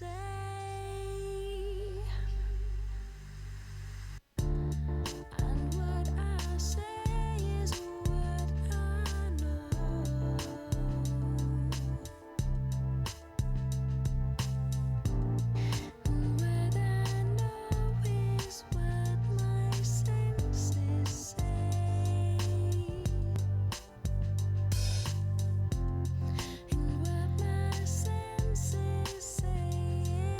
And what my senses say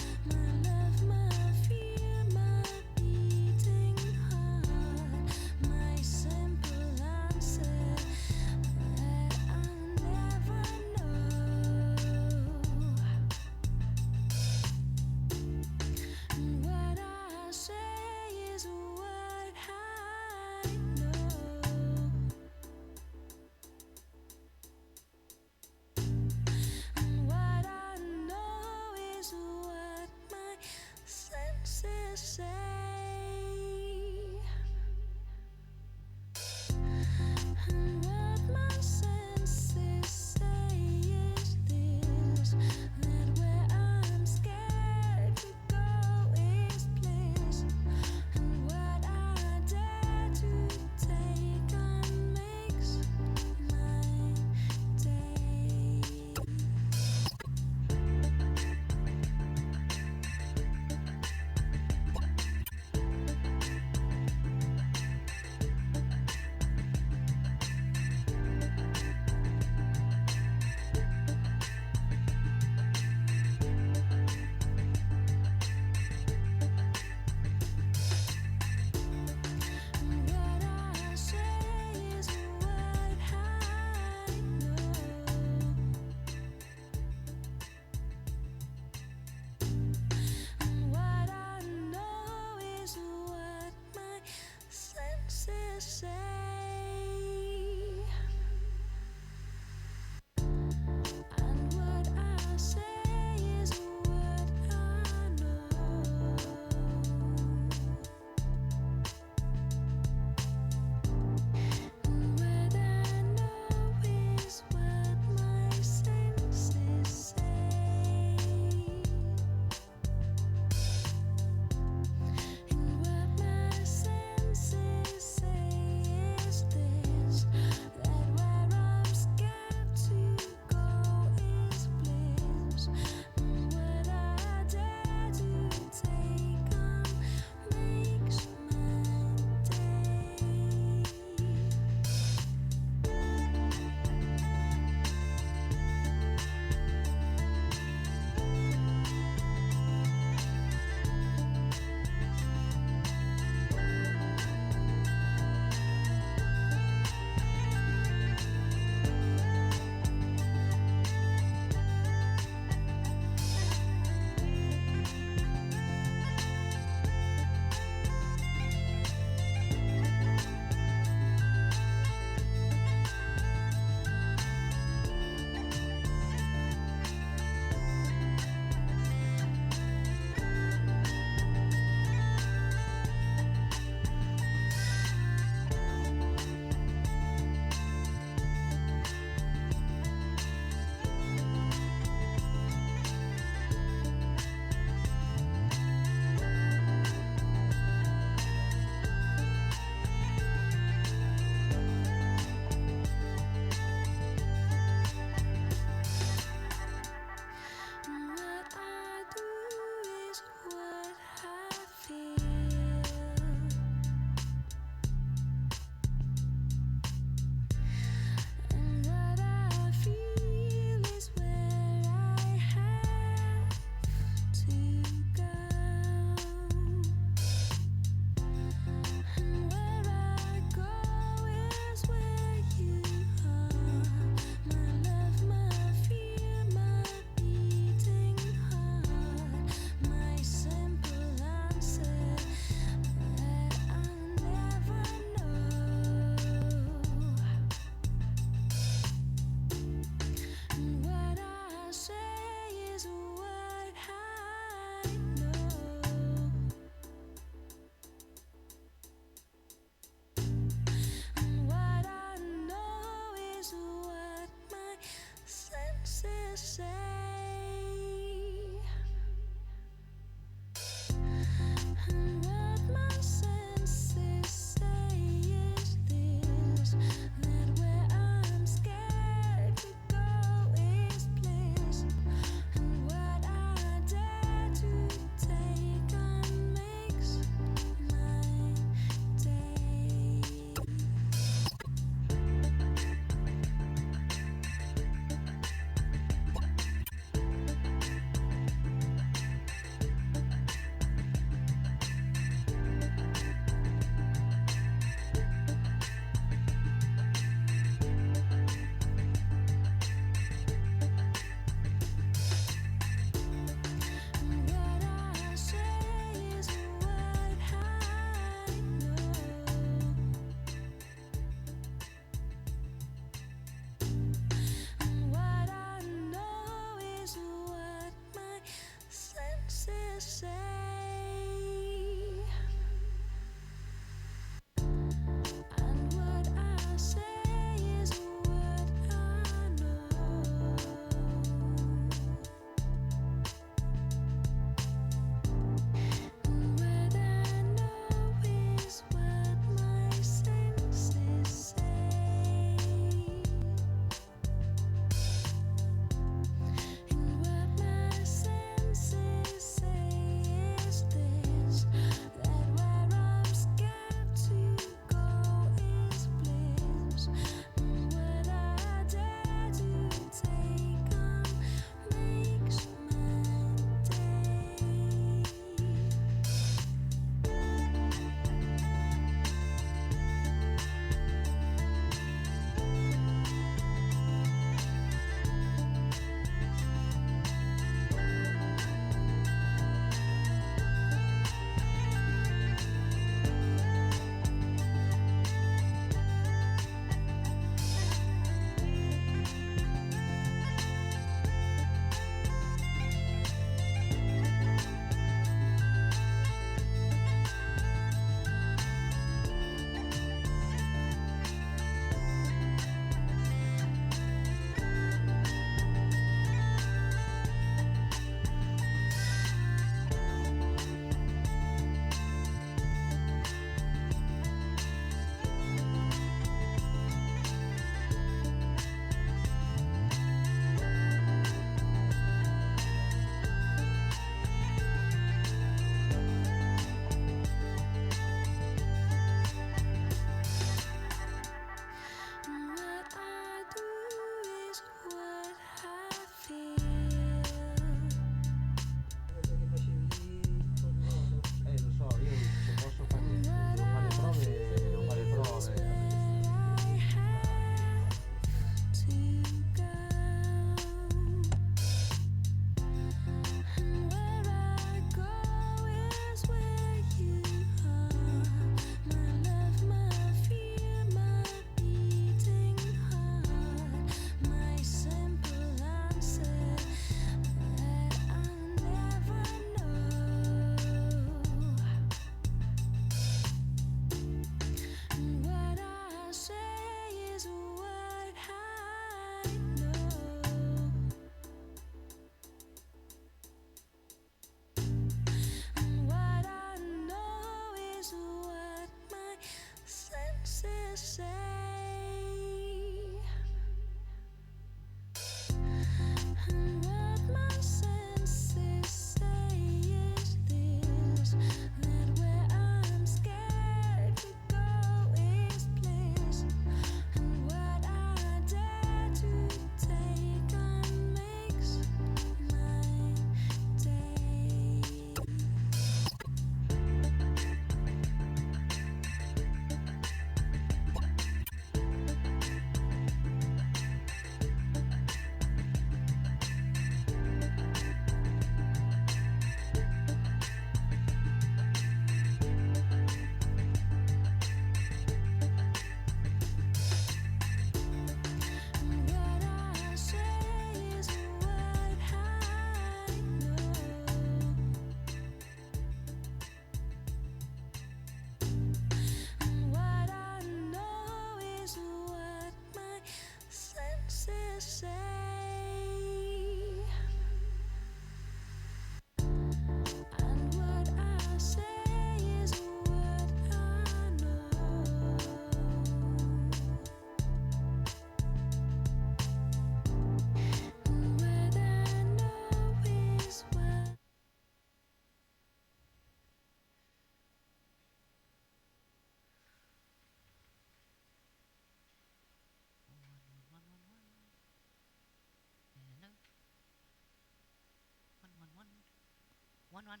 One. One.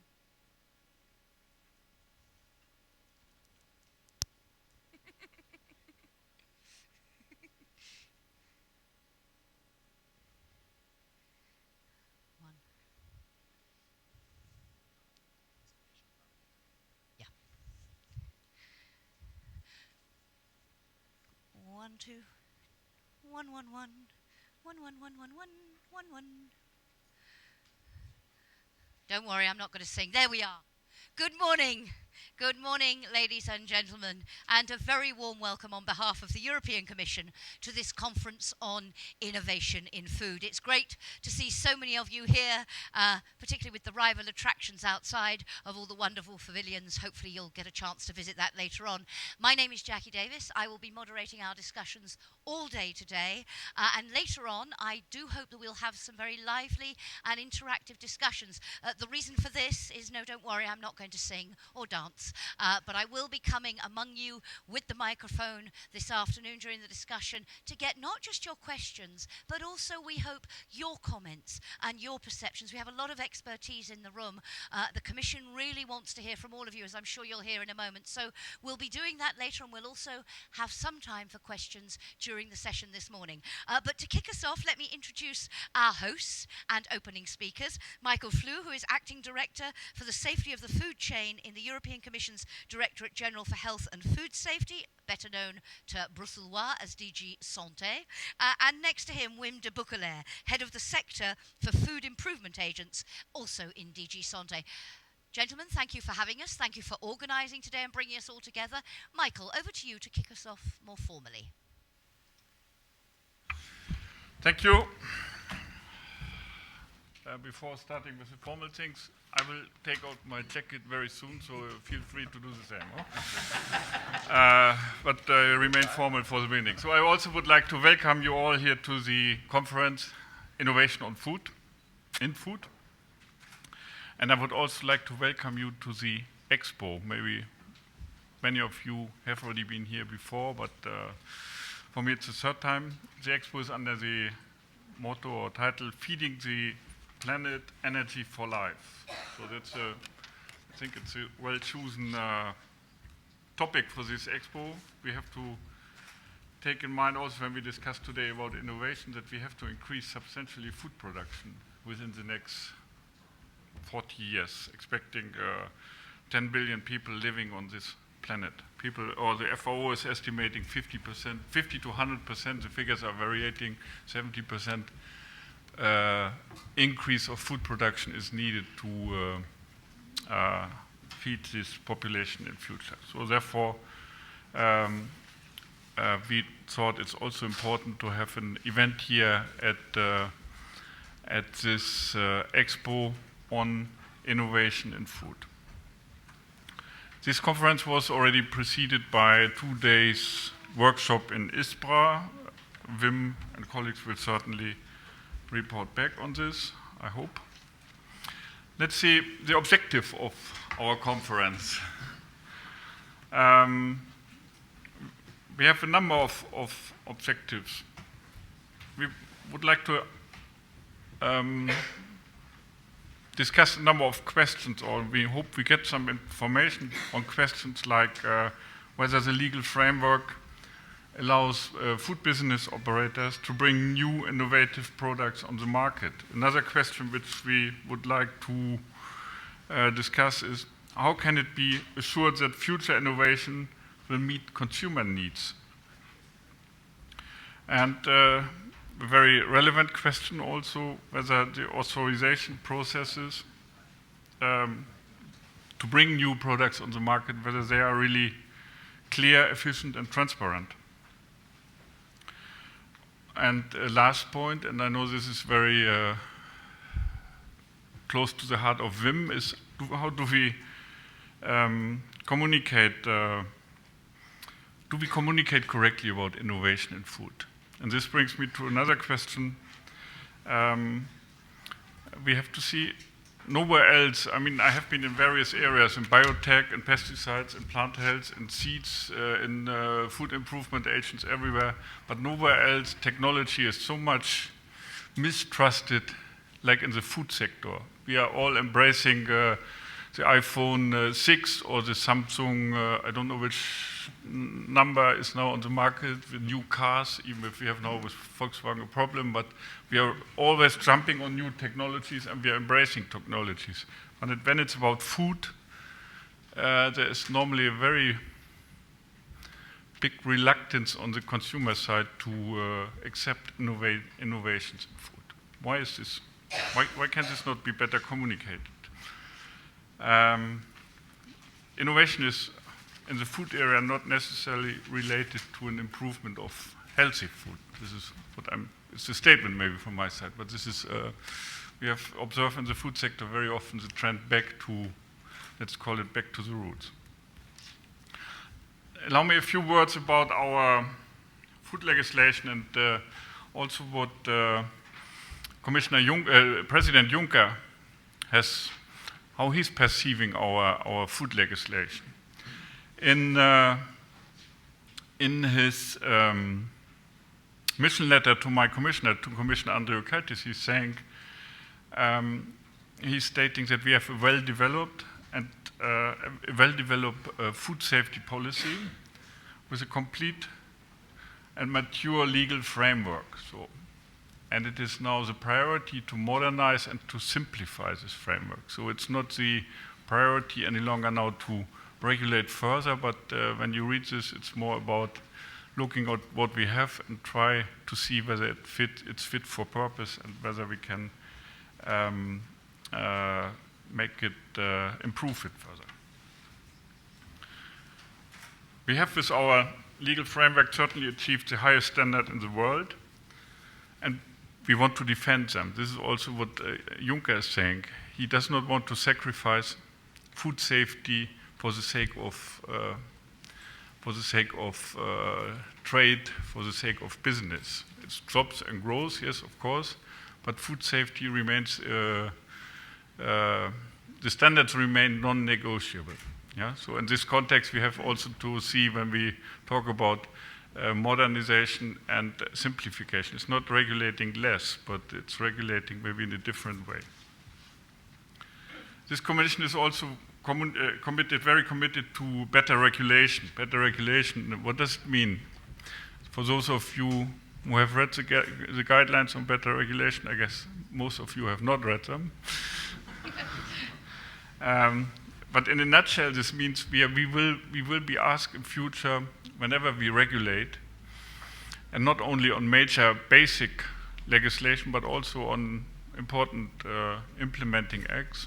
Yeah. One, two. One. One. Don't worry, I'm not going to sing. There we are. Good morning. Good morning, ladies and gentlemen, and a very warm welcome on behalf of the European Commission to this conference on innovation in food. It's great to see so many of you here, particularly with the rival attractions outside of all the wonderful pavilions. Hopefully you'll get a chance to visit that later on. My name is Jackie Davis. I will be moderating our discussions all day today, and later on I do hope that we'll have some very lively and interactive discussions. The reason for this is, no, don't worry, I'm not going to sing or dance, but I will be coming among you with the microphone this afternoon during the discussion to get not just your questions, but also, we hope, your comments and your perceptions. We have a lot of expertise in the room. The Commission really wants to hear from all of you, as I'm sure you'll hear in a moment. So we'll be doing that later, and we'll also have some time for questions during the session this morning. But to kick us off, let me introduce our hosts and opening speakers. Michael Flew, who is Acting Director for the Safety of the Food Chain in the European Commission's Directorate General for Health and Food Safety, better known to Bruxellois as DG Santé. And next to him, Wim de Buccleuch, Head of the Sector for Food Improvement Agents, also in DG Santé. Gentlemen, thank you for having us. Thank you for organising today and bringing us all together. Michael, over to you to kick us off more formally. Thank you. Before starting with the formal things, I will take out my jacket very soon, so feel free to do the same. But remain formal for the beginning. So I also would like to welcome you all here to the conference, Innovation on Food, in Food. And I would also like to welcome you to the Expo. Maybe many of you have already been here before, but for me it's the third time. The Expo is under the motto or title, Feeding the Planet Energy for Life. So that's I think it's a well-chosen topic for this Expo. We have to take in mind also when we discuss today about innovation that we have to increase substantially food production within the next 40 years, expecting 10 billion people living on this planet. People, or the FAO is estimating 50%, 50 to 100%, the figures are varying, 70% increase of food production is needed to feed this population in future. So therefore, we thought it's also important to have an event here at this Expo on innovation in food. This conference was already preceded by 2 days workshop in ISPRA. Wim and colleagues will certainly report back on this, I hope. Let's see the objective of our conference. We have a number of objectives. We would like to discuss a number of questions, or we hope we get some information on questions like whether the legal framework allows food business operators to bring new innovative products on the market. Another question which we would like to discuss is how can it be assured that future innovation will meet consumer needs? And a very relevant question also, whether the authorization processes to bring new products on the market, whether they are really clear, efficient, and transparent. And last point, and I know this is very close to the heart of Wim, is how do we communicate? Do we communicate correctly about innovation in food? And this brings me to another question. We have to see nowhere else. I mean, I have been in various areas, in biotech, in pesticides, in plant health, in seeds, in food improvement agents everywhere, but nowhere else technology is so much mistrusted like in the food sector. We are all embracing the iPhone 6 or the Samsung, I don't know which number is now on the market, the new cars, even if we have now with Volkswagen a problem, but we are always jumping on new technologies and we are embracing technologies. And when it's about food, there is normally a very big reluctance on the consumer side to accept innovations in food. Why is this? Why can this not be better communicated? Innovation is in the food area not necessarily related to an improvement of healthy food. This is what it's a statement maybe from my side, but this is, we have observed in the food sector very often the trend back to, let's call it back to the roots. Allow me a few words about our food legislation and also what President Juncker how he's perceiving our food legislation. In his mission letter to my commissioner, to Commissioner Andriukaitis, he's stating that we have a well-developed food safety policy with a complete and mature legal framework. And it is now the priority to modernize and to simplify this framework. So it's not the priority any longer now to regulate further, but when you read this, it's more about looking at what we have and try to see whether it's fit for purpose and whether we can make it, improve it further. We have with our legal framework certainly achieved the highest standard in the world, and we want to defend them. This is also what Juncker is saying. He does not want to sacrifice food safety for the sake of trade, for the sake of business. It's jobs and growth, yes, of course, but food safety remains. The standards remain non-negotiable. Yeah. So in this context, we have also to see when we talk about modernization and simplification. It's not regulating less, but it's regulating maybe in a different way. This Commission is also very committed to better regulation. Better regulation, what does it mean? For those of you who have read the guidelines on better regulation, I guess most of you have not read them. But in a nutshell, this means we will be asked in future, whenever we regulate, and not only on major basic legislation, but also on important implementing acts,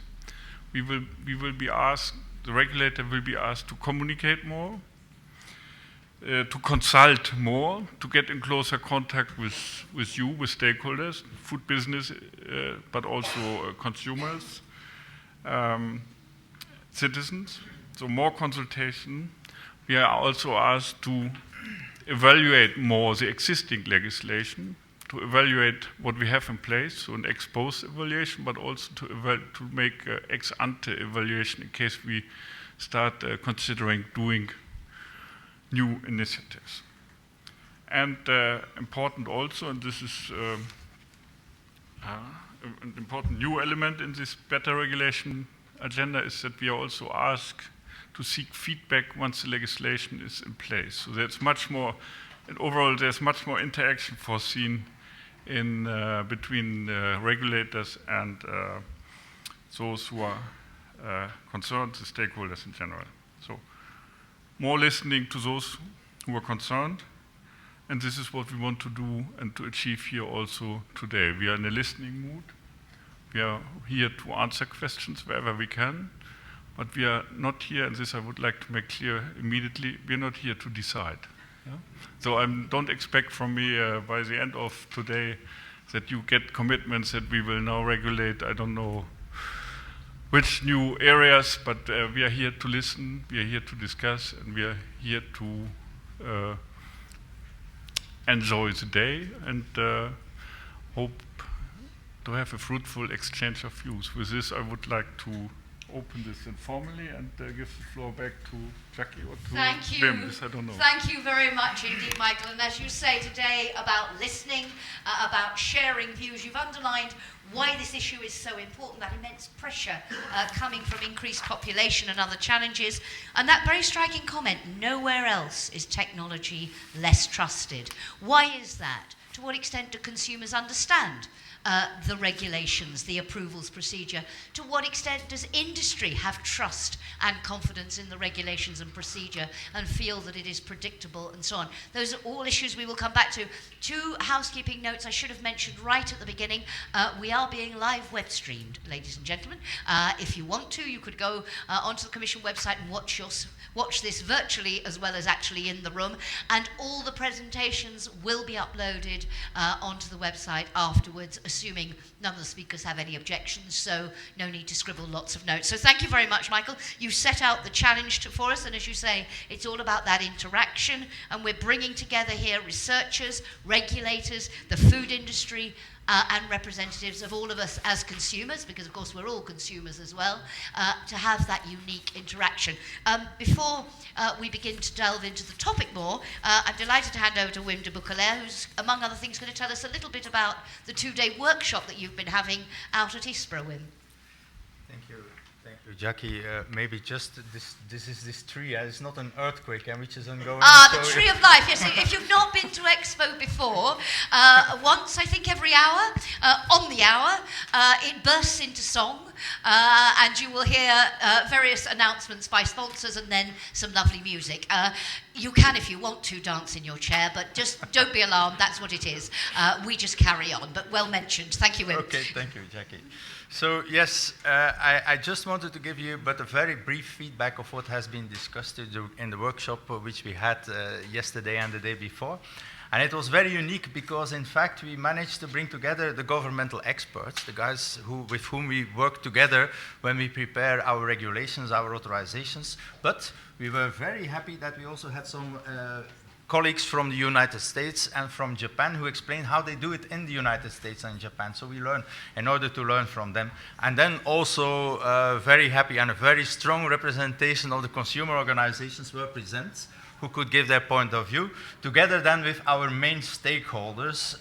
we will be asked, the regulator will be asked to communicate more, to consult more, to get in closer contact with you, with stakeholders, food business, but also consumers, citizens. So more consultation. We are also asked to evaluate more the existing legislation, to evaluate what we have in place, so an ex post evaluation, but also to make ex ante evaluation in case we start considering doing new initiatives. And important also, and this is an important new element in this better regulation agenda, is that we are also asked to seek feedback once the legislation is in place. So there's much more, and overall there's much more interaction foreseen in between regulators and those who are concerned, the stakeholders in general. So more listening to those who are concerned, and this is what we want to do and to achieve here also today. We are in a listening mood. We are here to answer questions wherever we can, but we are not here, and this I would like to make clear immediately, we are not here to decide. Yeah? So don't expect from me by the end of today that you get commitments that we will now regulate, I don't know which new areas, but we are here to listen, we are here to discuss, and we are here to enjoy the day and hope to have a fruitful exchange of views. With this, I would like to open this informally and give the floor back to Jackie or to Thank you. Wim. I don't know. Thank you very much indeed, Michael. And as you say today about listening, about sharing views, you've underlined why this issue is so important, that immense pressure coming from increased population and other challenges. And that very striking comment, nowhere else is technology less trusted. Why is that? To what extent do consumers understand the regulations, the approvals procedure? To what extent does industry have trust and confidence in the regulations and procedure and feel that it is predictable and so on? Those are all issues we will come back to. 2 housekeeping notes I should have mentioned right at the beginning. We are being live web streamed, ladies and gentlemen. If you want to, you could go onto the Commission website and watch this virtually as well as actually in the room. And all the presentations will be uploaded onto the website afterwards, assuming none of the speakers have any objections, so no need to scribble lots of notes. So thank you very much, Michael. You set out the challenge for us, and as you say, it's all about that interaction, and we're bringing together here researchers, regulators, the food industry, and representatives of all of us as consumers, because of course we're all consumers as well, to have that unique interaction. Before we begin to delve into the topic more, I'm delighted to hand over to Wim de Buccleuch, who's, among other things, going to tell us a little bit about the 2-day workshop that you've been having out at ISPRA, Wim. Thank you, Jackie. Maybe just this tree. It's not an earthquake, which is ongoing. The Tree of Life. Yes. If you've not been to Expo before, once I think every hour, on the hour, it bursts into song, and you will hear various announcements by sponsors, and then some lovely music. You can, if you want to, dance in your chair, but just don't be alarmed. That's what it is. We just carry on. But well mentioned. Thank you, Wim. Okay. Thank you, Jackie. So yes, I just wanted to give you but a very brief feedback of what has been discussed in the workshop which we had yesterday and the day before. And it was very unique because in fact we managed to bring together the governmental experts, the guys with whom we work together when we prepare our regulations, our authorizations. But we were very happy that we also had some colleagues from the United States and from Japan who explain how they do it in the United States and Japan. So we learn in order to learn from them. And then also very happy and a very strong representation of the consumer organizations were present, who could give their point of view, together then with our main stakeholders,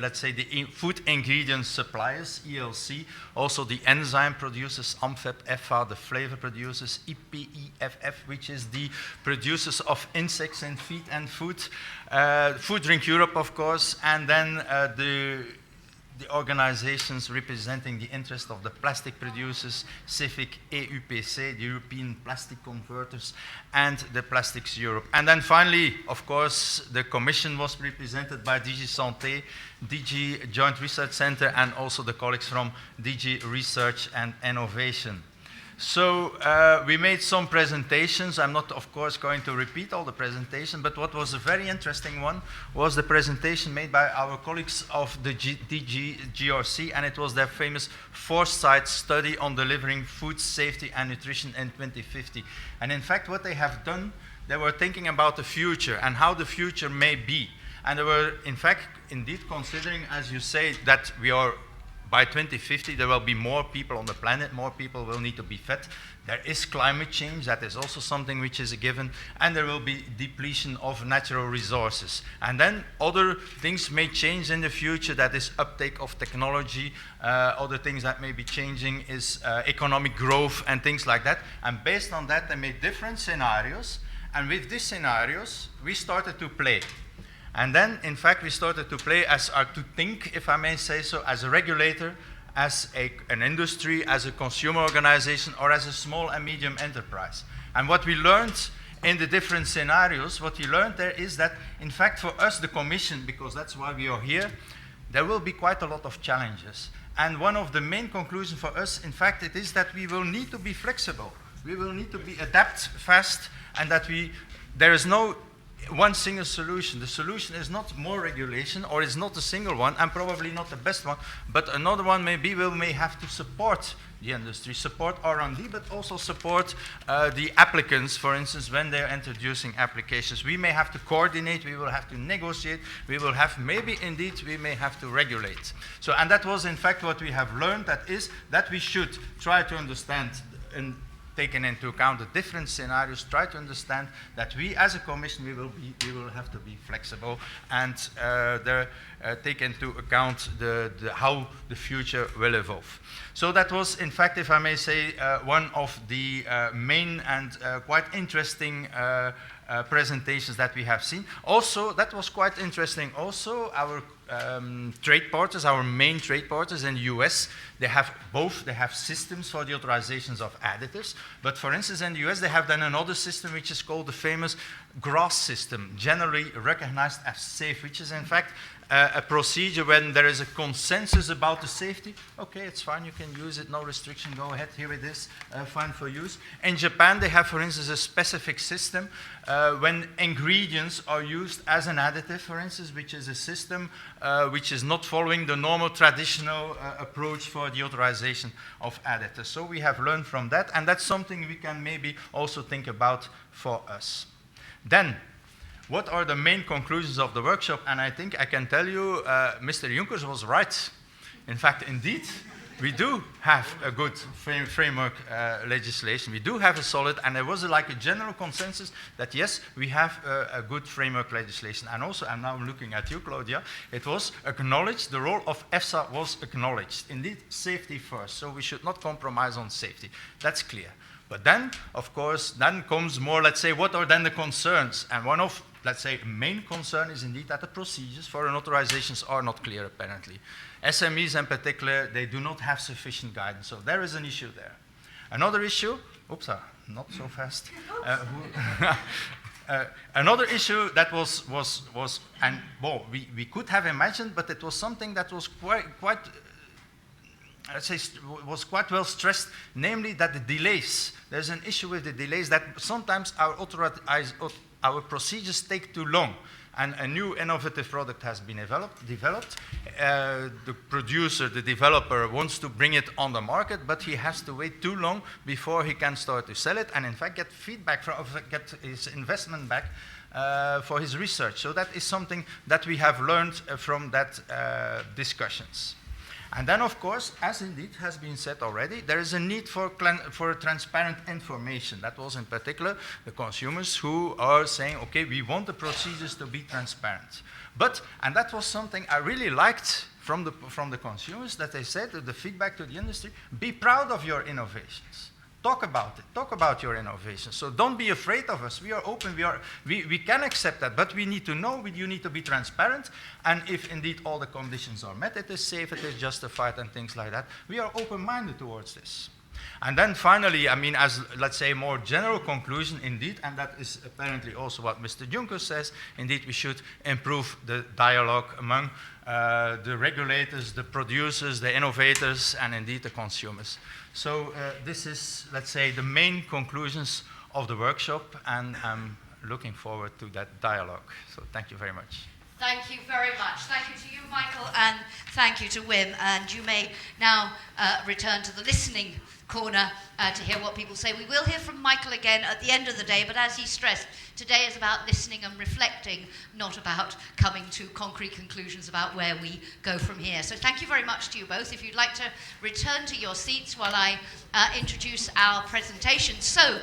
let's say the food ingredient suppliers, ELC, also the enzyme producers, AMFEP, EFA, the flavor producers, IPIFF, which is the producers of insects in feed and food, Food Drink Europe, of course, and then the organizations representing the interest of the plastic producers, CIFIC, EUPC, the European Plastic Converters, and the Plastics Europe. And then finally, of course, the Commission was represented by DG Santé, DG Joint Research Center, and also the colleagues from DG Research and Innovation. So we made some presentations. I'm not, of course, going to repeat all the presentation, but what was a very interesting one was the presentation made by our colleagues of the DG GRC, and it was their famous foresight study on delivering food safety and nutrition in 2050. And in fact, what they have done, they were thinking about the future and how the future may be. And they were, in fact, indeed considering, as you say, that we are by 2050, there will be more people on the planet, more people will need to be fed. There is climate change, that is also something which is a given, and there will be depletion of natural resources. And then other things may change in the future, that is uptake of technology, other things that may be changing is economic growth and things like that. And based on that, they made different scenarios, and with these scenarios, we started to play. And then, in fact, we started to play to think, if I may say so, as a regulator, as an industry, as a consumer organization, or as a small and medium enterprise. And what we learned in the different scenarios, what we learned there is that, in fact, for us, the Commission, because that's why we are here, there will be quite a lot of challenges. And one of the main conclusions for us, in fact, it is that we will need to be flexible. We will need to adapt fast, and that there is no one single solution. The solution is not more regulation, or is not a single one, and probably not the best one, but another one maybe we may have to support the industry, support R&D, but also support the applicants, for instance, when they're introducing applications. We may have to coordinate, we will have to negotiate, we will have, maybe indeed, we may have to regulate. So, and that was in fact what we have learned, that is that we should try to understand taken into account the different scenarios, try to understand that we as a commission, we will have to be flexible and take into account how the future will evolve. So that was, in fact, if I may say, one of the main and quite interesting presentations that we have seen. Also, that was quite interesting also, our trade partners, our main trade partners in the US, they have systems for the authorizations of additives, but for instance in the US they have then another system which is called the famous GRAS system, generally recognized as safe, which is in fact a procedure when there is a consensus about the safety. Okay, it's fine, you can use it, no restriction, go ahead, here it is, fine for use. In Japan, they have, for instance, a specific system when ingredients are used as an additive, for instance, which is a system which is not following the normal traditional approach for the authorization of additives. So we have learned from that, and that's something we can maybe also think about for us. Then, what are the main conclusions of the workshop? And I think I can tell you, Mr. Junkers was right. In fact, indeed, we do have a good framework legislation. We do have a solid, and there was like a general consensus that yes, we have a good framework legislation. And also, I'm now looking at you, Claudia, it was acknowledged, the role of EFSA was acknowledged. Indeed, safety first, so we should not compromise on safety. That's clear. But then, of course, then comes more, let's say, what are then the concerns? And one of, let's say, main concern is indeed that the procedures for authorizations are not clear, apparently. SMEs in particular, they do not have sufficient guidance. So there is an issue there. Another issue, oops, not so fast. Another issue that was and well, we could have imagined, but it was something that was quite I'd say was quite well stressed, namely that the delays, there's an issue with the delays that sometimes our procedures take too long, and a new innovative product has been developed. The producer, the developer wants to bring it on the market, but he has to wait too long before he can start to sell it and in fact get feedback, get his investment back for his research. So that is something that we have learned from that discussions. And then, of course, as indeed has been said already, there is a need for transparent information. That was in particular the consumers who are saying, okay, we want the procedures to be transparent. But, and that was something I really liked from the consumers, that they said, the feedback to the industry, be proud of your innovations. Talk about it. Talk about your innovations. So don't be afraid of us. We are open. We can accept that, but we need to know. You need to be transparent. And if indeed all the conditions are met, it is safe, it is justified, and things like that, we are open-minded towards this. And then finally, I mean, as let's say more general conclusion, indeed, and that is apparently also what Mr. Juncker says, indeed we should improve the dialogue among the regulators, the producers, the innovators, and indeed the consumers. So this is, let's say, the main conclusions of the workshop, and I'm looking forward to that dialogue. So thank you very much. Thank you very much. Thank you to you, Michael, and thank you to Wim. And you may now return to the listening corner to hear what people say. We will hear from Michael again at the end of the day, but as he stressed, today is about listening and reflecting, not about coming to concrete conclusions about where we go from here. So thank you very much to you both. If you'd like to return to your seats while I introduce our presentation. So,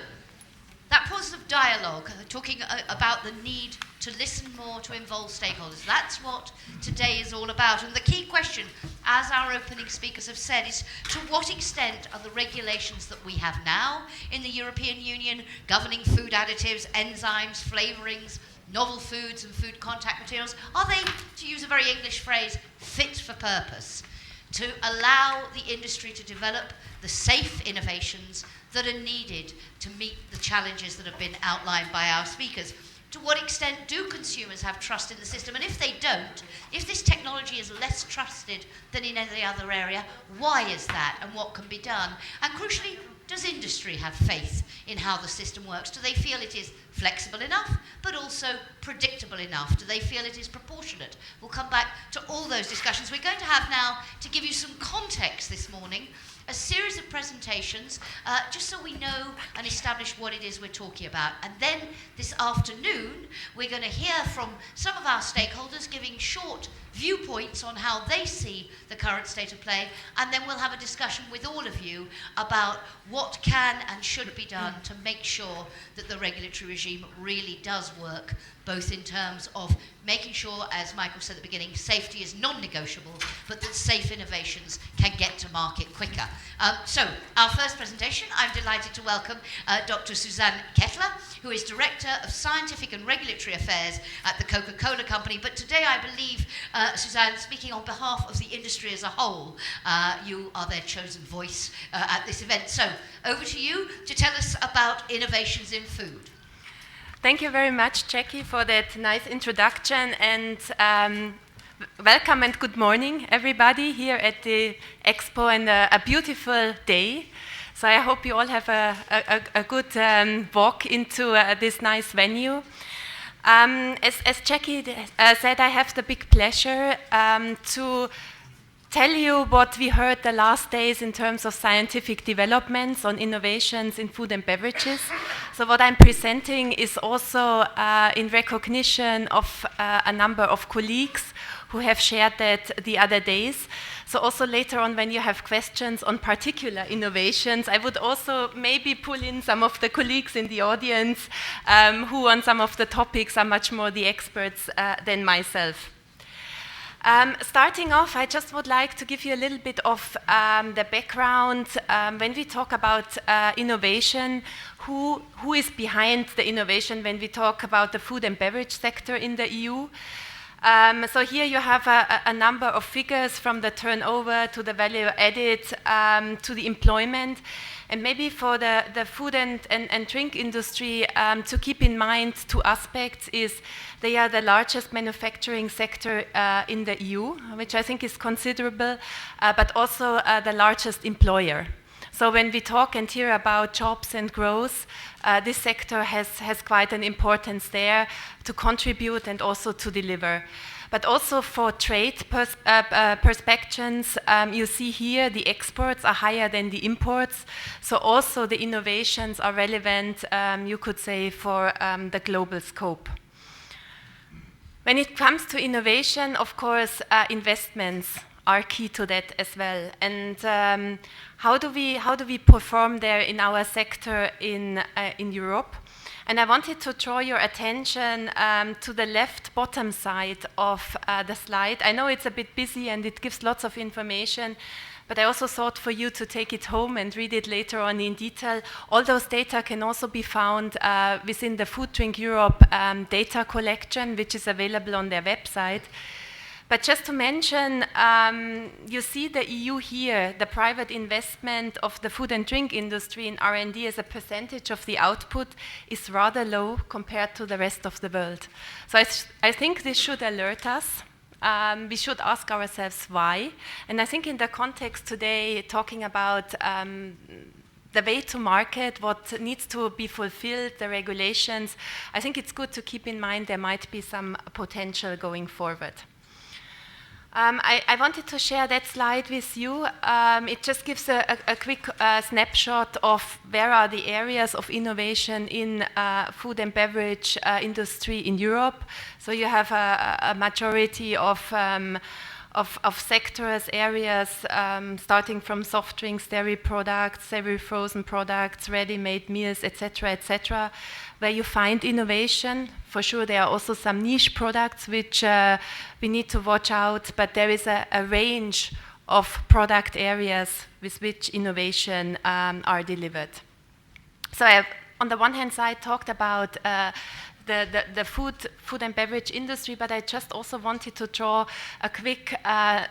that positive dialogue, talking about the need to listen more, to involve stakeholders. That's what today is all about. And the key question, as our opening speakers have said, is to what extent are the regulations that we have now in the European Union governing food additives, enzymes, flavorings, novel foods and food contact materials, are they, to use a very English phrase, fit for purpose, to allow the industry to develop the safe innovations that are needed to meet the challenges that have been outlined by our speakers? To what extent do consumers have trust in the system? And if they don't, if this technology is less trusted than in any other area, why is that and what can be done? And crucially, does industry have faith in how the system works? Do they feel it is flexible enough, but also predictable enough? Do they feel it is proportionate? We'll come back to all those discussions. We're going to have now, to give you some context this morning, a series of presentations, just so we know and establish what it is we're talking about. And then this afternoon, we're going to hear from some of our stakeholders giving short viewpoints on how they see the current state of play, and then we'll have a discussion with all of you about what can and should be done to make sure that the regulatory regime really does work, both in terms of making sure, as Michael said at the beginning, safety is non-negotiable, but that safe innovations can get to market quicker. So, our first presentation, I'm delighted to welcome Dr. Suzanne Kettler, who is Director of Scientific and Regulatory Affairs at the Coca-Cola Company. But today, I believe, Suzanne, speaking on behalf of the industry as a whole, you are their chosen voice at this event. So, over to you to tell us about innovations in food. Thank you very much, Jackie, for that nice introduction, and welcome and good morning, everybody, here at the Expo, and a beautiful day. So I hope you all have a good walk into this nice venue. As Jackie said, I have the big pleasure to tell you what we heard the last days in terms of scientific developments on innovations in food and beverages. So what I'm presenting is also in recognition of a number of colleagues who have shared that the other days. So also later on, when you have questions on particular innovations, I would also maybe pull in some of the colleagues in the audience who on some of the topics are much more the experts than myself. Starting off, I just would like to give you a little bit of the background. When we talk about innovation, who is behind the innovation when we talk about the food and beverage sector in the EU? So here you have a number of figures from the turnover to the value added to the employment. And maybe for the food and drink industry, to keep in mind two aspects is they are the largest manufacturing sector in the EU, which I think is considerable, but also the largest employer. So when we talk and hear about jobs and growth, this sector has quite an importance there to contribute and also to deliver. But also for trade perspectives, you see here the exports are higher than the imports. So also the innovations are relevant, you could say, for the global scope. When it comes to innovation, of course, investments are key to that as well. And how do we perform there in our sector in Europe? And I wanted to draw your attention to the left bottom side of the slide. I know it's a bit busy and it gives lots of information, but I also thought for you to take it home and read it later on in detail. All those data can also be found within the Food Drink Europe data collection, which is available on their website. But just to mention, you see the EU here, the private investment of the food and drink industry in R&D as a percentage of the output is rather low compared to the rest of the world. So I think this should alert us. We should ask ourselves why. And I think in the context today, talking about the way to market, what needs to be fulfilled, the regulations, I think it's good to keep in mind there might be some potential going forward. I wanted to share that slide with you. It just gives a quick snapshot of where are the areas of innovation in food and beverage industry in Europe. So you have a majority of sectors, areas, starting from soft drinks, dairy products, semi-frozen products, ready-made meals, etc., where you find innovation. For sure, there are also some niche products which we need to watch out, but there is a range of product areas with which innovation are delivered. So I have, on the one hand side, talked about the food and beverage industry, but I just also wanted to draw a quick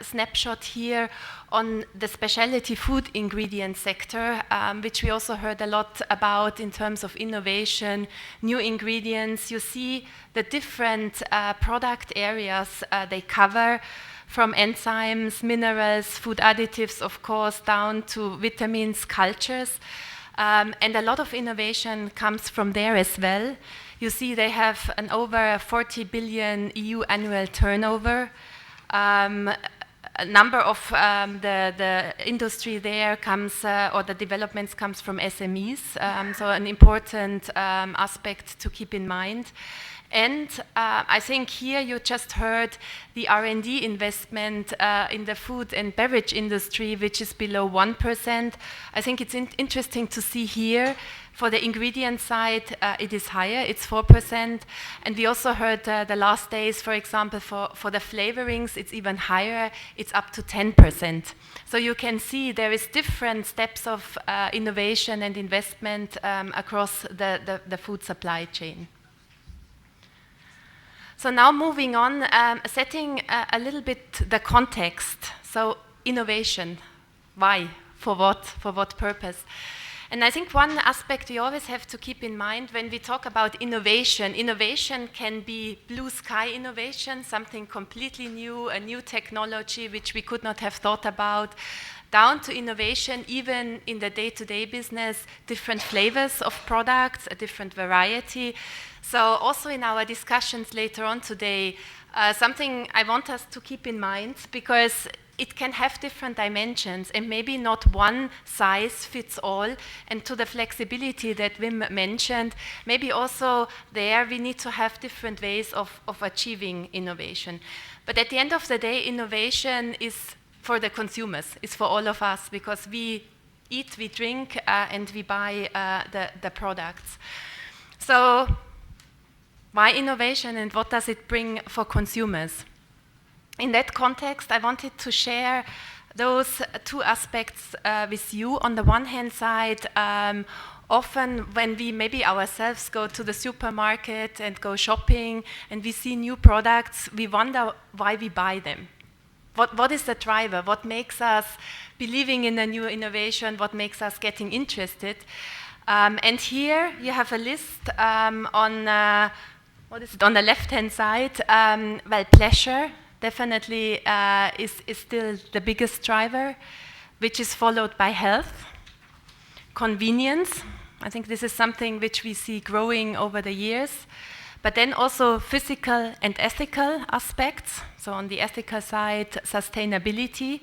snapshot here on the specialty food ingredient sector, which we also heard a lot about in terms of innovation, new ingredients. You see the different product areas they cover, from enzymes, minerals, food additives, of course, down to vitamins, cultures. And a lot of innovation comes from there as well. You see they have an over 40 billion EU annual turnover. a number of the industry there comes, or the developments comes from SMEs, so an important aspect to keep in mind. And I think here you just heard the R&D investment in the food and beverage industry, which is below 1%. I think it's interesting to see here. For the ingredient side, it is higher, it's 4%. And we also heard the last days, for example, for the flavorings, it's even higher, it's up to 10%. So you can see there is different steps of innovation and investment across the food supply chain. So now moving on, setting a little bit the context. So innovation, why, for what purpose? And I think one aspect we always have to keep in mind when we talk about innovation, innovation can be blue sky innovation, something completely new, a new technology which we could not have thought about, down to innovation, even in the day-to-day business, different flavors of products, a different variety. So also in our discussions later on today, something I want us to keep in mind, because it can have different dimensions and maybe not one size fits all. And to the flexibility that Wim mentioned, maybe also there we need to have different ways of achieving innovation. But at the end of the day, innovation is for the consumers, is for all of us, because we eat, we drink, and we buy the products. So why innovation and what does it bring for consumers? In that context, I wanted to share those two aspects with you. On the one hand side, often when we maybe ourselves go to the supermarket and go shopping and we see new products, we wonder why we buy them. What is the driver? What makes us believing in a new innovation? What makes us getting interested? And here you have a list on, what is it, on the left-hand side? Well, pleasure definitely is still the biggest driver, which is followed by health, convenience. I think this is something which we see growing over the years. But then also physical and ethical aspects. So on the ethical side, sustainability.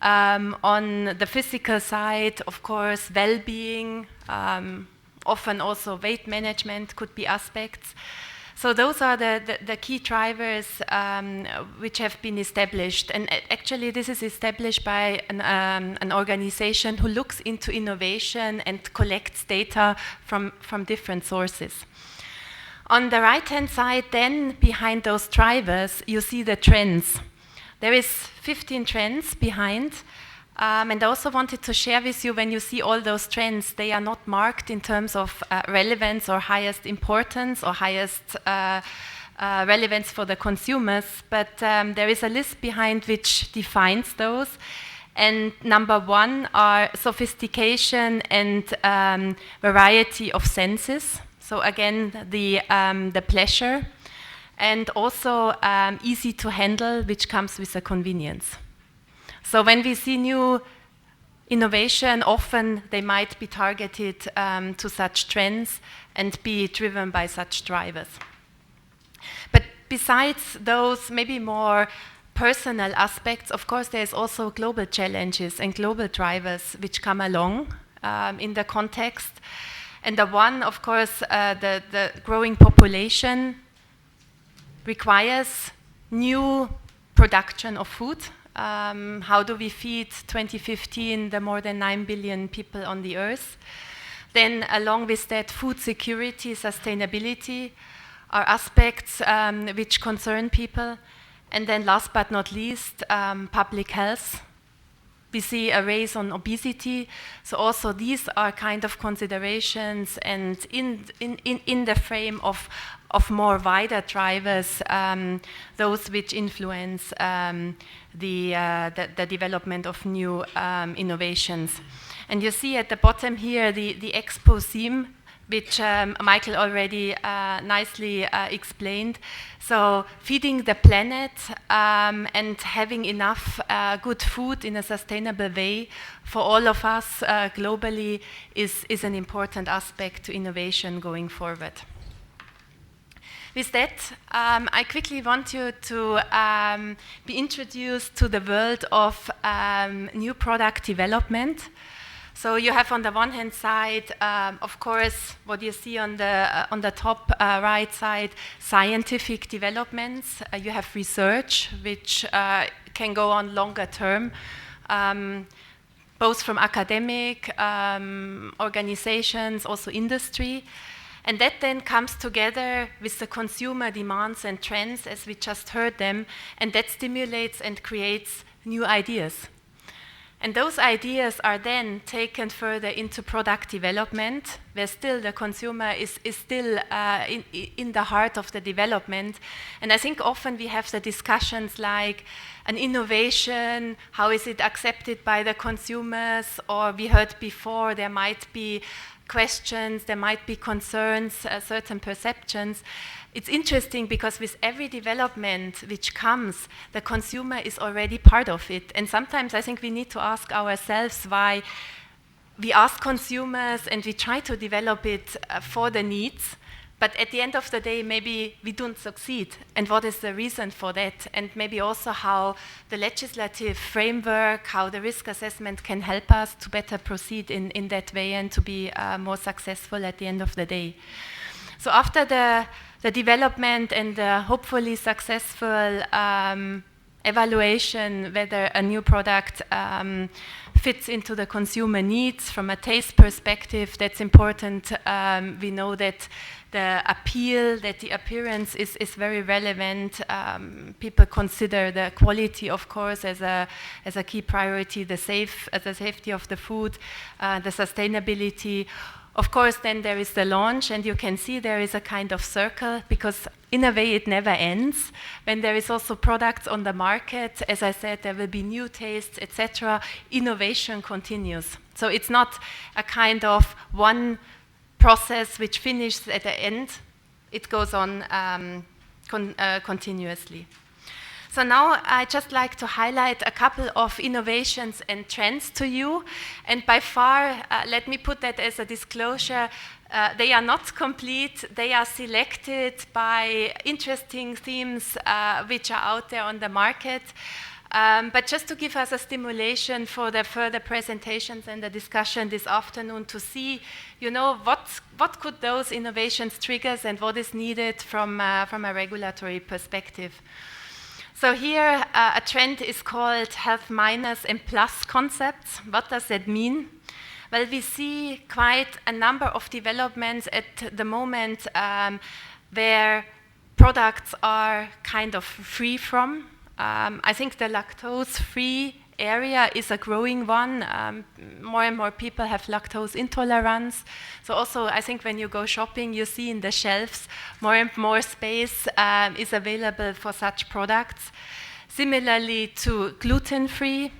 On the physical side, of course, well-being, often also weight management could be aspects. So those are the key drivers which have been established. And actually this is established by an organization who looks into innovation and collects data from different sources. On the right-hand side then, behind those drivers, you see the trends. There is 15 trends behind. And I also wanted to share with you, when you see all those trends, they are not marked in terms of relevance or highest importance or highest relevance for the consumers, but there is a list behind which defines those. And number one are sophistication and variety of senses. So again, the pleasure, and also easy to handle, which comes with the convenience. So when we see new innovation, often they might be targeted to such trends and be driven by such drivers. But besides those maybe more personal aspects, of course, there's also global challenges and global drivers which come along in the context. And the one, of course, the growing population requires new production of food. How do we feed 2015 the more than 9 billion people on the earth? Then along with that, food security, sustainability are aspects which concern people. And then last but not least, public health. We see a race on obesity. So also these are kind of considerations, and in the frame of more wider drivers, those which influence the development of new innovations. And you see at the bottom here the Expo theme, which Michael already nicely explained. So feeding the planet and having enough good food in a sustainable way for all of us globally is an important aspect to innovation going forward. With that, I quickly want you to be introduced to the world of new product development. So you have on the one hand side, of course, what you see on the top right side, scientific developments. You have research, which can go on longer term, both from academic organizations, also industry. And that then comes together with the consumer demands and trends, as we just heard them, and that stimulates and creates new ideas. And those ideas are then taken further into product development, where still the consumer is still in the heart of the development. And I think often we have the discussions like an innovation, how is it accepted by the consumers, or we heard before there might be questions, there might be concerns, certain perceptions. It's interesting because with every development which comes, the consumer is already part of it. And sometimes I think we need to ask ourselves why we ask consumers and we try to develop it for the needs, but at the end of the day, maybe we don't succeed. And what is the reason for that? And maybe also how the legislative framework, how the risk assessment can help us to better proceed in that way and to be more successful at the end of the day. So after the development and the hopefully successful evaluation whether a new product fits into the consumer needs from a taste perspective, that's important. We know that the appeal, that the appearance is very relevant. People consider the quality, of course, as a key priority, the safety of the food, the sustainability. Of course, then there is the launch, and you can see there is a kind of circle, because in a way it never ends. When there is also products on the market, as I said, there will be new tastes, etc. Innovation continues. So it's not a kind of one process which finishes at the end. It goes on continuously. So now I'd just like to highlight a couple of innovations and trends to you. And by far, let me put that as a disclosure, they are not complete. They are selected by interesting themes which are out there on the market. But just to give us a stimulation for the further presentations and the discussion this afternoon to see, you know, what could those innovations trigger and what is needed from a regulatory perspective. So here, a trend is called health minus and plus concepts. What does that mean? Well, we see quite a number of developments at the moment where products are kind of free from. I think the lactose-free area is a growing one. More and more people have lactose intolerance. So also, I think when you go shopping, you see in the shelves more and more space is available for such products. Similarly to gluten-free.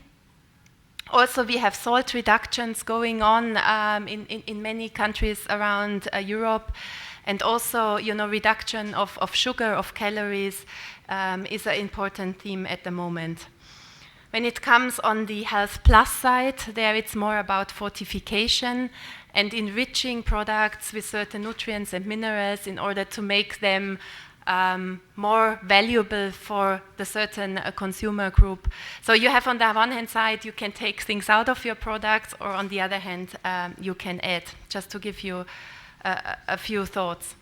Also, we have salt reductions going on in many countries around Europe. And also, you know, reduction of sugar, of calories is an important theme at the moment. When it comes on the health plus side, there it's more about fortification and enriching products with certain nutrients and minerals in order to make them more valuable for the certain consumer group. So you have on the one hand side, you can take things out of your products, or on the other hand, you can add, just to give you a few thoughts.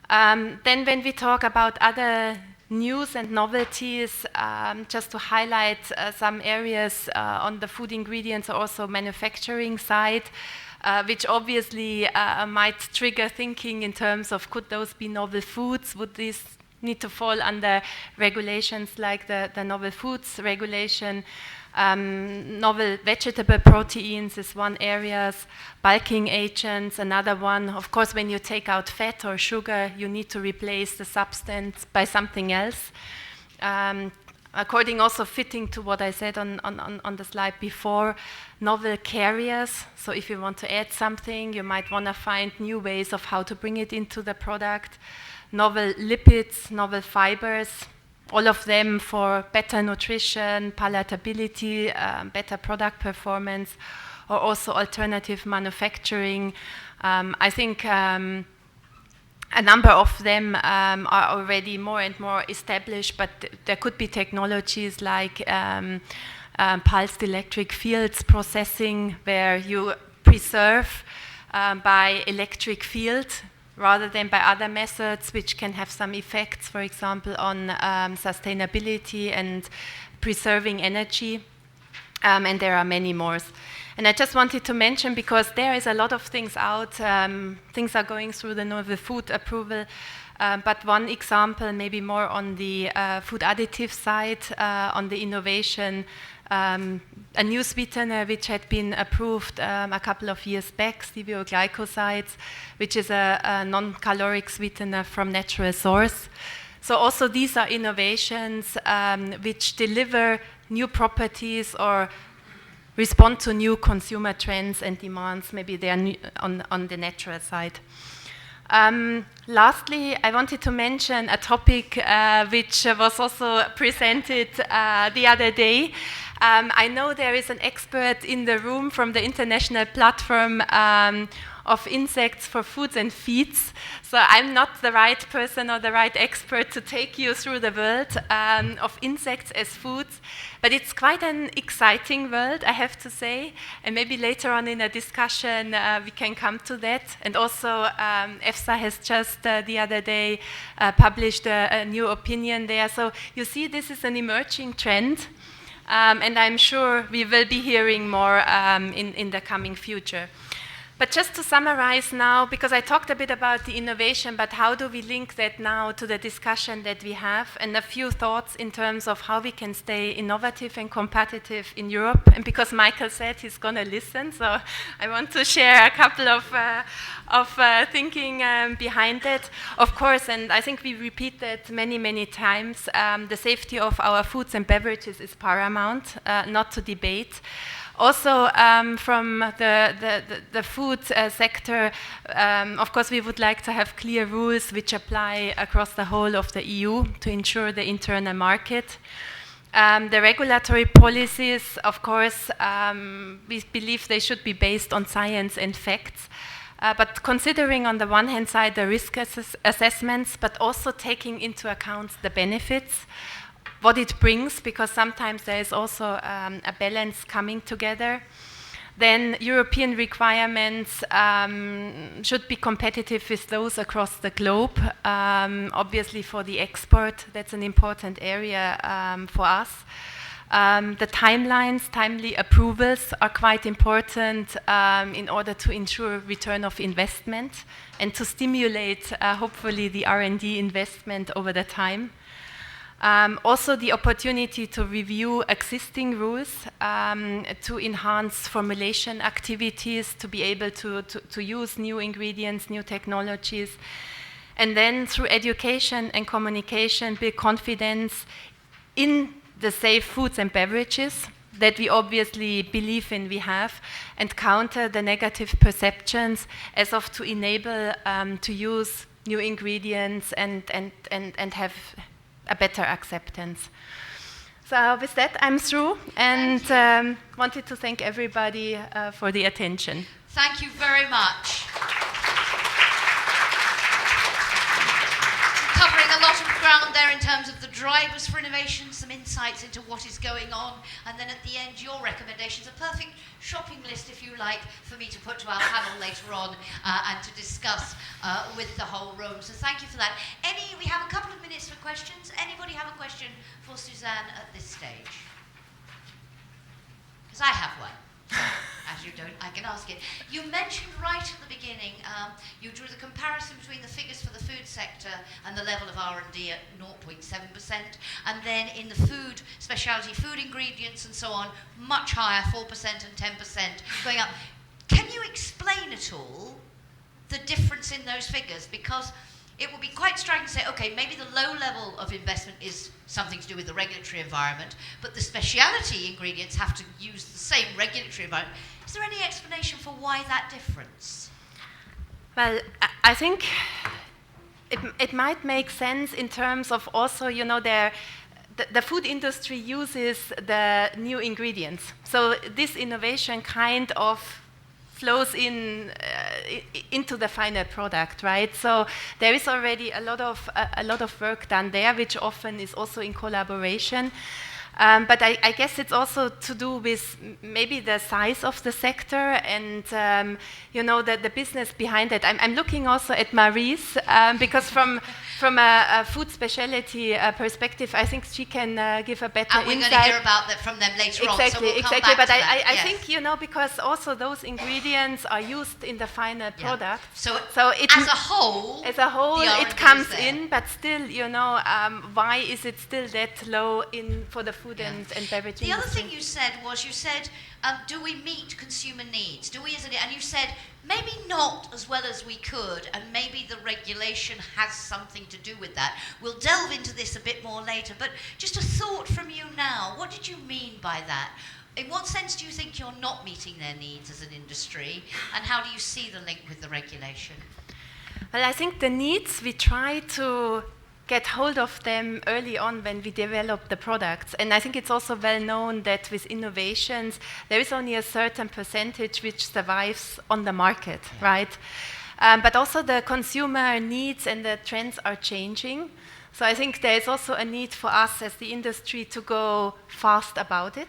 Then when we talk about other news and novelties, just to highlight some areas on the food ingredients, also manufacturing side, which obviously might trigger thinking in terms of could those be novel foods? Would these need to fall under regulations like the novel foods regulation? Novel vegetable proteins is one area, bulking agents, another one. Of course, when you take out fat or sugar, you need to replace the substance by something else. According also fitting to what I said on the slide before, novel carriers. So if you want to add something, you might want to find new ways of how to bring it into the product. Novel lipids, novel fibers, all of them for better nutrition, palatability, better product performance, or also alternative manufacturing. I think A number of them are already more and more established, but there could be technologies like pulsed electric fields processing, where you preserve by electric field rather than by other methods, which can have some effects, for example, on sustainability and preserving energy. And there are many more. And I just wanted to mention, because there is a lot of things out, things are going through the food approval, but one example, maybe more on the food additive side, on the innovation, a new sweetener which had been approved a couple of years back, stevioglycosides, which is a non-caloric sweetener from natural source. So also these are innovations which deliver new properties or respond to new consumer trends and demands. Maybe they are on the natural side. Lastly, I wanted to mention a topic which was also presented the other day. I know there is an expert in the room from the International Platform of Insects for Foods and Feeds. So I'm not the right person or the right expert to take you through the world of insects as foods, but it's quite an exciting world, I have to say. And maybe later on in a discussion we can come to that. And also EFSA has just the other day published a new opinion there. So you see, this is an emerging trend. And I'm sure we will be hearing more in the coming future. But just to summarize now, because I talked a bit about the innovation, but how do we link that now to the discussion that we have, and a few thoughts in terms of how we can stay innovative and competitive in Europe. And because Michael said he's going to listen, so I want to share a couple of thinking behind it. Of course, and I think we repeat that many, many times, the safety of our foods and beverages is paramount, not to debate. Also, from the food sector, of course, we would like to have clear rules which apply across the whole of the EU to ensure the internal market. The regulatory policies, of course, we believe they should be based on science and facts. But considering on the one hand side the risk assessments, but also taking into account the benefits, what it brings, because sometimes there is also a balance coming together. Then European requirements should be competitive with those across the globe. Obviously for the export, that's an important area for us. The timelines, timely approvals are quite important in order to ensure return of investment and to stimulate, hopefully, the R&D investment over the time. Also the opportunity to review existing rules, to enhance formulation activities, to be able to use new ingredients, new technologies, and then through education and communication build confidence in the safe foods and beverages that we obviously believe in we have, and counter the negative perceptions as of to enable to use new ingredients and have a better acceptance. So with that, I'm through, and wanted to thank everybody for the attention. Thank you very much. Covering a lot of ground there in terms of the drivers for innovation, some insights into what is going on, and then at the end, your recommendations, a perfect shopping list, if you like, for me to put to our panel later on and to discuss with the whole room. So thank you for that. We have a couple of minutes for questions. Anybody have a question for Suzanne at this stage? Because I have one. As you don't, I can ask it. You mentioned right at the beginning, you drew the comparison between the figures for the food sector and the level of R&D at 0.7%, and then in the food, specialty food ingredients and so on, much higher, 4% and 10% going up. Can you explain at all the difference in those figures? Because it would be quite striking to say, okay, maybe the low level of investment is something to do with the regulatory environment, but the specialty ingredients have to use the same regulatory environment. Is there any explanation for why that difference? Well, I think it might make sense in terms of also, you know, the food industry uses the new ingredients. So this innovation kind of flows into the final product, right? So there is already a lot of work done there, which often is also in collaboration. But I guess it's also to do with maybe the size of the sector and the business behind it. I'm looking also at Maurice because from a food specialty perspective, I think she can give a better insight. And we're going to hear about that from them later on. So we'll come back But to that. I think because also those ingredients are used in the final product. So it, as a whole, it comes in, but still, why is it still that low for the food and beverage industry? The other thing you said was, do we meet consumer needs? And you said, maybe not as well as we could, and maybe the regulation has something to do with that. We'll delve into this a bit more later, but just a thought from you now. What did you mean by that? In what sense do you think you're not meeting their needs as an industry, and how do you see the link with the regulation? Well, I think the needs, we try to get hold of them early on when we develop the products. And I think it's also well known that with innovations, there is only a certain percentage which survives on the market, right? But also the consumer needs and the trends are changing. So I think there is also a need for us as the industry to go fast about it.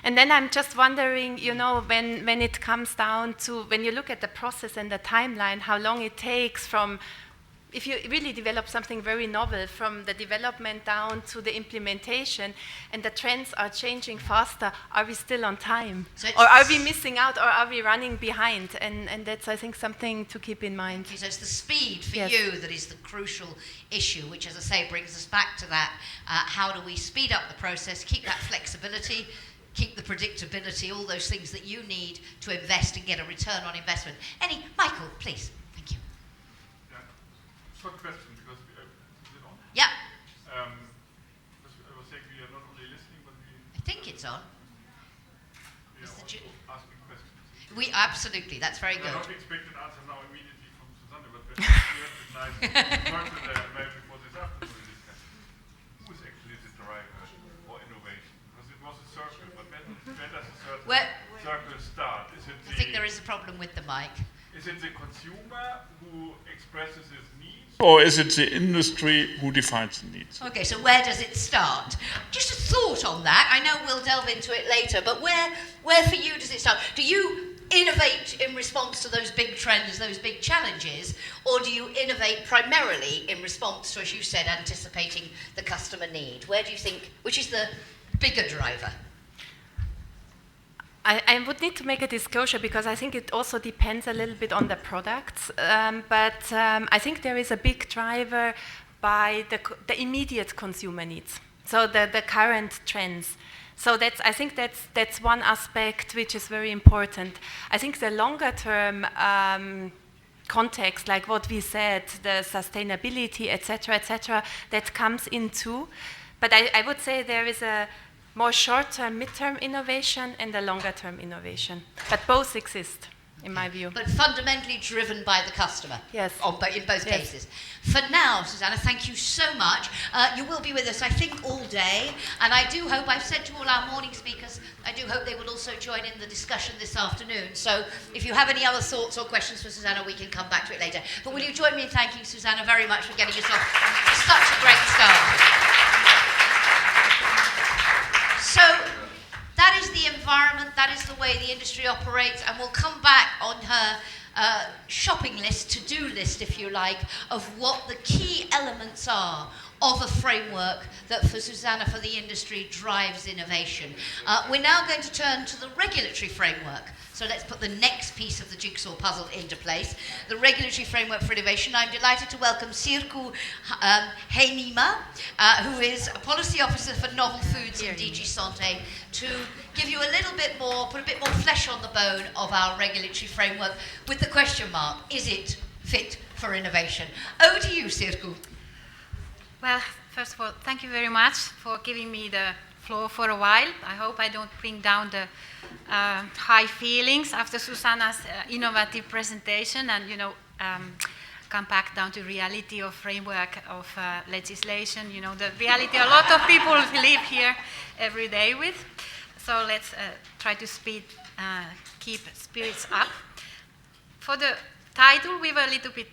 And then I'm just wondering, when it comes down to, when you look at the process and the timeline, how long it takes from, if you really develop something very novel, from the development down to the implementation, and the trends are changing faster, are we still on time? Or are we missing out, or are we running behind? And that's, I think, something to keep in mind. Okay, so it's the speed for you that is the crucial issue, which, as I say, brings us back to that. How do we speed up the process, keep that flexibility, keep the predictability, all those things that you need to invest and get a return on investment. Michael, please. Short question, because is it on? Yeah. I was saying we are not only listening, but I think it's on. We are also asking questions. We absolutely. That's very good. I don't expect an answer now immediately from Susanne, but we have to work with maybe before this afternoon discussion. Who is actually the driver for innovation? Because it was a circle, but where does a circle start? I think there is a problem with the mic. Is it the consumer who expresses his needs? Or is it the industry who defines the needs? Okay, so where does it start? Just a thought on that. I know we'll delve into it later, but where for you does it start? Do you innovate in response to those big trends, those big challenges, or do you innovate primarily in response to, as you said, anticipating the customer need? Where do you think, which is the bigger driver? I would need to make a disclosure because I think it also depends a little bit on the products. But I think there is a big driver by the immediate consumer needs. So the current trends. So I think that's one aspect which is very important. I think the longer term context, like what we said, the sustainability, etc., that comes into. But I would say there is a more short-term, mid-term innovation and a longer-term innovation. But both exist, in my view. But fundamentally driven by the customer. Yes. In both cases. For now, Susanna, thank you so much. You will be with us, I think, all day. And I do hope, I've said to all our morning speakers, I do hope they will also join in the discussion this afternoon. So if you have any other thoughts or questions for Susanna, we can come back to it later. But will you join me in thanking Susanna very much for getting us off such a great start? So that is the environment, that is the way the industry operates, and we'll come back on her shopping list, to-do list, if you like, of what the key elements are of a framework that for Susanna, for the industry, drives innovation. We're now going to turn to the regulatory framework. So let's put the next piece of the jigsaw puzzle into place. The regulatory framework for innovation. I'm delighted to welcome Sirku Heinima, who is a policy officer for novel foods in DG Santé, to give you a little bit more, put a bit more flesh on the bone of our regulatory framework with the question mark, is it fit for innovation? Over to you, Sirku. Well, first of all, thank you very much for giving me the floor for a while. I hope I don't bring down the high feelings after Susanna's innovative presentation and, come back down to reality of framework of legislation, the reality a lot of people live here every day with. So let's try to keep spirits up. For the title, we were a little bit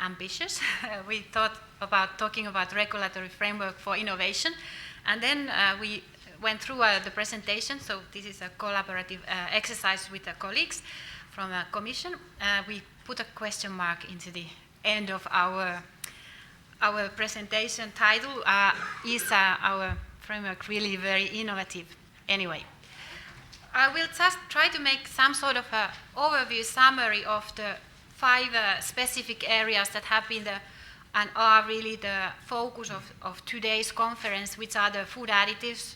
ambitious. We thought about talking about regulatory framework for innovation, and then we went through the presentation. So this is a collaborative exercise with the colleagues from the Commission. We put a question mark into the end of our presentation title. Is our framework really very innovative? Anyway, I will just try to make some sort of an overview summary of the 5 specific areas that have been and are really the focus of today's conference, which are the food additives,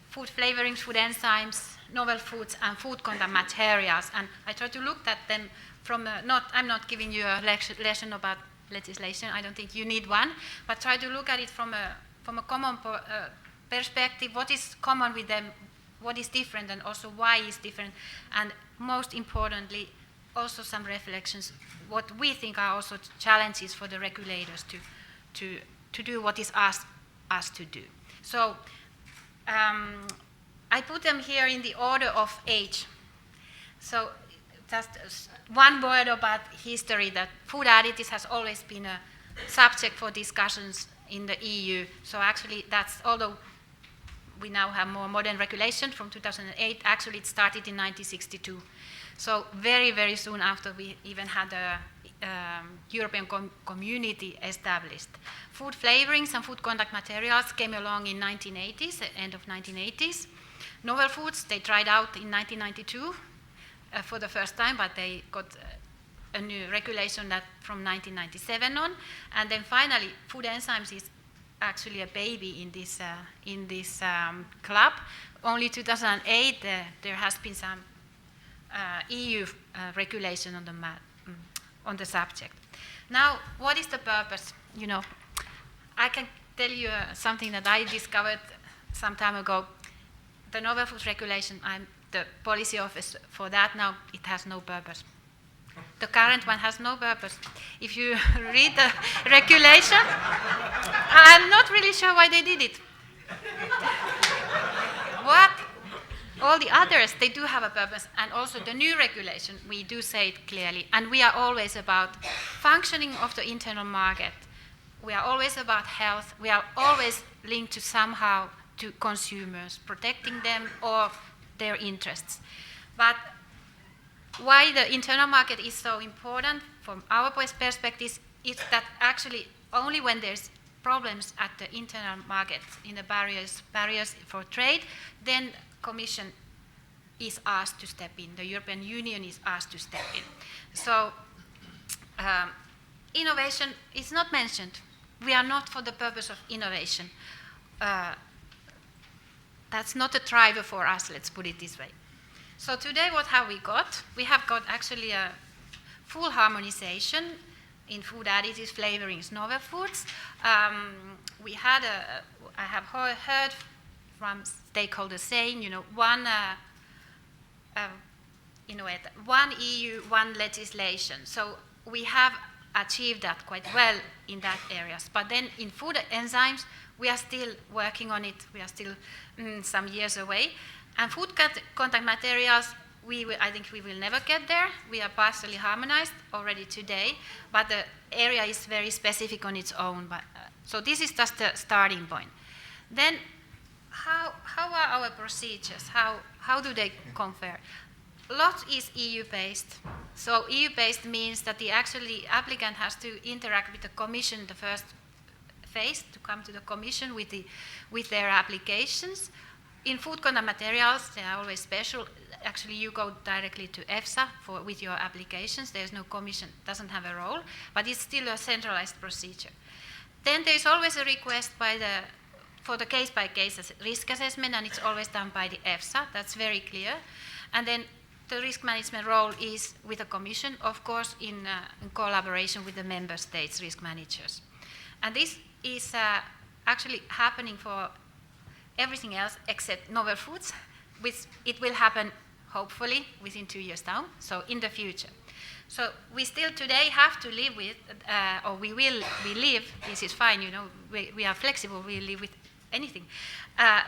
food flavorings, food enzymes, novel foods, and food contact materials. And I try to look at them from I'm not giving you a lesson about legislation. I don't think you need one, but try to look at it from a common perspective. What is common with them? What is different, and also why is different? And most importantly, also some reflections. What we think are also challenges for the regulators to do what is asked to do. So I put them here in the order of age. So just one word about history, that food additives has always been a subject for discussions in the EU. So actually that's, although we now have more modern regulation from 2008, actually it started in 1962. So very, very soon after we even had a European community established. Food flavorings and food contact materials came along in 1980s, end of 1980s. Novel foods, they tried out in 1992 for the first time, but they got a new regulation that from 1997 on. And then finally, food enzymes is actually a baby in this club. Only 2008 there has been some EU regulation on the subject. Now, what is the purpose? You know, I can tell you something that I discovered some time ago. The novel foods regulation, I'm the policy office for that now. It has no purpose. The current one has no purpose. If you read the regulation, I'm not really sure why they did it. What? All the others, they do have a purpose, and also the new regulation, we do say it clearly, and we are always about functioning of the internal market. We are always about health. We are always linked to somehow to consumers, protecting them or their interests. But why the internal market is so important from our perspective is that actually only when there's problems at the internal market, in the barriers for trade, then Commission is asked to step in. The European Union is asked to step in. So innovation is not mentioned. We are not for the purpose of innovation. That's not a driver for us, let's put it this way. So today what have we got? We have got actually a full harmonization in food additives, flavorings, novel foods. I have heard from stakeholders saying, you know, one EU, one legislation. So we have achieved that quite well in that areas. But then in food enzymes, we are still working on it. We are still some years away. And food contact materials, I think we will never get there. We are partially harmonized already today, but the area is very specific on its own. So this is just the starting point. Then how are our procedures? How do they compare? A lot is EU-based. So EU-based means that the applicant has to interact with the Commission the first phase, to come to the Commission with their applications. In food contact materials, they are always special. Actually, you go directly to EFSA with your applications. There's no Commission, doesn't have a role, but it's still a centralized procedure. Then there's always a request for the case-by-case risk assessment, and it's always done by the EFSA. That's very clear. And then the risk management role is with the Commission, of course, in collaboration with the member states' risk managers. And this is actually happening for everything else except novel foods, which it will happen hopefully within 2 years now, so in the future. So we still today have to live with, this is fine, we are flexible, we live with anything,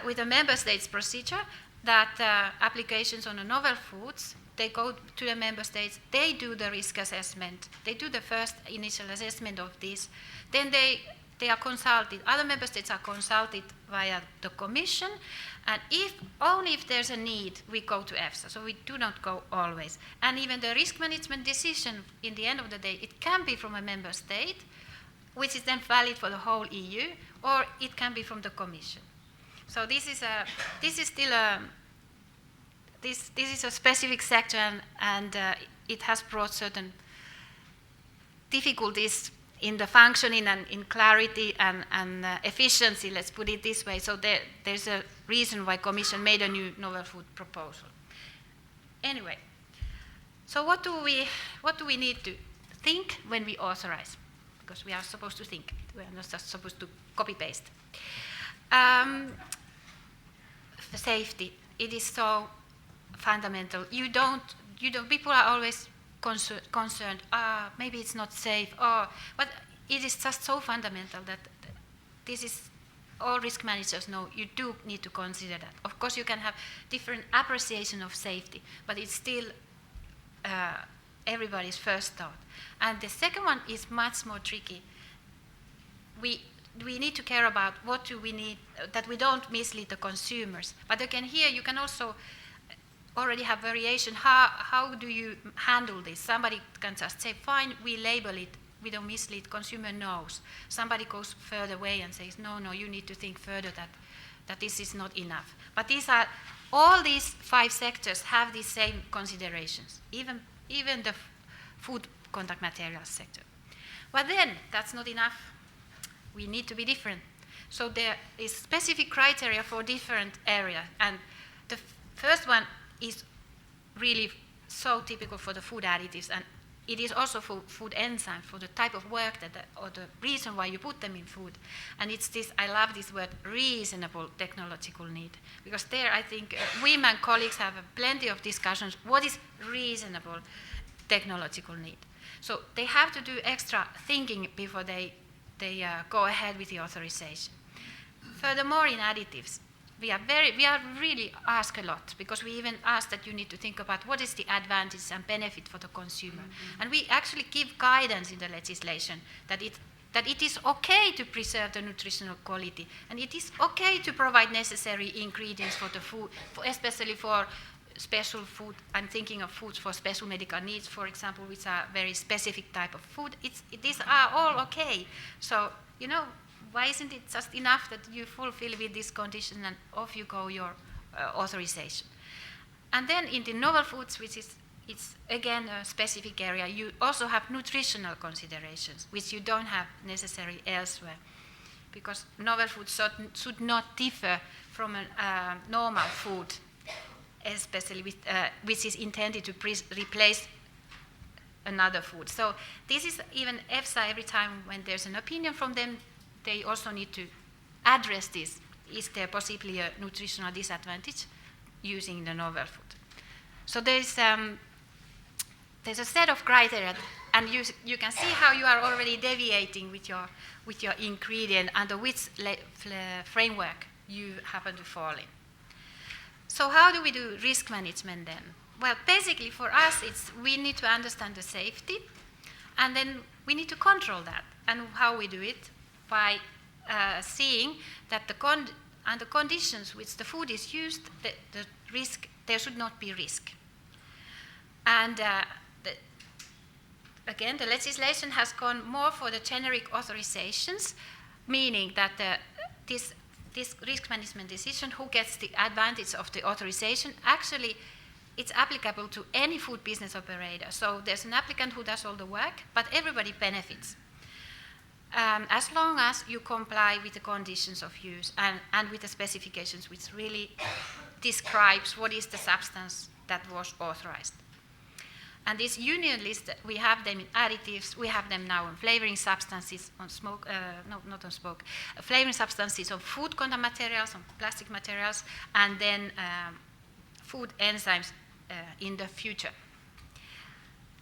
with the member states procedure. that applications on the novel foods, they go to the member states, they do the risk assessment, they do the first initial assessment of this, then they are consulted, other member states are consulted via the Commission, and only if there's a need, we go to EFSA, so we do not go always. And even the risk management decision, in the end of the day, it can be from a member state, which is then valid for the whole EU, or it can be from the Commission. So this is still a specific sector, and it has brought certain difficulties in the functioning and in clarity and efficiency, let's put it this way. So there's a reason why Commission made a new novel food proposal. Anyway, so what do we need to think when we authorize? Because we are supposed to think. We are not just supposed to copy-paste. The safety, it is so fundamental. People are always concerned, maybe it's not safe, but it is just so fundamental that this is, all risk managers know you do need to consider that. Of course, you can have different appreciation of safety, but it's still everybody's first thought. And the second one is much more tricky. We need to care about what do we need, that we don't mislead the consumers. But again, here you can also already have variation. How do you handle this? Somebody can just say, fine, we label it, we don't mislead, consumer knows. Somebody goes further away and says, no, you need to think further that this is not enough. But all these 5 sectors have the same considerations, even the food contact materials sector. But then, that's not enough. We need to be different. So there is specific criteria for different areas. And the first one is really so typical for the food additives, and it is also for food enzymes, for the type of work or the reason why you put them in food. And it's this, I love this word, reasonable technological need. Because there I think we and colleagues have plenty of discussions. What is reasonable technological need? So they have to do extra thinking before they go ahead with the authorization. Furthermore, in additives, we are really asked a lot, because we even ask that you need to think about what is the advantage and benefit for the consumer. Mm-hmm. And we actually give guidance in the legislation that it is okay to preserve the nutritional quality, and it is okay to provide necessary ingredients for the food, especially for special food. I'm thinking of foods for special medical needs, for example, which are very specific type of food. These are all okay. So, why isn't it just enough that you fulfill with this condition and off you go your authorization? And then in the novel foods, which is it's again a specific area, you also have nutritional considerations, which you don't have necessarily elsewhere, because novel foods should not differ from a normal food, especially which is intended to replace another food. So this is even EFSA, every time when there's an opinion from them, they also need to address this. Is there possibly a nutritional disadvantage using the novel food? So there's a set of criteria, and you can see how you are already deviating with your ingredient under which framework you happen to fall in. So how do we do risk management then? Well, basically for us, we need to understand the safety, and then we need to control that. And how we do it? By seeing that under conditions which the food is used, the risk, there should not be risk. And again, the legislation has gone more for the generic authorizations, meaning that this risk management decision, who gets the advantage of the authorization, actually it's applicable to any food business operator. So there's an applicant who does all the work, but everybody benefits. As long as you comply with the conditions of use and with the specifications which really describes what is the substance that was authorized. And this union list, we have them in additives, we have them now on flavoring substances, on flavoring substances on food contact materials, on plastic materials, and then food enzymes in the future.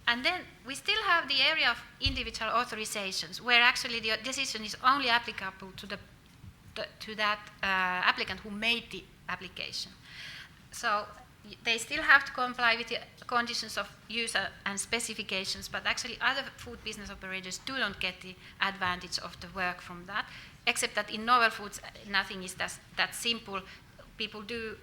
And then we still have the area of individual authorizations, where actually the decision is only applicable to that applicant who made the application. So they still have to comply with the conditions of use and specifications, but actually other food business operators do not get the advantage of the work from that, except that in novel foods, nothing is that simple. People do,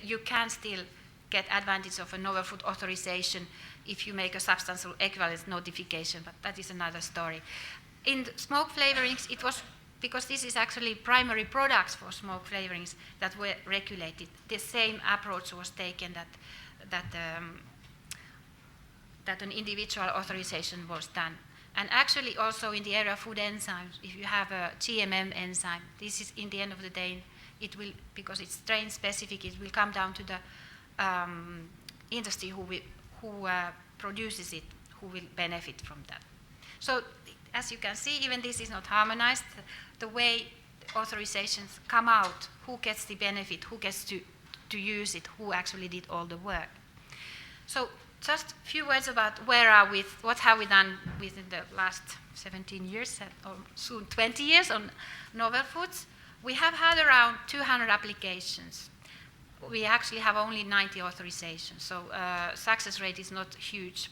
you can still get advantage of a novel food authorization if you make a substantial equivalence notification, but that is another story. In smoke flavorings, it was because this is actually primary products for smoke flavorings that were regulated. The same approach was taken that an individual authorization was done. And actually also in the area of food enzymes, if you have a GMM enzyme, this is in the end of the day, it will, because it's strain specific, it will come down to the industry who produces it, who will benefit from that. So as you can see, even this is not harmonized. The way authorizations come out, who gets the benefit, who gets to use it, who actually did all the work. So just a few words about where are we, what have we done within the last 17 years, or soon 20 years on novel foods. We have had around 200 applications. We actually have only 90 authorizations, so success rate is not huge.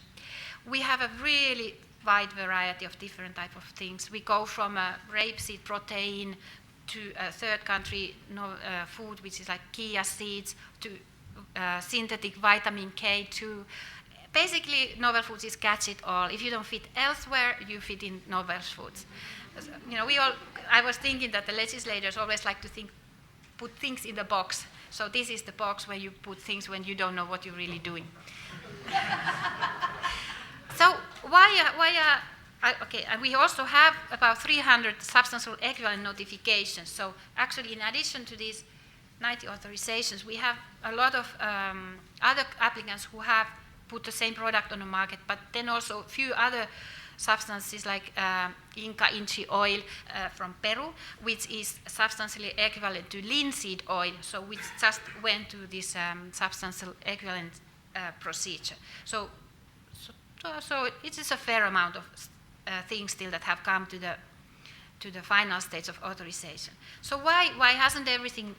We have a really wide variety of different type of things. We go from rapeseed protein to a third country food, which is like chia seeds, to synthetic vitamin K2. Basically, novel foods is catch it all. If you don't fit elsewhere, you fit in novel foods. You know, I was thinking that the legislators always like to put things in the box. So this is the box where you put things when you don't know what you're really doing. So okay, and we also have about 300 substantial equivalent notifications. So actually, in addition to these 90 authorizations, we have a lot of other applicants who have put the same product on the market, but then also a few other substances like Inca Inchi oil from Peru, which is substantially equivalent to linseed oil, so which just went to this substantial equivalent procedure. So it is a fair amount of things still that have come to the final stage of authorization. So why hasn't everything?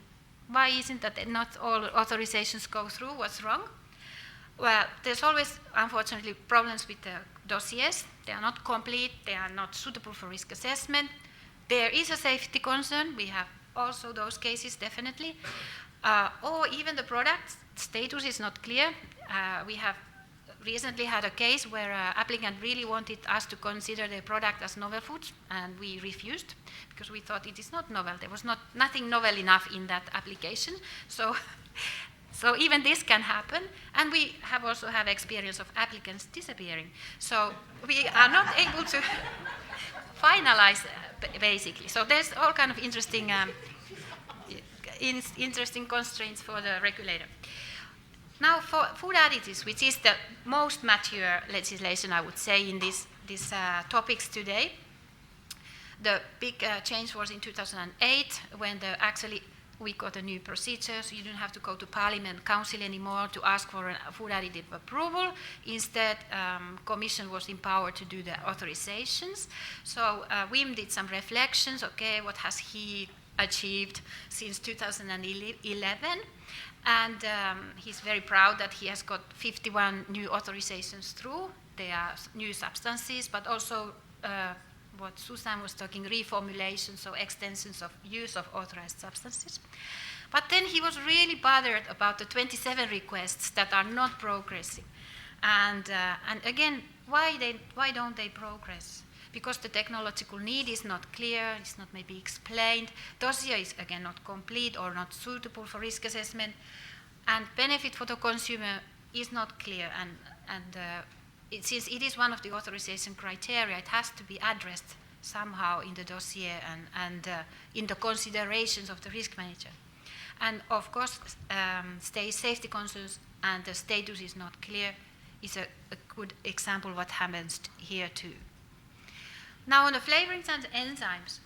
Why isn't that not all authorizations go through? What's wrong? Well, there's always, unfortunately, problems with the dossiers. They are not complete. They are not suitable for risk assessment. There is a safety concern. We have also those cases, definitely. Or even the product status is not clear. We have recently had a case where an applicant really wanted us to consider the product as novel foods, and we refused because we thought it is not novel. There was nothing novel enough in that application. So even this can happen, and we have also had experience of applicants disappearing. So we are not able to finalize, basically. So there's all kind of interesting constraints for the regulator. Now for food additives, which is the most mature legislation, I would say, in these topics today, the big change was in 2008 when we got a new procedure, so you don't have to go to Parliament Council anymore to ask for a food additive approval. Instead, Commission was empowered to do the authorizations. So Wim did some reflections, okay, what has he achieved since 2011? And he's very proud that he has got 51 new authorizations through. They are new substances, but also what Susan was talking, reformulations, so extensions of use of authorized substances. But then he was really bothered about the 27 requests that are not progressing. And again, why don't they progress? Because the technological need is not clear, it's not maybe explained, dossier is again not complete or not suitable for risk assessment, and benefit for the consumer is not clear, and since it is one of the authorization criteria, it has to be addressed somehow in the dossier and in the considerations of the risk manager. And of course, safety concerns and the status is not clear is a good example of what happens here too. Now on the flavorings and enzymes,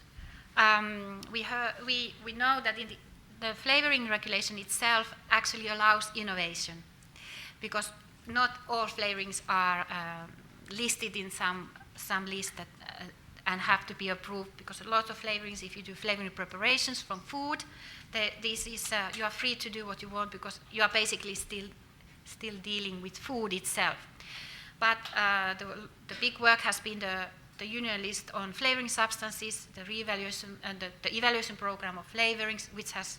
we know that in the flavoring regulation itself actually allows innovation, because not all flavorings are listed in some list and have to be approved, because a lot of flavorings, if you do flavoring preparations from food, this is you are free to do what you want, because you are basically still dealing with food itself. But the big work has been the union list on flavoring substances, the re-evaluation and the evaluation program of flavorings, which has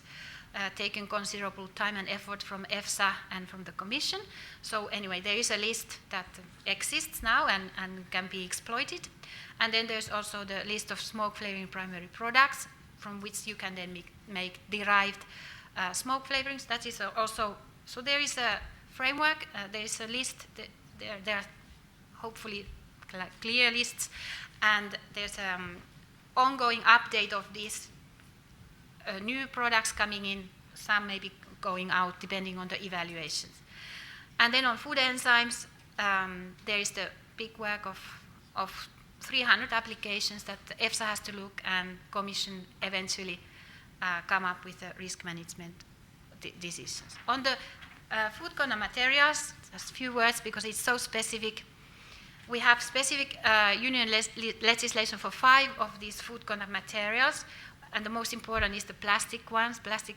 taken considerable time and effort from EFSA and from the Commission. So anyway, there is a list that exists now and can be exploited. And then there's also the list of smoke flavoring primary products, from which you can then make derived smoke flavorings. That is also, so there is a framework, there is a list, there are hopefully clear lists, and there's an ongoing update of these new products coming in, some may be going out depending on the evaluations. And then on food enzymes, there is the big work of 300 applications that the EFSA has to look, and Commission eventually come up with risk management decisions. On the food contact materials, just a few words because it's so specific. We have specific union legislation for 5 of these food contact materials, and the most important is the plastic ones, plastic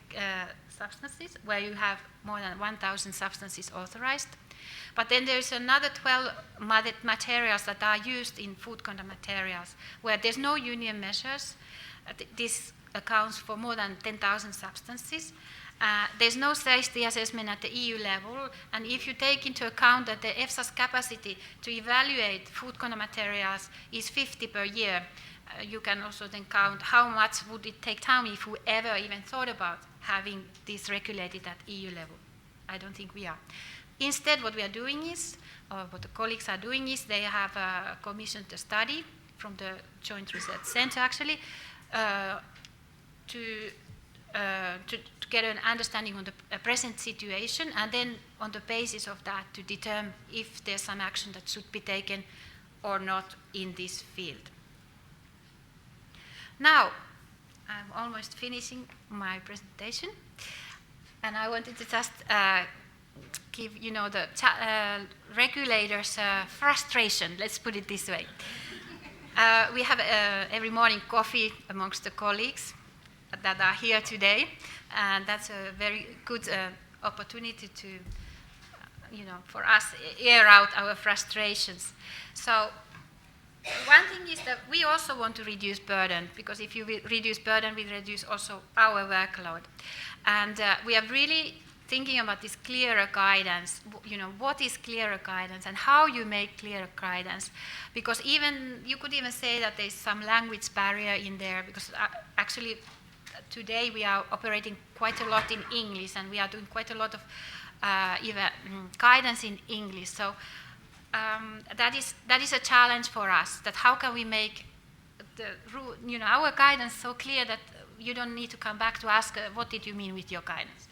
substances, where you have more than 1,000 substances authorized. But then there's another 12 materials that are used in food contact materials, where there's no union measures. This accounts for more than 10,000 substances. There's no safety assessment at the EU level, and if you take into account that the EFSA's capacity to evaluate food contact materials is 50 per year, you can also then count how much would it take time if we ever even thought about having this regulated at EU level. I don't think we are. Instead, what we are doing is, or what the colleagues are doing is, they have commissioned a study from the Joint Research Center, actually, to get an understanding on the present situation, and then on the basis of that to determine if there's some action that should be taken or not in this field. Now, I'm almost finishing my presentation, and I wanted to just give the regulators' frustration, let's put it this way. We have every morning coffee amongst the colleagues that are here today, and that's a very good opportunity to, for us, air out our frustrations. So one thing is that we also want to reduce burden, because if you reduce burden, we reduce also our workload. And we are really thinking about this clearer guidance, what is clearer guidance and how you make clearer guidance, because you could even say that there's some language barrier in there, because actually today we are operating quite a lot in English, and we are doing quite a lot of guidance in English. So that is a challenge for us, that how can we make our guidance so clear that you don't need to come back to ask what did you mean with your guidance.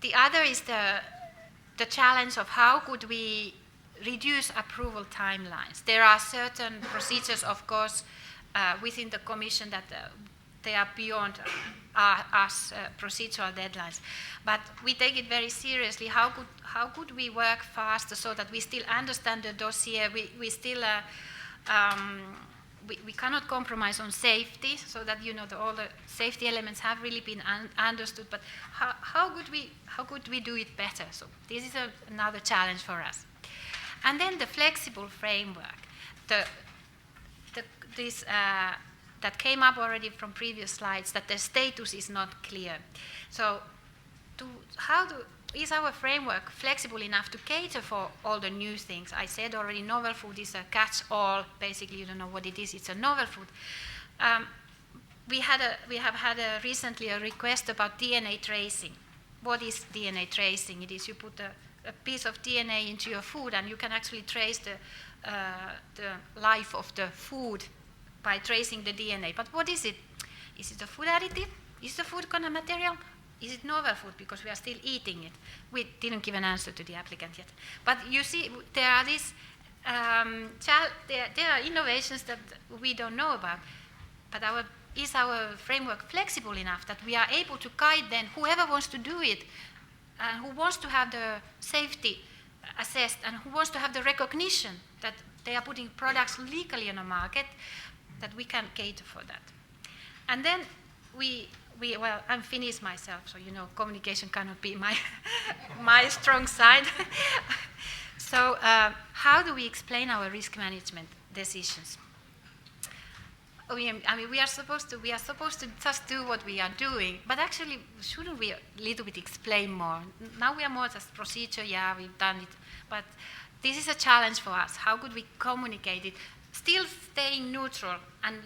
The other is the challenge of how could we reduce approval timelines. There are certain procedures, of course, within the Commission that they are beyond us procedural deadlines. But we take it very seriously. How could we work faster so that we still understand the dossier? We still we cannot compromise on safety, so that all the safety elements have really been understood. But how could we do it better? So this is another challenge for us. And then the flexible framework. That came up already from previous slides, that the status is not clear. So is our framework flexible enough to cater for all the new things? I said already, novel food is a catch-all. Basically, you don't know what it is. It's a novel food. We have had recently a request about DNA tracing. What is DNA tracing? It is you put a piece of DNA into your food, and you can actually trace the life of the food by tracing the DNA. But what is it? Is it a food additive? Is it a food contact material? Is it novel food because we are still eating it? We didn't give an answer to the applicant yet. But you see, there are these there are innovations that we don't know about. But is our framework flexible enough that we are able to guide then whoever wants to do it, and who wants to have the safety assessed, and who wants to have the recognition that they are putting products legally on the market, that we can cater for that. And then well, I'm Finnish myself, so communication cannot be my strong side. So how do we explain our risk management decisions? We are supposed to just do what we are doing, but actually, shouldn't we a little bit explain more? Now we are more just procedure, yeah, we've done it, but this is a challenge for us. How could we communicate it, still staying neutral? And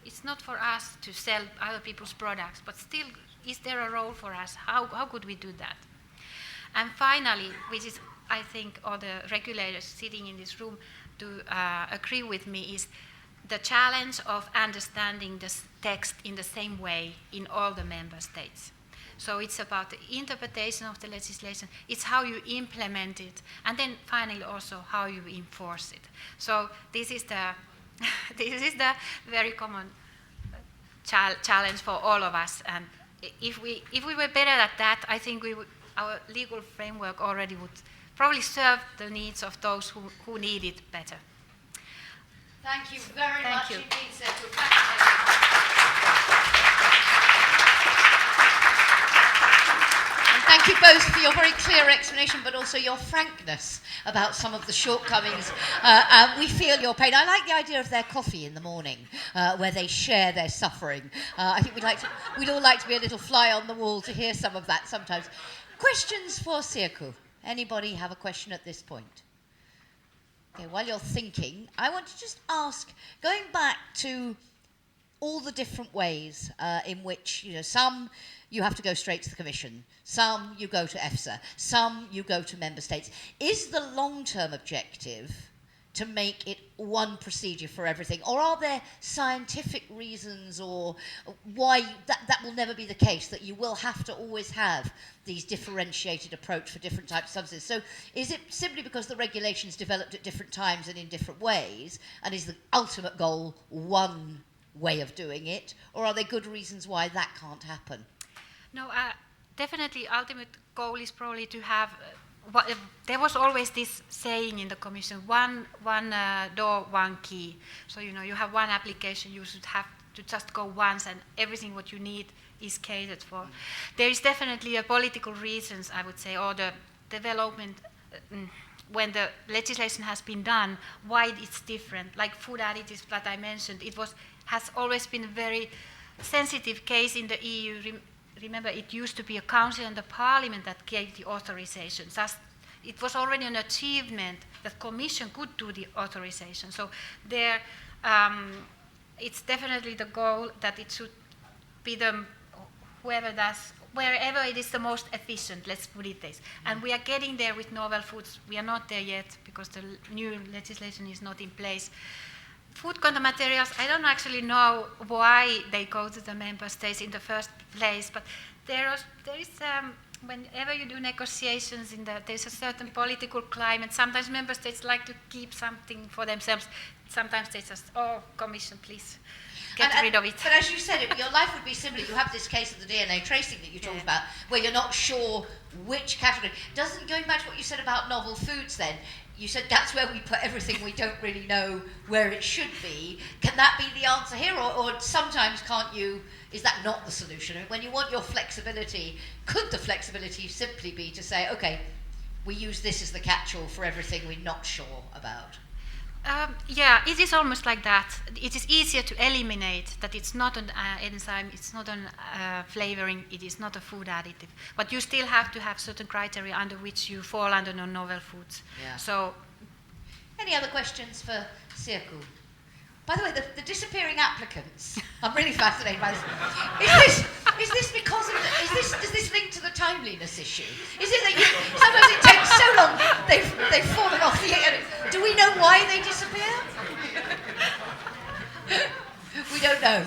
it's not for us to sell other people's products, but still, is there a role for us? How could we do that? And finally, which is, I think, all the regulators sitting in this room to agree with me, is the challenge of understanding the text in the same way in all the member states. So it's about the interpretation of the legislation, it's how you implement it, and then finally also how you enforce it. So this is the very common challenge for all of us. And if we were better at that, I think our legal framework already would probably serve the needs of those who need it better. Thank you very much you. indeed, Serku. And thank you both for your very clear explanation, but also your frankness about some of the shortcomings. We feel your pain. I like the idea of their coffee in the morning, where they share their suffering. I think we'd all like to be a little fly on the wall to hear some of that sometimes. Questions for Serku? Anybody have a question at this point? Okay, while you're thinking, I want to just ask, going back to all the different ways in which, some you have to go straight to the Commission, some you go to EFSA, some you go to Member States. Is the long-term objective to make it one procedure for everything, or are there scientific reasons or why that will never be the case, that you will have to always have these differentiated approach for different types of substances? So is it simply because the regulations developed at different times and in different ways, and is the ultimate goal one way of doing it, or are there good reasons why that can't happen? No, definitely ultimate goal is probably to have there was always this saying in the Commission, one door, one key. So, you have one application, you should have to just go once and everything what you need is catered for. There is definitely a political reasons, I would say, or the development when the legislation has been done, why it's different. Like food additives that I mentioned, has always been a very sensitive case in the EU. Remember, it used to be a council and the parliament that gave the authorization. It was already an achievement that Commission could do the authorization. So there, it's definitely the goal that it should be wherever it is the most efficient, let's put it this. And we are getting there with novel foods. We are not there yet because the new legislation is not in place. Food contact materials, I don't actually know why they go to the member states in the first place, but there is whenever you do negotiations, there's a certain political climate. Sometimes member states like to keep something for themselves. Sometimes they just, Commission, please get rid of it. But as you said, your life would be similar. You have this case of the DNA tracing that you talked about, where you're not sure which category. Going back to what you said about novel foods then, you said that's where we put everything, we don't really know where it should be. Can that be the answer here? Or sometimes is that not the solution? When you want your flexibility, could the flexibility simply be to say, okay, we use this as the catch-all for everything we're not sure about? Yeah, it is almost like that. It is easier to eliminate that it's not an enzyme, it's not a flavoring, it is not a food additive. But you still have to have certain criteria under which you fall under novel foods. Yeah. So, any other questions for Serku? By the way, the disappearing applicants, I'm really fascinated by this. Is this because of does this link to the timeliness issue? Is it that sometimes it takes so long, they've fallen off the air? Do we know why they disappear? We don't know.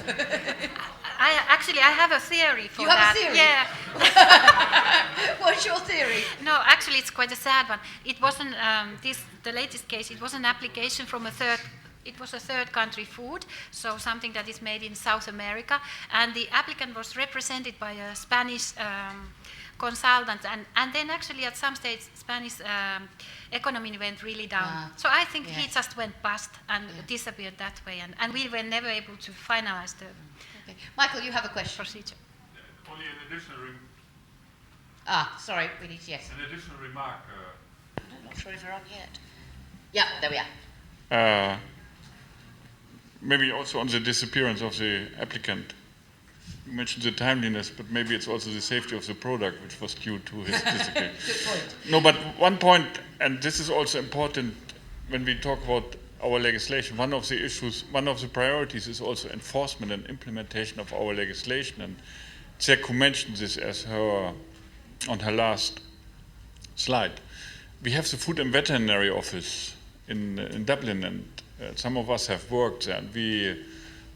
I have a theory for that. You have a theory? Yeah. What's your theory? No, actually it's quite a sad one. It wasn't, the latest case, it was an application from it was a third country food, so something that is made in South America, and the applicant was represented by a Spanish consultants, and then actually at some stage Spanish economy went really down. So I think he just went bust and disappeared that way, and we were never able to finalize the Michael, you have a question. procedure. Only an additional, Sorry, we need an additional remark. I'm not sure if we're on yet. Yeah, there we are. Maybe also on the disappearance of the applicant. You mentioned the timeliness, but maybe it's also the safety of the product which was due to his disappearance. Good point. No, but one point, and this is also important when we talk about our legislation, one of the issues, one of the priorities is also enforcement and implementation of our legislation. And Tseku mentioned this on her last slide. We have the Food and Veterinary Office in Dublin, and some of us have worked there, and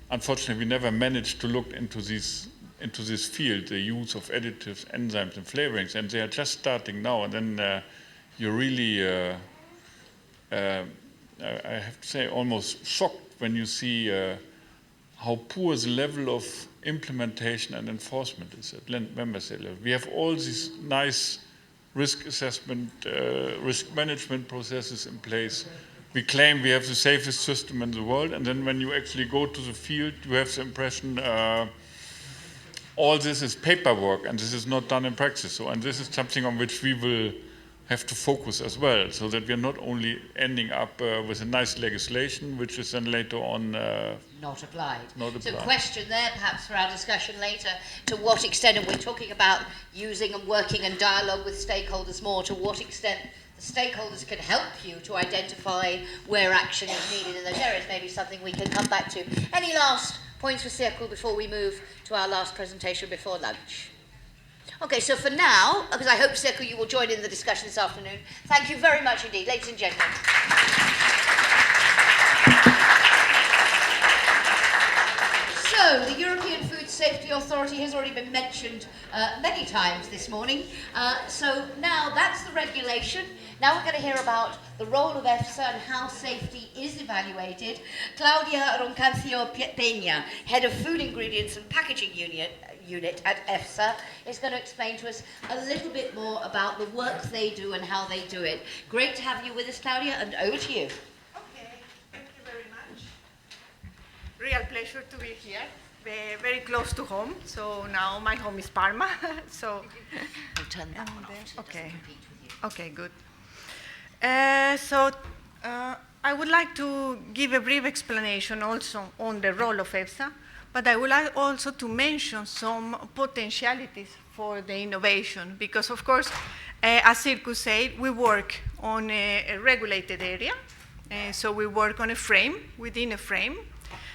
unfortunately we never managed to look into this field, the use of additives, enzymes and flavorings, and they are just starting now, and then you're really, I have to say, almost shocked when you see how poor the level of implementation and enforcement is at member state level. We have all these nice risk assessment, risk management processes in place. We claim we have the safest system in the world, and then when you actually go to the field, you have the impression all this is paperwork and this is not done in practice. So, and this is something on which we will have to focus as well, so that we are not only ending up with a nice legislation, which is then later on not applied. So applied. question there, perhaps for our discussion later, to what extent, and we're talking about using and working and dialogue with stakeholders more, to what extent the stakeholders can help you to identify where action is needed in those areas, maybe something we can come back to. Any last points for Tseku before we move to our last presentation before lunch? Okay, so for now, because I hope, Tseku, you will join in the discussion this afternoon, thank you very much indeed, ladies and gentlemen. So, the European Food Safety Authority has already been mentioned many times this morning. So now that's the regulation. Now we're going to hear about the role of EFSA and how safety is evaluated. Claudia Roncancio Peña, Head of Food Ingredients and Packaging Unit at EFSA, is going to explain to us a little bit more about the work they do and how they do it. Great to have you with us, Claudia, and over to you. Okay, thank you very much. Real pleasure to be here, very close to home. So now my home is Parma. So I'll turn that one off so it doesn't okay, compete with you. okay, good. I would like to give a brief explanation also on the role of EFSA, but I would like also to mention some potentialities for the innovation, because of course, as Circus said, we work on a regulated area, so we work on a frame, within a frame.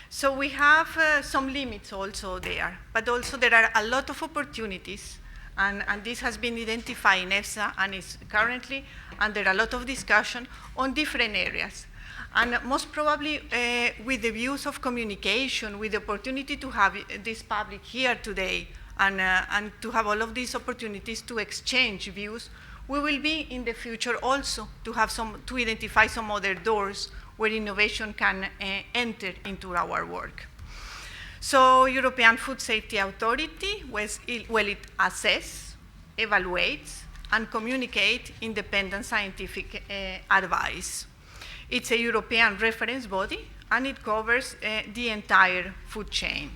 So we have some limits also there, but also there are a lot of opportunities, and this has been identified in EFSA and is currently under a lot of discussion on different areas. And most probably with the views of communication, with the opportunity to have this public here today and to have all of these opportunities to exchange views, we will be in the future also to identify some other doors where innovation can enter into our work. So European Food Safety Authority, it assesses, evaluates, and communicates independent scientific advice. It's a European reference body, and it covers the entire food chain.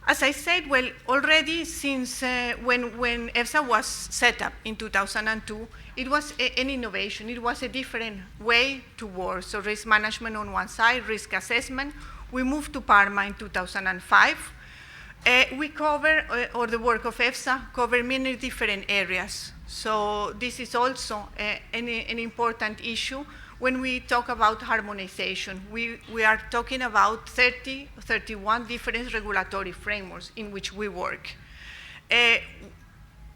As I said, well, already since when EFSA was set up in 2002, it was an innovation. It was a different way to work. So risk management on one side, risk assessment. We moved to Parma in 2005. We cover, or the work of EFSA, cover many different areas. So this is also an important issue. When we talk about harmonization, we are talking about 31 different regulatory frameworks in which we work.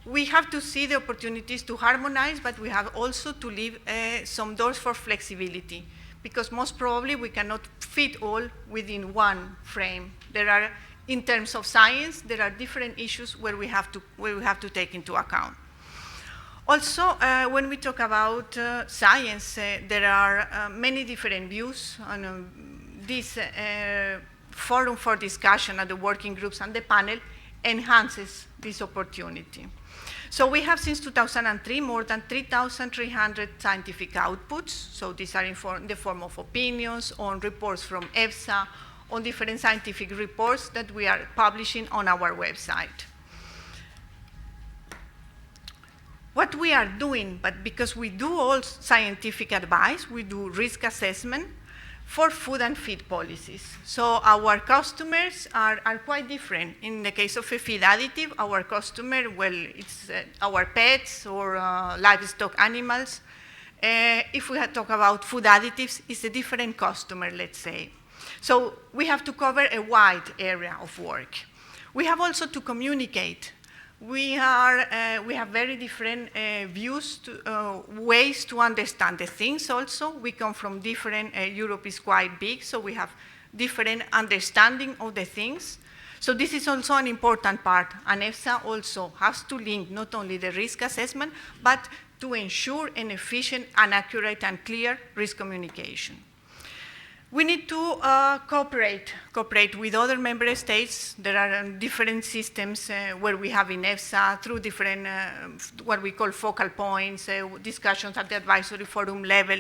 We have to see the opportunities to harmonize, but we have also to leave some doors for flexibility, because most probably we cannot fit all within one frame. There are, in terms of science, there are different issues where we have to take into account. Also, when we talk about science, there are many different views on this forum for discussion at the working groups and the panel enhances this opportunity. So we have since 2003 more than 3,300 scientific outputs. So these are in the form of opinions, on reports from EFSA, on different scientific reports that we are publishing on our website. What we are doing, but because we do all scientific advice, we do risk assessment for food and feed policies. So our customers are quite different. In the case of a feed additive, our customer, well, it's our pets or livestock animals. If we talk about food additives, it's a different customer, let's say. So we have to cover a wide area of work. We have also to communicate. We have very different views, ways to understand the things also. We come from different, Europe is quite big, so we have different understanding of the things. So this is also an important part, and EFSA also has to link not only the risk assessment, but to ensure an efficient and accurate and clear risk communication. We need to cooperate with other member states. There are different systems where we have in EFSA through different, what we call focal points, discussions at the advisory forum level.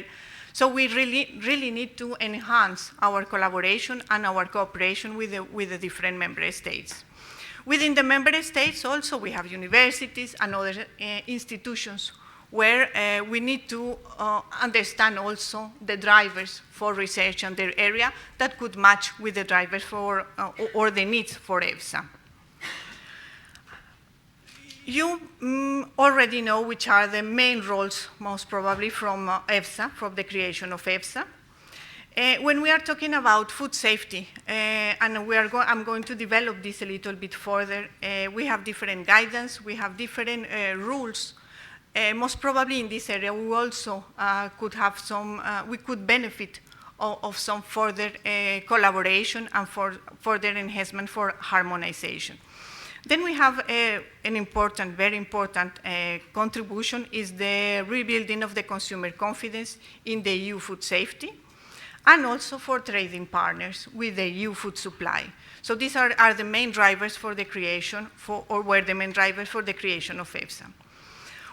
So we really need to enhance our collaboration and our cooperation with the different member states. Within the member states also, we have universities and other institutions where we need to understand also the drivers for research in their area that could match with the drivers for, or the needs for EFSA. You already know which are the main roles, most probably, from EFSA, from the creation of EFSA. When we are talking about food safety, and I'm going to develop this a little bit further, we have different guidance, we have different rules. Most probably in this area, we also could have some, we could benefit of some further collaboration and further enhancement for harmonization. Then we have an important, very important contribution is the rebuilding of the consumer confidence in the EU food safety, and also for trading partners with the EU food supply. So these are the main drivers for the creation, or were the main drivers for the creation of EFSA.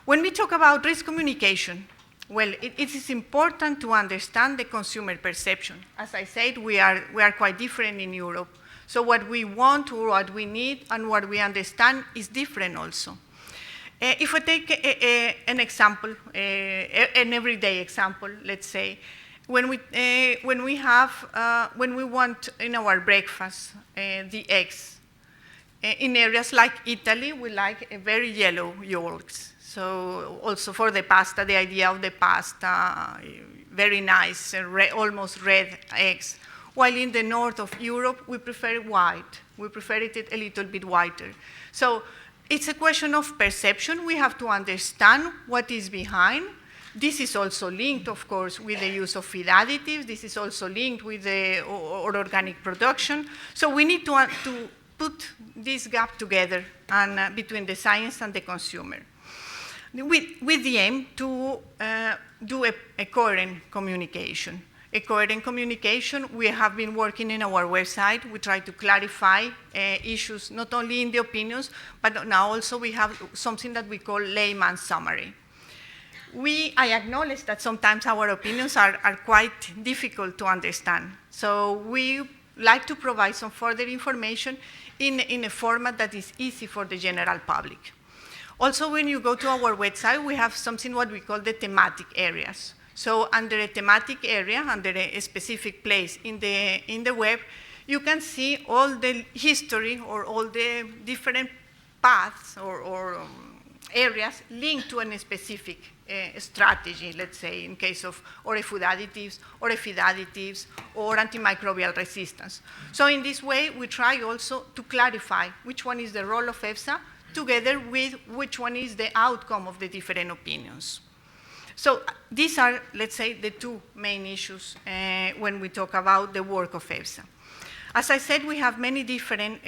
When we talk about risk communication, well, it is important to understand the consumer perception. As I said, we are quite different in Europe. So what we want or what we need and what we understand is different also. If we take an example, an everyday example, let's say, when we want in our breakfast the eggs, in areas like Italy, we like very yellow yolks. So also for the pasta, the idea of the pasta, very nice, almost red eggs. While in the north of Europe, we prefer white. We prefer it a little bit whiter. So it's a question of perception. We have to understand what is behind. This is also linked, of course, with the use of feed additives. This is also linked with the organic production. So we need to put this gap together and between the science and the consumer, with the aim to do a coherent communication. A coherent communication, we have been working in our website. We try to clarify issues, not only in the opinions, but now also we have something that we call layman summary. I acknowledge that sometimes our opinions are quite difficult to understand. So we like to provide some further information in a format that is easy for the general public. Also, when you go to our website, we have something what we call the thematic areas. So under a thematic area, under a specific place in the web, you can see all the history or all the different paths or areas linked to a specific strategy, let's say, in case of or a food additives or a feed additives or antimicrobial resistance. So in this way, we try also to clarify which one is the role of EFSA together with which one is the outcome of the different opinions. So these are, let's say, the two main issues when we talk about the work of EFSA. As I said, we have many different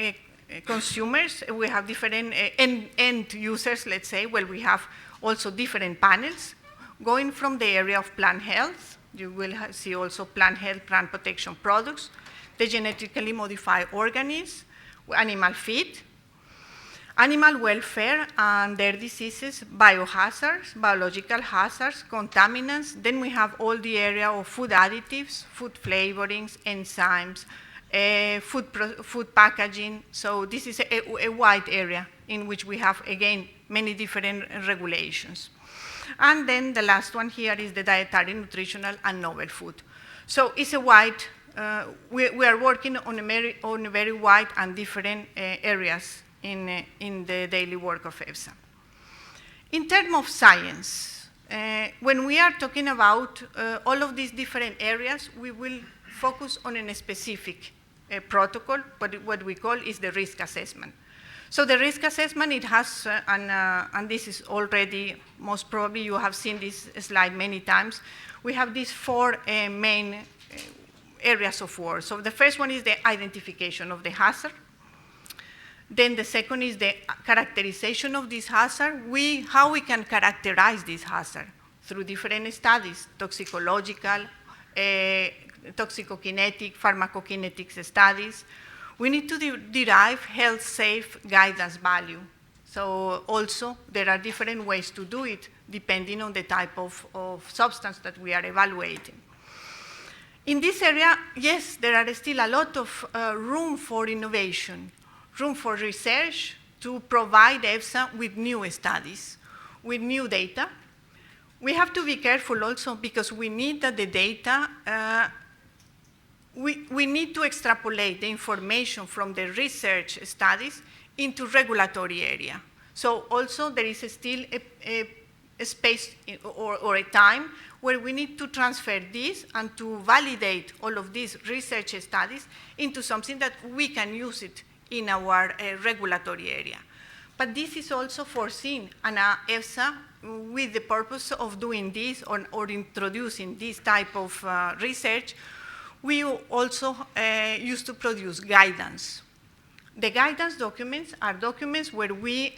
consumers. We have different end users, let's say. Well, we have also different panels going from the area of plant health. You will see also plant health, plant protection products, the genetically modified organisms, animal feed. animal welfare and their diseases, biohazards, biological hazards, contaminants. Then we have all the area of food additives, food flavorings, enzymes, food packaging. So this is a wide area in which we have, again, many different regulations. And then the last one here is the dietary, nutritional, and novel food. So it's a wide, we are working on a very wide and different areas in the daily work of EFSA. In terms of science, when we are talking about all of these different areas, we will focus on a specific protocol, what we call is the risk assessment. So the risk assessment, it has, and this is already, most probably you have seen this slide many times, we have these four main areas of work. So the first one is the identification of the hazard. Then the second is the characterization of this hazard. How we can characterize this hazard through different studies, toxicological, toxicokinetic, pharmacokinetics studies. We need to derive health-safe guidance value. So also, there are different ways to do it, depending on the type of substance that we are evaluating. In this area, yes, there are still a lot of room for innovation, room for research to provide EFSA with new studies, with new data. We have to be careful also because we need that the data, we need to extrapolate the information from the research studies into regulatory area. So also there is still a space or a time where we need to transfer this and to validate all of these research studies into something that we can use it in our regulatory area. But this is also foreseen, and EFSA, with the purpose of doing this or introducing this type of research, we also used to produce guidance. The guidance documents are documents where we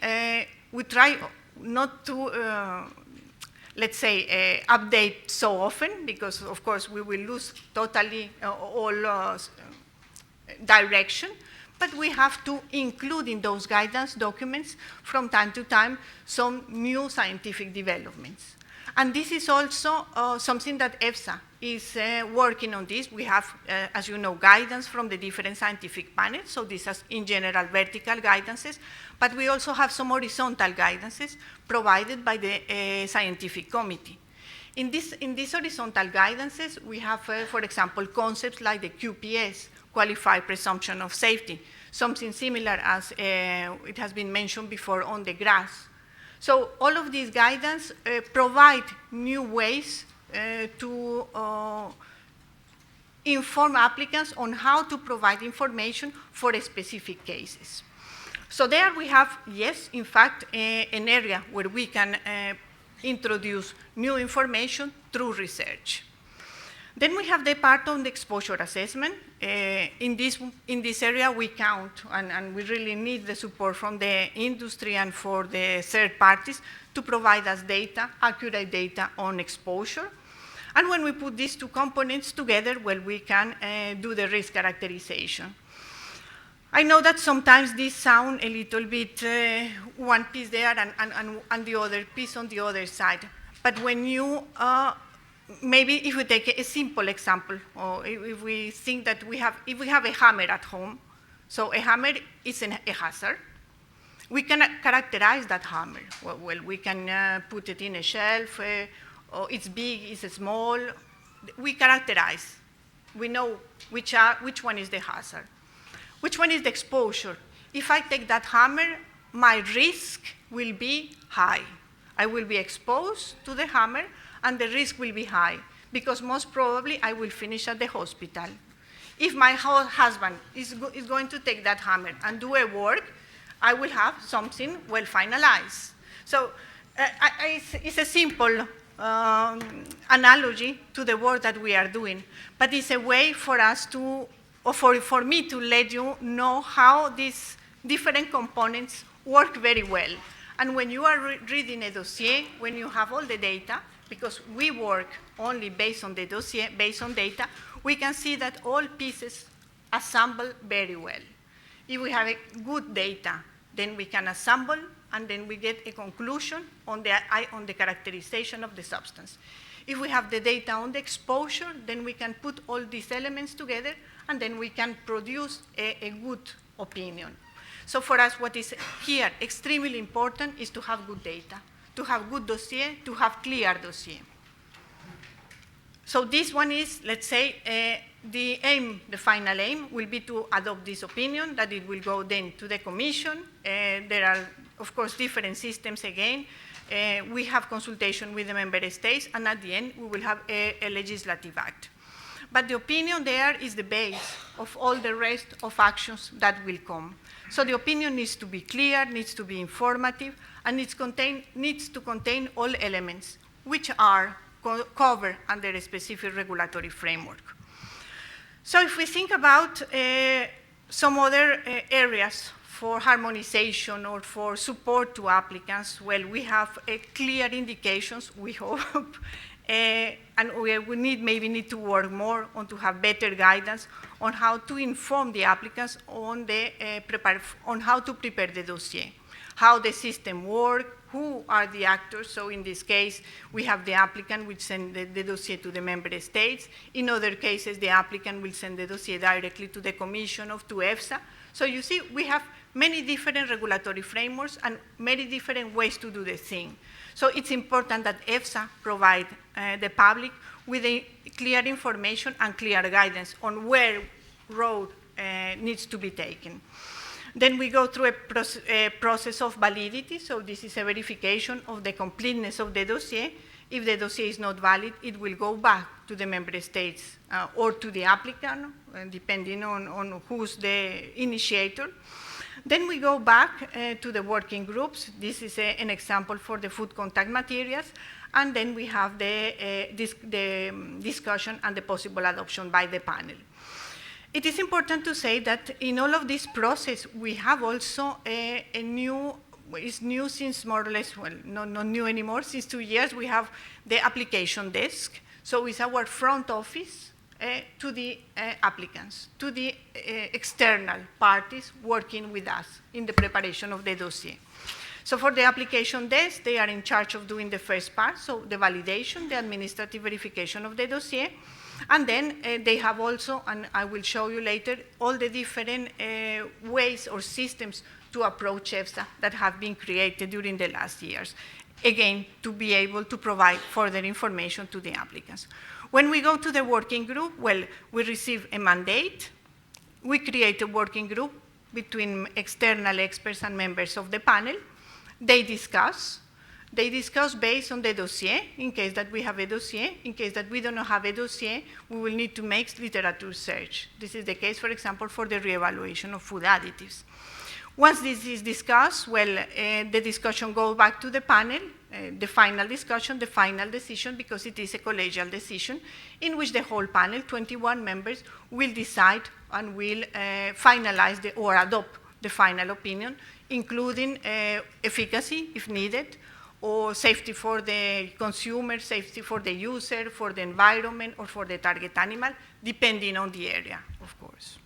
try not to, let's say, update so often, because of course we will lose totally all direction, but we have to include in those guidance documents from time to time some new scientific developments. And this is also something that EFSA is working on this. We have, as you know, guidance from the different scientific panels, so these are in general vertical guidances, but we also have some horizontal guidances provided by the scientific committee. In these horizontal guidances, we have, for example, concepts like the QPS, Qualified Presumption of Safety, something similar as it has been mentioned before on the GRAS. So all of these guidance provide new ways to inform applicants on how to provide information for specific cases. So there we have, yes, in fact, an area where we can introduce new information through research. Then we have the part on the exposure assessment. In this area, we count, and we really need the support from the industry and for the third parties to provide us data, accurate data on exposure. And when we put these two components together, well, we can do the risk characterization. I know that sometimes these sound a little bit one piece there and the other piece on the other side. But when you maybe if we take a simple example, or if we think that if we have a hammer at home, so a hammer is a hazard, we can characterize that hammer. Well, we can put it in a shelf, or it's big, it's small. We characterize. We know which one is the hazard. Which one is the exposure? If I take that hammer, my risk will be high. I will be exposed to the hammer, and the risk will be high, because most probably I will finish at the hospital. If my husband is going to take that hammer and do a work, I will have something well finalized. So it's a simple analogy to the work that we are doing, but it's a way for us to, or for me to let you know how these different components work very well. And when you are reading a dossier, when you have all the data, because we work only based on the dossier, based on data, we can see that all pieces assemble very well. If we have good data, then we can assemble, and then we get a conclusion on the characterization of the substance. If we have the data on the exposure, then we can put all these elements together, and then we can produce a good opinion. So for us, what is here extremely important is to have good data, to have good dossier, to have clear dossier. So this one is, let's say, the aim, the final aim will be to adopt this opinion, that it will go then to the Commission. There are, of course, different systems again. We have consultation with the member states, and at the end, we will have a legislative act. But the opinion there is the base of all the rest of actions that will come. So the opinion needs to be clear, needs to be informative, and needs to contain all elements which are covered under a specific regulatory framework. So if we think about some other areas for harmonization or for support to applicants, well, we have clear indications, we hope, and we maybe need to work more on to have better guidance on how to inform the applicants on how to prepare the dossier, how the system works, who are the actors. So in this case, we have the applicant which send the dossier to the member states. In other cases, the applicant will send the dossier directly to the Commission or to EFSA. So you see, we have many different regulatory frameworks and many different ways to do the thing. So it's important that EFSA provide the public with clear information and clear guidance on where road needs to be taken. Then we go through a process of validity. So this is a verification of the completeness of the dossier. If the dossier is not valid, it will go back to the member states or to the applicant, depending on who's the initiator. Then we go back to the working groups. This is an example for the food contact materials. And then we have the discussion and the possible adoption by the panel. It is important to say that in all of this process, we have also it's new since more or less, well, not new anymore, since 2 years, we have the application desk. So it's our front office to the applicants, to the external parties working with us in the preparation of the dossier. So for the application desk, they are in charge of doing the first part, so the validation, the administrative verification of the dossier. And then they have also, and I will show you later, all the different ways or systems to approach EFSA that have been created during the last years, again, to be able to provide further information to the applicants. When we go to the working group, well, we receive a mandate. We create a working group between external experts and members of the panel. They discuss based on the dossier, in case that we have a dossier. In case that we don't have a dossier, we will need to make literature search. This is the case, for example, for the reevaluation of food additives. Once this is discussed, well, the discussion goes back to the panel, the final discussion, the final decision, because it is a collegial decision, in which the whole panel, 21 members, will decide and will finalize or adopt the final opinion, including efficacy, if needed, or safety for the consumer, safety for the user, for the environment, or for the target animal, depending on the area, of course.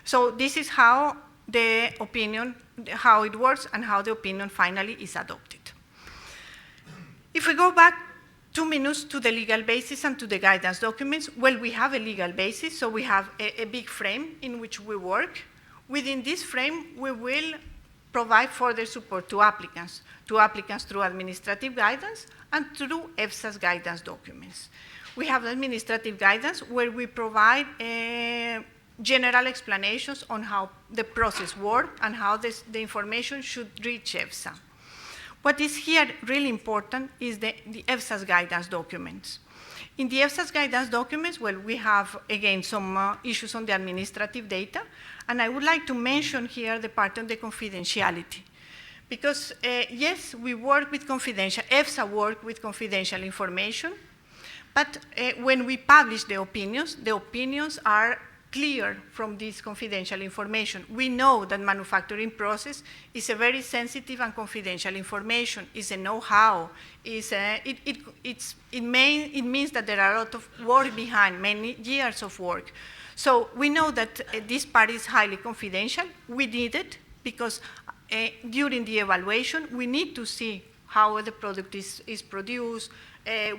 So this is how the opinion, how it works, and how the opinion finally is adopted. If we go back 2 minutes to the legal basis and to the guidance documents, well, we have a legal basis, so we have a big frame in which we work. Within this frame, we will provide further support to applicants through administrative guidance and through EFSA's guidance documents. We have administrative guidance where we provide general explanations on how the process works and how the information should reach EFSA. What is here really important is the EFSA's guidance documents. In the EFSA's guidance documents, well, we have, again, some issues on the administrative data, and I would like to mention here the part on the confidentiality. Because, yes, we work with confidential, EFSA work with confidential information, but when we publish the opinions are clear from this confidential information. We know that manufacturing process is a very sensitive and confidential information. It's a know-how. It means that there are a lot of work behind, many years of work. So we know that this part is highly confidential. We need it because during the evaluation, we need to see how the product is produced,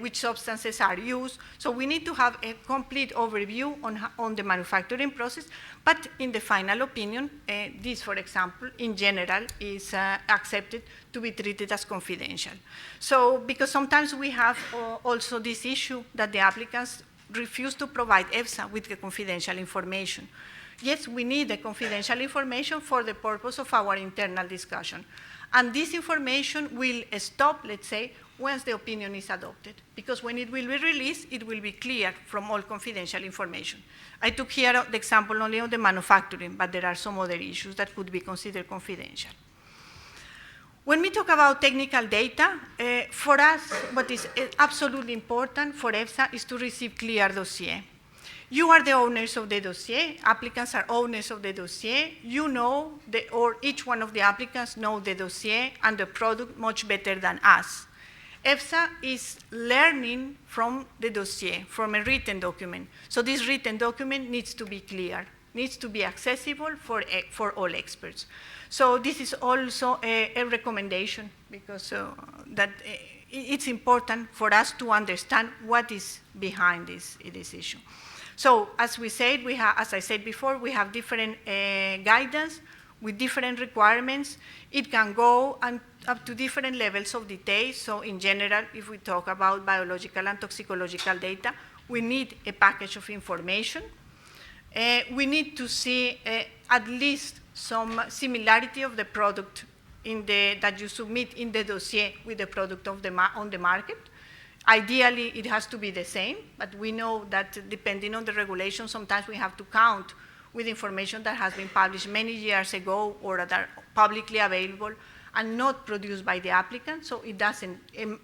which substances are used. So we need to have a complete overview on the manufacturing process. But in the final opinion, this, for example, in general, is accepted to be treated as confidential. So because sometimes we have also this issue that the applicants refuse to provide EFSA with the confidential information. Yes, we need the confidential information for the purpose of our internal discussion. And this information will stop, let's say, once the opinion is adopted, because when it will be released, it will be clear from all confidential information. I took here the example only of the manufacturing, but there are some other issues that could be considered confidential. When we talk about technical data, for us, what is absolutely important for EFSA is to receive clear dossier. You are the owners of the dossier, applicants are owners of the dossier, you know, or each one of the applicants know the dossier and the product much better than us. EFSA is learning from the dossier, from a written document. So this written document needs to be clear, needs to be accessible for all experts. So this is also a recommendation, because it's important for us to understand what is behind this issue. So as we said, as I said before, we have different guidance with different requirements. It can go up to different levels of detail. So in general, if we talk about biological and toxicological data, we need a package of information. We need to see at least some similarity of the product that you submit in the dossier with the product on the market. Ideally, it has to be the same, but we know that depending on the regulation, sometimes we have to count with information that has been published many years ago or that are publicly available and not produced by the applicant, so it doesn't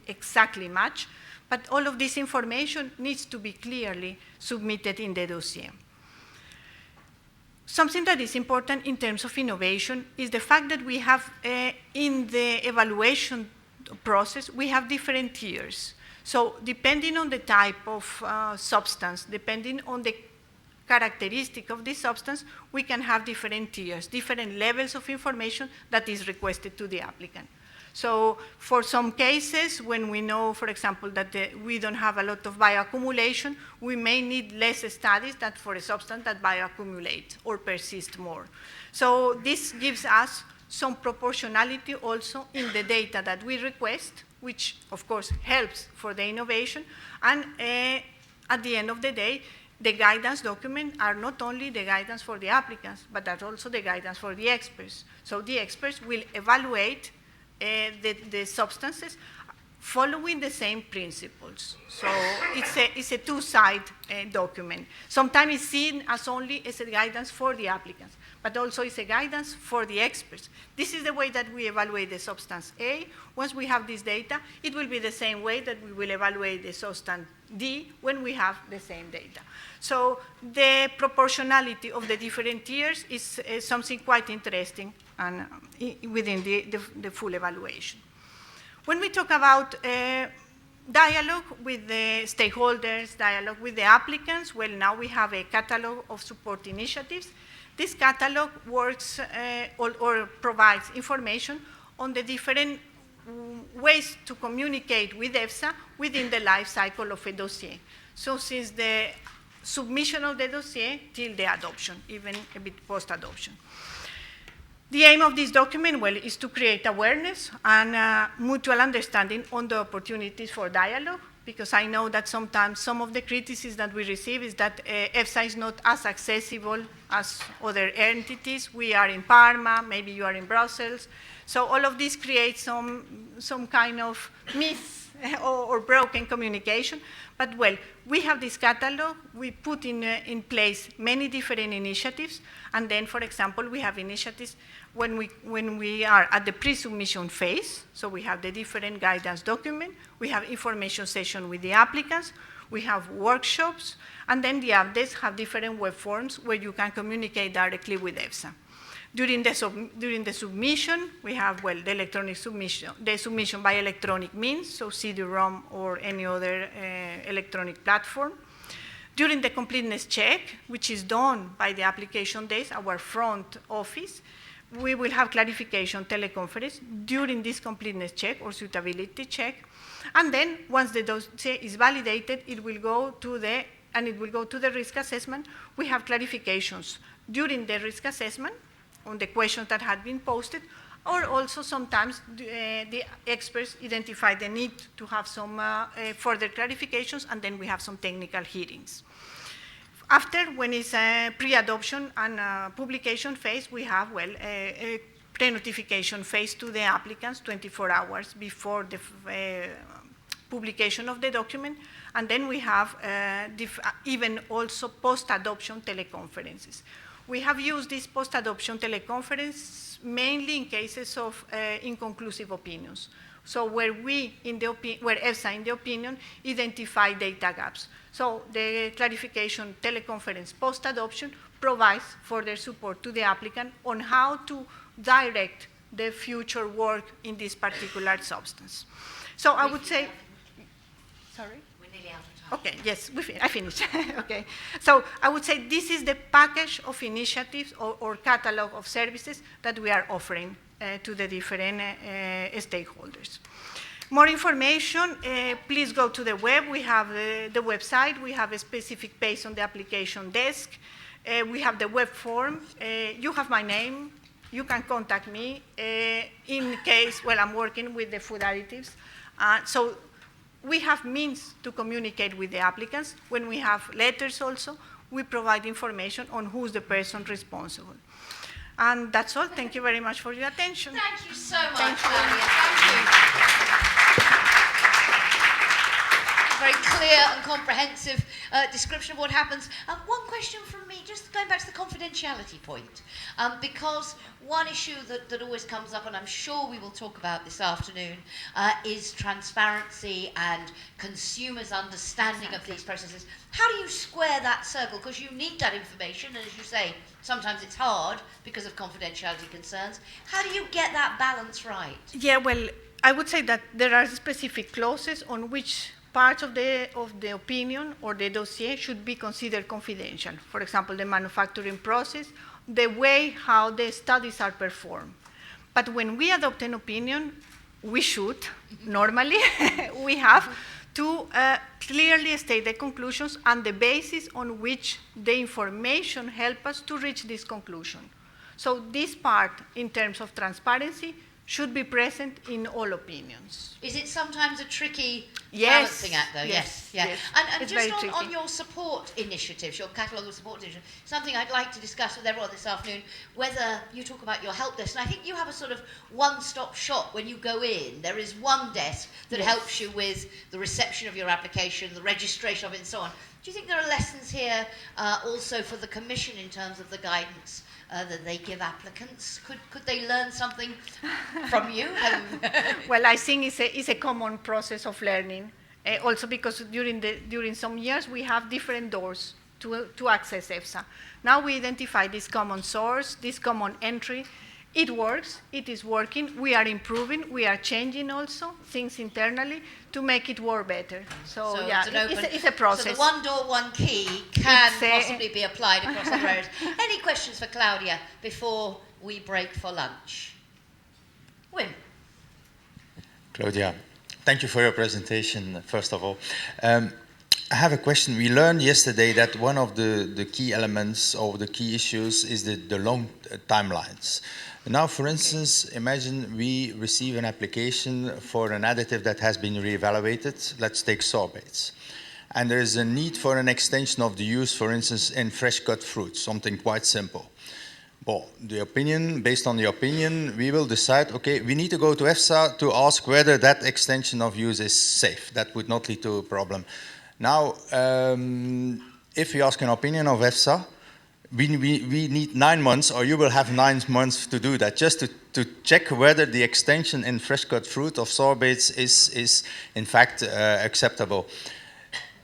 exactly match. But all of this information needs to be clearly submitted in the dossier. Something that is important in terms of innovation is the fact that we have, in the evaluation process, we have different tiers. So depending on the type of substance, depending on the characteristic of this substance, we can have different tiers, different levels of information that is requested to the applicant. So for some cases, when we know, for example, that we don't have a lot of bioaccumulation, we may need less studies than for a substance that bioaccumulates or persists more. So this gives us some proportionality also in the data that we request, which of course helps for the innovation. And at the end of the day, the guidance documents are not only the guidance for the applicants, but are also the guidance for the experts. So the experts will evaluate the substances following the same principles. So it's a two-sided document. Sometimes it's seen as only as a guidance for the applicants, but also it's a guidance for the experts. This is the way that we evaluate the substance A. Once we have this data, it will be the same way that we will evaluate the substance D when we have the same data. So the proportionality of the different tiers is something quite interesting and within the full evaluation. When we talk about dialogue with the stakeholders, dialogue with the applicants, well, now we have a catalog of support initiatives. This catalog works or provides information on the different ways to communicate with EFSA within the life cycle of a dossier. So since the submission of the dossier till the adoption, even a bit post-adoption. The aim of this document, well, is to create awareness and mutual understanding on the opportunities for dialogue, because I know that sometimes some of the criticisms that we receive is that EFSA is not as accessible as other entities. We are in Parma, maybe you are in Brussels. So all of this creates some kind of miss or broken communication. But well, we have this catalog. We put in place many different initiatives. And then, for example, we have initiatives when we are at the pre-submission phase. So we have the different guidance document. We have information session with the applicants. We have workshops. And then the updates have different web forms where you can communicate directly with EFSA. During the submission, we have, well, the electronic submission, the submission by electronic means, so CD-ROM or any other electronic platform. During the completeness check, which is done by the application days, our front office, we will have clarification teleconference during this completeness check or suitability check. And then once the dossier is validated, it will go to the risk assessment. We have clarifications during the risk assessment on the questions that had been posted, or also sometimes the experts identify the need to have some further clarifications, and then we have some technical hearings. After, when it's a pre-adoption and publication phase, we have, well, a pre-notification phase to the applicants 24 hours before the publication of the document, and then we have even also post-adoption teleconferences. We have used this post-adoption teleconference mainly in cases of inconclusive opinions. So where where EFSA, in the opinion, identify data gaps. So the clarification teleconference post-adoption provides further support to the applicant on how to direct the future work in this particular substance. So I would say, sorry? We're nearly out of time. Okay, yes, I finished. Okay, so I would say this is the package of initiatives or catalog of services that we are offering to the different stakeholders. More information, please go to the web. We have the website. We have a specific page on the application desk. We have the web form. You have my name. You can contact me in case, well, I'm working with the food additives. So we have means to communicate with the applicants. When we have letters also, we provide information on who's the person responsible. And that's all. Thank you very much for your attention. Thank you so much, Thank you. Claudia. Thank you. Very clear and comprehensive description of what happens. One question from me, just going back to the confidentiality point, because one issue that always comes up, and I'm sure we will talk about this afternoon, is transparency and consumers' understanding of these processes. How do you square that circle? Because you need that information, and as you say, sometimes it's hard because of confidentiality concerns. How do you get that balance right? Yeah, well, I would say that there are specific clauses on which parts of the opinion or the dossier should be considered confidential. For example, the manufacturing process, the way how the studies are performed. But when we adopt an opinion, we should, normally, we have to clearly state the conclusions and the basis on which the information help us to reach this conclusion. So this part, in terms of transparency, should be present in all opinions. Is it sometimes a tricky Yes. balancing act, though? Yes. Yeah. Yes. And It's just very on tricky. your support initiatives, your catalogue of support initiatives, something I'd like to discuss with everyone this afternoon, whether you talk about your help desk, and I think you have a sort of one-stop shop when you go in. There is one desk that Yes. helps you with the reception of your application, the registration of it, and so on. Do you think there are lessons here also for the Commission in terms of the guidance that they give applicants? Could they learn something from you? Well, I think it's a common process of learning. Also because during some years we have different doors to access EFSA. Now we identify this common source, this common entry. It works, it is working, we are improving, we are changing also things internally to make it work better. So yeah, it's a process. So the one door, one key can It's a- possibly be applied across other areas. Any questions for Claudia before we break for lunch? Wim? Claudia, thank you for your presentation, first of all. I have a question. We learned yesterday that one of the key elements or the key issues is the long timelines. Now, for instance, imagine we receive an application for an additive that has been reevaluated. Let's take sorbates. And there is a need for an extension of the use, for instance, in fresh cut fruits, something quite simple. Well, based on the opinion, we will decide, okay, we need to go to EFSA to ask whether that extension of use is safe. That would not lead to a problem. Now, if we ask an opinion of EFSA, we need 9 months, or you will have 9 months to do that, just to check whether the extension in fresh cut fruit of sorbates is in fact acceptable.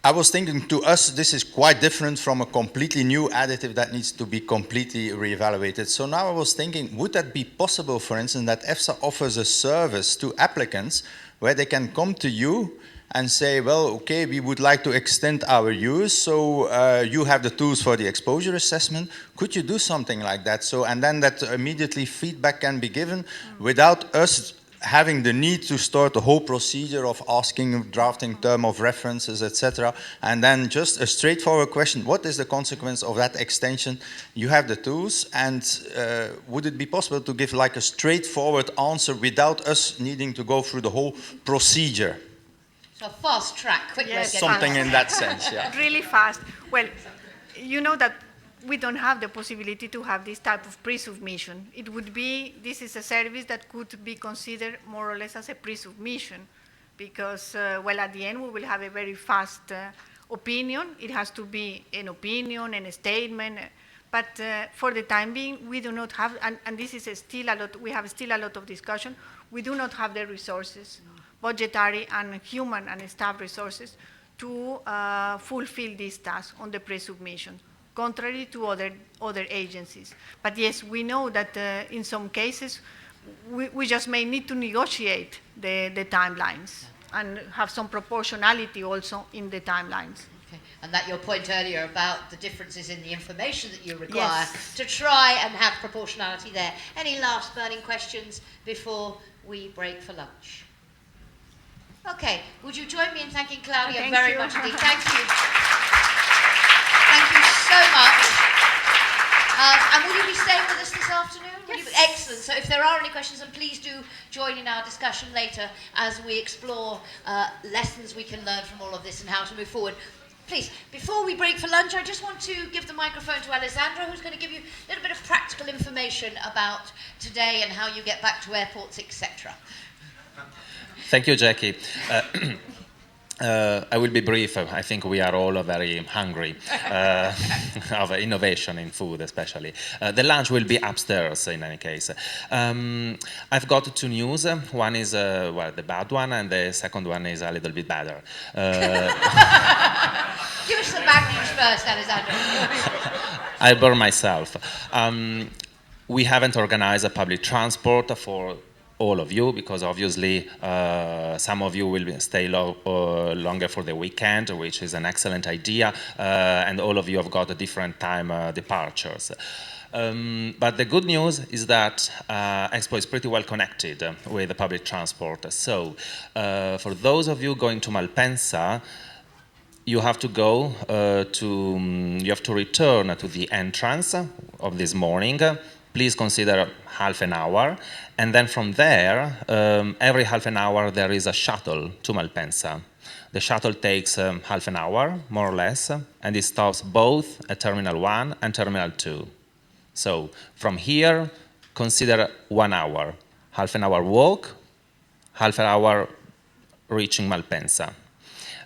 I was thinking, to us, this is quite different from a completely new additive that needs to be completely reevaluated. So now I was thinking, would that be possible, for instance, that EFSA offers a service to applicants where they can come to you and say, well, okay, we would like to extend our use, so you have the tools for the exposure assessment. Could you do something like that? So, and then that immediately feedback can be given without us having the need to start the whole procedure of asking, drafting term of references, etc. And then just a straightforward question, what is the consequence of that extension? You have the tools, and would it be possible to give like a straightforward answer without us needing to go through the whole procedure? So fast track, quick way of getting Something answers. in that sense, yeah. Really fast. Well, you know that we don't have the possibility to have this type of pre-submission. It would be, this is a service that could be considered more or less as a pre-submission because, well, at the end we will have a very fast opinion. It has to be an opinion and a statement, but for the time being, we do not have, and this is still a lot, we have still a lot of discussion, we do not have the resources, budgetary and human and staff resources to fulfill this task on the pre-submission, contrary to other agencies. But yes, we know that in some cases, we just may need to negotiate the timelines and have some proportionality also in the timelines. Okay. And that your point earlier about the differences in the information that you require Yes. to try and have proportionality there. Any last burning questions before we break for lunch? Okay, would you join me in thanking Claudia Thank very you. much indeed? Thank you. Thank you so much. And will you be staying with us this afternoon? Yes. Excellent. So if there are any questions, then please do join in our discussion later as we explore lessons we can learn from all of this and how to move forward. Please, before we break for lunch, I just want to give the microphone to Alessandro, who's going to give you a little bit of practical information about today and how you get back to airports, etc. Thank you, Jackie. I will be brief. I think we are all very hungry of innovation in food, especially. The lunch will be upstairs, in any case. I've got two news. One is, well, the bad one, and the second one is a little bit better. Give us the bad news first, Alessandro. I burn myself. We haven't organized a public transport for all of you, because obviously some of you will stay longer for the weekend, which is an excellent idea, and all of you have got a different time departures. But the good news is that Expo is pretty well connected with the public transport. So for those of you going to Malpensa, you have to go you have to return to the entrance of this morning. Please consider half an hour, and then from there, every half an hour there is a shuttle to Malpensa. The shuttle takes half an hour, more or less, and it stops both at Terminal 1 and Terminal 2. So from here, consider 1 hour. Half an hour walk, half an hour reaching Malpensa.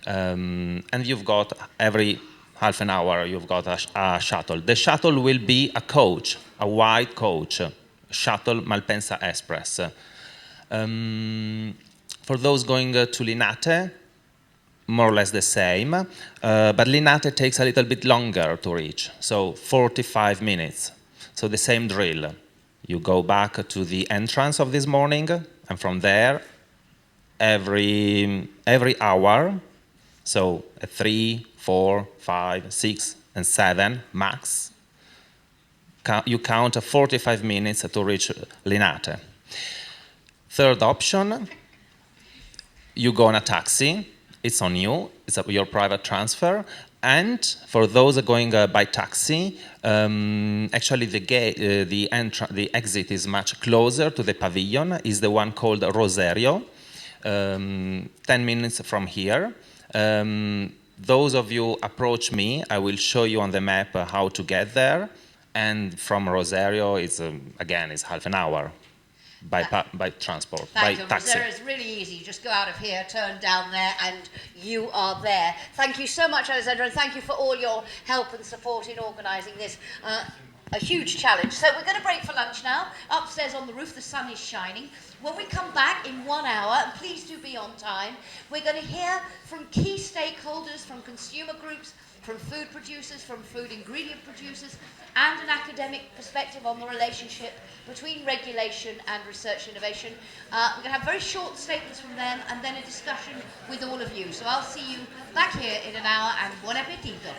And you've got every half an hour, you've got a shuttle. The shuttle will be a coach, a white coach, shuttle Malpensa Express. For those going to Linate, more or less the same, but Linate takes a little bit longer to reach, so 45 minutes. So the same drill. You go back to the entrance of this morning, and from there, every hour, so 3, 4, 5, 6, and 7 max, you count 45 minutes to reach Linate. Third option, you go on a taxi. It's on you. It's your private transfer. And for those going by taxi, actually the exit is much closer to the pavilion. Is the one called Roserio, 10 minutes from here. Those of you approach me, I will show you on the map how to get there. And from Rosario, it's again, it's half an hour by transport, by Thank you. taxi. Rosario is really easy. You just go out of here, turn down there, and you are there. Thank you so much, Alessandro, and thank you for all your help and support in organising this. A huge challenge. So we're going to break for lunch now. Upstairs on the roof, the sun is shining. When we come back in 1 hour, and please do be on time, we're going to hear from key stakeholders, from consumer groups, from food producers, from food ingredient producers, and an academic perspective on the relationship between regulation and research innovation. We're going to have very short statements from them and then a discussion with all of you. So I'll see you back here in an hour, and buon appetito.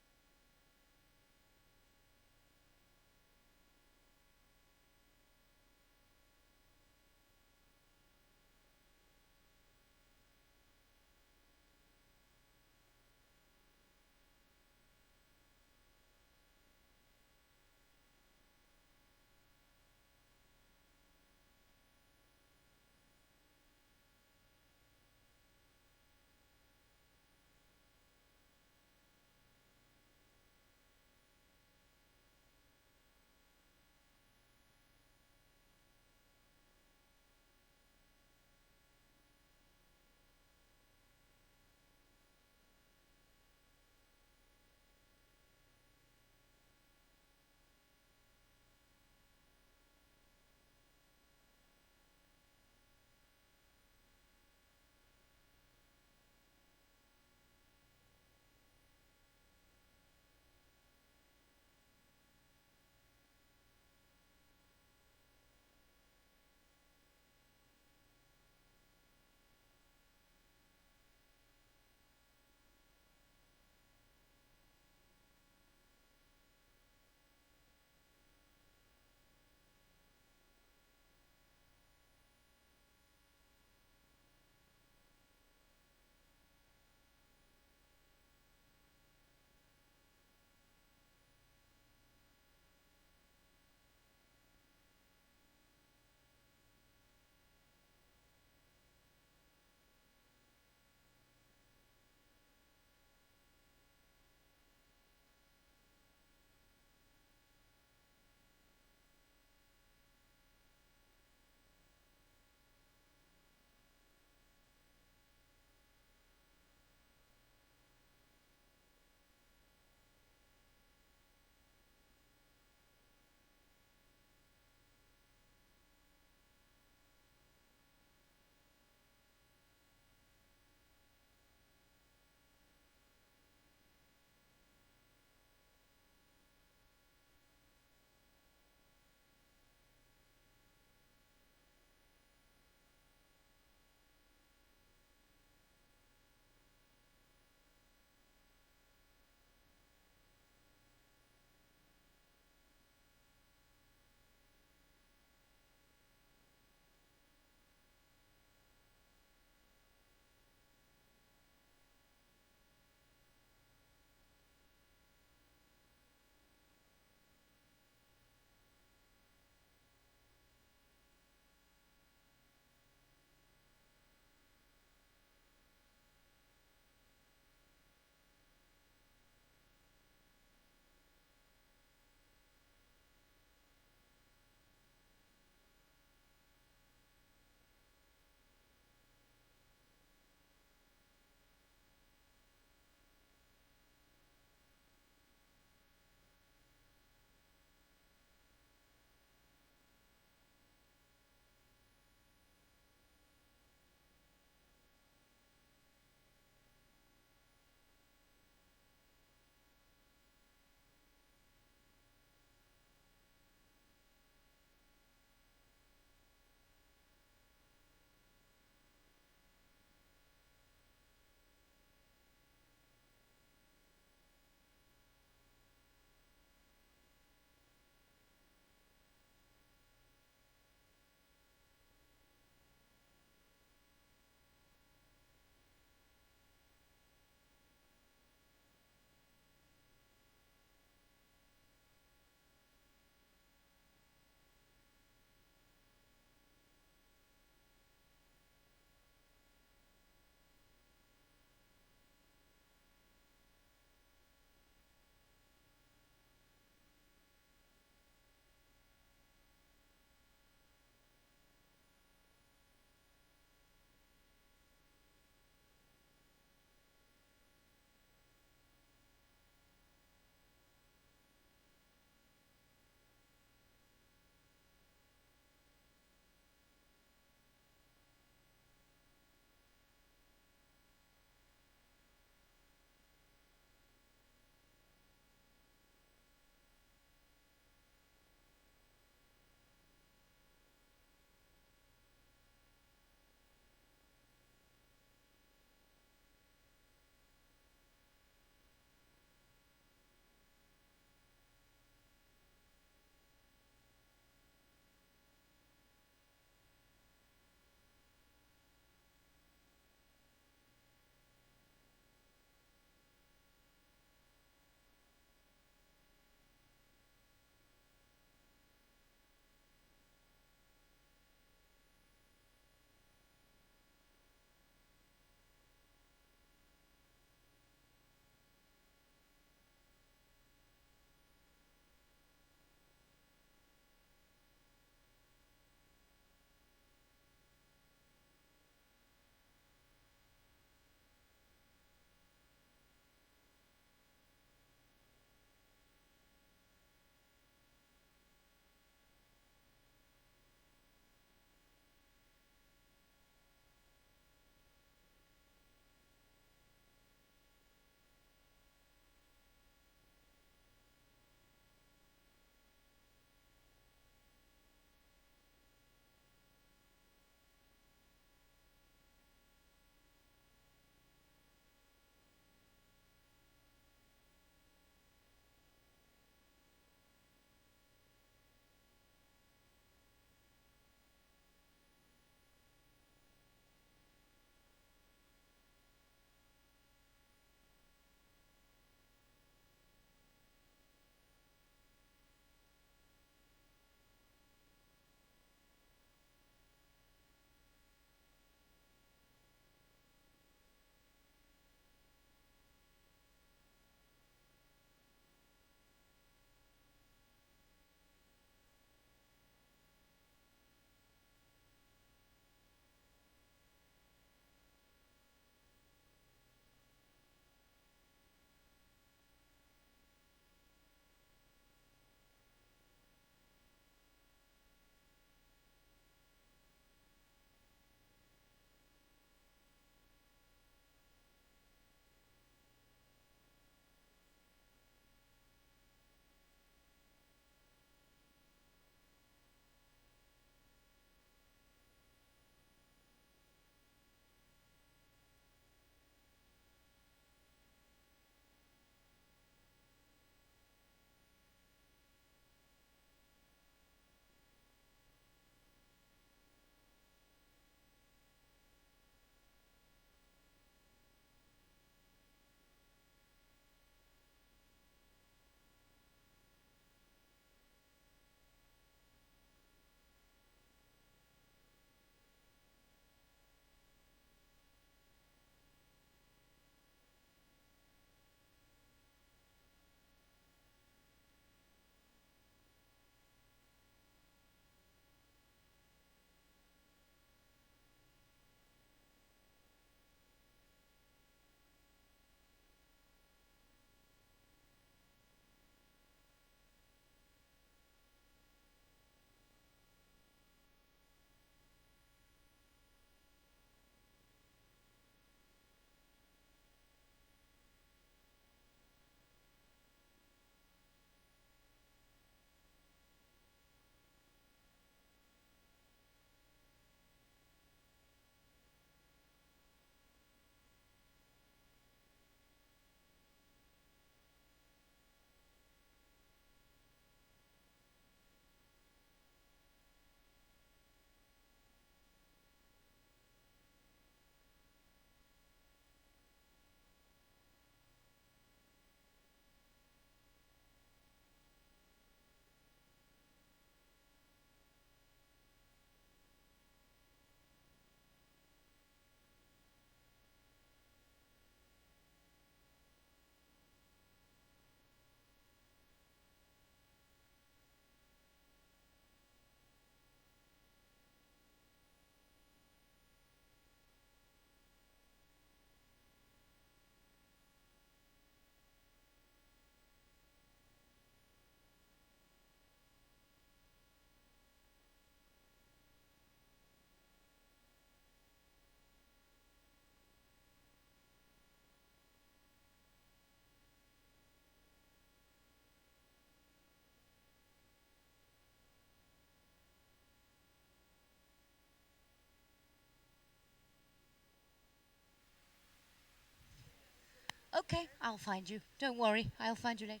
Okay, I'll find you. Don't worry, I'll find you later.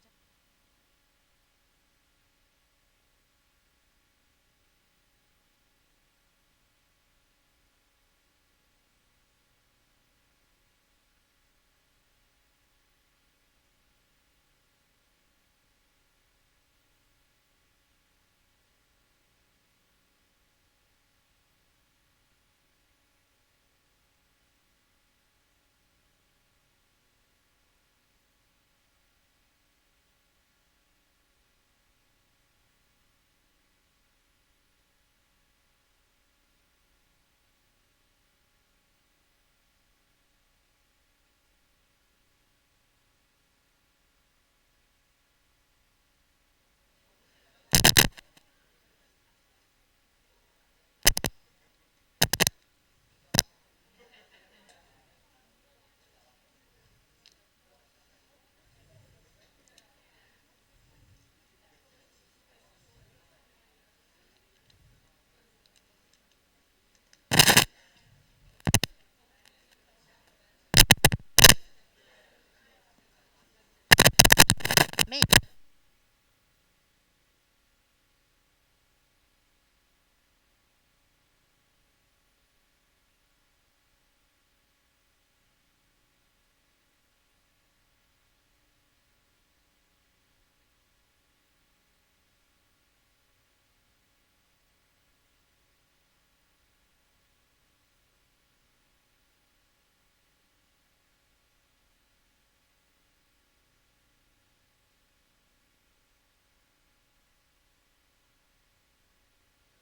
Me.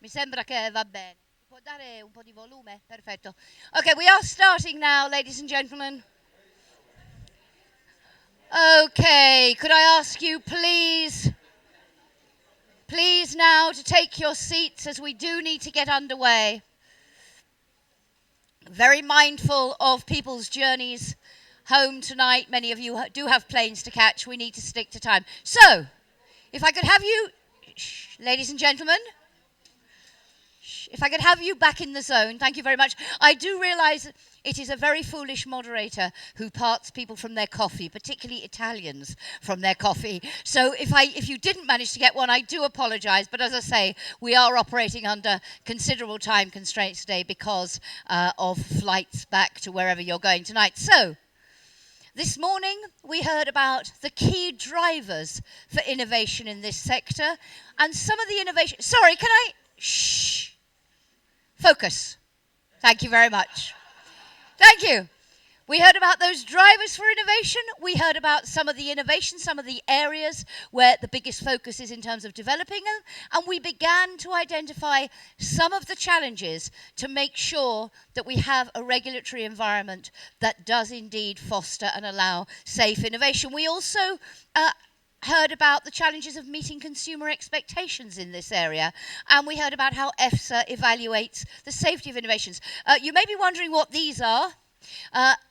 Mi sembra che va bene. Può dare un po' di volume? Perfetto. Okay, we are starting now, ladies and gentlemen. Okay, could I ask you please now to take your seats as we do need to get underway. Very mindful of people's journeys home tonight. Many of you do have planes to catch. We need to stick to time. So, if I could have you, ladies and gentlemen, if I could have you back in the zone, thank you very much. I do realize it is a very foolish moderator who parts people from their coffee, particularly Italians from their coffee. So if you didn't manage to get one, I do apologize. But as I say, we are operating under considerable time constraints today because of flights back to wherever you're going tonight. So, this morning, we heard about the key drivers for innovation in this sector and some of the innovation. Sorry, can I? Shh. Focus. Thank you very much. Thank you. We heard about those drivers for innovation. We heard about some of the innovation, some of the areas where the biggest focus is in terms of developing them. And we began to identify some of the challenges to make sure that we have a regulatory environment that does indeed foster and allow safe innovation. We also heard about the challenges of meeting consumer expectations in this area, and we heard about how EFSA evaluates the safety of innovations. You may be wondering what these are.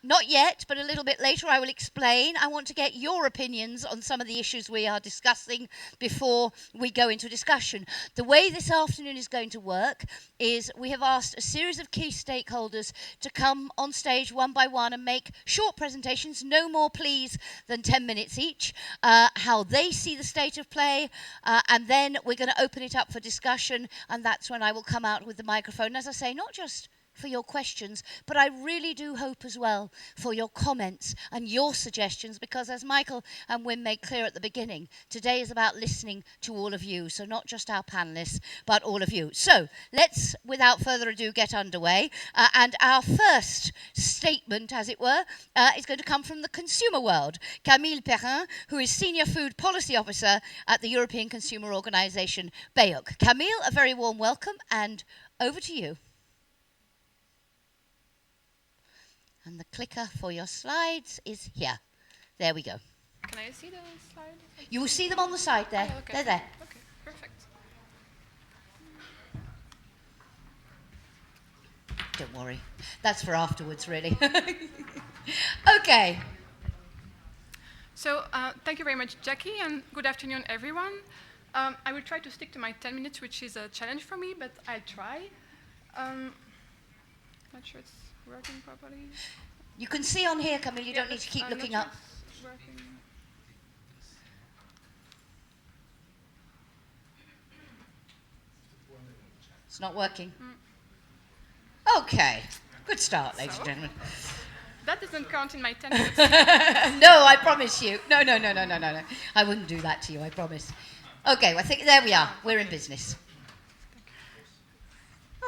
Not yet, but a little bit later I will explain. I want to get your opinions on some of the issues we are discussing before we go into discussion. The way this afternoon is going to work is we have asked a series of key stakeholders to come on stage one by one and make short presentations, no more please than 10 minutes each, how they see the state of play, and then we're going to open it up for discussion, and that's when I will come out with the microphone. As I say, not just for your questions, but I really do hope as well for your comments and your suggestions, because as Michael and Wim made clear at the beginning, today is about listening to all of you, so not just our panelists, but all of you. So let's, without further ado, get underway. And our first statement, as it were, is going to come from the consumer world. Camille Perrin, who is Senior Food Policy Officer at the European Consumer Organisation, BEUC. Camille, a very warm welcome, and over to you. And the clicker for your slides is here. There we go. Can I see the slide? You will see them on the side there. Oh, okay. They're there. Okay, perfect. Don't worry. That's for afterwards, really. Okay. So thank you very much, Jackie, and good afternoon, everyone. I will try to stick to my 10 minutes, which is a challenge for me, but I'll try. Not sure it's working properly. You can see on here, Camille, you don't need to keep I'm looking not up. sure working? It's not working. Okay, good start, ladies and gentlemen. That doesn't count in my 10 minutes. No, I promise you. No. I wouldn't do that to you, I promise. Okay, well, I think there we are. We're in business.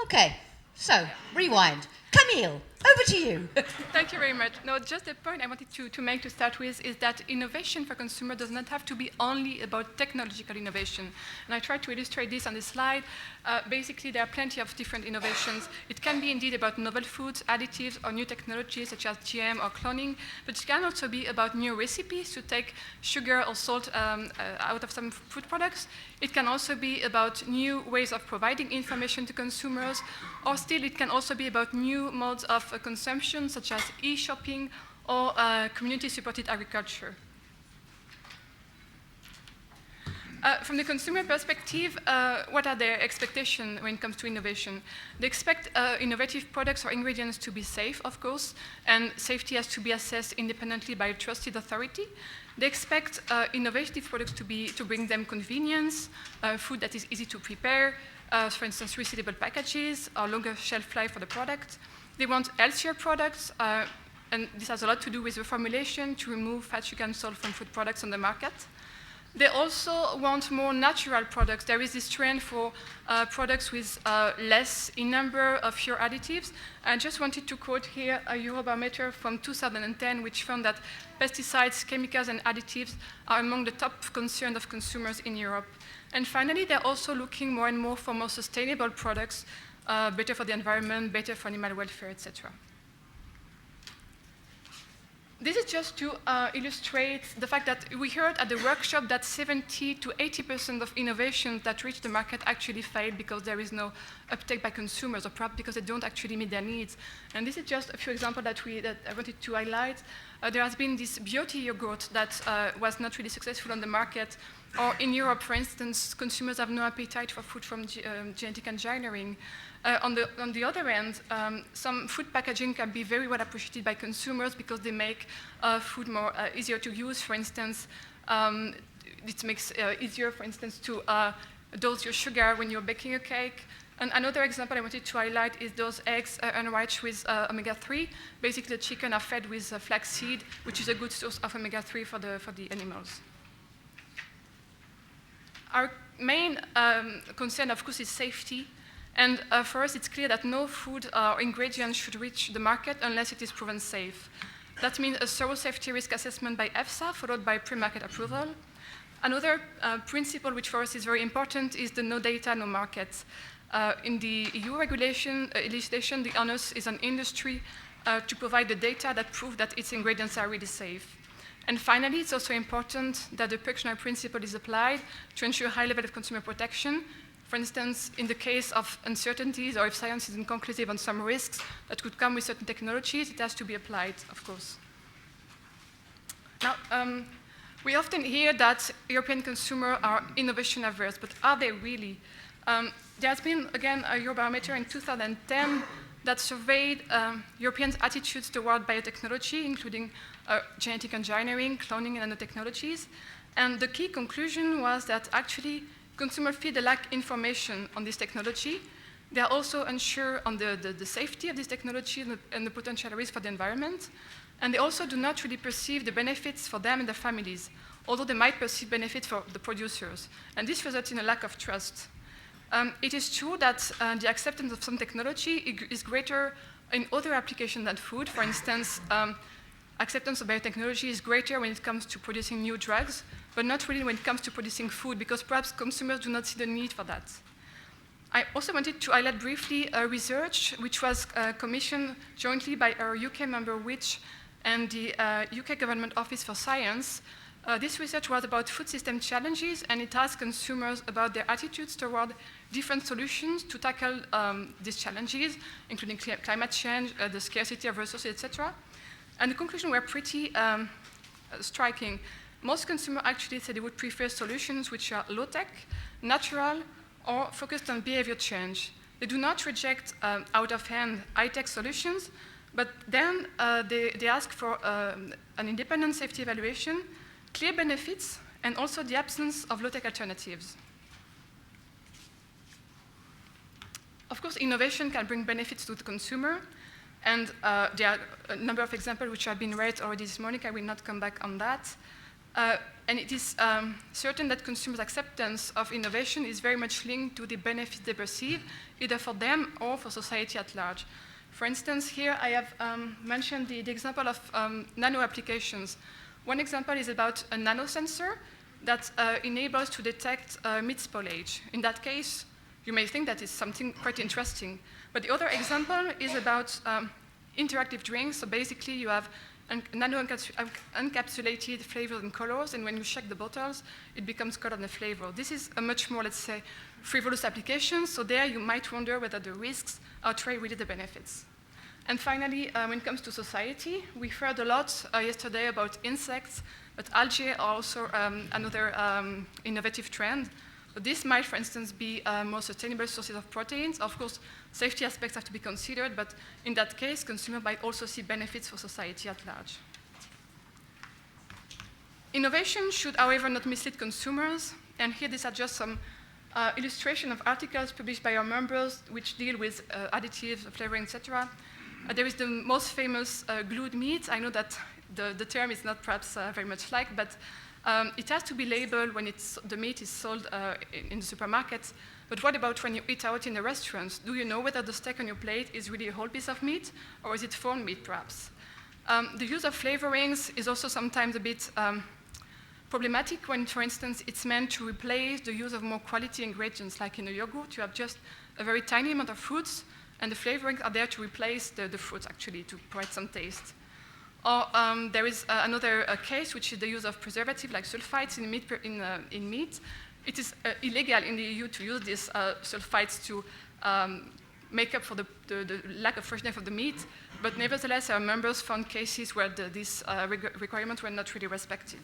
Okay, so rewind. Camille, over to you. Thank you very much. No, just the point I wanted to make to start with is that innovation for consumer does not have to be only about technological innovation. And I tried to illustrate this on the slide. Basically, there are plenty of different innovations. It can be indeed about novel foods, additives, or new technologies such as GM or cloning, but it can also be about new recipes to take sugar or salt out of some food products. It can also be about new ways of providing information to consumers, or still it can also be about new modes of consumption, such as e-shopping or community-supported agriculture. From the consumer perspective, what are their expectations when it comes to innovation? They expect innovative products or ingredients to be safe, of course, and safety has to be assessed independently by a trusted authority. They expect innovative products to bring them convenience, food that is easy to prepare, for instance, resealable packages or longer shelf life for the product. They want healthier products, and this has a lot to do with the formulation to remove fat, sugar, and salt from food products on the market. They also want more natural products. There is this trend for products with less in number of fewer additives. I just wanted to quote here a Eurobarometer from 2010, which found that pesticides, chemicals, and additives are among the top concerns of consumers in Europe. And finally, they're also looking more and more for more sustainable products, better for the environment, better for animal welfare, etc. This is just to illustrate the fact that we heard at the workshop that 70 to 80% of innovations that reach the market actually fail because there is no uptake by consumers, or perhaps because they don't actually meet their needs. And this is just a few examples that I wanted to highlight. There has been this beauty yogurt that was not really successful on the market. Or in Europe, for instance, consumers have no appetite for food from genetic engineering. On the other end, some food packaging can be very well appreciated by consumers because they make food more easier to use. For instance, it makes easier, for instance, to dose your sugar when you're baking a cake. And another example I wanted to highlight is those eggs enriched with omega-3. Basically, the chicken are fed with flaxseed, which is a good source of omega-3 for the animals. Our main concern, of course, is safety. And for us, it's clear that no food or ingredient should reach the market unless it is proven safe. That means a thorough safety risk assessment by EFSA, followed by pre-market approval. Another principle which for us is very important is the no data, no market. In the EU legislation, the onus is on industry to provide the data that prove that its ingredients are really safe. And finally, it's also important that the precautionary principle is applied to ensure a high level of consumer protection. For instance, in the case of uncertainties or if science is inconclusive on some risks that could come with certain technologies, it has to be applied, of course. Now, we often hear that European consumers are innovation averse, but are they really? There has been, again, a Eurobarometer in 2010 that surveyed Europeans' attitudes toward biotechnology, including genetic engineering, cloning, and nanotechnologies. And the key conclusion was that actually consumers feel they lack information on this technology. They are also unsure on the safety of this technology and the potential risk for the environment. And they also do not really perceive the benefits for them and their families, although they might perceive benefits for the producers. And this results in a lack of trust. It is true that the acceptance of some technology is greater in other applications than food. For instance, acceptance of biotechnology is greater when it comes to producing new drugs, but not really when it comes to producing food, because perhaps consumers do not see the need for that. I also wanted to highlight briefly research which was commissioned jointly by our UK member WICH and the UK Government Office for Science. This research was about food system challenges, and it asked consumers about their attitudes toward different solutions to tackle these challenges, including climate change, the scarcity of resources, etc. And the conclusions were pretty striking. Most consumers actually said they would prefer solutions which are low-tech, natural, or focused on behavior change. They do not reject out-of-hand high-tech solutions, But then they ask for an independent safety evaluation, clear benefits, and also the absence of low-tech alternatives. Of course, innovation can bring benefits to the consumer, and there are a number of examples which have been read already this morning. I will not come back on that. And it is certain that consumers' acceptance of innovation is very much linked to the benefits they perceive, either for them or for society at large. For instance, here I have mentioned the example of nano applications. One example is about a nanosensor that enables to detect meat spoilage. In that case, you may think that is something quite interesting. But the other example is about interactive drinks. So basically, you have nano-encapsulated flavors and colors, and when you check the bottles, it becomes color and flavor. This is a much more, let's say, frivolous application. So there, you might wonder whether the risks outweigh really the benefits. And finally, when it comes to society, we heard a lot yesterday about insects, but algae are also another innovative trend. So this might, for instance, be more sustainable sources of proteins. Of course, safety aspects have to be considered, but in that case, consumers might also see benefits for society at large. Innovation should, however, not mislead consumers. And here, these are just some illustration of articles published by our members which deal with additives, flavoring, etc. There is the most famous glued meat. I know that the term is not perhaps very much liked, but it has to be labeled when the meat is sold in the supermarkets. But what about when you eat out in the restaurants? Do you know whether the steak on your plate is really a whole piece of meat, or is it formed meat, perhaps? The use of flavorings is also sometimes a bit problematic when, for instance, it's meant to replace the use of more quality ingredients, like in a yogurt. You have just a very tiny amount of fruits, and the flavorings are there to replace the fruits, actually, to provide some taste. Or there is another case, which is the use of preservative like sulfites in meat. It is illegal in the EU to use these sulfites to make up for the lack of freshness of the meat, but nevertheless, our members found cases where these requirements were not really respected.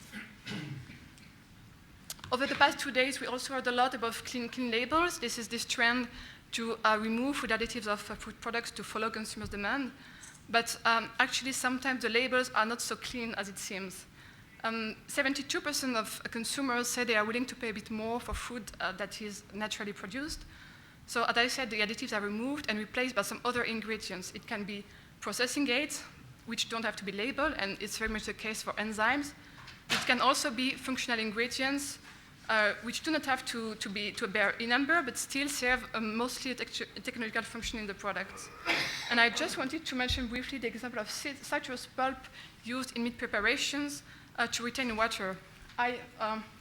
Over the past 2 days, we also heard a lot about clean labels. This is this trend to remove food additives of food products to follow consumers' demand. But actually, sometimes the labels are not so clean as it seems. 72% of consumers say they are willing to pay a bit more for food that is naturally produced. So as I said, the additives are removed and replaced by some other ingredients. It can be processing aids, which don't have to be labeled, and it's very much the case for enzymes. It can also be functional ingredients, which do not have to bear a number, but still serve mostly a technological function in the product. And I just wanted to mention briefly the example of citrus pulp used in meat preparations to retain water. I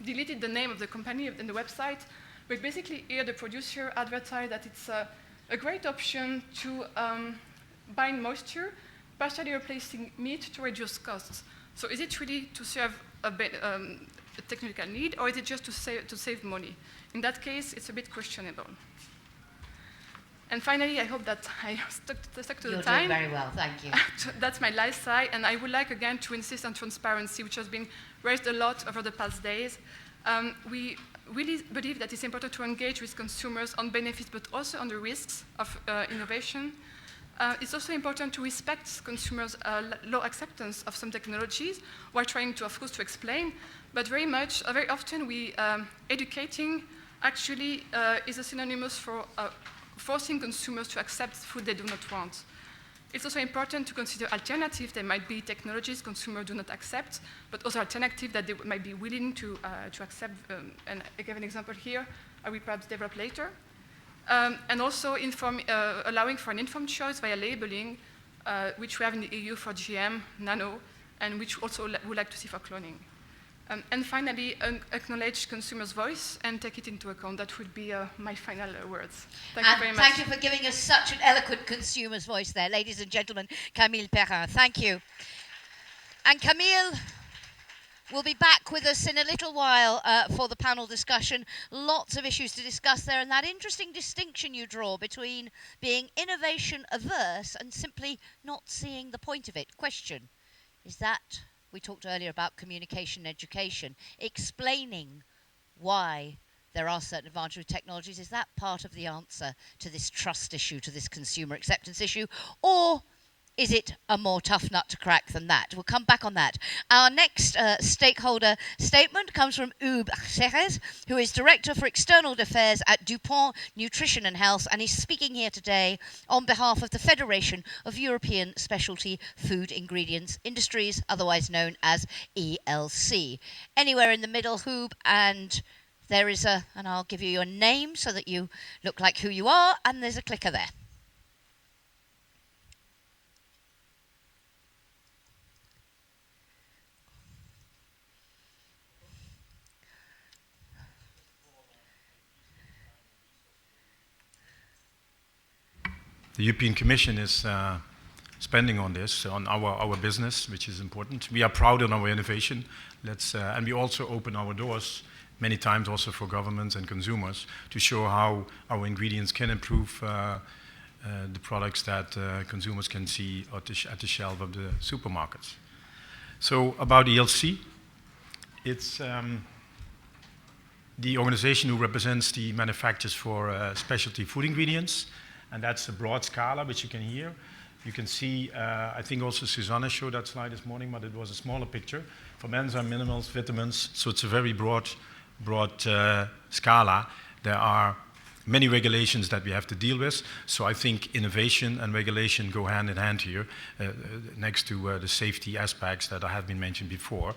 deleted the name of the company in the website, but basically here the producer advertised that it's a great option to bind moisture, partially replacing meat to reduce costs. So is it really to serve a technical need, or is it just to save money? In that case, it's a bit questionable. And finally, I hope that I stuck to the time. You're doing very well, thank you. That's my last slide, and I would like again to insist on transparency, which has been raised a lot over the past days. We really believe that it's important to engage with consumers on benefits, but also on the risks of innovation. It's also important to respect consumers' low acceptance of some technologies while trying to, of course, to explain. But very often, educating actually is a synonymous for forcing consumers to accept food they do not want. It's also important to consider alternatives. There might be technologies consumers do not accept, but also alternatives that they might be willing to accept. And I give an example here, I will perhaps develop later. And also allowing for an informed choice via labeling, which we have in the EU for GM, nano, and which also would like to see for cloning. And finally, acknowledge consumers' voice and take it into account. That would be my final words. Thank you very much. Thank you for giving us such an eloquent consumer's voice there, ladies and gentlemen. Camille Perrin, thank you. And Camille will be back with us in a little while for the panel discussion. Lots of issues to discuss there, and that interesting distinction you draw between being innovation averse and simply not seeing the point of it. Question, is that, we talked earlier about communication and education, explaining why there are certain advantages with technologies, is that part of the answer to this trust issue, to this consumer acceptance issue? Or is it a more tough nut to crack than that? We'll come back on that. Our next stakeholder statement comes from Hugues Serres, who is Director for External Affairs at DuPont Nutrition and Health, and he's speaking here today on behalf of the Federation of European Specialty Food Ingredients Industries, otherwise known as ELC. Anywhere in the middle, Hugues, and there is and I'll give you your name so that you look like who you are, and there's a clicker there. The European Commission is spending on this, on our business, which is important. We are proud of our innovation, and we also open our doors many times also for governments and consumers to show how our ingredients can improve the products that consumers can see at the shelf of the supermarkets. So about ELC, it's the organization who represents the manufacturers for specialty food ingredients, and that's a broad scala, which you can hear. You can see, I think also Susanna showed that slide this morning, but it was a smaller picture, from enzyme, minerals, vitamins, so it's a very broad scala. There are many regulations that we have to deal with, so I think innovation and regulation go hand in hand here, next to the safety aspects that have been mentioned before.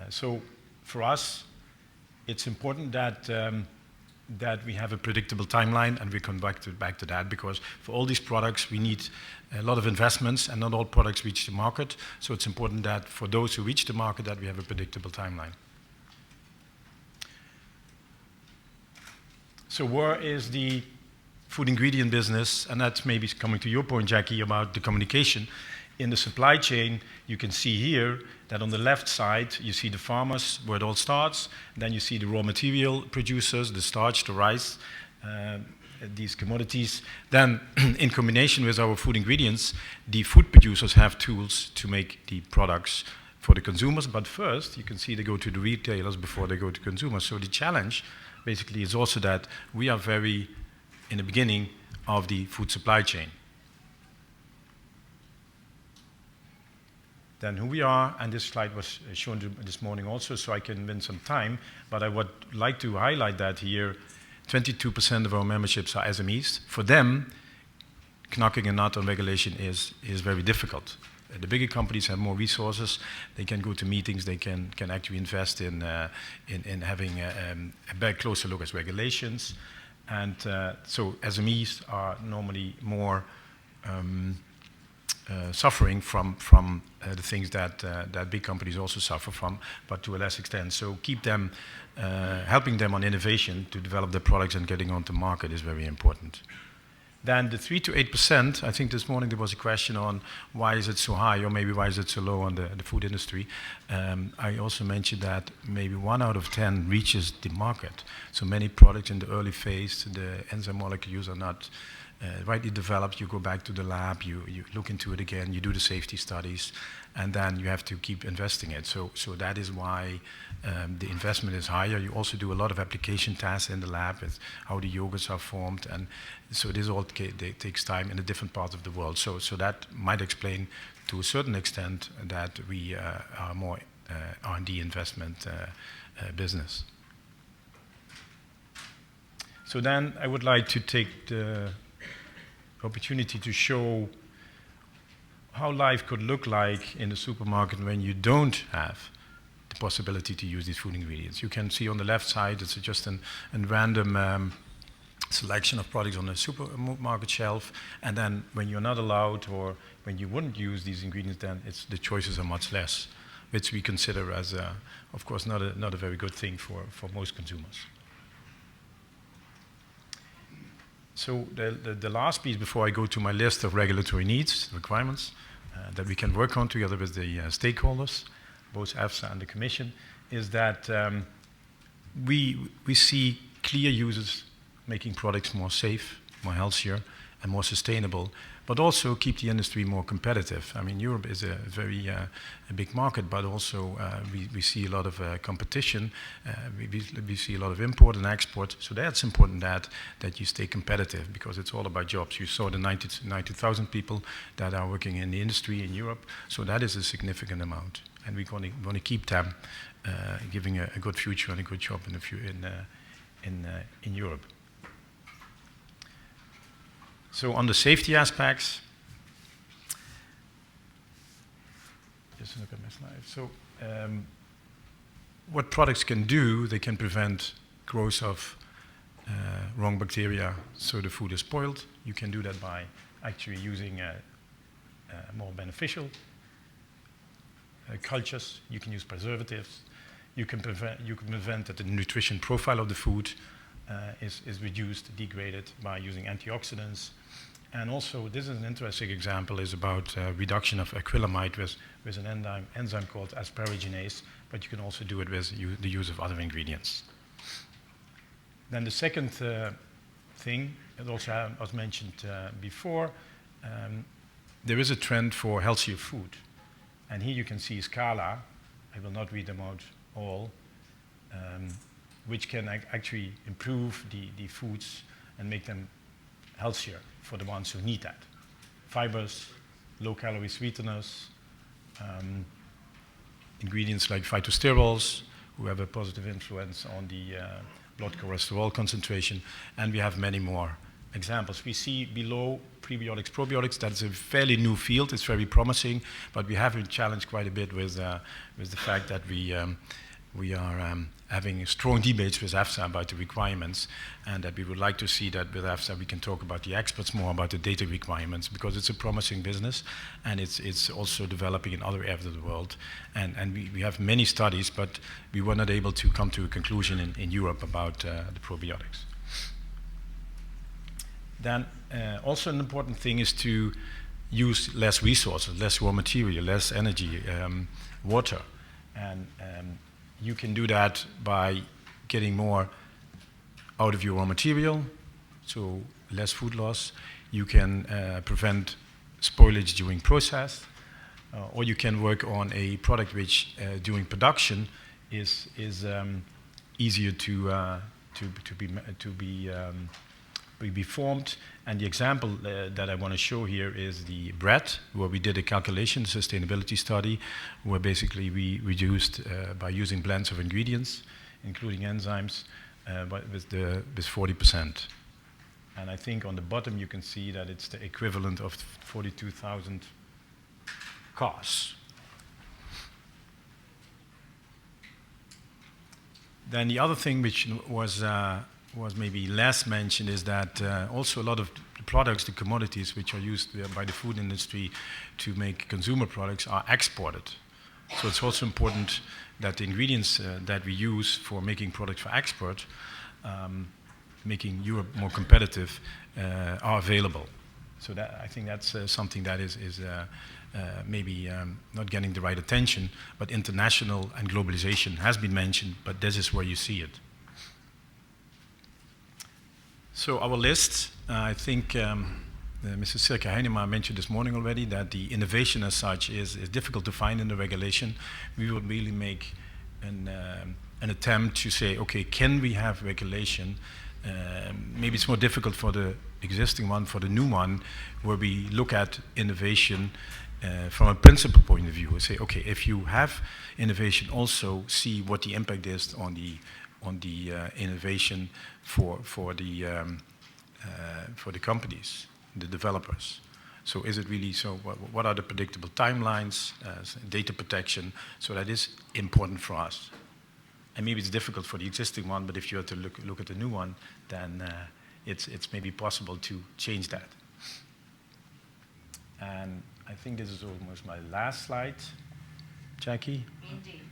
So for us, it's important that we have a predictable timeline, and we come back to that, because for all these products we need a lot of investments, and not all products reach the market, so it's important that for those who reach the market that we have a predictable timeline. So where is the food ingredient business? And that's maybe coming to your point, Jackie, about the communication. In the supply chain, you can see here that on the left side, you see the farmers, where it all starts. Then you see the raw material producers, the starch, the rice, these commodities. Then, in combination with our food ingredients, the food producers have tools to make the products for the consumers. But first, you can see they go to the retailers before they go to consumers. So the challenge, basically, is also that we are very in the beginning of the food supply chain. Then who we are, and this slide was shown this morning also, so I can win some time, but I would like to highlight that here. 22% of our memberships are SMEs. For them, knocking a nut on regulation is very difficult. The bigger companies have more resources. They can go to meetings. They can actually invest in having a very closer look at regulations. And so SMEs are normally more suffering from the things that big companies also suffer from, but to a less extent. So keep them, helping them on innovation to develop their products and getting onto market is very important. Then the 3 to 8%, I think this morning there was a question on why is it so high, or maybe why is it so low on the food industry. I also mentioned that maybe 1 out of 10 reaches the market. So many products in the early phase, the enzyme molecules are not rightly developed. You go back to the lab, you look into it again, you do the safety studies, and then you have to keep investing it. So that is why the investment is higher. You also do a lot of application tests in the lab with how the yogurts are formed, and so this all takes time in the different parts of the world. So that might explain to a certain extent that we are more R&D investment business. So then I would like to take the opportunity to show how life could look like in the supermarket when you don't have the possibility to use these food ingredients. You can see on the left side, it's just a random selection of products on the supermarket shelf, and then when you're not allowed or when you wouldn't use these ingredients, then the choices are much less, which we consider as, of course, not a very good thing for most consumers. So the last piece before I go to my list of regulatory needs, requirements, that we can work on together with the stakeholders, both EFSA and the Commission, is that we see clear uses making products more safe, more healthier, and more sustainable but also keep the industry more competitive. I mean, Europe is a very a big market, but also we see a lot of competition. We see a lot of import and export. So that's important that you stay competitive, because it's all about jobs. You saw the 90,000 people that are working in the industry in Europe. So that is a significant amount, and we want to keep them giving a good future and a good job in Europe. So on the safety aspects, just look at my slide. So what products can do, they can prevent growth of wrong bacteria, so the food is spoiled. You can do that by actually using more beneficial cultures. You can use preservatives. You can prevent that the nutrition profile of the food is reduced, degraded by using antioxidants. And also, this is an interesting example, is about reduction of acrylamide with an enzyme called asparaginase, but you can also do it with the use of other ingredients. Then the second thing, it also was mentioned before, there is a trend for healthier food. And here you can see Scala, I will not read them out all, which can actually improve the foods and make them healthier for the ones who need that. Fibers, low-calorie sweeteners, ingredients like phytosterols, who have a positive influence on the blood cholesterol concentration, and we have many more examples. We see below prebiotics, probiotics. That's a fairly new field. It's very promising, but we have been challenged quite a bit with the fact that we are having strong debates with EFSA about the requirements, and that we would like to see that with EFSA we can talk about the experts more about the data requirements, because it's a promising business, and it's also developing in other areas of the world. And we have many studies, but we were not able to come to a conclusion in Europe about the probiotics. Then also an important thing is to use less resources, less raw material, less energy, water. And you can do that by getting more out of your raw material, so less food loss. You can prevent spoilage during process, or you can work on a product which during production is easier to be formed. And the example that I want to show here is the bread, where we did a calculation, sustainability study, where basically we reduced by using blends of ingredients, including enzymes, with 40%. And I think on the bottom you can see that it's the equivalent of 42,000 cars. Then the other thing which was maybe less mentioned is that also a lot of the products, the commodities which are used by the food industry to make consumer products are exported. So it's also important that the ingredients that we use for making products for export, making Europe more competitive, are available. So that, I think that's something that is maybe not getting the right attention, but international and globalization has been mentioned, but this is where you see it. So our list, I think Mrs. Silke Heinemann mentioned this morning already that the innovation as such is difficult to find in the regulation. We would really make an attempt to say, okay, can we have regulation? Maybe it's more difficult for the existing one, for the new one, where we look at innovation from a principle point of view. We say, okay, if you have innovation, also see what the impact is on the innovation for the companies, the developers. So is it really so? What are the predictable timelines, data protection? So that is important for us. And maybe it's difficult for the existing one, but if you have to look at the new one, then it's maybe possible to change that. And I think this is almost my last slide, Jackie. Indeed.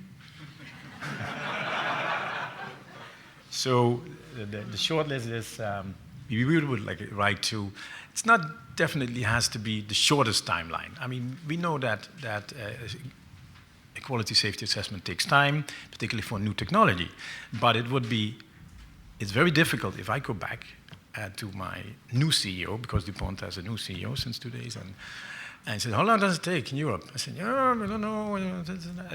So the short list is, we really would like it right to, it's not definitely has to be the shortest timeline. I mean, we know that a quality safety assessment takes time, particularly for new technology, but it's very difficult if I go back to my new CEO, because DuPont has a new CEO since 2 days, and he said, how long does it take in Europe? I said, yeah, I don't know.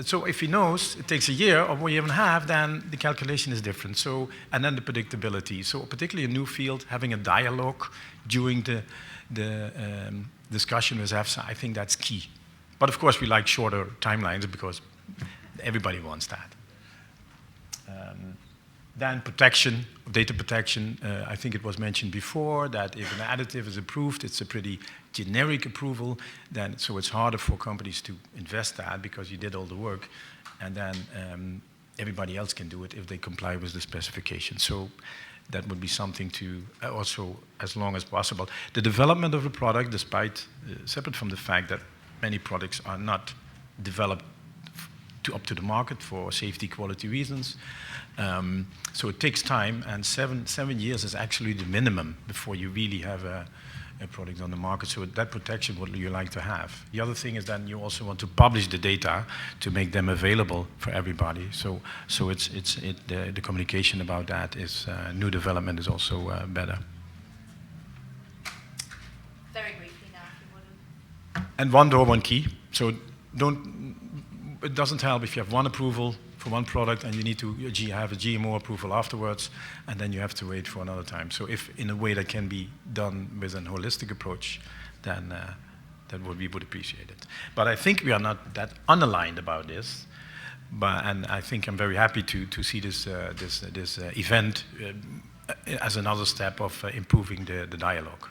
So if he knows it takes a year or more, even half, then the calculation is different. So, and then the predictability. So particularly a new field, having a dialogue during the discussion with EFSA, I think that's key. But of course, we like shorter timelines because everybody wants that. Then protection, data protection. I think it was mentioned before that if an additive is approved, it's a pretty generic approval. Then, so it's harder for companies to invest that because you did all the work, and then everybody else can do it if they comply with the specification. So that would be something to also, as long as possible. The development of a product, despite separate from the fact that many products are not developed up to the market for safety quality reasons. So it takes time, and 7 years is actually the minimum before you really have a product on the market. So that protection would you like to have. The other thing is then you also want to publish the data to make them available for everybody. So the communication about that is new development is also better. Very briefly now, if you want to. And one door, one key. So it doesn't help if you have one approval for one product and you need to have a GMO approval afterwards, and then you have to wait for another time. So if in a way that can be done with a holistic approach, then we would appreciate it. But I think we are not that unaligned about this, and I think I'm very happy to see this event as another step of improving the dialogue.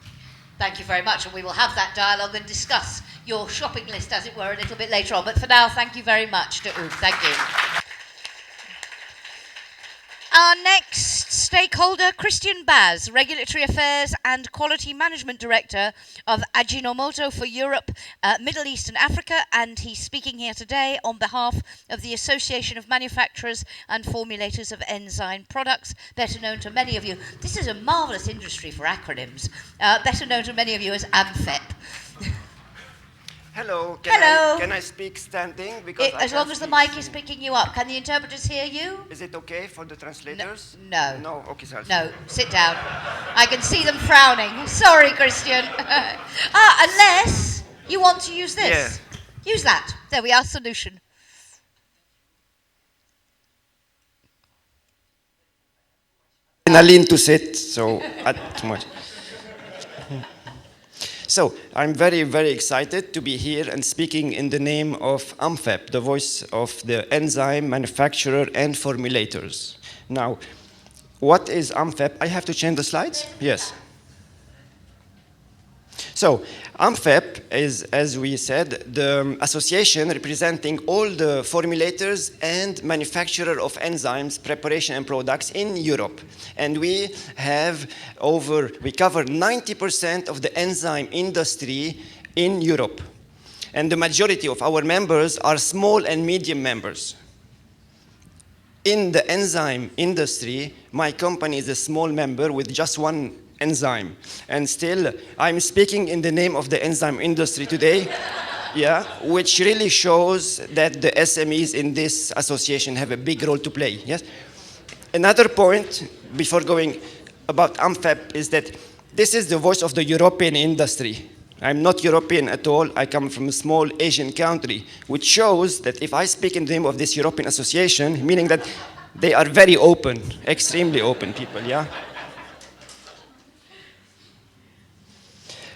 Thank you very much, and we will have that dialogue and discuss your shopping list, as it were, a little bit later on. But for now, thank you very much to Oud. Thank you. Our next stakeholder, Christian Baz, Regulatory Affairs and Quality Management Director of Ajinomoto for Europe, Middle East and Africa, and he's speaking here today on behalf of the Association of Manufacturers and Formulators of Enzyme Products, better known to many of you. This is a marvellous industry for acronyms, better known to many of you as AMFEP. Hello. Hello. Can I speak standing? Because as long as the mic is picking you up. Can the interpreters hear you? Is it okay for the translators? No. No. Okay, sorry. No. Sit down. I can see them frowning. Sorry, Christian. Unless you want to use this. Yeah. Use that. There we are. Solution. I lean to sit, so too much. So I'm very, very excited to be here and speaking in the name of AMFEP, the voice of the enzyme manufacturer and formulators. Now, what is AMFEP? I have to change the slides? Yes. So AMFEP is, as we said, the association representing all the formulators and manufacturer of enzymes, preparation and products in Europe. And we cover 90% of the enzyme industry in Europe. And the majority of our members are small and medium members. In the enzyme industry, my company is a small member with just one enzyme. And still, I'm speaking in the name of the enzyme industry today, which really shows that the SMEs in this association have a big role to play, yes? Another point, before going about AMFEP, is that this is the voice of the European industry. I'm not European at all. I come from a small Asian country, which shows that if I speak in the name of this European association, meaning that they are very open, extremely open people, yeah?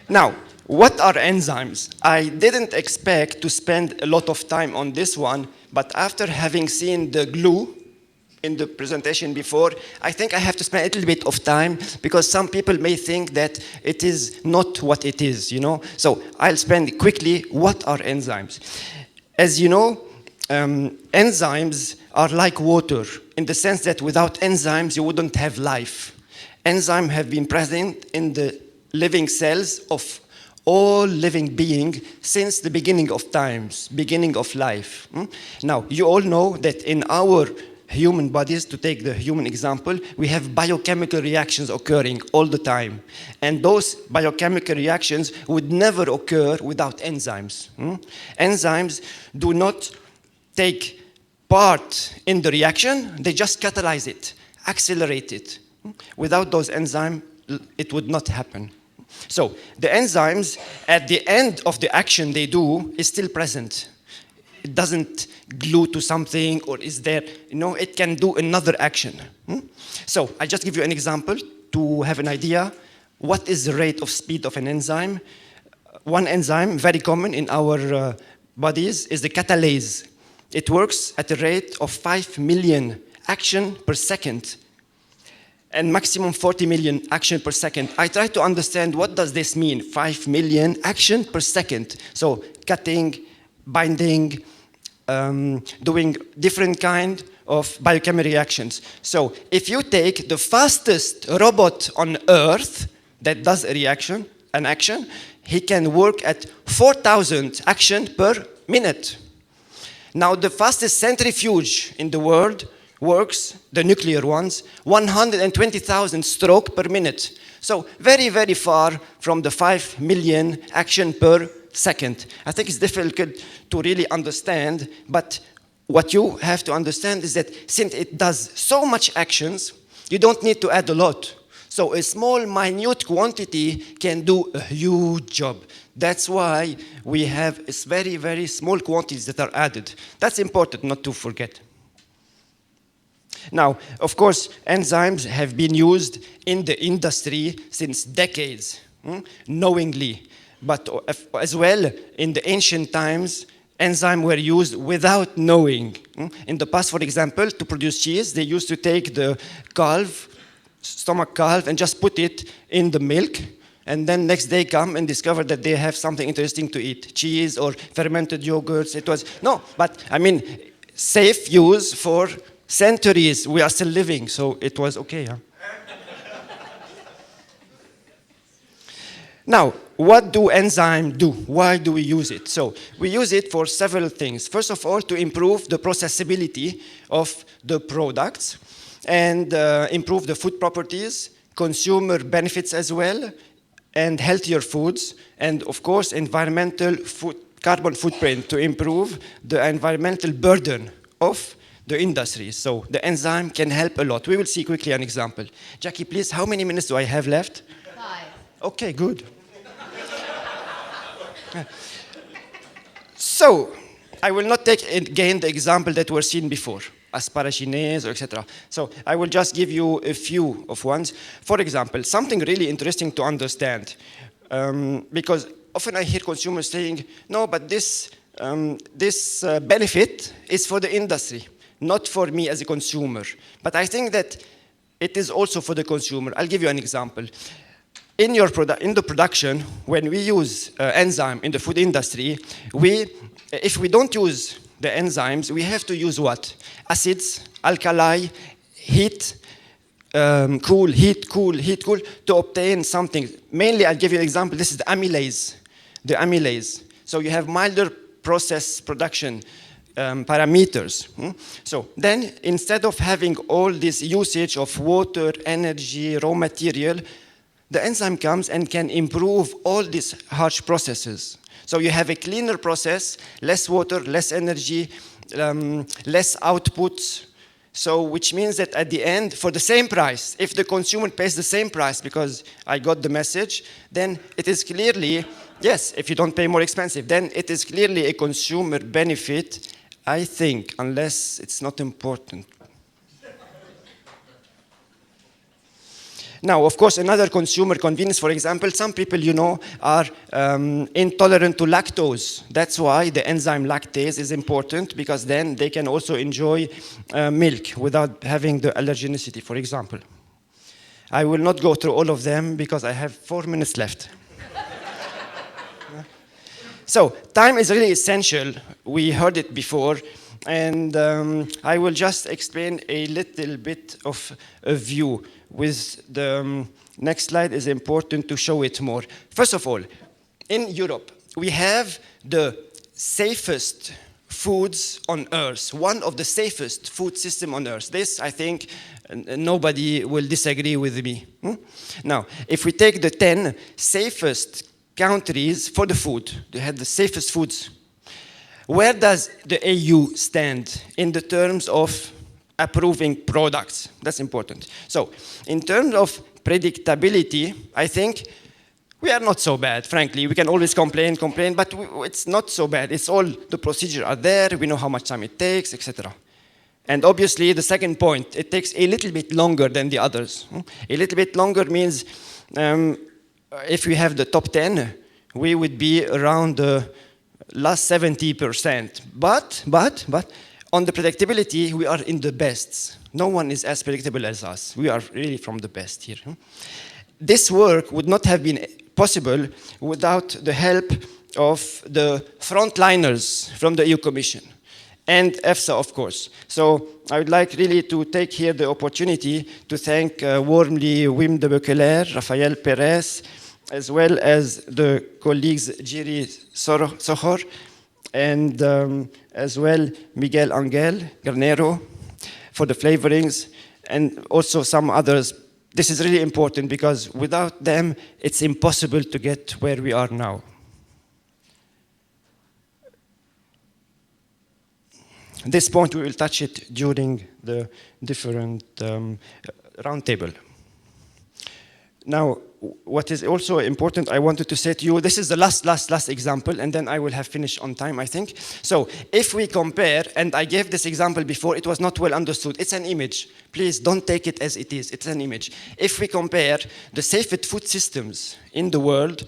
Now, what are enzymes? I didn't expect to spend a lot of time on this one, but after having seen the glue in the presentation before, I think I have to spend a little bit of time because some people may think that it is not what it is, you know? So I'll spend quickly, what are enzymes? As you know, enzymes are like water in the sense that without enzymes, you wouldn't have life. Enzymes have been present in the living cells of all living beings since the beginning of times, beginning of life. Now, you all know that in our human bodies, to take the human example, we have biochemical reactions occurring all the time. And those biochemical reactions would never occur without enzymes. Enzymes do not take part in the reaction, they just catalyze it, accelerate it. Without those enzymes, it would not happen. So the enzymes, at the end of the action they do, is still present. It doesn't glue to something or is there, it can do another action. So I just give you an example to have an idea. What is the rate of speed of an enzyme? One enzyme, very common in our bodies, is the catalase. It works at a rate of 5 million action per second and maximum 40 million action per second. I try to understand what does this mean, 5 million action per second. So cutting, binding, doing different kind of biochemical reactions. So if you take the fastest robot on Earth that does a reaction, an action, he can work at 4,000 action per minute. Now the fastest centrifuge in the world works, the nuclear ones, 120,000 stroke per minute. So very, very far from the 5 million action per second. I think it's difficult to really understand, but what you have to understand is that since it does so much actions, you don't need to add a lot. So a small, minute quantity can do a huge job. That's why we have very, very small quantities that are added. That's important not to forget. Now, of course, enzymes have been used in the industry since decades, knowingly. But as well, in the ancient times, enzymes were used without knowing. In the past, for example, to produce cheese, they used to take the stomach calf, and just put it in the milk, and then next day come and discover that they have something interesting to eat, cheese or fermented yogurts. It was, no, but I mean, safe use for centuries. We are still living, so it was okay. Huh? Now, what do enzymes do? Why do we use it? So, we use it for several things. First of all, to improve the processability of the products and improve the food properties, consumer benefits as well, and healthier foods, and of course, environmental carbon footprint to improve the environmental burden of the industry. So the enzyme can help a lot. We will see quickly an example. Jackie, please, how many minutes do I have left? 5. Okay, good. So, I will not take again the example that were seen before, asparaginase, or etc. So, I will just give you a few of ones. For example, something really interesting to understand, because often I hear consumers saying, no, but this benefit is for the industry, not for me as a consumer. But I think that it is also for the consumer. I'll give you an example. In the production, when we use enzyme in the food industry, if we don't use the enzymes, we have to use what? Acids, alkali, heat, cool, heat, cool, heat, cool, to obtain something. Mainly, I'll give you an example. This is the amylase. The amylase. So you have milder process production parameters. So then, instead of having all this usage of water, energy, raw material, the enzyme comes and can improve all these harsh processes. So you have a cleaner process, less water, less energy, less outputs. So which means that at the end, for the same price, if the consumer pays the same price because I got the message, then it is clearly, yes, if you don't pay more expensive, then it is clearly a consumer benefit, I think, unless it's not important. Now, of course, another consumer convenience, for example, some people, are intolerant to lactose. That's why the enzyme lactase is important, because then they can also enjoy milk without having the allergenicity, for example. I will not go through all of them because I have 4 minutes left. So, time is really essential. We heard it before. And I will just explain a little bit of a view. With the next slide is important to show it more. First of all, in Europe, we have the safest foods on Earth, one of the safest food system on Earth. This, I think, nobody will disagree with me. Now, if we take the 10 safest countries for the food, they have the safest foods. Where does the EU stand in the terms of approving products? That's important. So, in terms of predictability, I think we are not so bad, frankly. We can always complain, but it's not so bad. It's all, the procedures are there, we know how much time it takes, etc. And obviously, the second point, it takes a little bit longer than the others. A little bit longer means if we have the top 10, we would be around the last 70%. But on the predictability, we are in the best. No one is as predictable as us. We are really from the best here. This work would not have been possible without the help of the frontliners from the EU Commission and EFSA, of course. So I would like really to take here the opportunity to thank warmly Wim de Beukelaar, Rafael Perez, as well as the colleagues Jiri Sohor and as well Miguel Angel Garnero for the flavorings, and also some others. This is really important because without them, it's impossible to get where we are now. This point, we will touch it during the different roundtable. Now, what is also important, I wanted to say to you, this is the last example, and then I will have finished on time, I think. So, if we compare, and I gave this example before, it was not well understood. It's an image. Please don't take it as it is. It's an image. If we compare the safest food systems in the world,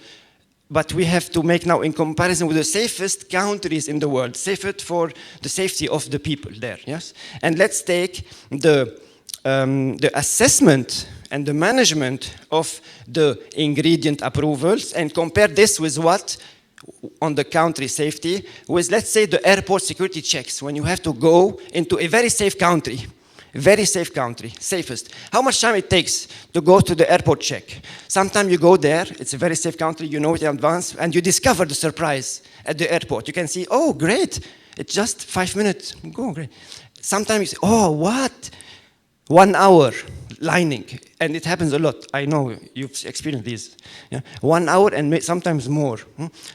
but we have to make now in comparison with the safest countries in the world, safest for the safety of the people there, yes? And let's take the assessment and the management of the ingredient approvals and compare this with what on the country safety with, let's say, the airport security checks when you have to go into a very safe country, safest. How much time it takes to go to the airport check? Sometimes you go there, it's a very safe country, you know it in advance, and you discover the surprise at the airport. You can see, oh, great, it's just 5 minutes, go, great. Sometimes you say, oh, what? 1 hour lining, and it happens a lot. I know you've experienced this. Yeah? 1 hour and sometimes more.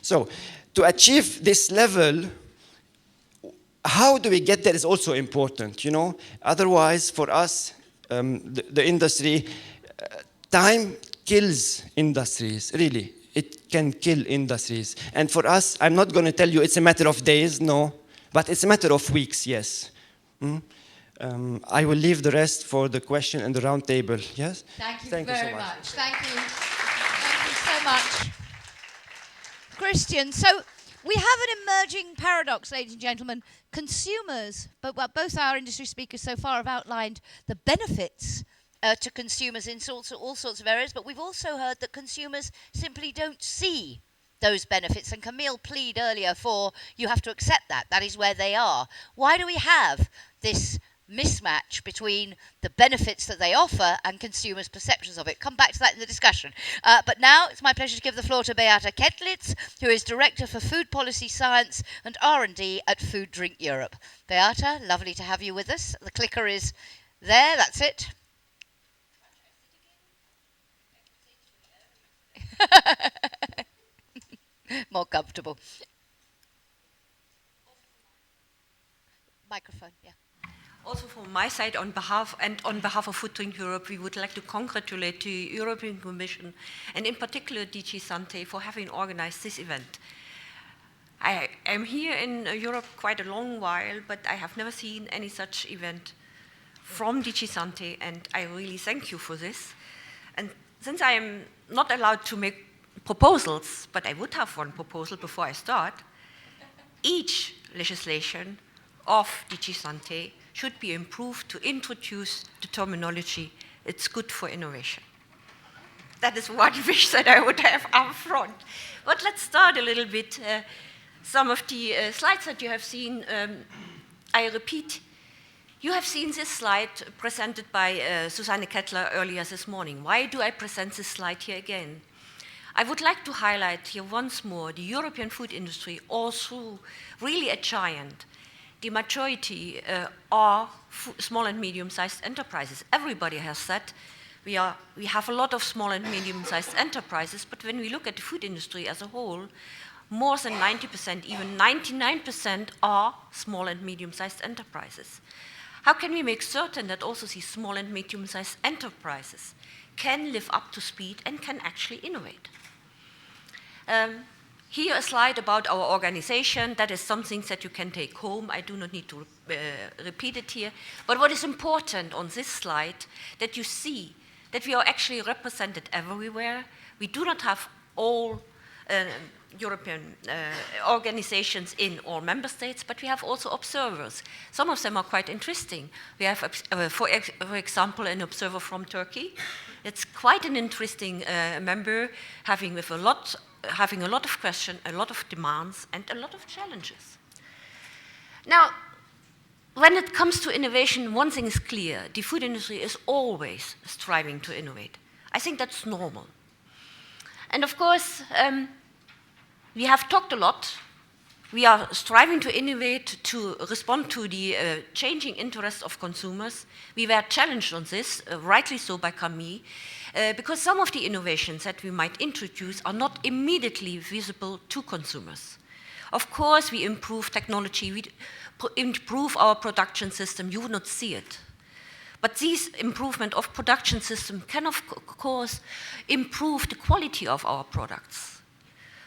So, to achieve this level, how do we get there is also important, you know? Otherwise, for us, the industry, time kills industries, really. It can kill industries. And for us, I'm not going to tell you it's a matter of days, no, but it's a matter of weeks, yes. I will leave the rest for the question and the round table. Yes? Thank you very much. Thank you. Thank you so much. Christian, so we have an emerging paradox, ladies and gentlemen. Consumers, but both our industry speakers so far have outlined the benefits to consumers in all sorts of areas, but we've also heard that consumers simply don't see those benefits. And Camille plead earlier for you have to accept that. That is where they are. Why do we have this mismatch between the benefits that they offer and consumers' perceptions of it? Come back to that in the discussion. But now it's my pleasure to give the floor to Beata Kettlitz, who is Director for Food Policy Science and R&D at Food Drink Europe. Beata, lovely to have you with us. The clicker is there, that's it. More comfortable. Microphone, yeah. Also from my side, on behalf of Food Drink Europe, we would like to congratulate the European Commission and in particular DG Sante for having organized this event. I am here in Europe quite a long while, but I have never seen any such event from DG Sante, and I really thank you for this. And since I am not allowed to make proposals, but I would have one proposal before I start, each legislation of DG Sante should be improved to introduce the terminology, it's good for innovation. That is one wish that I would have up front. But let's start a little bit. Some of the slides that you have seen, I repeat, you have seen this slide presented by Susanne Kettler earlier this morning. Why do I present this slide here again? I would like to highlight here once more the European food industry, also really a giant. The majority are small and medium-sized enterprises. Everybody has said we have a lot of small and medium-sized enterprises, but when we look at the food industry as a whole, more than 90%, even 99% are small and medium-sized enterprises. How can we make certain that also these small and medium-sized enterprises can live up to speed and can actually innovate. Here a slide about our organization. That is some things that you can take home. I do not need to repeat it here. But what is important on this slide, that you see that we are actually represented everywhere. We do not have all European organizations in all member states, but we have also observers. Some of them are quite interesting. We have, for example, an observer from Turkey. It's quite an interesting member, having a lot of questions, a lot of demands, and a lot of challenges. Now, when it comes to innovation, one thing is clear. The food industry is always striving to innovate. I think that's normal. And of course, we have talked a lot. We are striving to innovate to respond to the changing interests of consumers. We were challenged on this, rightly so by Camille, because some of the innovations that we might introduce are not immediately visible to consumers. Of course, we improve technology, we improve our production system, you would not see it. But this improvement of production system can, of course, improve the quality of our products.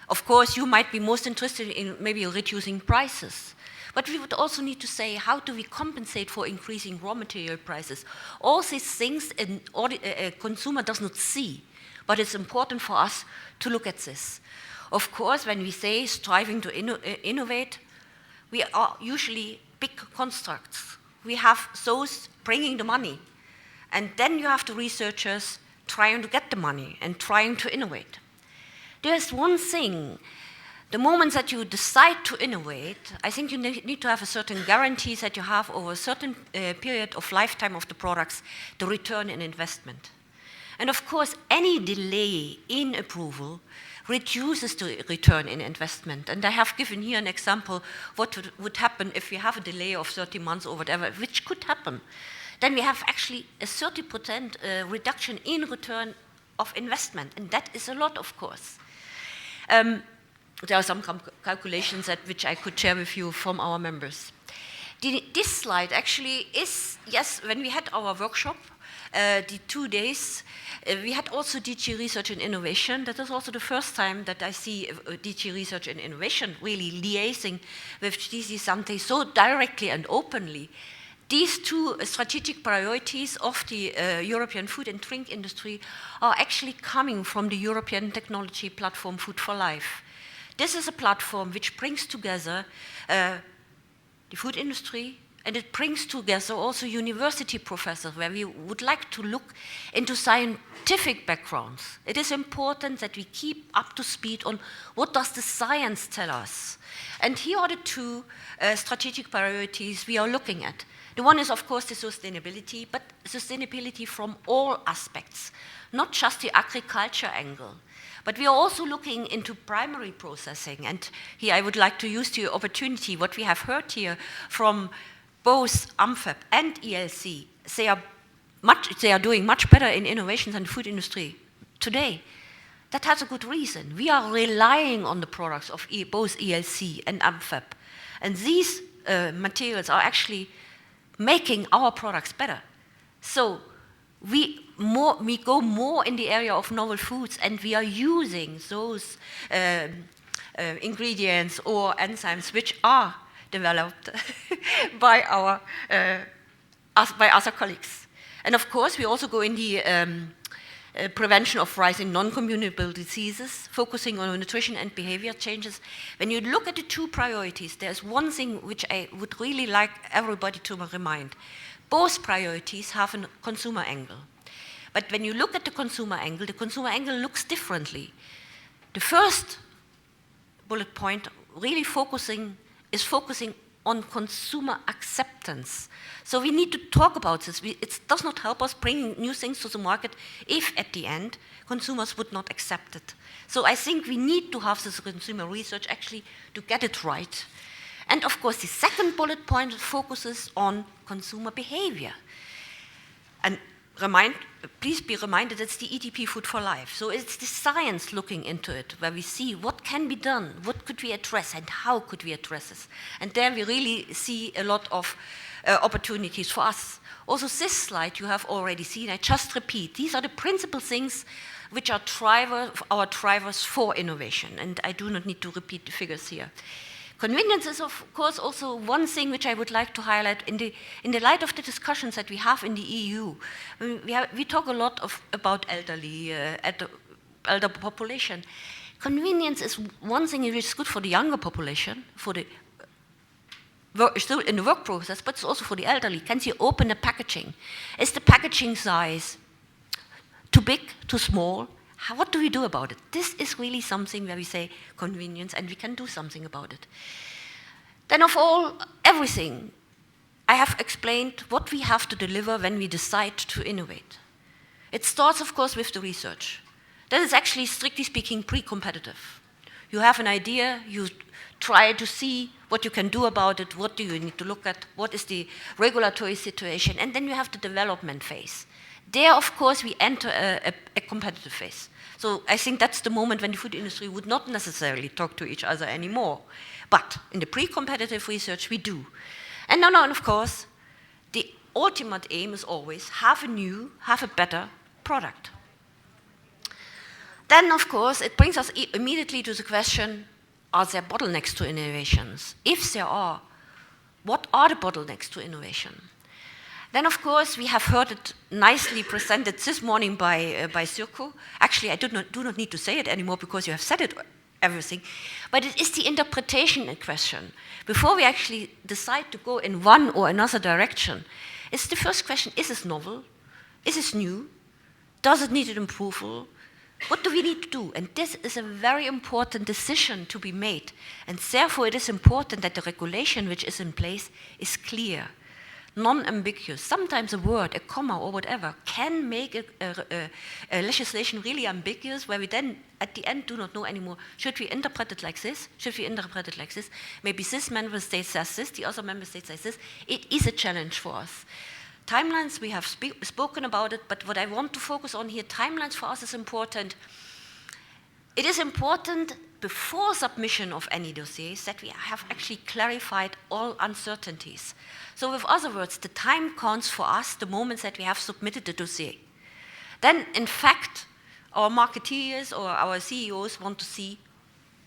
Of course, you might be most interested in maybe reducing prices. But we would also need to say, how do we compensate for increasing raw material prices? All these things a consumer does not see, but it's important for us to look at this. Of course, when we say striving to innovate, we are usually big constructs. We have those bringing the money. And then you have the researchers trying to get the money and trying to innovate. There's one thing. The moment that you decide to innovate, I think you need to have a certain guarantees that you have over a certain period of lifetime of the products, the return in investment. And of course, any delay in approval reduces the return in investment. And I have given here an example what would happen if we have a delay of 30 months or whatever, which could happen. Then we have actually a 30% reduction in return of investment, and that is a lot, of course. There are some calculations which I could share with you from our members. This slide actually is, yes, when we had our workshop, the 2 days, we had also DG Research and Innovation. That is also the first time that I see DG Research and Innovation really liaising with DG Sante so directly and openly. These two strategic priorities of the European food and drink industry are actually coming from the European technology platform Food for Life. This is a platform which brings together the food industry, and it brings together also university professors, where we would like to look into scientific backgrounds. It is important that we keep up to speed on what does the science tell us. And here are the two strategic priorities we are looking at. The one is, of course, the sustainability, but sustainability from all aspects, not just the agriculture angle. But we are also looking into primary processing. And here I would like to use the opportunity, what we have heard here from both AMFEP and ELC. They are doing much better in innovations than the food industry today. That has a good reason. We are relying on the products of both ELC and AMFEP. And these materials are actually making our products better. So we go more in the area of novel foods, and we are using those ingredients or enzymes which are developed by other colleagues. And of course, we also go in the prevention of rising non-communicable diseases, focusing on nutrition and behavior changes. When you look at the two priorities, there's one thing which I would really like everybody to remind. Both priorities have a consumer angle. But when you look at the consumer angle looks differently. The first bullet point really is focusing on consumer acceptance. So we need to talk about this. It does not help us bringing new things to the market if at the end consumers would not accept it. So I think we need to have this consumer research actually to get it right. And of course, the second bullet point focuses on consumer behavior. And please be reminded it's the EDP Food for Life. So it's the science looking into it, where we see what can be done, what could we address, and how could we address this. And there we really see a lot of opportunities for us. Also, this slide you have already seen. I just repeat, these are the principal things which are our drivers for innovation, and I do not need to repeat the figures here. Convenience is, of course, also one thing which I would like to highlight in the light of the discussions that we have in the EU. We talk a lot about elder population. Convenience is one thing which is good for the younger population, for the still in the work process, but it's also for the elderly. Can you open the packaging? Is the packaging size too big, too small? What do we do about it? This is really something where we say convenience, and we can do something about it. Then of all, everything, I have explained what we have to deliver when we decide to innovate. It starts, of course, with the research. That is actually, strictly speaking, pre-competitive. You have an idea, you try to see what you can do about it, what do you need to look at, what is the regulatory situation, and then you have the development phase. There, of course, we enter a competitive phase. So I think that's the moment when the food industry would not necessarily talk to each other anymore. But in the pre-competitive research, we do. And now, of course, the ultimate aim is always have a better product. Then, of course, it brings us immediately to the question, are there bottlenecks to innovations? If there are, what are the bottlenecks to innovation? Then, of course, we have heard it nicely presented this morning by Sirko. Actually, I do not need to say it anymore because you have said it, everything. But it is the interpretation in question. Before we actually decide to go in one or another direction, it's the first question, is this novel? Is this new? Does it need an approval? What do we need to do? And this is a very important decision to be made. And therefore, it is important that the regulation which is in place is clear, non-ambiguous. Sometimes a word, a comma or whatever, can make a legislation really ambiguous, where we then, at the end, do not know anymore. Should we interpret it like this? Should we interpret it like this? Maybe this member state says this, the other member state says this. It is a challenge for us. Timelines, we have spoken about it, but what I want to focus on here, timelines for us is important. It is important before submission of any dossiers that we have actually clarified all uncertainties. So with other words, the time counts for us the moments that we have submitted the dossier. Then, in fact, our marketeers or our CEOs want to see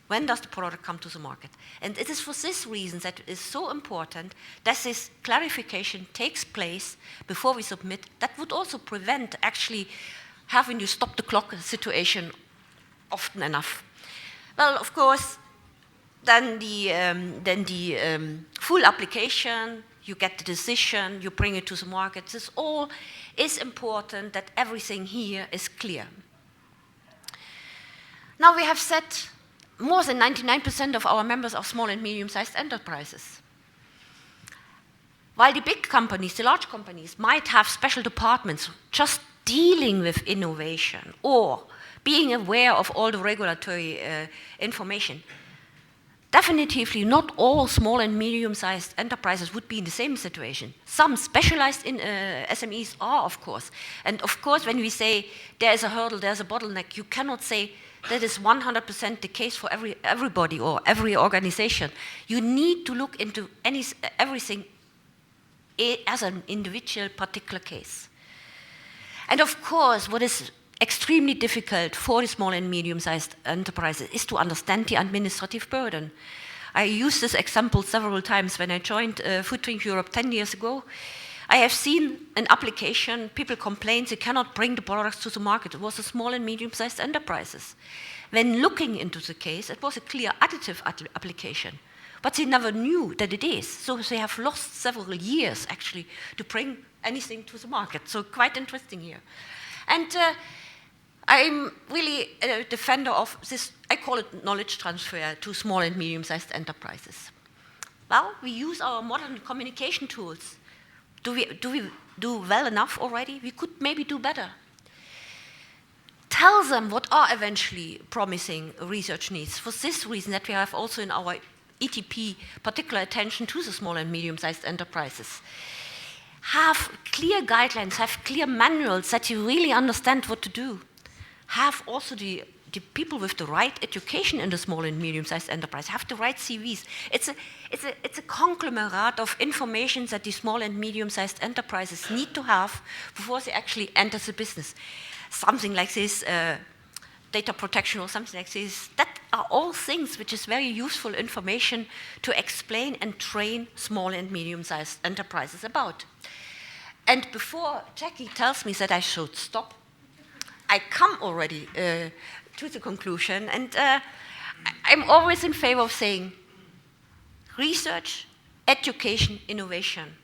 when does the product come to the market. And it is for this reason that it is so important that this clarification takes place before we submit. That would also prevent actually having to stop the clock situation often enough. Well, of course, then the full application, you get the decision, you bring it to the market. This all is important, that everything here is clear. Now we have said more than 99% of our members are small and medium-sized enterprises. While the big companies, the large companies, might have special departments just dealing with innovation or being aware of all the regulatory information, definitively not all small and medium-sized enterprises would be in the same situation. Some specialized in SMEs are, of course. And of course, when we say there is a hurdle, there's a bottleneck, you cannot say that is 100% the case for everybody or every organization. You need to look into everything as an individual particular case. And of course, what is extremely difficult for the small and medium-sized enterprises is to understand the administrative burden. I used this example several times when I joined Food Drink Europe 10 years ago. I have seen an application, people complained they cannot bring the products to the market. It was a small and medium-sized enterprises. When looking into the case, it was a clear additive application, but they never knew that it is. So they have lost several years, actually, to bring anything to the market. So quite interesting here. And I'm really a defender of this, I call it knowledge transfer to small and medium-sized enterprises. Well, we use our modern communication tools. Do we do well enough already? We could maybe do better. Tell them what are eventually promising research needs. For this reason that we have also in our ETP particular attention to the small and medium-sized enterprises. have clear guidelines, have clear manuals that you really understand what to do. Have also the people with the right education in the small and medium-sized enterprise, have the right CVs. It's a conglomerate of information that the small and medium-sized enterprises need to have before they actually enter the business. Something like this, data protection or something like this, that are all things which is very useful information to explain and train small and medium-sized enterprises about. And before Jackie tells me that I should stop, I come already to the conclusion, and I'm always in favor of saying research, education, innovation.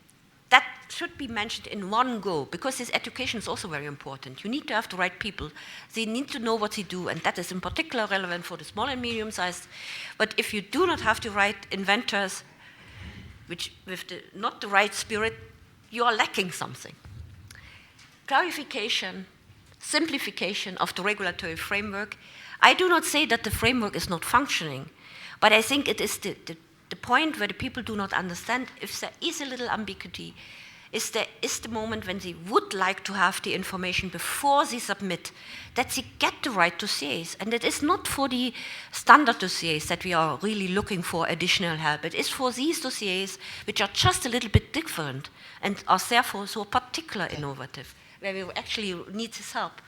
That should be mentioned in one go, because this education is also very important. You need to have the right people. They need to know what they do, and that is in particular relevant for the small and medium-sized. But if you do not have the right inventors, which with not the right spirit, you are lacking something. Clarification, simplification of the regulatory framework. I do not say that the framework is not functioning, but I think it is the point where the people do not understand. If there is a little ambiguity, is the moment when they would like to have the information before they submit, that they get the right dossiers. And it is not for the standard dossiers that we are really looking for additional help. It is for these dossiers which are just a little bit different and are therefore so particularly innovative, where we actually need this help.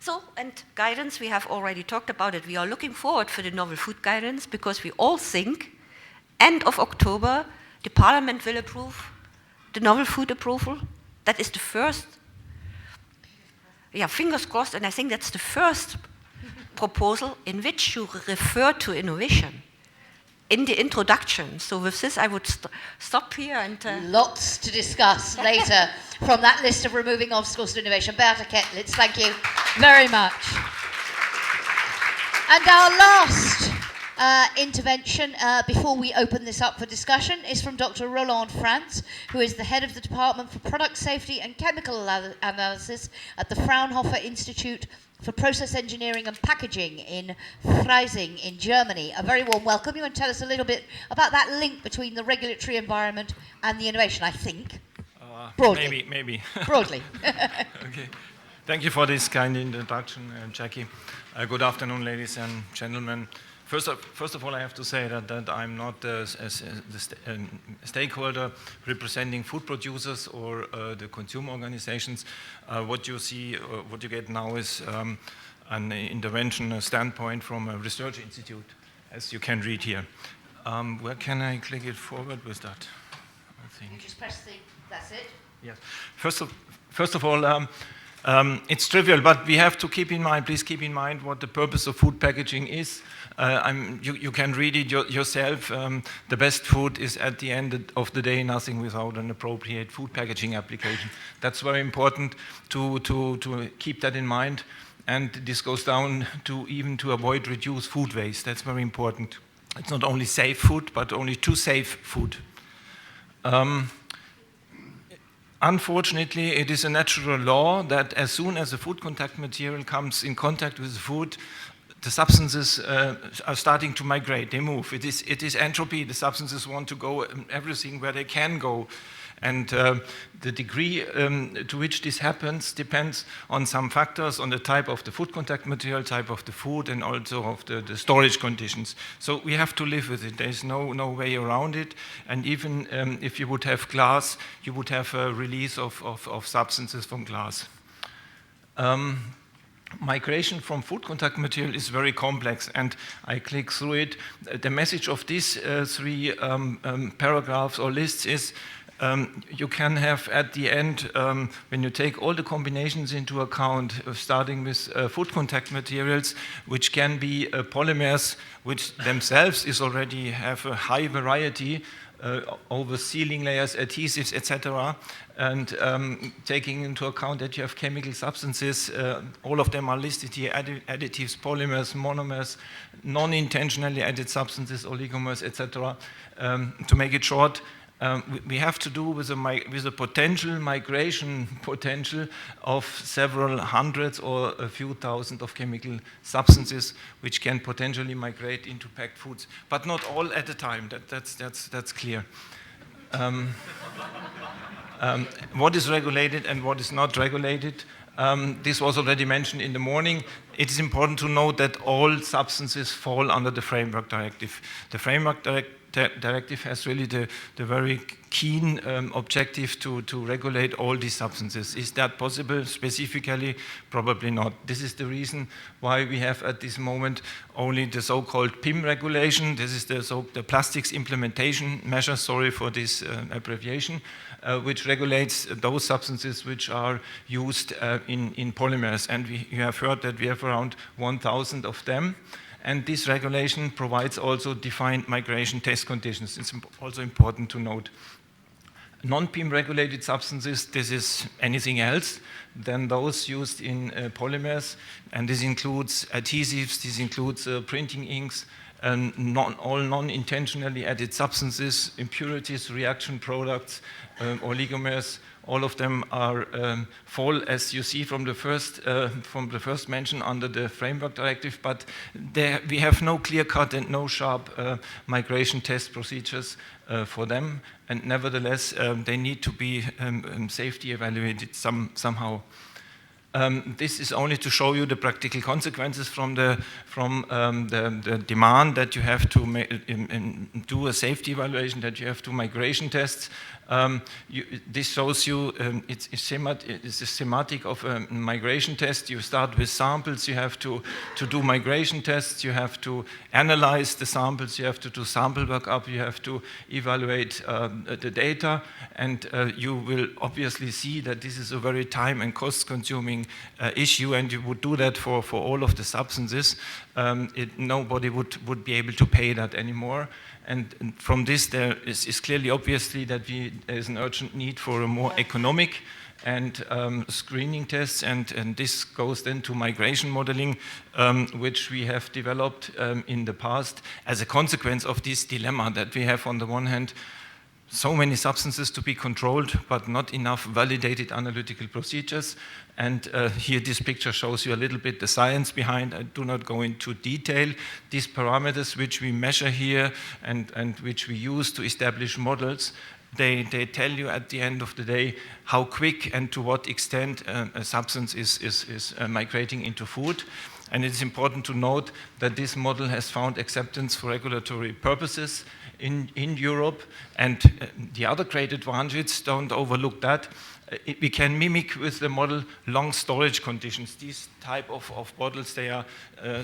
So, and guidance, we have already talked about it. We are looking forward for the novel food guidance, because we all think end of October, the Parliament will approve the novel food approval. That is the first, fingers crossed, and I think that's the first proposal in which you refer to innovation in the introduction. So with this, I would stop here and... Lots to discuss later from that list of removing obstacles to innovation. Beata Kettlitz, thank you very much. And our last intervention before we open this up for discussion is from Dr. Roland Franz, who is the head of the Department for Product Safety and Chemical Analysis at the Fraunhofer Institute for Process Engineering and Packaging in Freising in Germany. A very warm welcome. You want to tell us a little bit about that link between the regulatory environment and the innovation, I think. Broadly. Maybe. Broadly. Okay. Thank you for this kind introduction, Jackie. Good afternoon, ladies and gentlemen. First of all, I have to say that I'm not a stakeholder representing food producers or the consumer organizations. What you see, what you get now is an intervention, a standpoint from a research institute, as you can read here. Where can I click it forward with that? I think. You just press that's it? Yes. First of all, it's trivial, but we have to please keep in mind what the purpose of food packaging is. You can read it yourself. The best food is at the end of the day nothing without an appropriate food packaging application. That's very important to keep that in mind. And this goes down to even to avoid reduce food waste. That's very important. It's not only safe food, but only to save food. Unfortunately, it is a natural law that as soon as the food contact material comes in contact with the food, the substances are starting to migrate, they move. It is entropy, the substances want to go everything where they can go. And the degree to which this happens depends on some factors, on the type of the food contact material, type of the food, and also of the storage conditions. So we have to live with it. There's no way around it. And even if you would have glass, you would have a release of substances from glass. Migration from food contact material is very complex, and I click through it. The message of these three paragraphs or lists is you can have at the end, when you take all the combinations into account, starting with food contact materials, which can be polymers, which themselves is already have a high variety, over sealing layers, adhesives, etc. And taking into account that you have chemical substances, all of them are listed here, additives, polymers, monomers, non-intentionally added substances, oligomers, etc. To make it short, we have to do with a potential migration potential of several hundreds or a few thousand of chemical substances which can potentially migrate into packed foods, but not all at a time. That's clear. What is regulated and what is not regulated? This was already mentioned in the morning. It is important to note that all substances fall under the Framework Directive. The Framework Directive has really the very keen objective to regulate all these substances. Is that possible specifically? Probably not. This is the reason why we have at this moment only the so-called PIM regulation. This is the Plastics Implementation Measure, sorry for this abbreviation, which regulates those substances which are used in polymers. And you have heard that we have around 1,000 of them. And this regulation provides also defined migration test conditions. It's also important to note. Non-PIM regulated substances, this is anything else than those used in polymers. And this includes adhesives, this includes printing inks, and all non-intentionally added substances, impurities, reaction products, oligomers. All of them are fall, as you see from the first mention, under the Framework Directive, but we have no clear-cut and no sharp migration test procedures for them, and nevertheless they need to be safety evaluated somehow. This is only to show you the practical consequences from the demand that you have to do a safety evaluation, that you have to migration tests. This shows you it's a schematic of a migration test. You start with samples, you have to do migration tests, you have to analyze the samples, you have to do sample workup, you have to evaluate the data, and you will obviously see that this is a very time and cost consuming issue, and you would do that for all of the substances. Nobody would be able to pay that anymore. And from this, there is clearly obviously that there is an urgent need for a more economic and screening tests, and this goes then to migration modeling, which we have developed in the past as a consequence of this dilemma that we have on the one hand so many substances to be controlled, but not enough validated analytical procedures. And here this picture shows you a little bit the science behind. I do not go into detail. These parameters which we measure here and which we use to establish models, they tell you at the end of the day how quick and to what extent a substance is migrating into food. And it's important to note that this model has found acceptance for regulatory purposes in Europe, and the other great advantage, don't overlook that, we can mimic with the model long storage conditions. These type of bottles, they are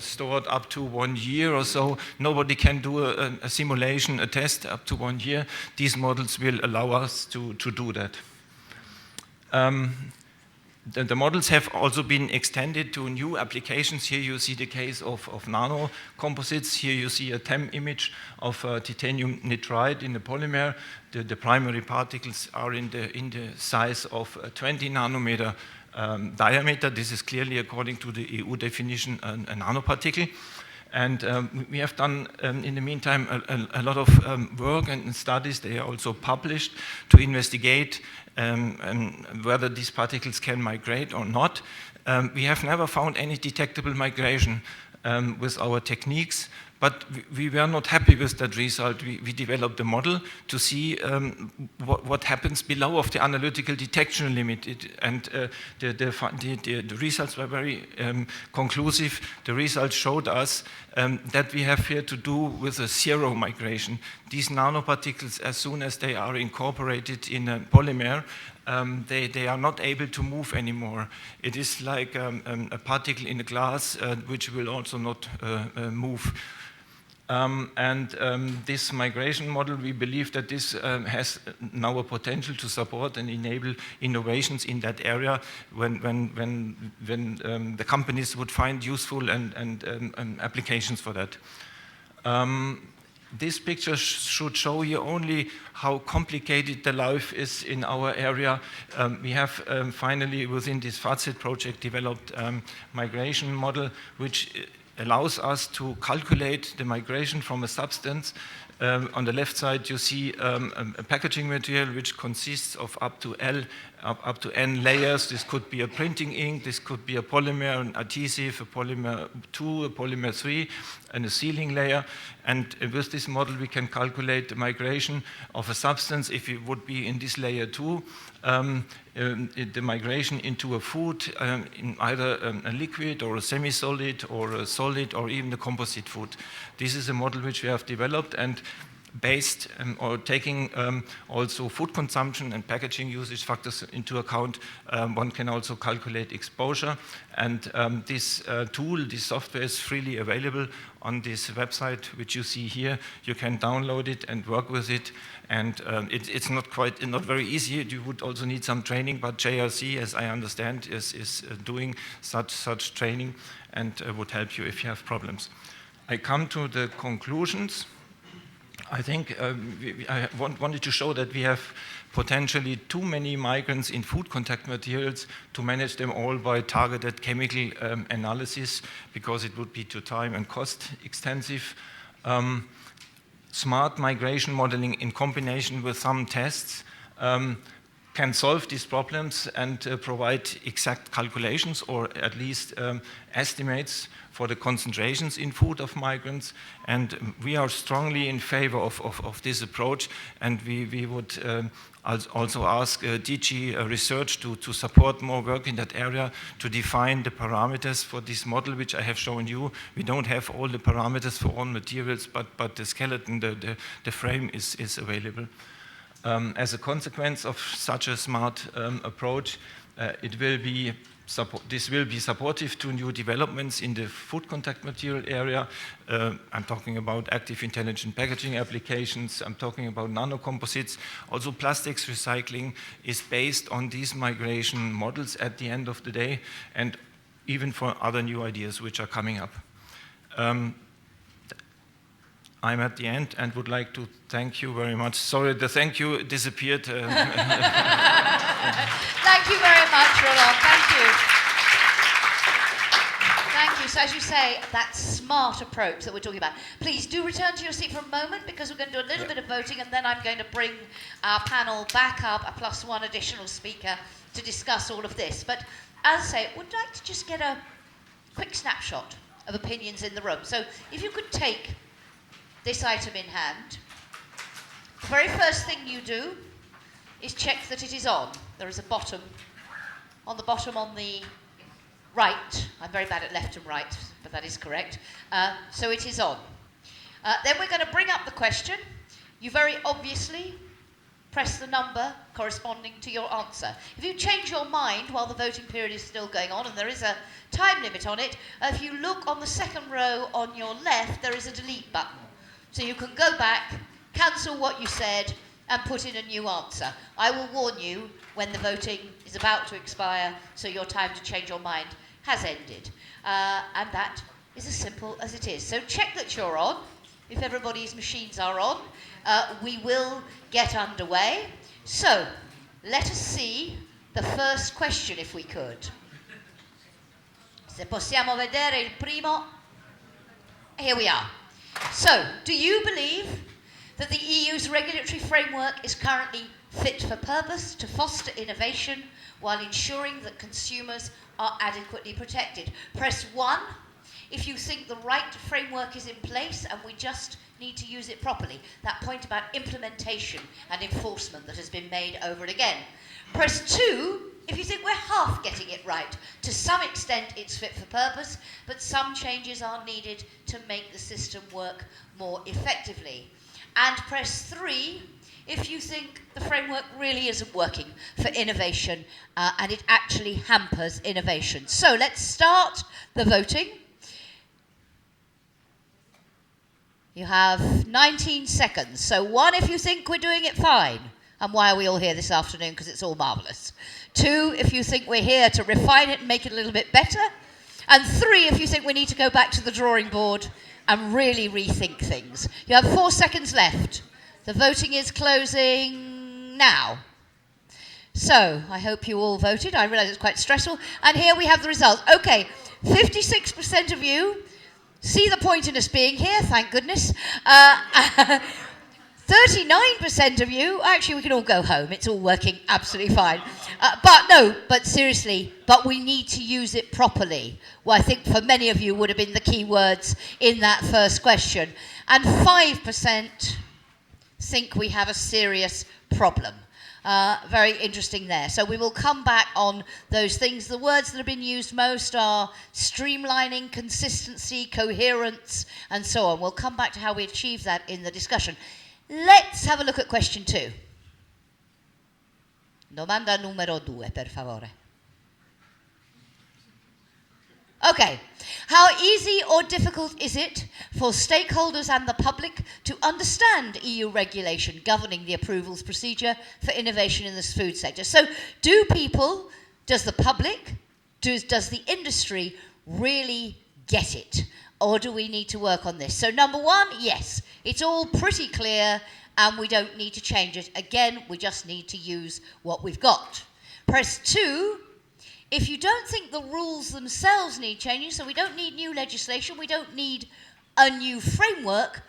stored up to 1 year or so. Nobody can do a simulation, a test up to 1 year. These models will allow us to do that. The models have also been extended to new applications. Here you see the case of nano composites. Here you see a TEM image of titanium nitride in the polymer. The primary particles are in the size of 20 nanometer diameter. This is clearly, according to the EU definition, a nanoparticle. And we have done, in the meantime, a lot of work and studies. They are also published to investigate whether these particles can migrate or not. We have never found any detectable migration with our techniques, but we were not happy with that result. We developed a model to see what happens below of the analytical detection limit. The results were very conclusive. The results showed us that we have here to do with a zero migration. These nanoparticles, as soon as they are incorporated in a polymer, they are not able to move anymore. It is like a particle in a glass which will also not move. This migration model, we believe that this has now a potential to support and enable innovations in that area when the companies would find useful and applications for that. This picture should show you only how complicated the life is in our area. We have finally, within this FACIT project, developed migration model which allows us to calculate the migration from a substance On the left side, you see a packaging material which consists of up to N layers. This could be a printing ink, this could be a polymer, an adhesive, a polymer 2, a polymer 3, and a sealing layer. And with this model, we can calculate the migration of a substance if it would be in this layer 2, the migration into a food in either a liquid or a semi-solid or a solid or even a composite food. This is a model which we have developed, and based or taking also food consumption and packaging usage factors into account, one can also calculate exposure. And this tool, this software is freely available on this website, which you see here. You can download it and work with it. And it's not very easy. You would also need some training, but JRC, as I understand, is doing such training and would help you if you have problems. I come to the conclusions. I think I wanted to show that we have potentially too many migrants in food contact materials to manage them all by targeted chemical analysis, because it would be too time and cost extensive. Smart migration modeling in combination with some tests can solve these problems and provide exact calculations, or at least estimates for the concentrations in food of migrants. And we are strongly in favor of this approach, and we would also ask DG Research to support more work in that area to define the parameters for this model, which I have shown you. We don't have all the parameters for all materials, but the skeleton, the frame is available. As a consequence of such a smart approach, this will be supportive to new developments in the food contact material area. I'm talking about active intelligent packaging applications. I'm talking about nanocomposites. Also, plastics recycling is based on these migration models at the end of the day, and even for other new ideas which are coming up. I'm at the end and would like to thank you very much. Sorry, the thank you disappeared. Thank you very much, Roland. Thank you. Thank you. So as you say, that smart approach that we're talking about. Please do return to your seat for a moment, because we're going to do a little bit of voting, and then I'm going to bring our panel back up, a plus one additional speaker, to discuss all of this. But as I say, would like to just get a quick snapshot of opinions in the room. So if you could take this item in hand, the very first thing you do is check that it is on. There is a bottom. On the bottom on the right, I'm very bad at left and right, but that is correct. So it is on. Then we're going to bring up the question. You very obviously press the number corresponding to your answer. If you change your mind while the voting period is still going on, and there is a time limit on it, if you look on the second row on your left, there is a delete button. So you can go back, cancel what you said, and put in a new answer. I will warn you when the voting is about to expire, so your time to change your mind has ended. And that is as simple as it is. So check that you're on. If everybody's machines are on, we will get underway. So let us see the first question, if we could. Se possiamo vedere il primo. Here we are. So, do you believe that the EU's regulatory framework is currently fit for purpose to foster innovation while ensuring that consumers are adequately protected? Press 1 if you think the right framework is in place and we just need to use it properly. That point about implementation and enforcement that has been made over and again. Press 2 if you think we're half getting it right. To some extent it's fit for purpose, but some changes are needed to make the system work more effectively. And press 3 if you think the framework really isn't working for innovation and it actually hampers innovation. So let's start the voting. You have 19 seconds. So 1 if you think we're doing it fine. And why are we all here this afternoon? Because it's all marvellous. 2 if you think we're here to refine it and make it a little bit better. And 3 if you think we need to go back to the drawing board and really rethink things. You have 4 seconds left. The voting is closing now. So I hope you all voted. I realise it's quite stressful. And here we have the results. Okay, 56% of you see the point in us being here, thank goodness. 39% of you, actually we can all go home, it's all working absolutely fine. But seriously, but we need to use it properly. Well, I think for many of you would have been the key words in that first question. And 5% think we have a serious problem. Very interesting there. So we will come back on those things. The words that have been used most are streamlining, consistency, coherence, and so on. We'll come back to how we achieve that in the discussion. Let's have a look at question 2. Domanda numero 2, per favore. Okay. How easy or difficult is it for stakeholders and the public to understand EU regulation governing the approvals procedure for innovation in the food sector? So does the public, does the industry really get it? Or do we need to work on this? So number 1, yes, it's all pretty clear and we don't need to change it. Again, we just need to use what we've got. Press 2. If you don't think the rules themselves need changing, so we don't need new legislation, we don't need a new framework,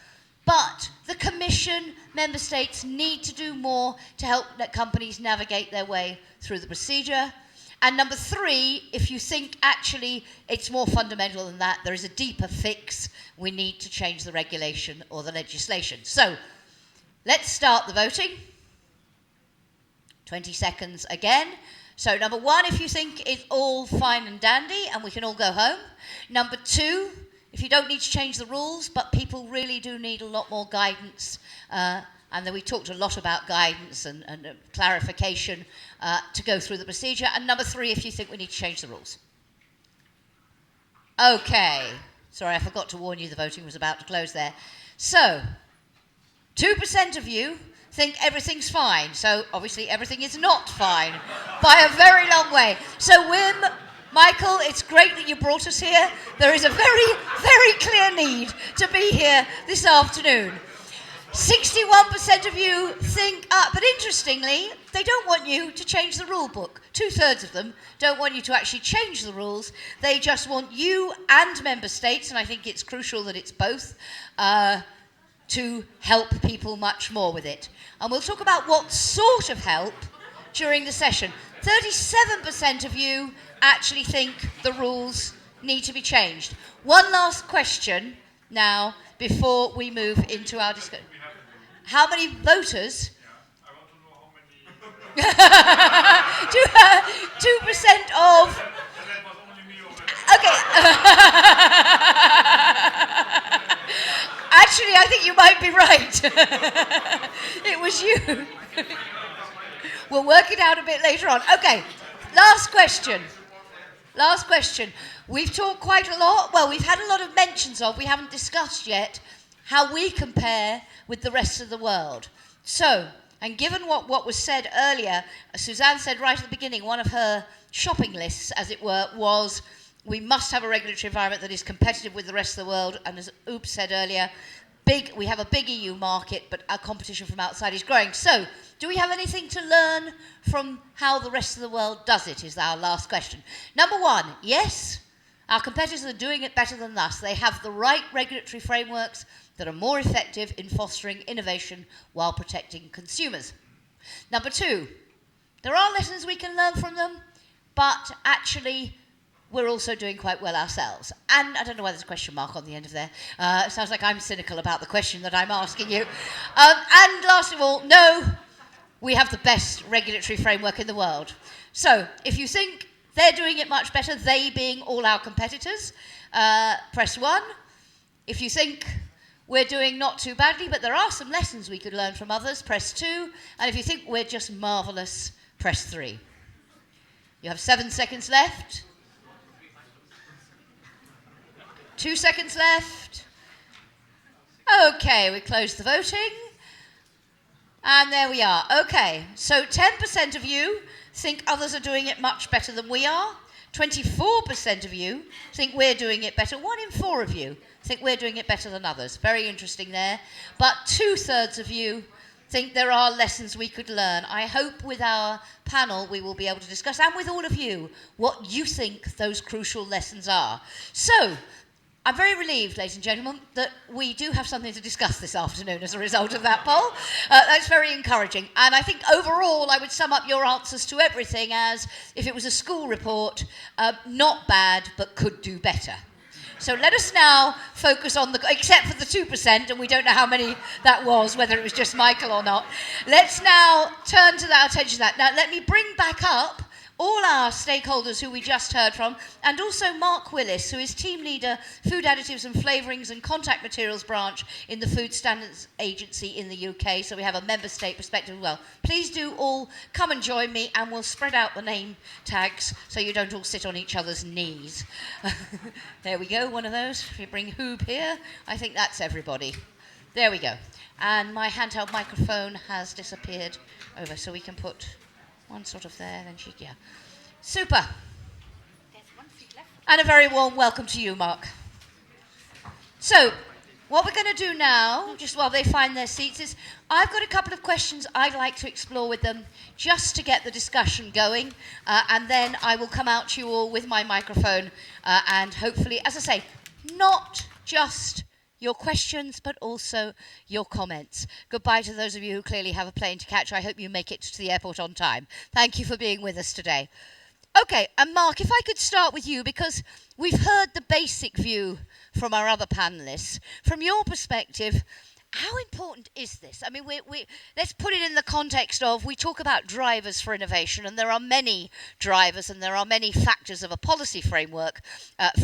but the Commission, Member States need to do more to help companies navigate their way through the procedure. And number 3, if you think actually it's more fundamental than that, there is a deeper fix, we need to change the regulation or the legislation. So, let's start the voting. 20 seconds again. So number 1, if you think it's all fine and dandy and we can all go home. Number 2, if you don't need to change the rules, but people really do need a lot more guidance, and then we talked a lot about guidance and clarification to go through the procedure. And number 3, if you think we need to change the rules. Okay. Sorry, I forgot to warn you the voting was about to close there. So, 2% of you think everything's fine. So obviously everything is not fine by a very long way. So Wim, Michael, it's great that you brought us here. There is a very, very clear need to be here this afternoon. 61% of you think, but interestingly, they don't want you to change the rule book. 2/3 of them don't want you to actually change the rules. They just want you and member states, and I think it's crucial that it's both, to help people much more with it. And we'll talk about what sort of help during the session. 37% of you actually think the rules need to be changed. One last question now before we move into our discussion. How many voters? I want to know how many. 2% of... That was only me already. Okay. Actually, I think you might be right. It was you. We'll work it out a bit later on. Okay, last question. Last question. We've talked quite a lot, well, we've had a lot of mentions of, we haven't discussed yet, how we compare with the rest of the world. So, and given what was said earlier, Suzanne said right at the beginning, one of her shopping lists, as it were, was we must have a regulatory environment that is competitive with the rest of the world, and as Oops said earlier, we have a big EU market, but our competition from outside is growing. So, do we have anything to learn from how the rest of the world does it, is our last question. Number 1, yes, our competitors are doing it better than us. They have the right regulatory frameworks that are more effective in fostering innovation while protecting consumers. Number 2, there are lessons we can learn from them, but actually we're also doing quite well ourselves. And I don't know why there's a question mark on the end of there. It sounds like I'm cynical about the question that I'm asking you. And last of all, no, we have the best regulatory framework in the world. So if you think they're doing it much better, they being all our competitors, press 1. If you think we're doing not too badly, but there are some lessons we could learn from others, press 2. And if you think we're just marvellous, press 3. You have 7 seconds left. 2 seconds left. Okay, we close the voting. And there we are. Okay, so 10% of you think others are doing it much better than we are. 24% of you think we're doing it better. 1 in 4 of you think we're doing it better than others. Very interesting there. But 2/3 of you think there are lessons we could learn. I hope with our panel we will be able to discuss, and with all of you, what you think those crucial lessons are. So, I'm very relieved, ladies and gentlemen, that we do have something to discuss this afternoon as a result of that poll. That's very encouraging. And I think overall I would sum up your answers to everything as, if it was a school report, not bad, but could do better. So let us now focus on except for the 2%, and we don't know how many that was, whether it was just Michael or not. Let's now turn to our attention to that. Now let me bring back up all our stakeholders who we just heard from, and also Mark Willis, who is Team Leader, Food Additives and Flavourings and Contact Materials Branch in the Food Standards Agency in the UK, so we have a member state perspective as well. Please do all come and join me, and we'll spread out the name tags so you don't all sit on each other's knees. There we go, one of those. If you bring Hoob here, I think that's everybody. There we go. And my handheld microphone has disappeared over, so we can put one sort of there, then yeah. Super. There's one seat left. And a very warm welcome to you, Mark. So, what we're going to do now, just while they find their seats, is I've got a couple of questions I'd like to explore with them just to get the discussion going, and then I will come out to you all with my microphone and hopefully, as I say, not just your questions, but also your comments. Goodbye to those of you who clearly have a plane to catch. I hope you make it to the airport on time. Thank you for being with us today. Okay, and Mark, if I could start with you, because we've heard the basic view from our other panellists. From your perspective, how important is this? I mean, let's put it in the context of, we talk about drivers for innovation, and there are many drivers and there are many factors of a policy framework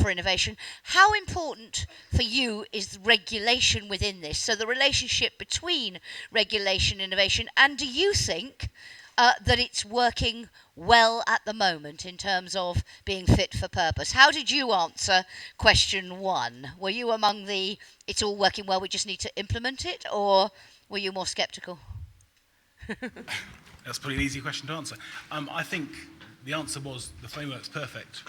for innovation. How important for you is regulation within this? So the relationship between regulation and innovation, and do you think that it's working well at the moment in terms of being fit for purpose? How did you answer question 1? Were you among the, it's all working well, we just need to implement it, or were you more sceptical? That's probably an easy question to answer. I think the answer was, the framework's perfect.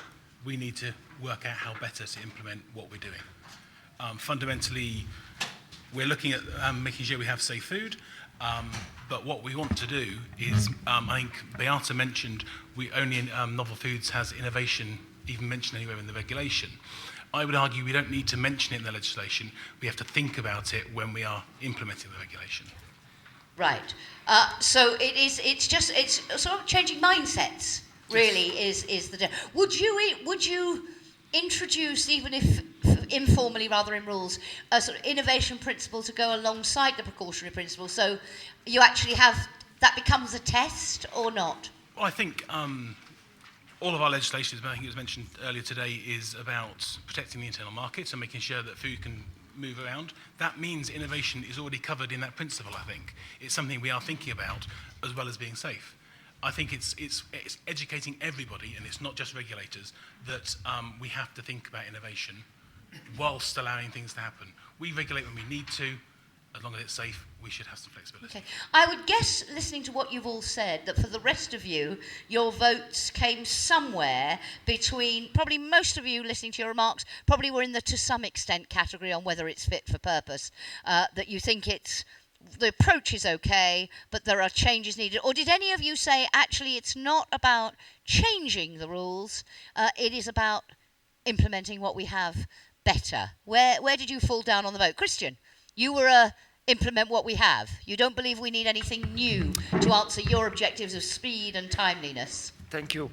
We need to work out how better to implement what we're doing. Fundamentally, we're looking at making sure we have safe food. But what we want to do is, I think Beata mentioned, we only in novel foods has innovation even mentioned anywhere in the regulation. I would argue we don't need to mention it in the legislation. We have to think about it when we are implementing the regulation. Right. So it's sort of changing mindsets. Really, is the. Would you introduce, even if informally rather in rules, a sort of innovation principle to go alongside the precautionary principle, so you actually have, that becomes a test or not? Well, I think all of our legislation, I think it was mentioned earlier today, is about protecting the internal market and making sure that food can move around. That means innovation is already covered in that principle, I think. It's something we are thinking about as well as being safe. I think it's educating everybody, and it's not just regulators, that we have to think about innovation whilst allowing things to happen. We regulate when we need to. As long as it's safe, we should have some flexibility. Okay. I would guess, listening to what you've all said, that for the rest of you, your votes came somewhere between, probably most of you listening to your remarks, probably were in the to some extent category on whether it's fit for purpose, that you think the approach is okay, but there are changes needed. Or did any of you say, actually, it's not about changing the rules, it is about implementing what we have better? Where did you fall down on the vote? Christian, you were implement what we have. You don't believe we need anything new to answer your objectives of speed and timeliness. Thank you.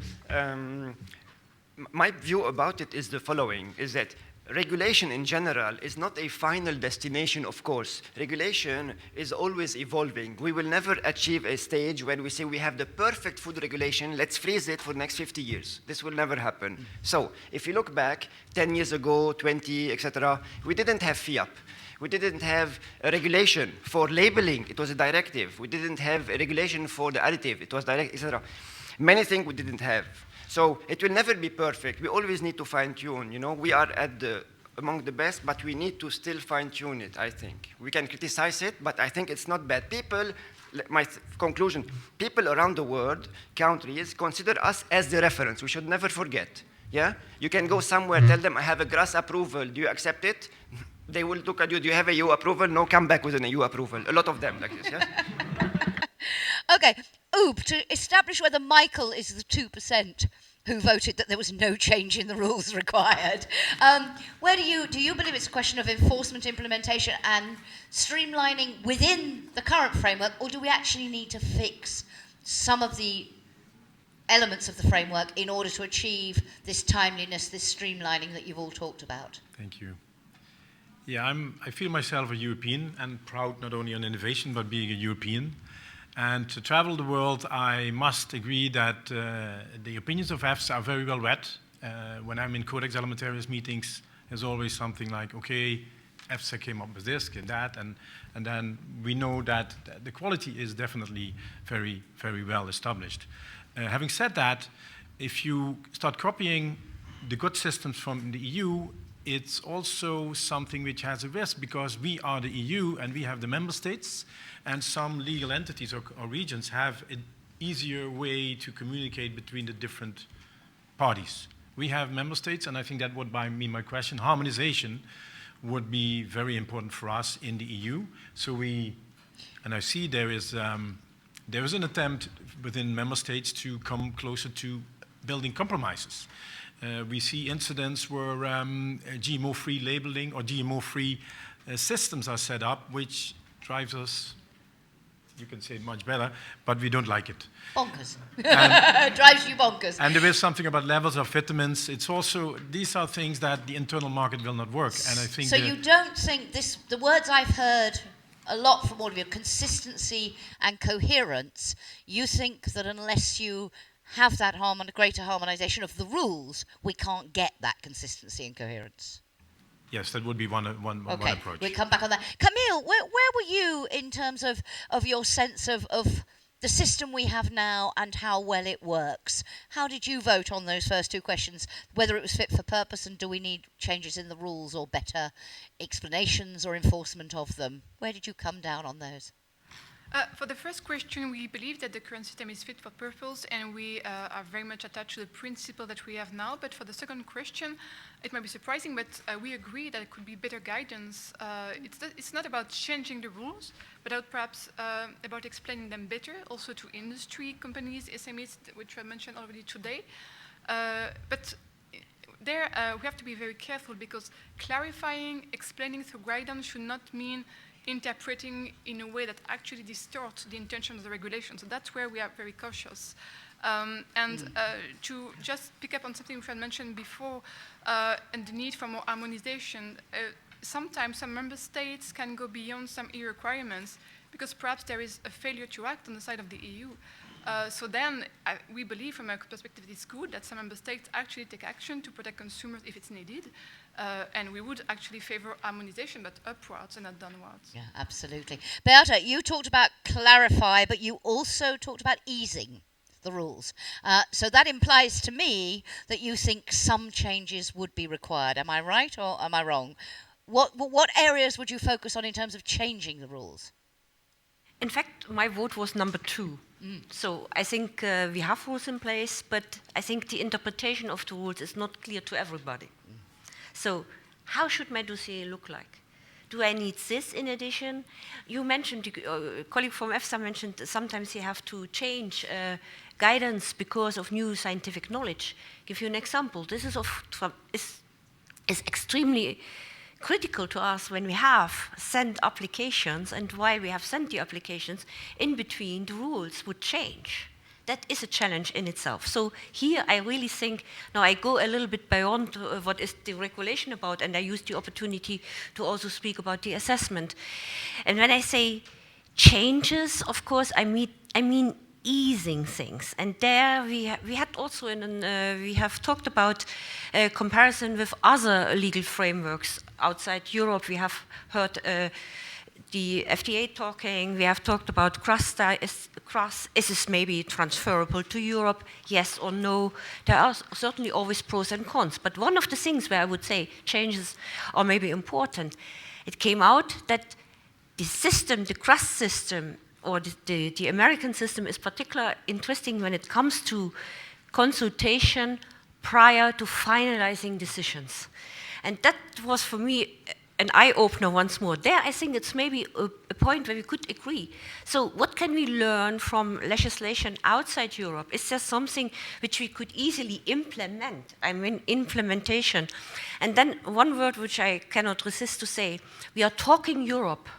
My view about it is the following, is that regulation in general is not a final destination, of course. Regulation is always evolving. We will never achieve a stage when we say we have the perfect food regulation, let's freeze it for the next 50 years. This will never happen. So, if you look back 10 years ago, 20, etc., we didn't have FIAP. We didn't have a regulation for labeling. It was a directive. We didn't have a regulation for the additive. It was direct, etc. Many things we didn't have. So it will never be perfect. We always need to fine-tune. You know, we are among the best, but we need to still fine-tune it, I think. We can criticize it, but I think it's not bad. My conclusion, people around the world, countries, consider us as the reference. We should never forget. Yeah? You can go somewhere, tell them, I have a GRAS approval. Do you accept it? They will look at you. Do you have a EU approval? No, come back with an EU approval. A lot of them like this, yes? Okay, to establish whether Michael is the 2%, who voted that there was no change in the rules required. Where do you believe it's a question of enforcement, implementation, and streamlining within the current framework, or do we actually need to fix some of the elements of the framework in order to achieve this timeliness, this streamlining that you've all talked about? Thank you. Yeah, I feel myself a European and proud not only on innovation but being a European. And to travel the world, I must agree that the opinions of EFSA are very well read. When I'm in Codex Alimentarius meetings, there's always something like, okay, EFSA came up with this and that, and then we know that the quality is definitely very, very well established. Having said that, if you start copying the good systems from the EU, it's also something which has a risk, because we are the EU and we have the member states, and some legal entities or regions have an easier way to communicate between the different parties. We have member states, and I think that would be my question. Harmonization would be very important for us in the EU. So and I see there is an attempt within member states to come closer to building compromises. We see incidents where GMO-free labeling or GMO-free systems are set up, which drives us, you can say it much better, but we don't like it. Bonkers. Drives you bonkers. And there is something about levels of vitamins. It's also, these are things that the internal market will not work. And I think so you don't think the words I've heard a lot from all of you, consistency and coherence, you think that unless you have that greater harmonization of the rules, we can't get that consistency and coherence? Yes, that would be one approach. We'll come back on that. Camille, where were you in terms of your sense of the system we have now and how well it works? How did you vote on those first two questions, whether it was fit for purpose and do we need changes in the rules or better explanations or enforcement of them? Where did you come down on those? For the first question, we believe that the current system is fit for purpose, and we are very much attached to the principle that we have now. But for the second question, it might be surprising, but we agree that it could be better guidance. It's not about changing the rules, but perhaps about explaining them better, also to industry, companies, SMEs, which I mentioned already today. But there we have to be very careful, because clarifying, explaining through guidance should not mean interpreting in a way that actually distorts the intention of the regulation. So that's where we are very cautious. To just pick up on something which I mentioned before, and the need for more harmonization, sometimes some member states can go beyond some EU requirements because perhaps there is a failure to act on the side of the EU. So then we believe from a perspective it's good that some member states actually take action to protect consumers if it's needed. And we would actually favor harmonization, but upwards and not downwards. Yeah, absolutely. Beata, you talked about clarify, but you also talked about easing the rules. So that implies to me that you think some changes would be required. Am I right or am I wrong? What areas would you focus on in terms of changing the rules? In fact, my vote was number 2. So I think we have rules in place, but I think the interpretation of the rules is not clear to everybody. So how should my dossier look like? Do I need this in addition? You mentioned, a colleague from EFSA mentioned sometimes you have to change guidance because of new scientific knowledge. Give you an example. This is extremely critical to us when we have sent applications, and while we have sent the applications, in between the rules would change. That is a challenge in itself. So here I really think, now I go a little bit beyond what is the regulation about, and I use the opportunity to also speak about the assessment. And when I say changes, of course, I mean easing things. And there we had also, we have talked about comparison with other legal frameworks outside Europe. We have heard the FDA talking, we have talked about CRAS. Is this maybe transferable to Europe? Yes or no? There are certainly always pros and cons. But one of the things where I would say changes are maybe important, it came out that the system, the CRAS system, or the American system is particularly interesting when it comes to consultation prior to finalizing decisions. And that was for me an eye-opener once more. There, I think it's maybe a point where we could agree. So what can we learn from legislation outside Europe? Is there something which we could easily implement? I mean, implementation. And then one word which I cannot resist to say, we are talking Europe,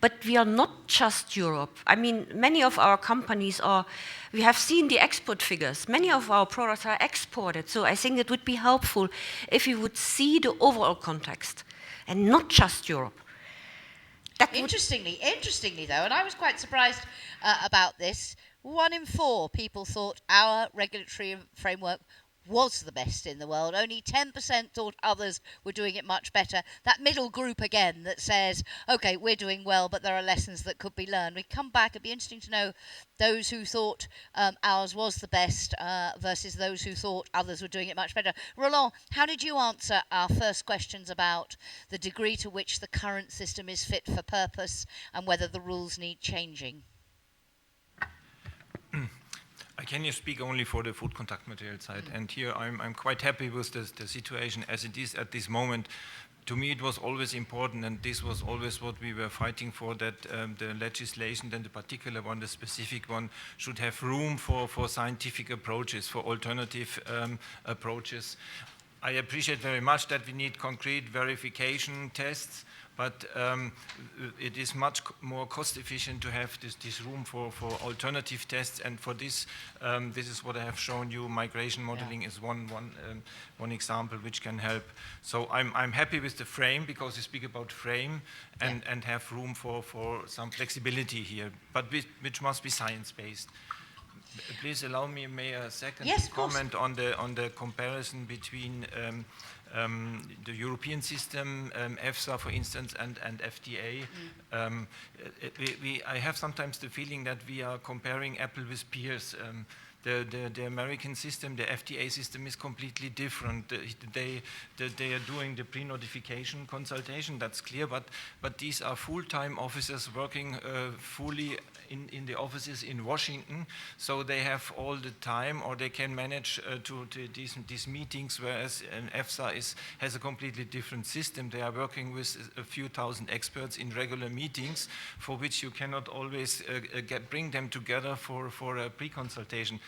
but we are not just Europe. I mean, many of our companies are, we have seen the export figures. Many of our products are exported. So I think it would be helpful if we would see the overall context and not just Europe. Interestingly though, and I was quite surprised about this, 1 in 4 people thought our regulatory framework was the best in the world. Only 10% thought others were doing it much better. That middle group again that says, okay, we're doing well, but there are lessons that could be learned. We come back, it'd be interesting to know those who thought ours was the best versus those who thought others were doing it much better. Roland, how did you answer our first questions about the degree to which the current system is fit for purpose and whether the rules need changing? I can speak only for the food contact material side, and here I'm quite happy with the situation as it is at this moment. To me, it was always important, and this was always what we were fighting for, that the legislation, then the particular one, the specific one, should have room for scientific approaches, for alternative approaches. I appreciate very much that we need concrete verification tests, but it is much more cost efficient to have this room for alternative tests, and for this, this is what I have shown you. Migration modeling is one example which can help. So I'm happy with the frame, because we speak about frame and have room for some flexibility here, but which must be science-based. Please allow me a second to comment on the comparison between the European system, EFSA, for instance, and FDA. I have sometimes the feeling that we are comparing apple with pears. The American system, the FDA system, is completely different. They are doing the pre-notification consultation, that's clear, but these are full-time officers working fully in the offices in Washington, so they have all the time, or they can manage to these meetings, whereas EFSA has a completely different system. They are working with a few thousand experts in regular meetings, for which you cannot always bring them together for a pre-consultation.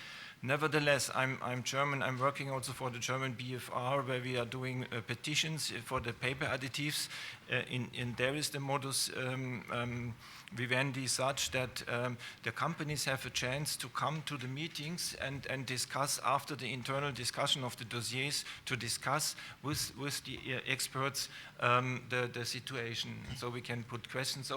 Nevertheless, I'm German. I'm working also for the German BFR, where we are doing petitions for the paper additives. In there is the modus vivendi such that the companies have a chance to come to the meetings and discuss, after the internal discussion of the dossiers, to discuss with the experts the situation. So we can put questions.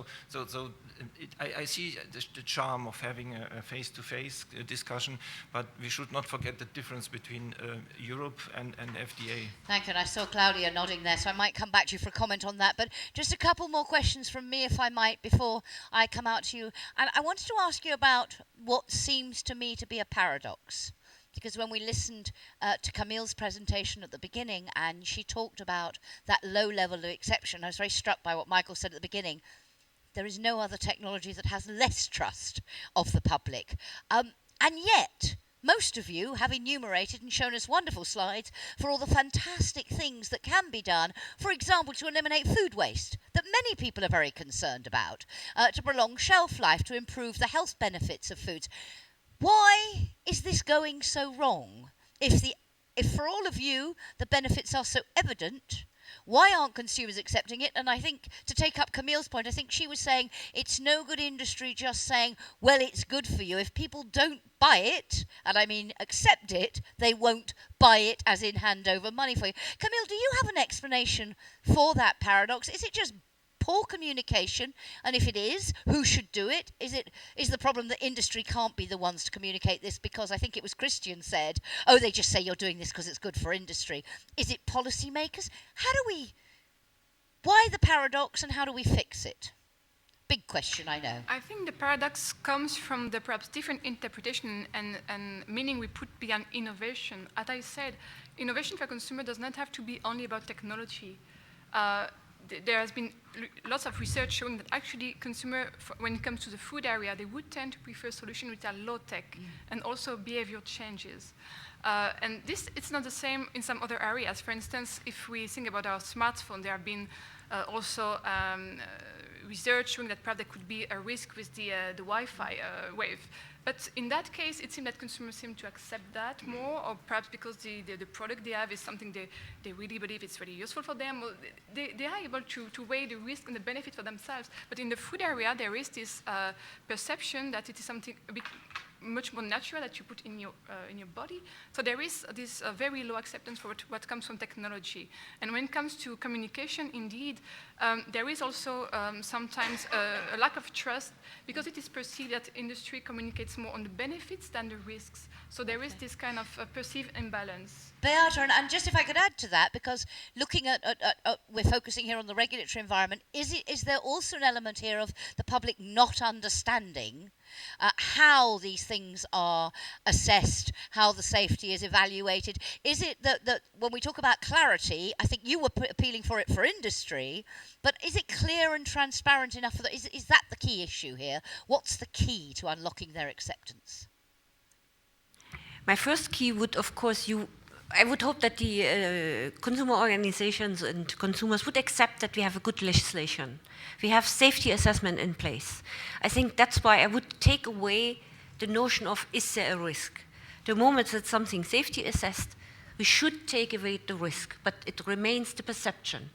I see the charm of having a face-to-face discussion, but we should not forget the difference between Europe and FDA. Thank you, and I saw Claudia nodding there, so I might come back to you for a comment on that. But just a couple more questions from me, if I might, before I come out to you. And I wanted to ask you about what seems to me to be a paradox. Because when we listened to Camille's presentation at the beginning, and she talked about that low level of exception, I was very struck by what Michael said at the beginning. There is no other technology that has less trust of the public. And yet, most of you have enumerated and shown us wonderful slides for all the fantastic things that can be done, for example, to eliminate food waste that many people are very concerned about, to prolong shelf life, to improve the health benefits of foods. Why is this going so wrong? If for all of you the benefits are so evident, why aren't consumers accepting it? And I think, to take up Camille's point, I think she was saying it's no good industry just saying, well, it's good for you. If people don't buy it, and I mean accept it, they won't buy it, as in hand over money for you. Camille, do you have an explanation for that paradox? Is it just poor communication? And if it is, who should do it? Is the problem that industry can't be the ones to communicate this? Because I think it was Christian said, oh, they just say you're doing this because it's good for industry. Is it policymakers? Why the paradox, and how do we fix it? Big question, I know. I think the paradox comes from the perhaps different interpretation and meaning we put behind innovation. As I said, innovation for consumer does not have to be only about technology. There has been lots of research showing that actually consumer, when it comes to the food area, they would tend to prefer solutions which are low-tech and also behavior changes. And this, it's not the same in some other areas. For instance, if we think about our smartphone, there have been also research showing that perhaps there could be a risk with the Wi-Fi wave. But in that case, it seems that consumers seem to accept that more, or perhaps because the product they have is something they really believe it's really useful for them. Or they are able to weigh the risk and the benefit for themselves. But in the food area, there is this perception that it is something a bit much more natural that you put in your body. So there is this very low acceptance for what comes from technology. And when it comes to communication, indeed, there is also sometimes a lack of trust because it is perceived that industry communicates more on the benefits than the risks. So there is this kind of perceived imbalance. Beata, and just if I could add to that, because looking at we're focusing here on the regulatory environment, is there also an element here of the public not understanding how these things are assessed, how the safety is evaluated? Is it that when we talk about clarity, I think you were appealing for it for industry, but is it clear and transparent enough for that? Is that the key issue here? What's the key to unlocking their acceptance? My first key would, of course, I would hope that the consumer organizations and consumers would accept that we have a good legislation. We have safety assessment in place. I think that's why I would take away the notion of, is there a risk? The moment that something safety assessed, we should take away the risk, but it remains the perception.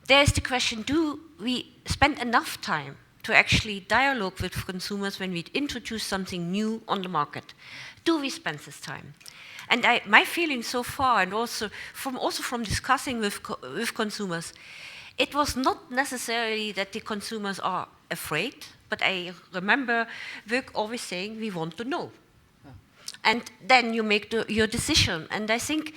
There's the question, do we spend enough time to actually dialogue with consumers when we introduce something new on the market? Do we spend this time? And my feeling so far, and also from discussing with consumers, it was not necessarily that the consumers are afraid, but I remember Wök always saying, we want to know. And then you make your decision. And I think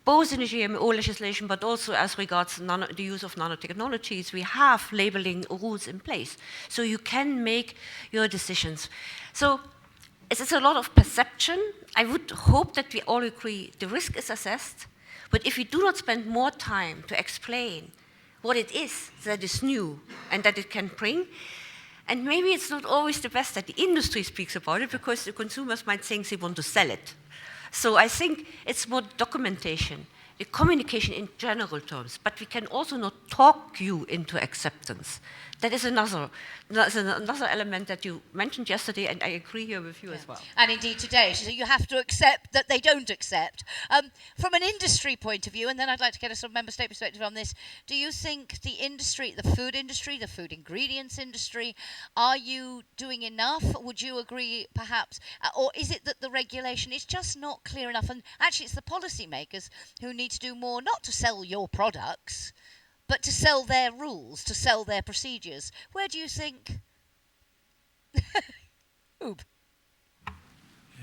both in the GMO legislation, but also as regards the use of nanotechnologies, we have labeling rules in place. So you can make your decisions. So it's a lot of perception. I would hope that we all agree the risk is assessed, but if we do not spend more time to explain what it is that is new and that it can bring, and maybe it's not always the best that the industry speaks about it because the consumers might think they want to sell it. So I think it's more documentation, the communication in general terms, but we can also not talk you into acceptance. That is another element that you mentioned yesterday, and I agree here with you as well. And indeed today, so you have to accept that they don't accept. From an industry point of view, and then I'd like to get a sort of member state perspective on this, do you think the industry, the food ingredients industry, are you doing enough? Would you agree perhaps? Or is it that the regulation is just not clear enough? And actually it's the policymakers who need to do more, not to sell your products, but to sell their rules, to sell their procedures. Where do you think? Oob.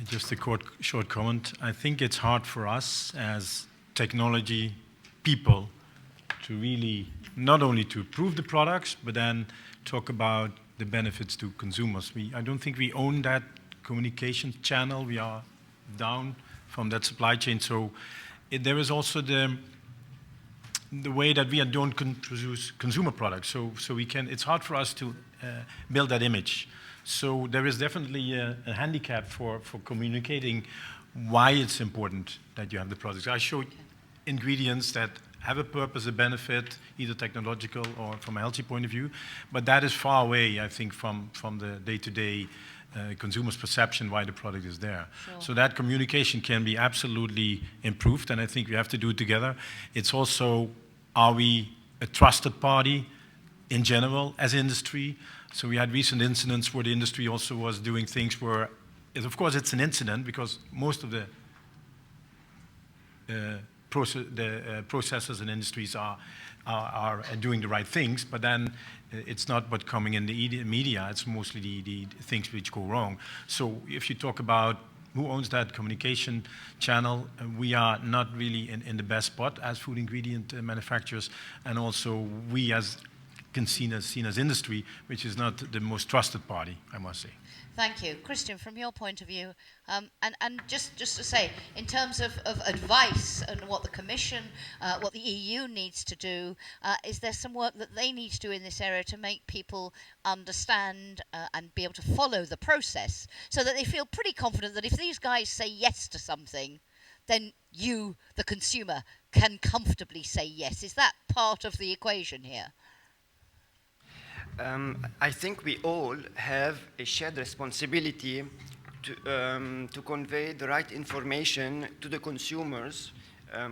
Just a short comment. I think it's hard for us as technology people to really not only to approve the products, but then talk about the benefits to consumers. I don't think we own that communication channel. We are down from that supply chain. So there is also the way that we don't produce consumer products, so we can. It's hard for us to build that image. So there is definitely a handicap for communicating why it's important that you have the products. I showed ingredients that have a purpose, a benefit, either technological or from a healthy point of view, but that is far away, I think, from the day-to-day consumer's perception why the product is there. Sure. So that communication can be absolutely improved, and I think we have to do it together. It's also, are we a trusted party in general as industry? So we had recent incidents where the industry also was doing things where, of course it's an incident because most of the processors and industries are doing the right things, but then it's not what's coming in the media, it's mostly the things which go wrong. So if you talk about who owns that communication channel, we are not really in the best spot as food ingredient manufacturers, and also we as seen as industry, which is not the most trusted party, I must say. Thank you. Christian, from your point of view, and just to say, in terms of advice and what the Commission, what the EU needs to do, is there some work that they need to do in this area to make people understand and be able to follow the process so that they feel pretty confident that if these guys say yes to something, then you, the consumer, can comfortably say yes. Is that part of the equation here? I think we all have a shared responsibility to convey the right information to the consumers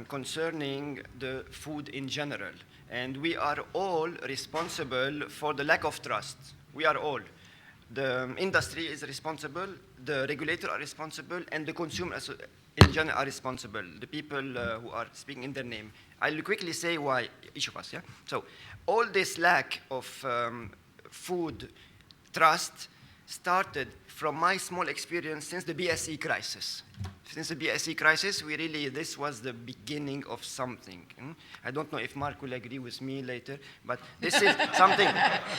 concerning the food in general. And we are all responsible for the lack of trust. We are all. The industry is responsible, the regulator are responsible, and the consumers in general are responsible, the people who are speaking in their name. I'll quickly say why, each of us, yeah? So, all this lack of food trust started from my small experience since the BSE crisis. Since the BSE crisis, this was the beginning of something. I don't know if Mark will agree with me later, but this is something.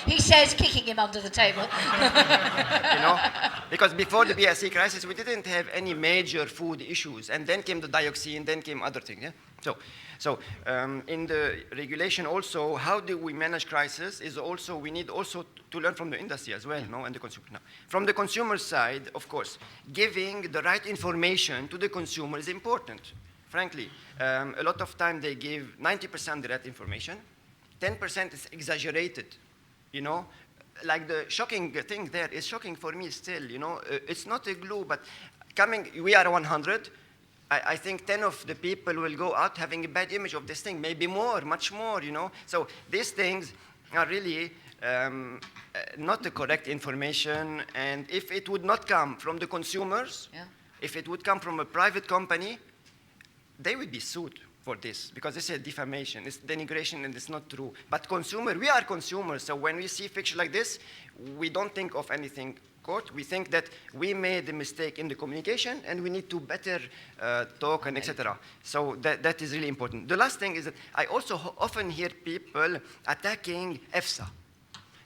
He says, kicking him under the table. Because before the BSE crisis, we didn't have any major food issues, and then came the dioxin, then came other things. Yeah? So in the regulation also, how do we manage crisis is also, we need also to learn from the industry as well, and the consumer. Now, from the consumer side, of course, giving the right information to the consumer is important. Frankly, a lot of time they give 90% the right information, 10% is exaggerated, Like the shocking thing there is shocking for me still, it's not a glue, but we are 100, I think 10 of the people will go out having a bad image of this thing, maybe more, much more, So these things are really not the correct information, and if it would not come from the consumers, if it would come from a private company, they would be sued for this, because this is defamation, it's denigration, and it's not true. But we are consumers, so when we see fiction like this, we don't think of anything court. We think that we made a mistake in the communication, and we need to better talk and etc. So that is really important. The last thing is that I also often hear people attacking EFSA.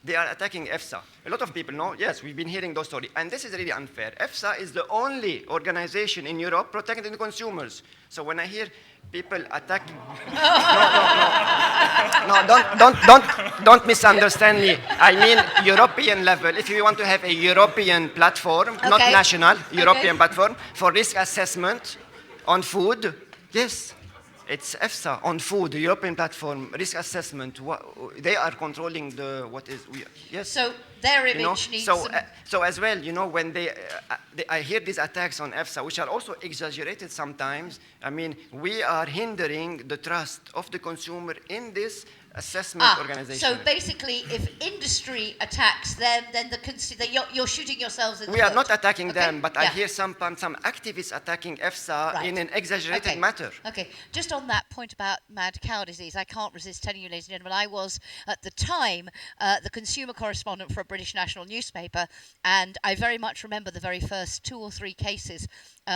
They are attacking EFSA. A lot of people know, yes, we've been hearing those stories, and this is really unfair. EFSA is the only organization in Europe protecting the consumers. So when I hear people attacking, don't misunderstand me. I mean European level. If you want to have a European platform, not national, European platform for risk assessment on food, yes. It's EFSA on food, the European platform, risk assessment. They are controlling yes. So their image needs so as well, when I hear these attacks on EFSA, which are also exaggerated sometimes. I mean, we are hindering the trust of the consumer in this assessment organization. So basically, if industry attacks them, then you're shooting yourselves in the foot. We are not attacking them, but I hear some activists attacking EFSA in an exaggerated matter. Okay, just on that point about mad cow disease, I can't resist telling you, ladies and gentlemen, I was at the time the consumer correspondent for a British national newspaper, and I very much remember the very first 2 or 3 cases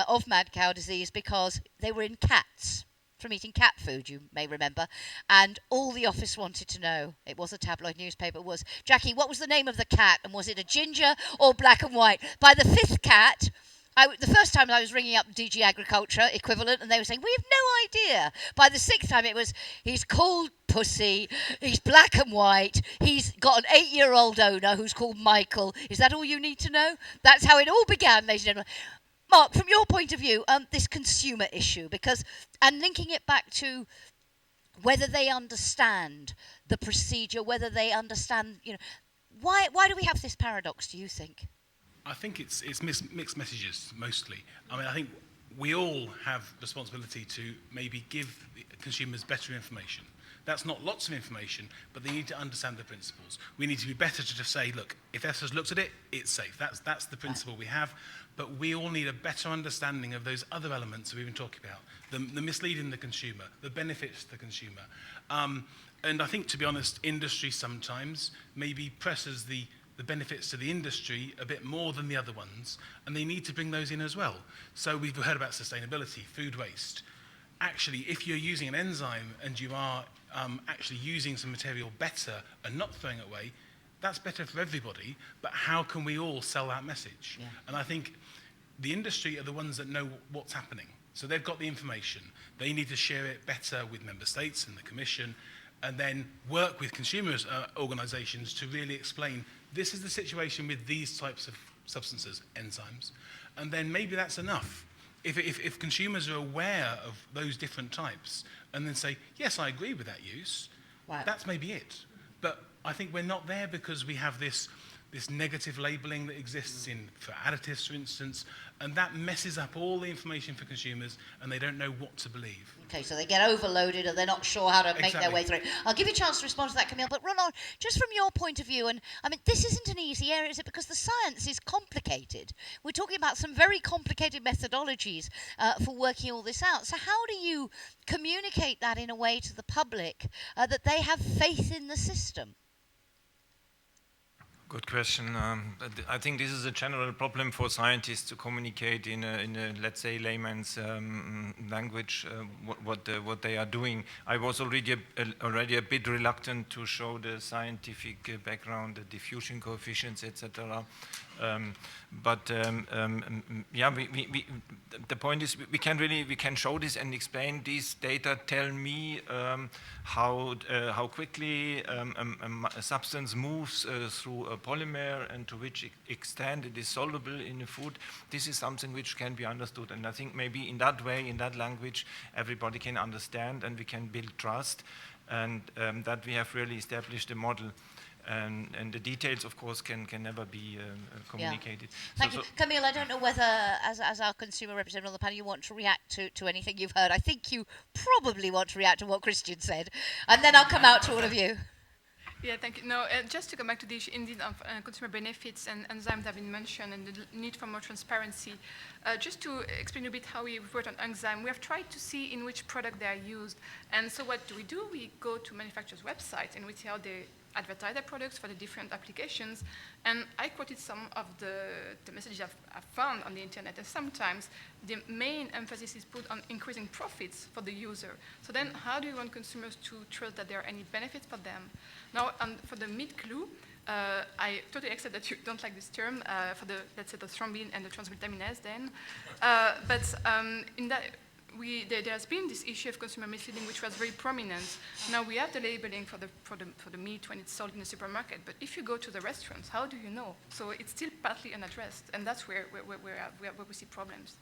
of mad cow disease because they were in cats. From eating cat food, you may remember, and all the office wanted to know, it was a tabloid newspaper, was, Jackie, what was the name of the cat, and was it a ginger or black and white? By the 5th cat, the first time I was ringing up DG Agriculture equivalent, and they were saying, we have no idea. By the 6th time it was, he's called Pussy, he's black and white, he's got an 8-year-old owner who's called Michael. Is that all you need to know? That's how it all began, ladies and gentlemen. Mark, from your point of view, this consumer issue, and linking it back to whether they understand the procedure, whether they understand, why do we have this paradox, do you think? I think it's mixed messages, mostly. I mean, I think we all have responsibility to maybe give consumers better information. That's not lots of information, but they need to understand the principles. We need to be better to just say, look, if EFSA's looked at it, it's safe. That's the principle we have. But we all need a better understanding of those other elements that we've been talking about, the misleading the consumer, the benefits to the consumer. And I think, to be honest, industry sometimes maybe presses the benefits to the industry a bit more than the other ones, and they need to bring those in as well. So we've heard about sustainability, food waste. Actually, if you're using an enzyme and you are actually using some material better and not throwing it away, that's better for everybody, but how can we all sell that message? Yeah. And I think the industry are the ones that know what's happening. So they've got the information. They need to share it better with member states and the Commission, and then work with consumers organisations to really explain this is the situation with these types of substances, enzymes, and then maybe that's enough. if consumers are aware of those different types and then say, yes, I agree with that use, that's maybe it. But I think we're not there because we have this negative labeling that exists for additives, for instance, and that messes up all the information for consumers and they don't know what to believe. Okay, so they get overloaded and they're not sure how to make their way through. I'll give you a chance to respond to that, Camille, but Ronald, just from your point of view, and I mean, this isn't an easy area, is it? Because the science is complicated. We're talking about some very complicated methodologies for working all this out. So how do you communicate that in a way to the public that they have faith in the system? Good question. I think this is a general problem for scientists to communicate in a let's say, layman's language what they are doing. I was already a bit reluctant to show the scientific background, the diffusion coefficients, etc. Yeah, the point is we can show this and explain these data. Tell me how quickly a substance moves through a polymer and to which extent it is soluble in the food. This is something which can be understood, and I think maybe in that way, in that language, everybody can understand and we can build trust, and that we have really established a model. And the details, of course, can never be communicated. Yeah. Thank you. Camille, I don't know whether, as our consumer representative on the panel, you want to react to anything you've heard. I think you probably want to react to what Christian said. And then I'll come out to all of you. Yeah, thank you. No, just to come back to the issue indeed of consumer benefits and enzymes have been mentioned and the need for more transparency. Just to explain a bit how we work on enzyme, we have tried to see in which product they are used. And so what do? We go to manufacturers' websites and we see how they advertise their products for the different applications. And I quoted some of the messages I've found on the internet, and sometimes the main emphasis is put on increasing profits for the user. So then how do you want consumers to trust that there are any benefits for them? Now, for the meat glue, I totally accept that you don't like this term for the, let's say, the thrombin and the transglutaminase then. But in that, there has been this issue of consumer misleading, which was very prominent. Now we have the labeling for the meat when it's sold in the supermarket, but if you go to the restaurants, how do you know? So it's still partly unaddressed, and that's where we see problems.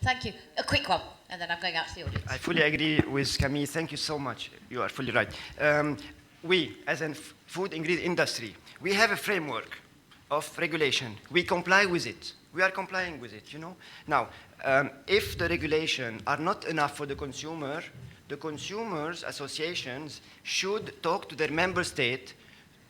Thank you. A quick one, and then I'm going out to the audience. I fully agree with Camille. Thank you so much. You are fully right. We, as a food ingredient industry, we have a framework of regulation. We comply with it. We are complying with it, you know. Now, if the regulation are not enough for the consumer, the consumers' associations should talk to their member state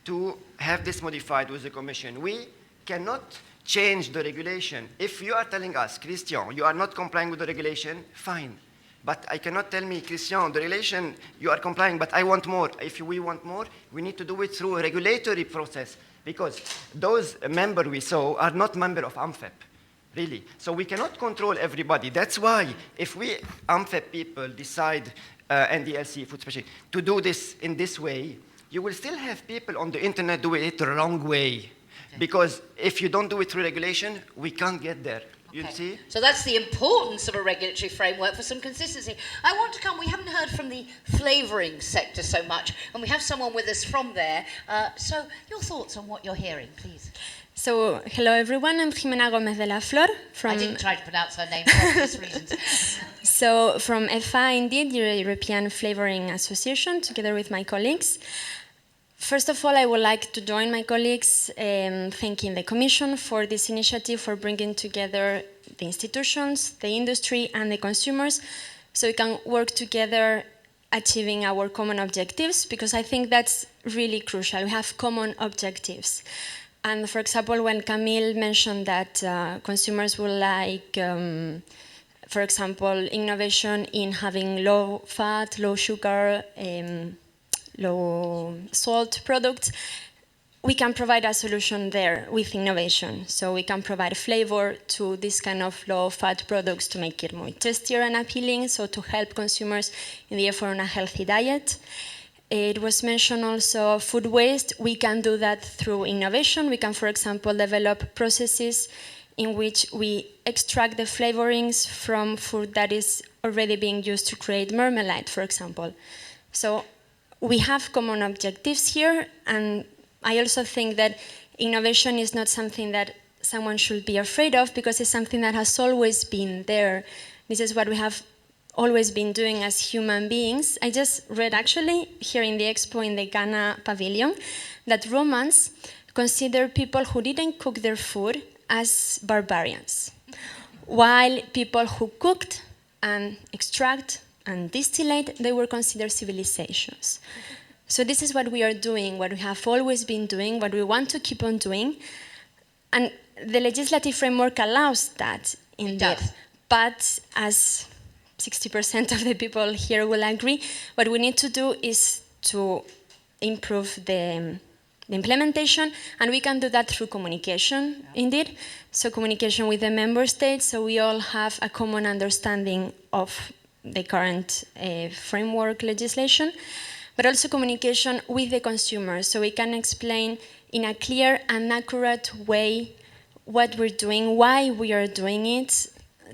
to have this modified with the Commission. We cannot change the regulation. If you are telling us, Christian, you are not complying with the regulation, fine. But I cannot tell me, Christian, the regulation, you are complying, but I want more. If we want more, we need to do it through a regulatory process, because those members we saw are not members of AMFEP, really. So we cannot control everybody. That's why if we, AMFEP people, decide, NDLC, food specialty, to do this in this way, you will still have people on the internet doing it the wrong way. Okay. Because if you don't do it through regulation, we can't get there. You see? So that's the importance of a regulatory framework for some consistency. I want to come, we haven't heard from the flavouring sector so much, and we have someone with us from there. So your thoughts on what you're hearing, please. So, hello everyone, I'm Jimena Gómez de la Flor. I didn't try to pronounce her name for obvious reasons. So, from EFA, indeed, the European Flavouring Association, together with my colleagues. First of all, I would like to join my colleagues thanking the Commission for this initiative, for bringing together the institutions, the industry, and the consumers, so we can work together achieving our common objectives, because I think that's really crucial. We have common objectives. And for example, when Camille mentioned that consumers would like, for example, innovation in having low fat, low sugar, low salt products, we can provide a solution there with innovation. So we can provide flavor to this kind of low fat products to make it more tastier and appealing, so to help consumers in the effort on a healthy diet. It was mentioned also food waste. We can do that through innovation. We can, for example, develop processes in which we extract the flavorings from food that is already being used to create marmalade, for example. So we have common objectives here, and I also think that innovation is not something that someone should be afraid of, because it's something that has always been there. This is what we have always been doing as human beings. I just read actually here in the expo in the Ghana pavilion that Romans consider people who didn't cook their food as barbarians, while people who cooked and extract and distillate, they were considered civilizations. So this is what we are doing, what we have always been doing, what we want to keep on doing. And the legislative framework allows that, indeed. But as 60% of the people here will agree, what we need to do is to improve the implementation, and we can do that through communication, indeed. So communication with the member states, so we all have a common understanding of the current framework legislation, but also communication with the consumers, so we can explain in a clear and accurate way what we're doing, why we are doing it,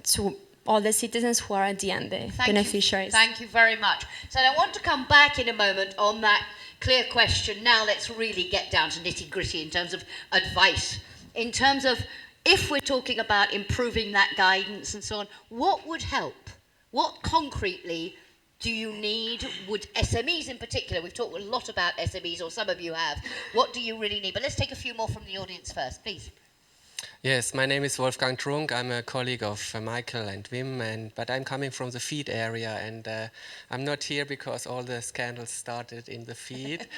to all the citizens who are at the end the beneficiaries. Thank you very much. So I want to come back in a moment on that clear question. Now let's really get down to nitty-gritty in terms of advice. In terms of, if we're talking about improving that guidance and so on, what would help? What concretely do you need? Would SMEs in particular, we've talked a lot about SMEs, or some of you have, what do you really need? But let's take a few more from the audience first, please. Yes, my name is Wolfgang Trunk. I'm a colleague of Michael and Wim, but I'm coming from the feed area, and I'm not here because all the scandals started in the feed.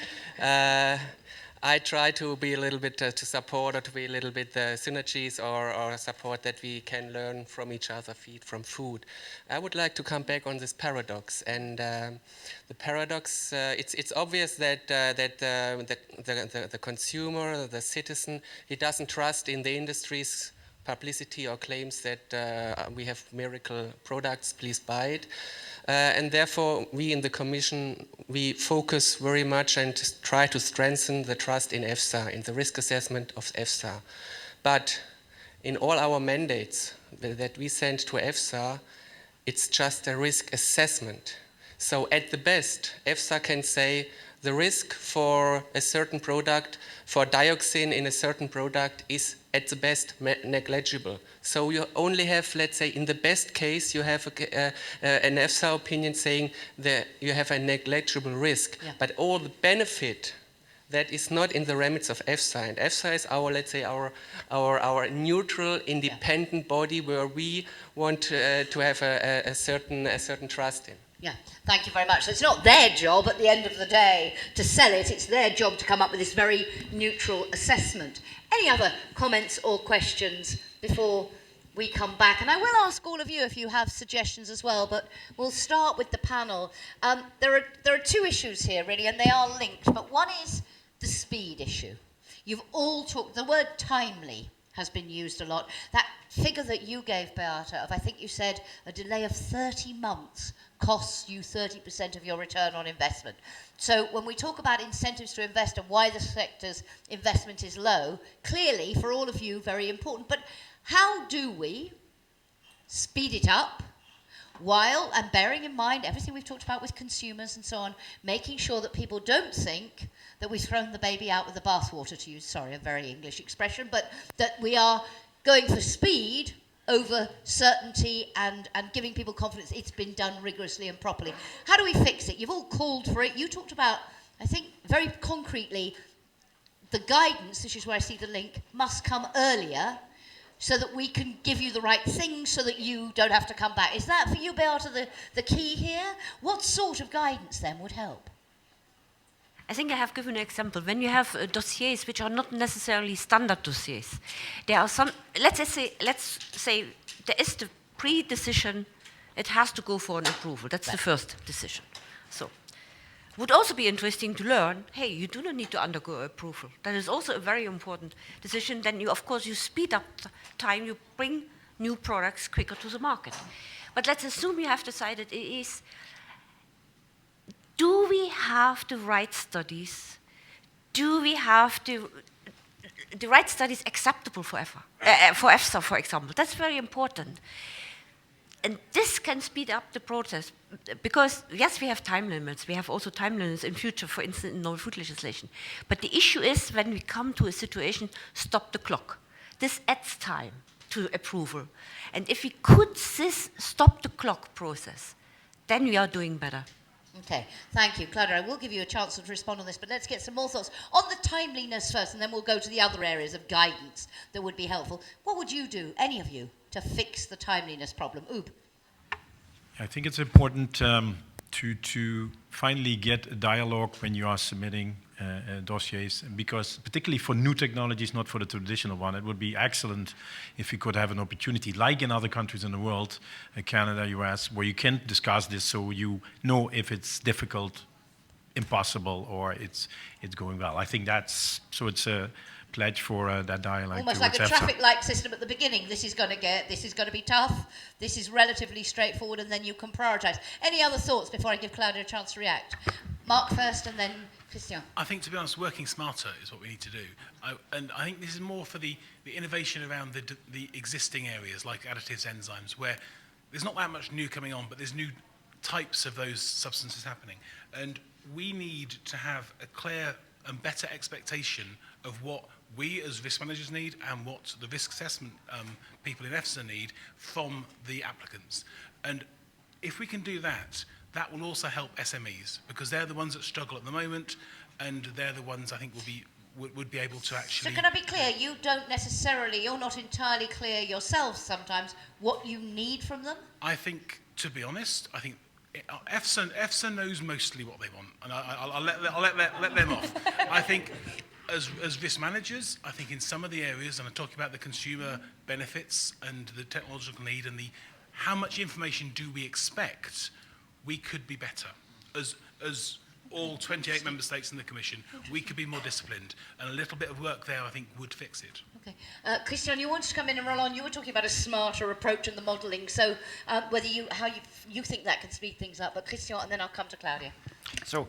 I try to be a little bit to support, or to be a little bit the synergies or support that we can learn from each other, feed from food. I would like to come back on this paradox, and the paradox, it's obvious that the consumer, the citizen, he doesn't trust in the industry's publicity or claims that we have miracle products, please buy it. And therefore, we in the Commission, we focus very much and try to strengthen the trust in EFSA, in the risk assessment of EFSA. But in all our mandates that we send to EFSA, it's just a risk assessment. So at the best, EFSA can say the risk for a certain product, for dioxin in a certain product, is at the best negligible. So you only have, let's say, in the best case, you have an EFSA opinion saying that you have a negligible risk. Yeah. But all the benefit, that is not in the remits of EFSA. And EFSA is our, let's say, our neutral, independent body where we want to have a certain trust in. Yeah, thank you very much. So it's not their job at the end of the day to sell it, it's their job to come up with this very neutral assessment. Any other comments or questions before we come back? And I will ask all of you if you have suggestions as well, but we'll start with the panel. There are two issues here, really, and they are linked, but one is the speed issue. You've all talked, the word timely has been used a lot. That figure that you gave, Beata, of I think you said a delay of 30 months costs you 30% of your return on investment. So when we talk about incentives to invest and why the sector's investment is low, clearly for all of you very important. But how do we speed it up while, and bearing in mind everything we've talked about with consumers and so on, making sure that people don't think that we've thrown the baby out with the bathwater, to use, sorry, a very English expression, but that we are going for speed over certainty and giving people confidence it's been done rigorously and properly. How do we fix it? You've all called for it. You talked about, I think, very concretely, the guidance, which is where I see the link, must come earlier so that we can give you the right things so that you don't have to come back. Is that, for you, Beata, the key here? What sort of guidance, then, would help? I think I have given an example. When you have dossiers which are not necessarily standard dossiers, there are some, let's say there is the pre-decision, it has to go for an approval. That's the first decision. So, would also be interesting to learn, hey, you do not need to undergo approval. That is also a very important decision. Then you, of course, you speed up time, you bring new products quicker to the market. But let's assume you have decided it is, do we have the right studies? Do we have the right studies acceptable for EFSA, for example? That's very important. And this can speed up the process because, yes, we have time limits. We have also time limits in future, for instance, in non-food legislation. But the issue is when we come to a situation, stop the clock. this adds time to approval. And if we could this stop the clock process, then we are doing better. Okay, thank you. Claudia, I will give you a chance to respond on this, but let's get some more thoughts on the timeliness first, and then we'll go to the other areas of guidance that would be helpful. What would you do, any of you, to fix the timeliness problem? Oob. I think it's important to finally get a dialogue when you are submitting dossiers, because particularly for new technologies, not for the traditional one, it would be excellent if we could have an opportunity, like in other countries in the world, Canada, US, where you can discuss this so you know if it's difficult, impossible, or it's going well. I think it's a pledge for that dialogue. Almost like a traffic light system at the beginning. This is going to be tough, this is relatively straightforward, and then you can prioritize. Any other thoughts before I give Claudia a chance to react? Mark first, and then Christian. I think, to be honest, working smarter is what we need to do. And I think this is more for the innovation around the existing areas, like additives, enzymes, where there's not that much new coming on, but there's new types of those substances happening. And we need to have a clear and better expectation of what we as risk managers need and what the risk assessment people in EFSA need from the applicants. And if we can do that, that will also help SMEs, because they're the ones that struggle at the moment, and they're the ones I think would be able to actually... So can I be clear, you're not entirely clear yourselves sometimes what you need from them? I think, to be honest, I think EFSA knows mostly what they want, and I'll let them off. I think as risk managers, I think in some of the areas, and I'm talking about the consumer benefits and the technological need and how much information do we expect, we could be better. As all 28 member states in the Commission, we could be more disciplined, and a little bit of work there, I think, would fix it. Okay. Christian, you wanted to come in and roll on. You were talking about a smarter approach in the modelling, so how you think that can speed things up. But Christian, and then I'll come to Claudia. So,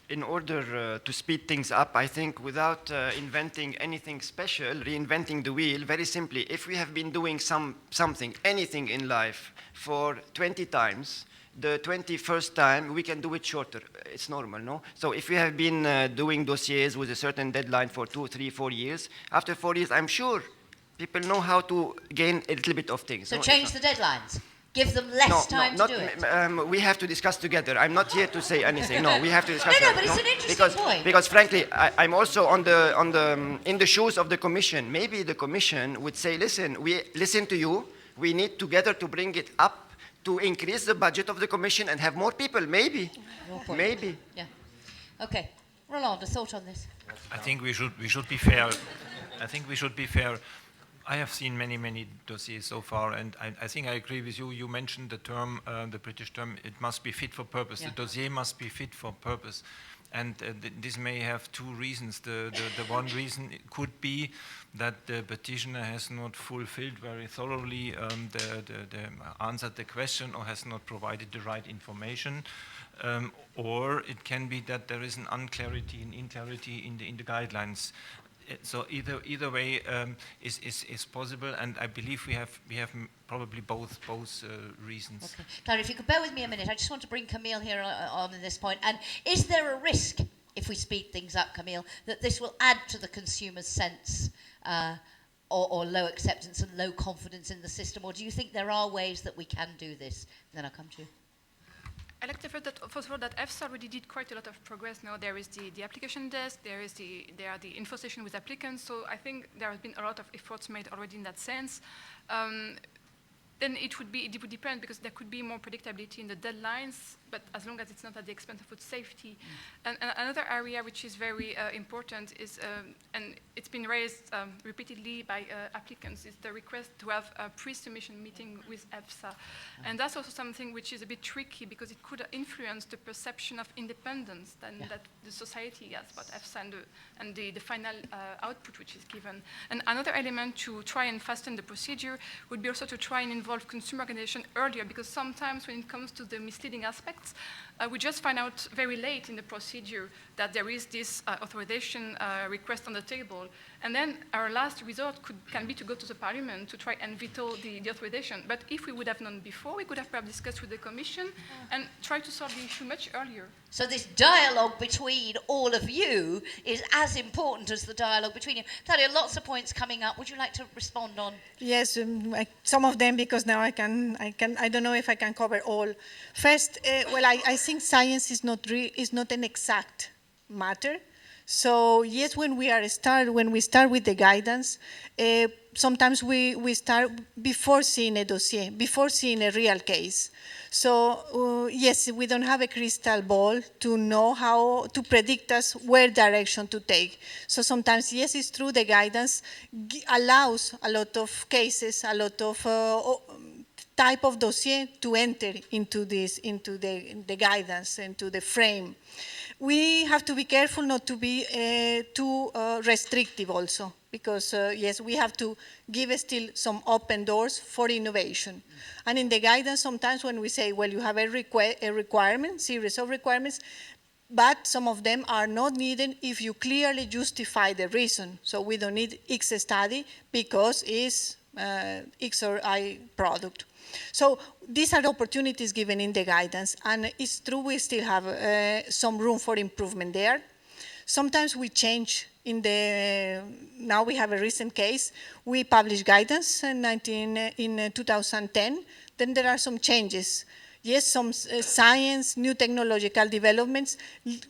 in order to speed things up, I think without inventing anything special, reinventing the wheel, very simply, if we have been doing something, anything in life for 20 times, the 21st time, we can do it shorter. It's normal, no? So if we have been doing dossiers with a certain deadline for 2, 3, 4 years, after 4 years, I'm sure people know how to gain a little bit of things. So change the deadlines. Give them less time to do it. We have to discuss together. I'm not here to say anything. No, we have to discuss together. But it's an interesting point. Because frankly, I'm also in the shoes of the Commission. Maybe the Commission would say, listen, we listen to you. We need together to bring it up to increase the budget of the Commission and have more people. Maybe. Maybe. Yeah. Okay. Roland, a thought on this? I think we should be fair. I have seen many dossiers so far, and I think I agree with you. You mentioned the term, the British term, it must be fit for purpose. Yeah. The dossier must be fit for purpose. And this may have two reasons. The one reason could be that the petitioner has not fulfilled very thoroughly answered the question, or has not provided the right information. Or it can be that there is an unclarity and inclarity in the guidelines. So either way is possible, and I believe we have probably both reasons. Okay. Clara, if you could bear with me a minute, I just want to bring Camille here on this point. And is there a risk, if we speed things up, Camille, that this will add to the consumer's sense or low acceptance and low confidence in the system, or do you think there are ways that we can do this? And then I'll come to you. I like the fact that, first of all, that EFSA already did quite a lot of progress. Now there is the application desk, there are the info session with applicants. So I think there has been a lot of efforts made already in that sense. Then it would depend, because there could be more predictability in the deadlines, but as long as it's not at the expense of food safety. And another area which is very important is, and it's been raised repeatedly by applicants, is the request to have a pre-submission meeting with EFSA. And that's also something which is a bit tricky, because it could influence the perception of independence that the society has about EFSA and the final output which is given. And another element to try and fasten the procedure would be also to try and involve consumer organization earlier, because sometimes when it comes to the misleading aspect, aspects. We just find out very late in the procedure that there is this authorization request on the table. And then our last resort can be to go to the Parliament to try and veto the authorization. But if we would have known before, we could have perhaps discussed with the Commission and try to solve the issue much earlier. So this dialogue between all of you is as important as the dialogue between you. Claudia, lots of points coming up. Would you like to respond on? Yes, some of them, because now I don't know if I can cover all. First, well, I think science is not an exact matter. So yes, when we start with the guidance, sometimes we start before seeing a dossier, before seeing a real case. So yes, we don't have a crystal ball to know how to predict us where direction to take. So sometimes, yes, it's true, the guidance allows a lot of cases, a lot of type of dossier to enter into the guidance, into the frame. We have to be careful not to be too restrictive also, because yes, we have to give still some open doors for innovation. And in the guidance, sometimes when we say, well, you have a requirement, series of requirements, but some of them are not needed if you clearly justify the reason. So we don't need X study because it's X or Y product. So these are opportunities given in the guidance, and it's true we still have some room for improvement there. Sometimes we change now we have a recent case, we published guidance in 2010, then there are some changes. Yes, some science, new technological developments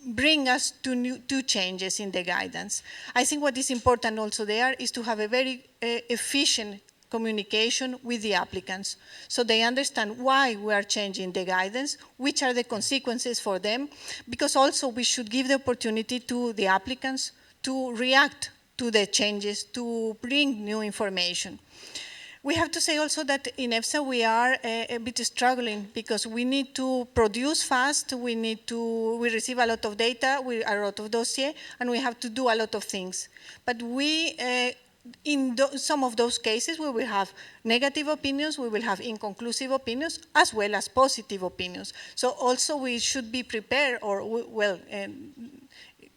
bring us to changes in the guidance. I think what is important also there is to have a very efficient communication with the applicants, so they understand why we are changing the guidance, which are the consequences for them, because also we should give the opportunity to the applicants to react to the changes, to bring new information. We have to say also that in EFSA we are a bit struggling because we need to produce fast, we receive a lot of data, a lot of dossier, and we have to do a lot of things. But in some of those cases, we will have negative opinions, we will have inconclusive opinions, as well as positive opinions. So also we should be prepared,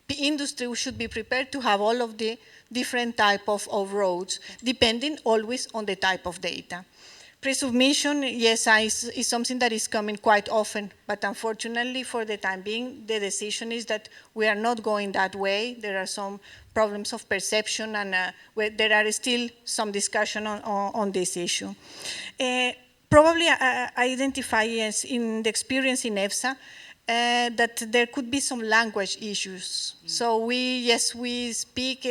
the industry should be prepared to have all of the different type of roads, depending always on the type of data. Pre-submission, yes, is something that is coming quite often, but unfortunately for the time being, the decision is that we are not going that way. There are some problems of perception, and there are still some discussion on this issue. Probably I identify, yes, in the experience in EFSA, that there could be some language issues. So we speak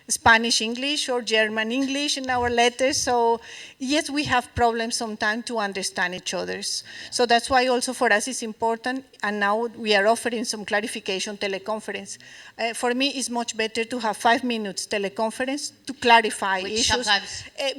Spanish English or German English in our letters. So yes, we have problems sometimes to understand each other's. So that's why also for us it's important, and now we are offering some clarification teleconference. For me, it's much better to have 5 minutes teleconference to clarify issues.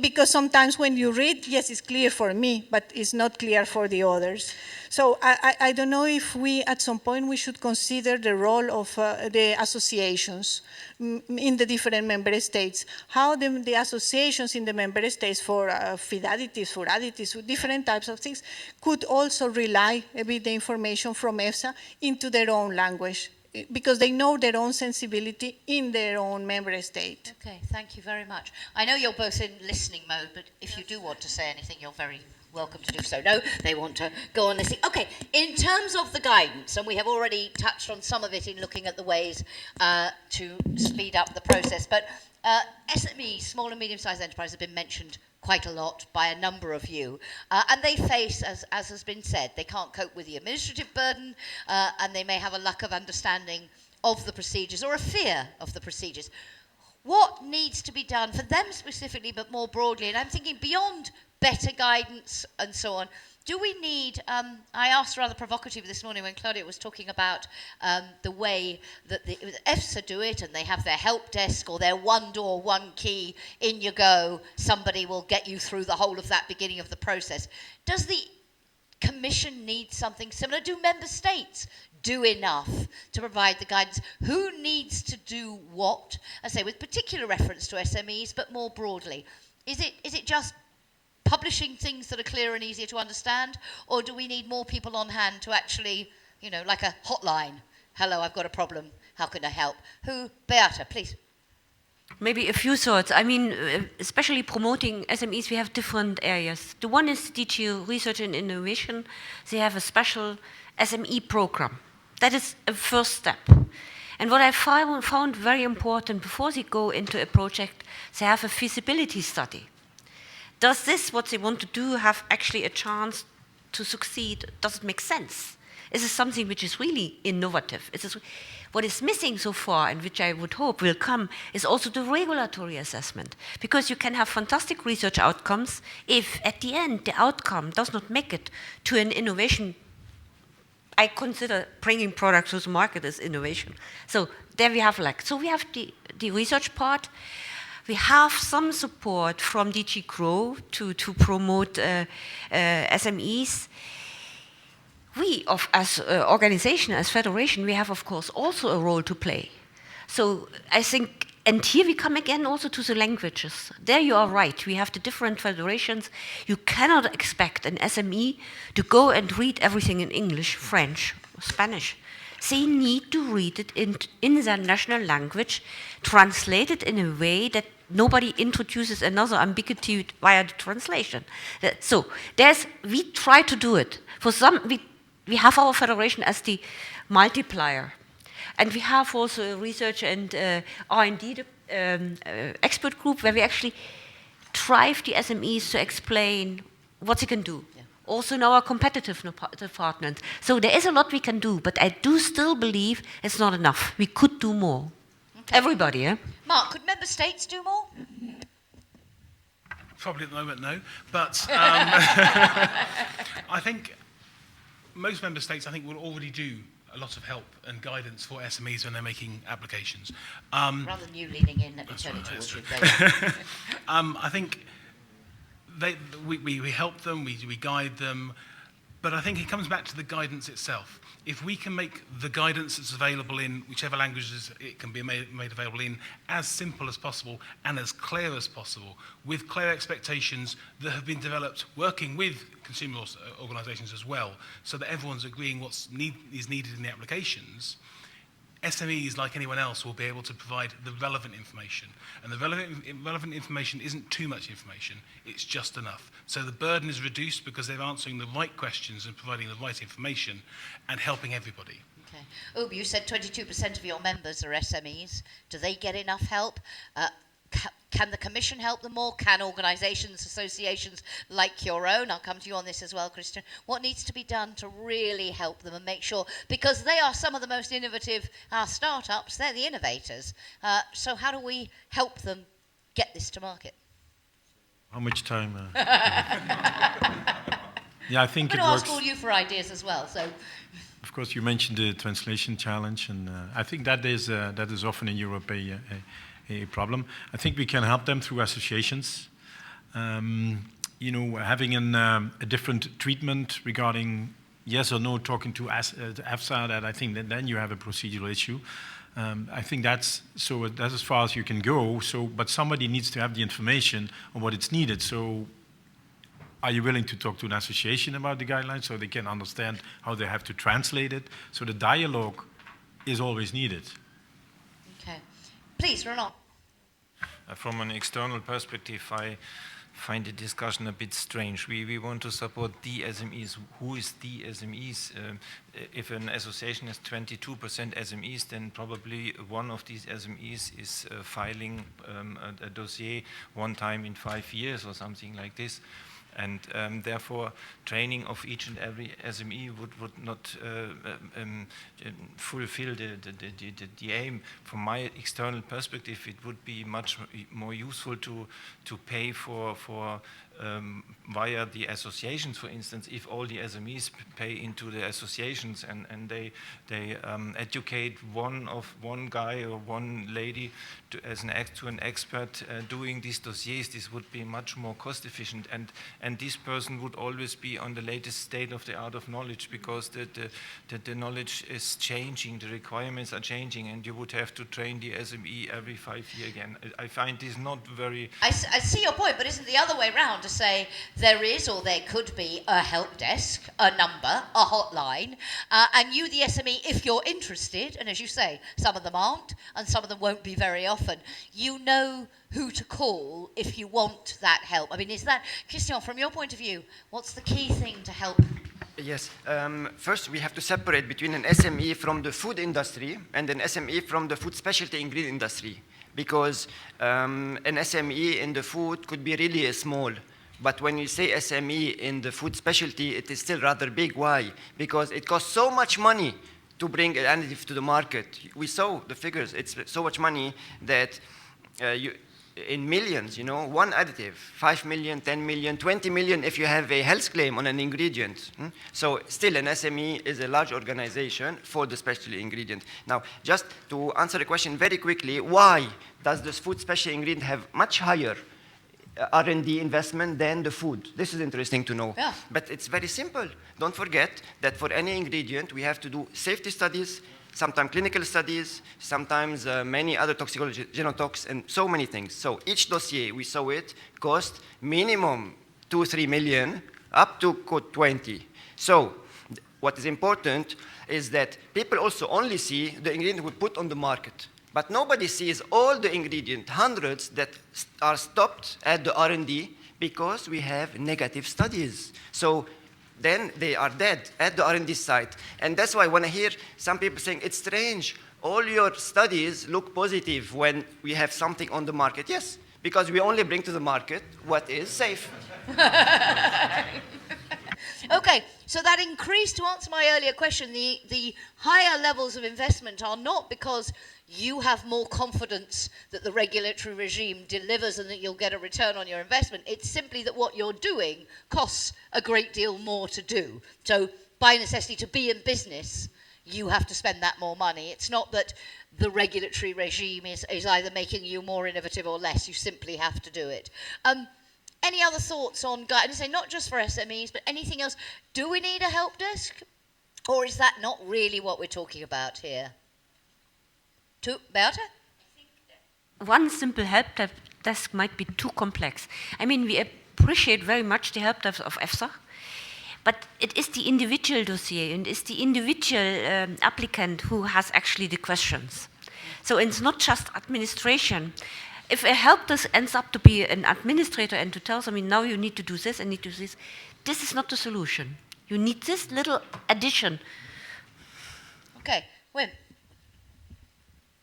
Because sometimes when you read, yes, it's clear for me, but it's not clear for the others. So I don't know if we, at some point, we should consider the role of the associations in the different member states. How the associations in the member states for feed additives, for additives, different types of things, could also rely a bit the information from EFSA into their own language, because they know their own sensibility in their own member state. Okay, thank you very much. I know you're both in listening mode, but if you do want to say anything, you're very welcome to do so. No, they want to go on listening. Okay, in terms of the guidance, and we have already touched on some of it in looking at the ways to speed up the process, but SMEs, small and medium-sized enterprises, have been mentioned quite a lot by a number of you, and they face, as has been said, they can't cope with the administrative burden, and they may have a lack of understanding of the procedures or a fear of the procedures. What needs to be done for them specifically, but more broadly, and I'm thinking beyond better guidance and so on, do we need, I asked rather provocatively this morning when Claudia was talking about the way that the EFSA do it, and they have their help desk or their one door, one key, in you go, somebody will get you through the whole of that beginning of the process. Does the Commission need something similar? Do member states do enough to provide the guidance? Who needs to do what? I say with particular reference to SMEs, but more broadly. Is it just publishing things that are clearer and easier to understand, or do we need more people on hand to actually, you know, like a hotline? Hello, I've got a problem. How can I help? Who? Beata, please. Maybe a few thoughts. I mean, especially promoting SMEs, we have different areas. The one is DG Research and Innovation. They have a special SME program. That is a first step. And what I found very important before they go into a project, they have a feasibility study. Does this, what they want to do, have actually a chance to succeed? Does it make sense? Is it something which is really innovative? What is missing so far, and which I would hope will come, is also the regulatory assessment. Because you can have fantastic research outcomes if at the end the outcome does not make it to an innovation. I consider bringing products to the market as innovation. So there we have we have the research part. We have some support from DG Grow to promote SMEs. We, as organization, as federation, we have, of course, also a role to play. So I think, and here we come again also to the languages. There you are right. We have the different federations. You cannot expect an SME to go and read everything in English, French, or Spanish. They need to read it in their national language, translate it in a way that nobody introduces another ambiguity via the translation. So we try to do it. For some, we have our federation as the multiplier. And we have also a research and R&D expert group where we actually drive the SMEs to explain what they can do. Yeah. Also in our competitive department. So there is a lot we can do, but I do still believe it's not enough. We could do more. Okay. Everybody, eh? Mark, could member states do more? Probably at the moment, no. But I think most member states, will already do a lot of help and guidance for SMEs when they're making applications. Rather than you leaning in, let me turn it towards you. I think we help them, we guide them, but I think it comes back to the guidance itself. If we can make the guidance that's available in whichever languages it can be made available in as simple as possible and as clear as possible, with clear expectations that have been developed working with consumer organisations as well, so that everyone's agreeing what is needed in the applications, SMEs, like anyone else, will be able to provide the relevant information. And the relevant information isn't too much information, it's just enough. So the burden is reduced because they're answering the right questions and providing the right information and helping everybody. Okay. Ube, you said 22% of your members are SMEs. Do they get enough help? Can the Commission help them more? Can organisations, associations like your own? I'll come to you on this as well, Christian. What needs to be done to really help them and make sure, because they are some of the most innovative startups, they're the innovators. So how do we help them get this to market? How much time? Yeah, I think I'm it going to works. ask all you for ideas as well. So, of course, you mentioned the translation challenge, and I think that is often in Europe a problem. I think we can help them through associations. Having a different treatment regarding yes or no, talking to EFSA, that I think that then you have a procedural issue. I think that's as far as you can go. But somebody needs to have the information on what it's needed. So, are you willing to talk to an association about the guidelines so they can understand how they have to translate it? So the dialogue is always needed. Okay. Please, Roland. From an external perspective, I find the discussion a bit strange. We want to support the SMEs. Who is the SMEs? If an association has 22% SMEs, then probably one of these SMEs is filing a dossier one time in 5 years or something like this. And therefore, training of each and every SME would not fulfill the aim. From my external perspective, it would be much more useful to pay for via the associations, for instance, if all the SMEs pay into the associations and they educate one guy or one lady to an expert doing these dossiers, this would be much more cost efficient, and this person would always be on the latest state of the art of knowledge, because the knowledge is changing, the requirements are changing, and you would have to train the SME every 5 years again. I find this not very... I see your point, but isn't the other way round? to say there is or there could be a help desk, a number, a hotline, and you, the SME, if you're interested, and as you say, some of them aren't, and some of them won't be very often, you know who to call if you want that help. I mean, is that, Christian, from your point of view, what's the key thing to help? Yes. First, we have to separate between an SME from the food industry and an SME from the food specialty ingredient industry. Because an SME in the food could be really small. But when you say SME in the food specialty, it is still rather big. Why? Because it costs so much money to bring an additive to the market. We saw the figures. It's so much money that in millions, one additive, 5 million, 10 million, 20 million if you have a health claim on an ingredient. So still an SME is a large organization for the specialty ingredient. Now, just to answer the question very quickly, why does this food specialty ingredient have much higher R&D investment than the food? This is interesting to know. Yeah. But it's very simple. Don't forget that for any ingredient, we have to do safety studies, sometimes clinical studies, sometimes many other toxicology, genotox, and so many things. So each dossier, we saw it, cost minimum 2-3 million, up to 20. So what is important is that people also only see the ingredient we put on the market. But nobody sees all the ingredient, hundreds that are stopped at the R&D because we have negative studies. So then they are dead at the R&D site. And that's why when I hear some people saying, it's strange, all your studies look positive when we have something on the market. Yes, because we only bring to the market what is safe. Okay, so that increased, to answer my earlier question, the higher levels of investment are not because you have more confidence that the regulatory regime delivers and that you'll get a return on your investment. It's simply that what you're doing costs a great deal more to do. So by necessity, to be in business, you have to spend that more money. It's not that the regulatory regime is either making you more innovative or less. You simply have to do it. Any other thoughts on guidance? Not just for SMEs, but anything else? Do we need a help desk? Or is that not really what we're talking about here? Berta? One simple help desk might be too complex. I mean, we appreciate very much the help desk of EFSA, but it is the individual dossier and it's the individual applicant who has actually the questions. So it's not just administration. If a help desk ends up to be an administrator and to tell them, now you need to do this and need to do this, this is not the solution. You need this little addition. Okay, Wim.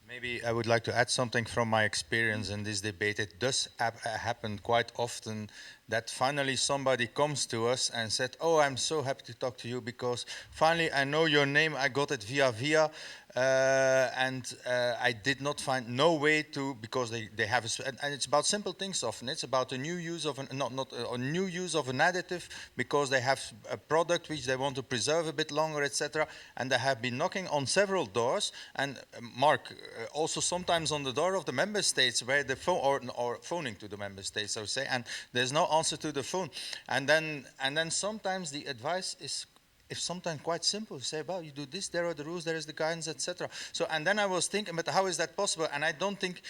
Maybe I would like to add something from my experience in this debate. It does happen quite often that finally somebody comes to us and said, oh, I'm so happy to talk to you because finally I know your name, I got it via, and I did not find no way to, because they have, and it's about simple things often. It's about a new use of, a new use of an additive because they have a product which they want to preserve a bit longer, etc. And they have been knocking on several doors, and Mark, also sometimes on the door of the member states where the phone, or phoning to the member states, I would say, and there's no answer to the phone. And then sometimes the advice is sometimes quite simple. You say, well, you do this, there are the rules, there is the guidance, etc. So, and then I was thinking, but how is that possible? And I don't think,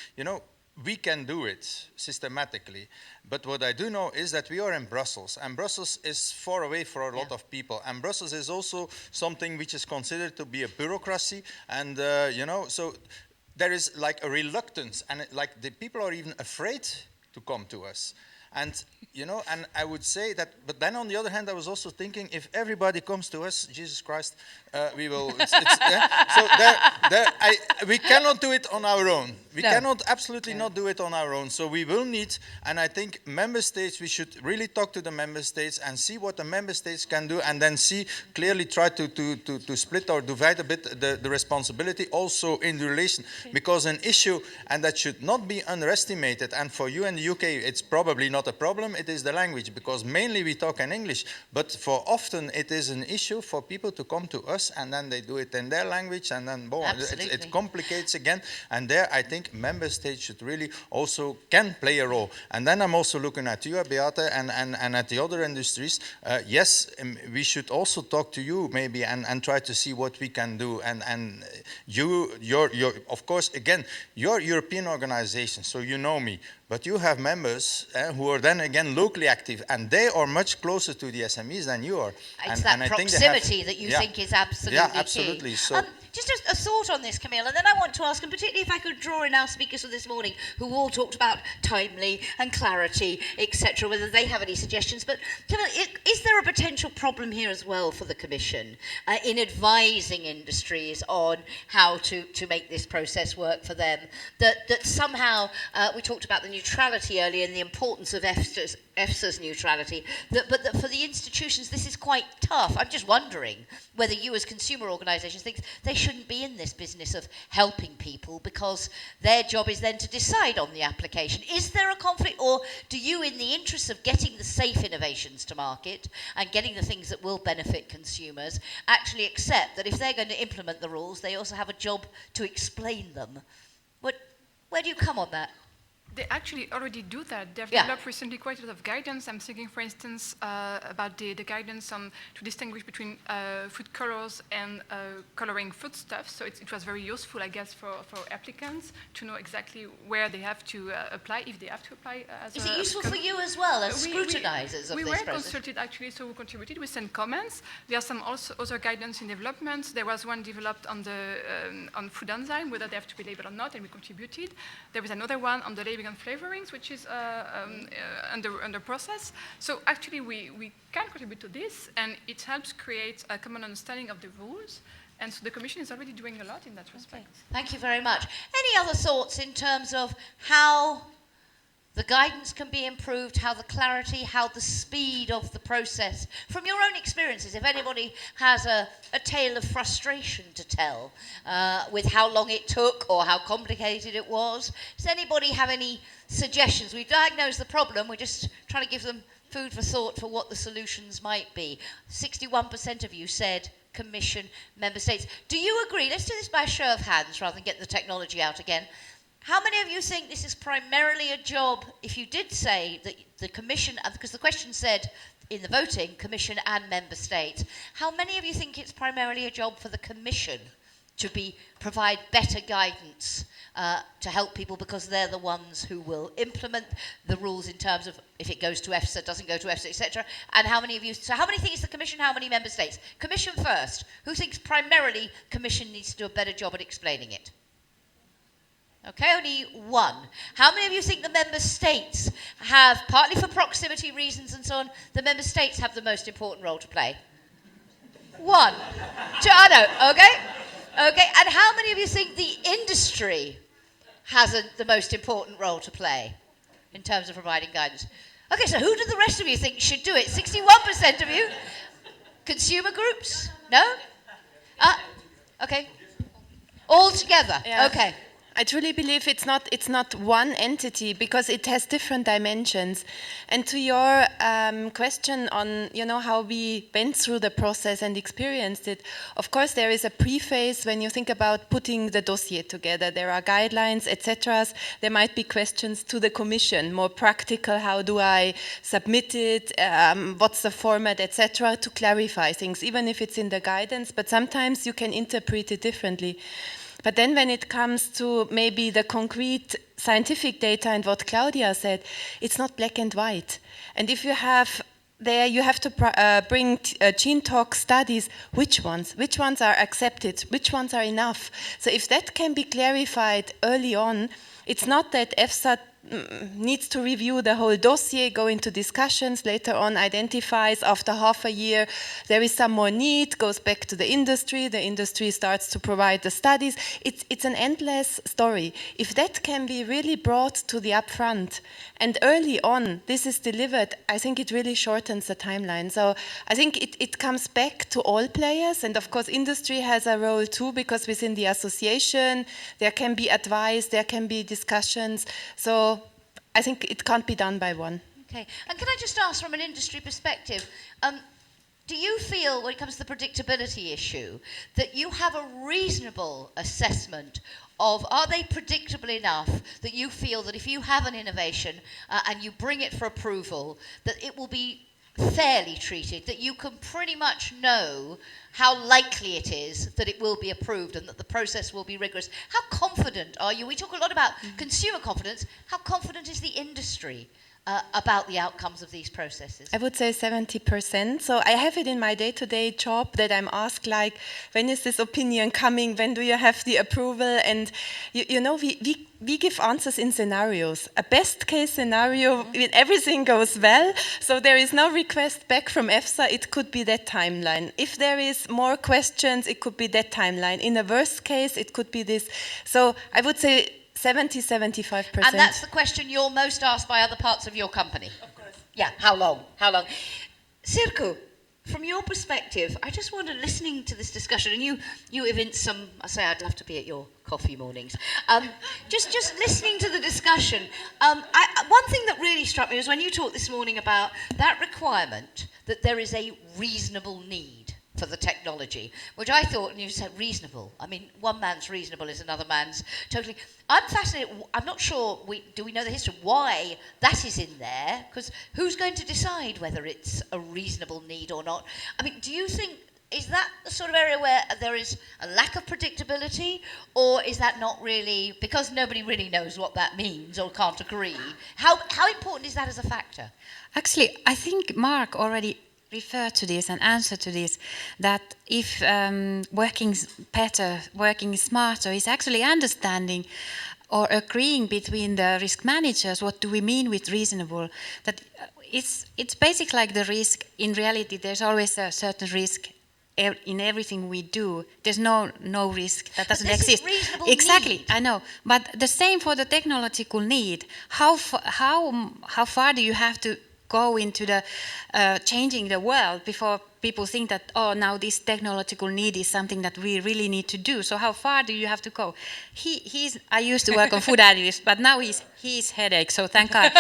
we can do it systematically. But what I do know is that we are in Brussels, and Brussels is far away for a lot of people. And Brussels is also something which is considered to be a bureaucracy. And, so there is like a reluctance, and like the people are even afraid to come to us. And, and I would say that, but then on the other hand, I was also thinking, if everybody comes to us, Jesus Christ, we will, So we cannot do it on our own. We cannot absolutely not do it on our own. So we will need, and I think member states, we should really talk to the member states and see what the member states can do, and then clearly try to split or divide a bit the responsibility also in the relation. Because an issue, and that should not be underestimated, and for you in the UK, it's probably not a problem, it is the language, because mainly we talk in English, but for often it is an issue for people to come to us and then they do it in their language, and then it complicates again. And there I think think member states should really also can play a role. And then I'm also looking at you, Beate, and at the other industries. Yes, we should also talk to you maybe and try to see what we can do. And you're of course, again, you're a European organization, so you know me. But you have members who are then again locally active, and they are much closer to the SMEs than you are. It's that proximity that you think is absolutely key. Absolutely. So, just a thought on this, Camille, and then I want to ask, and particularly if I could draw in our speakers for this morning, who all talked about timely and clarity, etc., whether they have any suggestions. But Camille, is there a potential problem here as well for the Commission in advising industries on how to make this process work for them? That somehow, we talked about the neutrality earlier and the importance of EFSA's neutrality, but that for the institutions this is quite tough. I'm just wondering whether you as consumer organisations think they shouldn't be in this business of helping people because their job is then to decide on the application. Is there a conflict, or do you, in the interest of getting the safe innovations to market and getting the things that will benefit consumers, actually accept that if they're going to implement the rules, they also have a job to explain them? Where do you come on that? They actually already do that. They've developed recently quite a lot of guidance. I'm thinking, for instance, about the guidance on to distinguish between food colors and coloring foodstuffs. So it was very useful, I guess, for applicants to know exactly where they have to apply, if they have to apply. Is it useful for you as well, as scrutinizers of this process? We were consulted, actually, so we contributed. We sent comments. There are some also other guidance in development. There was one developed on the on food enzyme, whether they have to be labeled or not, and we contributed. There is another one on the labeling and flavorings, which is under process. So actually, we can contribute to this, and it helps create a common understanding of the rules. And so the Commission is already doing a lot in that respect. Thank you very much. Any other thoughts in terms of how the guidance can be improved, how the clarity, how the speed of the process, from your own experiences, if anybody has a tale of frustration to tell with how long it took or how complicated it was, does anybody have any suggestions? We've diagnosed the problem, we're just trying to give them food for thought for what the solutions might be. 61% of you said Commission, Member States. Do you agree? Let's do this by a show of hands rather than get the technology out again. How many of you think this is primarily a job, if you did say that the Commission, because the question said in the voting, Commission and Member States, how many of you think it's primarily a job for the Commission to provide better guidance to help people because they're the ones who will implement the rules in terms of if it goes to EFSA, doesn't go to EFSA, etc. And how many of you, so how many think it's the Commission, how many Member States? Commission first. Who thinks primarily Commission needs to do a better job at explaining it? Okay, only one. How many of you think the Member States have, partly for proximity reasons and so on, the Member States have the most important role to play? One. Two, I know, okay? Okay, and how many of you think the industry has the most important role to play in terms of providing guidance? Okay, so who do the rest of you think should do it? 61% of you? Consumer groups? No? Okay. All together? Yeah. Okay. I truly believe it's not one entity because it has different dimensions. And to your question on how we went through the process and experienced it, of course there is a preface when you think about putting the dossier together. There are guidelines, etc. There might be questions to the Commission, more practical. How do I submit it? What's the format, etc. To clarify things, even if it's in the guidance. But sometimes you can interpret it differently. But then when it comes to maybe the concrete scientific data and what Claudia said, it's not black and white. And if you have there, you have to bring gene tox studies. Which ones are accepted? Which ones are enough? So if that can be clarified early on, it's not that EFSA needs to review the whole dossier, go into discussions, later on identifies after half a year there is some more need, goes back to the industry starts to provide the studies. It's an endless story. If that can be really brought to the upfront and early on this is delivered, I think it really shortens the timeline. So I think it comes back to all players, and of course industry has a role too, because within the association there can be advice, there can be discussions. So I think it can't be done by one. Okay, and can I just ask from an industry perspective, do you feel, when it comes to the predictability issue, that you have a reasonable assessment of, are they predictable enough that you feel that if you have an innovation and you bring it for approval, that it will be fairly treated, that you can pretty much know how likely it is that it will be approved and that the process will be rigorous? How confident are you? We talk a lot about consumer confidence. How confident is the industry about the outcomes of these processes? I would say 70%. So I have it in my day-to-day job that I'm asked, like, when is this opinion coming? When do you have the approval? And you know, we give answers in scenarios. A best-case scenario, when everything goes well, so there is no request back from EFSA, it could be that timeline. If there is more questions, it could be that timeline. In a worst case, it could be this. So I would say 70-75%. And that's the question you're most asked by other parts of your company? Of course. Yeah, how long? How long? Sirku, from your perspective, I just wondered, listening to this discussion, and you evinced some, I say I'd love to be at your coffee mornings. Just listening to the discussion, one thing that really struck me was when you talked this morning about that requirement that there is a reasonable need for the technology, which I thought, and you said reasonable. I mean, one man's reasonable is another man's totally. I'm fascinated. I'm not sure. Do we know the history why that is in there? Because who's going to decide whether it's a reasonable need or not? I mean, do you think, is that the sort of area where there is a lack of predictability, or is that not really, because nobody really knows what that means or can't agree? How important is that as a factor? Actually, I think Mark already refer to this and answer to this, that if working better, working smarter is actually understanding or agreeing between the risk managers, what do we mean with reasonable? That it's basically like the risk. In reality, there's always a certain risk in everything we do. There's no risk that doesn't exist. Exactly, need. I know. But the same for the technological need. How far do you have to go into the changing the world before people think that, oh, now this technological need is something that we really need to do? So how far do you have to go? I used to work on food additives, but now he's headache, so thank God.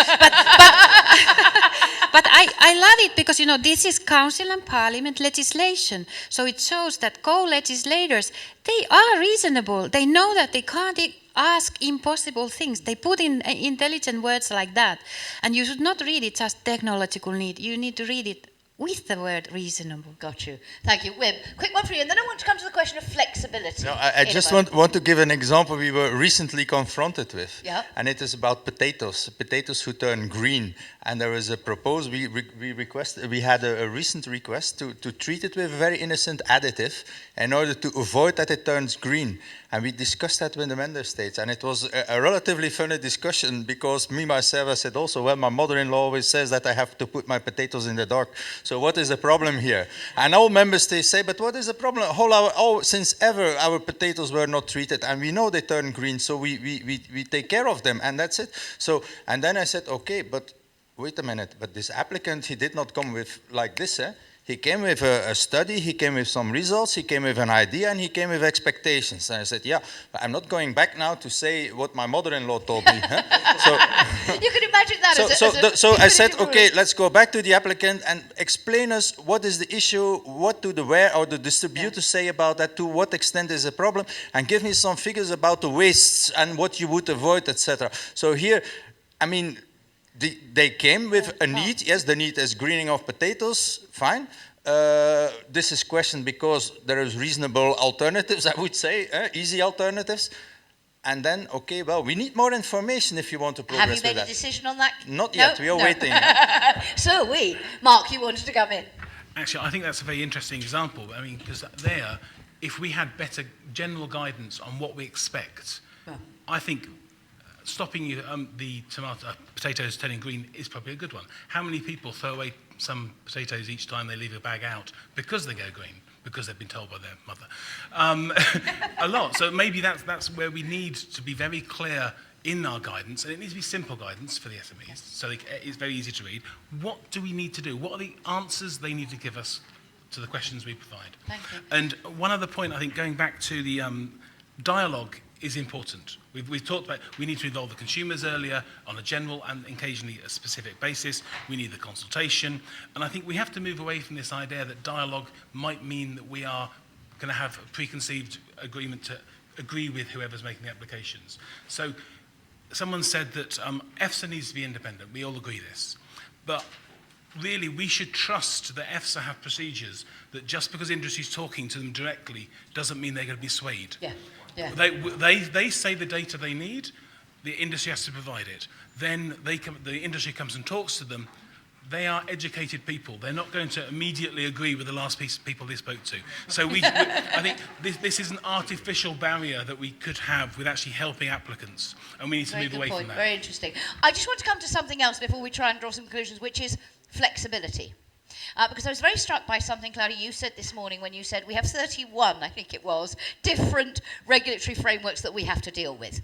But I love it because, you know, this is Council and Parliament legislation. So it shows that co-legislators, they are reasonable. They know that they can't ask impossible things. They put in intelligent words like that. And you should not read it as technological need. You need to read it with the word reasonable. Got you. Thank you. Wim, quick one for you, and then I want to come to the question of flexibility. No, I just want to give an example we were recently confronted with. Yeah. And it is about potatoes who turn green. And there was a proposal, we had a recent request to treat it with a very innocent additive in order to avoid that it turns green. And we discussed that with the member states. And it was a relatively funny discussion because myself, I said also, well, my mother-in-law always says that I have to put my potatoes in the dark. So what is the problem here? And all member states say, but what is the problem? Since ever, our potatoes were not treated. And we know they turn green, so we take care of them. And that's it. So, and then I said, okay, but wait a minute. But this applicant, he did not come with like this, eh? He came with a study, he came with some results, he came with an idea, and he came with expectations. And I said, yeah, but I'm not going back now to say what my mother-in-law told me. Huh? So, you can imagine that So I said, okay, let's go back to the applicant and explain us what is the issue, what do the wearer or the distributors say about that, to what extent is a problem, and give me some figures about the wastes and what you would avoid, etc. So here, I mean, they came with a need. Yes, the need is greening of potatoes, fine. This is questioned because there is reasonable alternatives, I would say, easy alternatives. And then, okay, well, we need more information if you want to progress with that. Have you made a decision on that? Not yet, we are waiting. So Mark, you wanted to come in. Actually, I think that's a very interesting example. I mean, because there, if we had better general guidance on what we expect, I think stopping the potatoes turning green is probably a good one. How many people throw away some potatoes each time they leave a bag out because they go green, because they've been told by their mother? A lot. So maybe that's where we need to be very clear in our guidance, and it needs to be simple guidance for the SMEs, so it's very easy to read. What do we need to do? What are the answers they need to give us to the questions we provide? Thank you. And one other point, I think, going back to the dialogue is important. We've talked about we need to involve the consumers earlier on a general and occasionally a specific basis. We need the consultation. And I think we have to move away from this idea that dialogue might mean that we are going to have a preconceived agreement to agree with whoever's making the applications. So someone said that EFSA needs to be independent. We all agree this. But really, we should trust that EFSA have procedures that just because industry is talking to them directly doesn't mean they're going to be swayed. Yeah. Yeah. They say the data they need, the industry has to provide it. Then the industry comes and talks to them. They are educated people. They're not going to immediately agree with the last piece of people they spoke to. So I think this is an artificial barrier that we could have with actually helping applicants, and we need to move away from that. Very interesting. I just want to come to something else before we try and draw some conclusions, which is flexibility. Because I was very struck by something, Claudia, you said this morning when you said we have 31, I think it was, different regulatory frameworks that we have to deal with.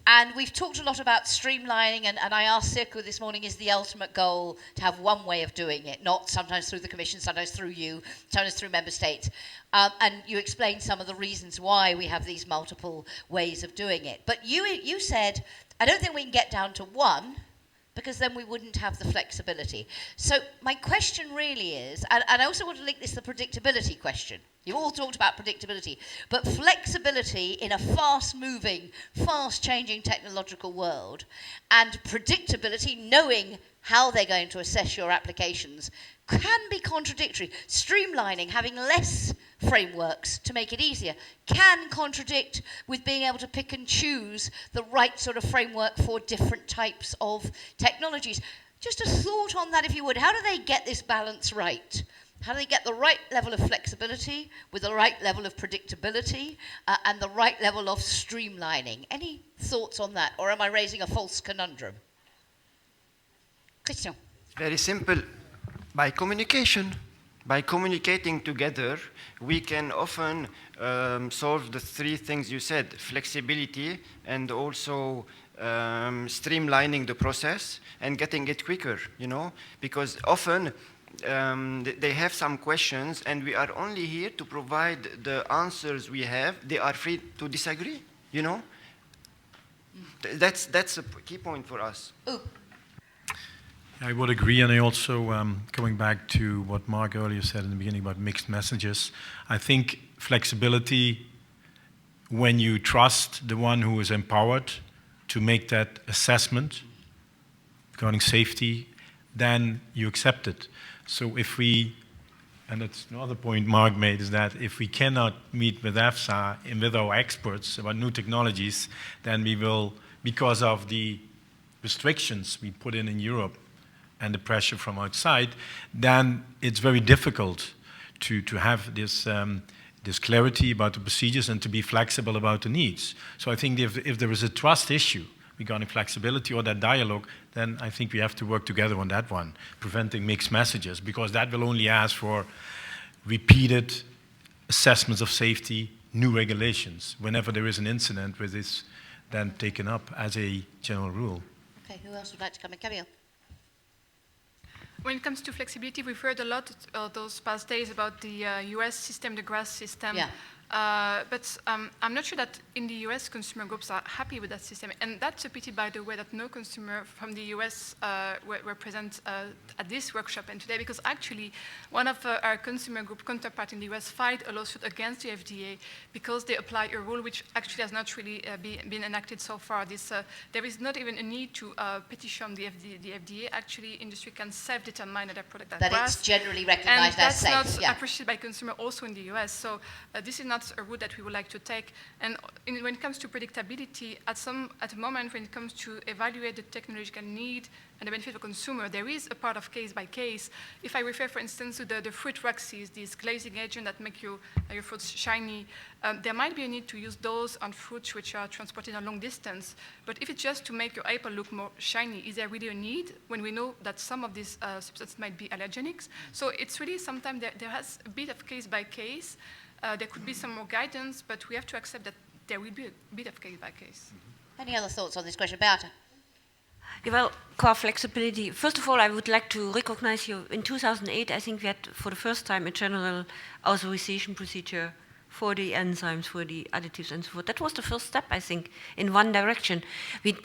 And we've talked a lot about streamlining, and I asked Sirku this morning, is the ultimate goal to have one way of doing it, not sometimes through the Commission, sometimes through you, sometimes through Member States. And you explained some of the reasons why we have these multiple ways of doing it. But you said, I don't think we can get down to one, because then we wouldn't have the flexibility. So my question really is, and I also want to link this to the predictability question. You've all talked about predictability, but flexibility in a fast-moving, fast-changing technological world, and predictability, knowing how they're going to assess your applications, can be contradictory. Streamlining, having less frameworks to make it easier, can contradict with being able to pick and choose the right sort of framework for different types of technologies. Just a thought on that, if you would. How do they get this balance right? How do they get the right level of flexibility with the right level of predictability and the right level of streamlining? Any thoughts on that, or am I raising a false conundrum? Christian. Very simple. By communication. By communicating together, we can often solve the three things you said: flexibility and also streamlining the process and getting it quicker, you know, because often they have some questions and we are only here to provide the answers we have. They are free to disagree, you know. That's a key point for us. Ooh. I would agree, and I also, coming back to what Mark earlier said in the beginning about mixed messages, I think flexibility, when you trust the one who is empowered to make that assessment regarding safety, then you accept it. So if we, and that's another point Mark made, is that if we cannot meet with EFSA and with our experts about new technologies, then we will, because of the restrictions we put in Europe, and the pressure from outside, then it's very difficult to have this, this clarity about the procedures and to be flexible about the needs. So I think if there is a trust issue regarding flexibility or that dialogue, then I think we have to work together on that one, preventing mixed messages, because that will only ask for repeated assessments of safety, new regulations, whenever there is an incident with this then taken up as a general rule. Okay, who else would like to come in? Camille. When it comes to flexibility, we've heard a lot those past days about the US system, the GRAS system. Yeah. But I'm not sure that in the US consumer groups are happy with that system. And that's a pity, by the way, that no consumer from the US were present at this workshop and today, because actually one of our consumer group counterpart in the US filed a lawsuit against the FDA because they apply a rule which actually has not really been enacted so far. There is not even a need to petition the FDA. Actually, industry can self-determine that a product that it's generally recognized as safe. And that's not appreciated by consumer also in the US. So this is not a route that we would like to take. And when it comes to predictability, at the moment when it comes to evaluate the technological need and the benefit for consumer, there is a part of case by case. If I refer, for instance, to the fruit waxes, these glazing agents that make your fruits shiny, there might be a need to use those on fruits which are transported a long distance. But if it's just to make your apple look more shiny, is there really a need when we know that some of these substances might be allergenics? So it's really sometimes there has a bit of case by case. There could be some more guidance, but we have to accept that there will be a bit of case by case. Any other thoughts on this question? Beata? Yeah, well, core flexibility. First of all, I would like to recognize you. In 2008, I think we had for the first time a general authorization procedure for the enzymes, for the additives and so forth. That was the first step, I think, in one direction. We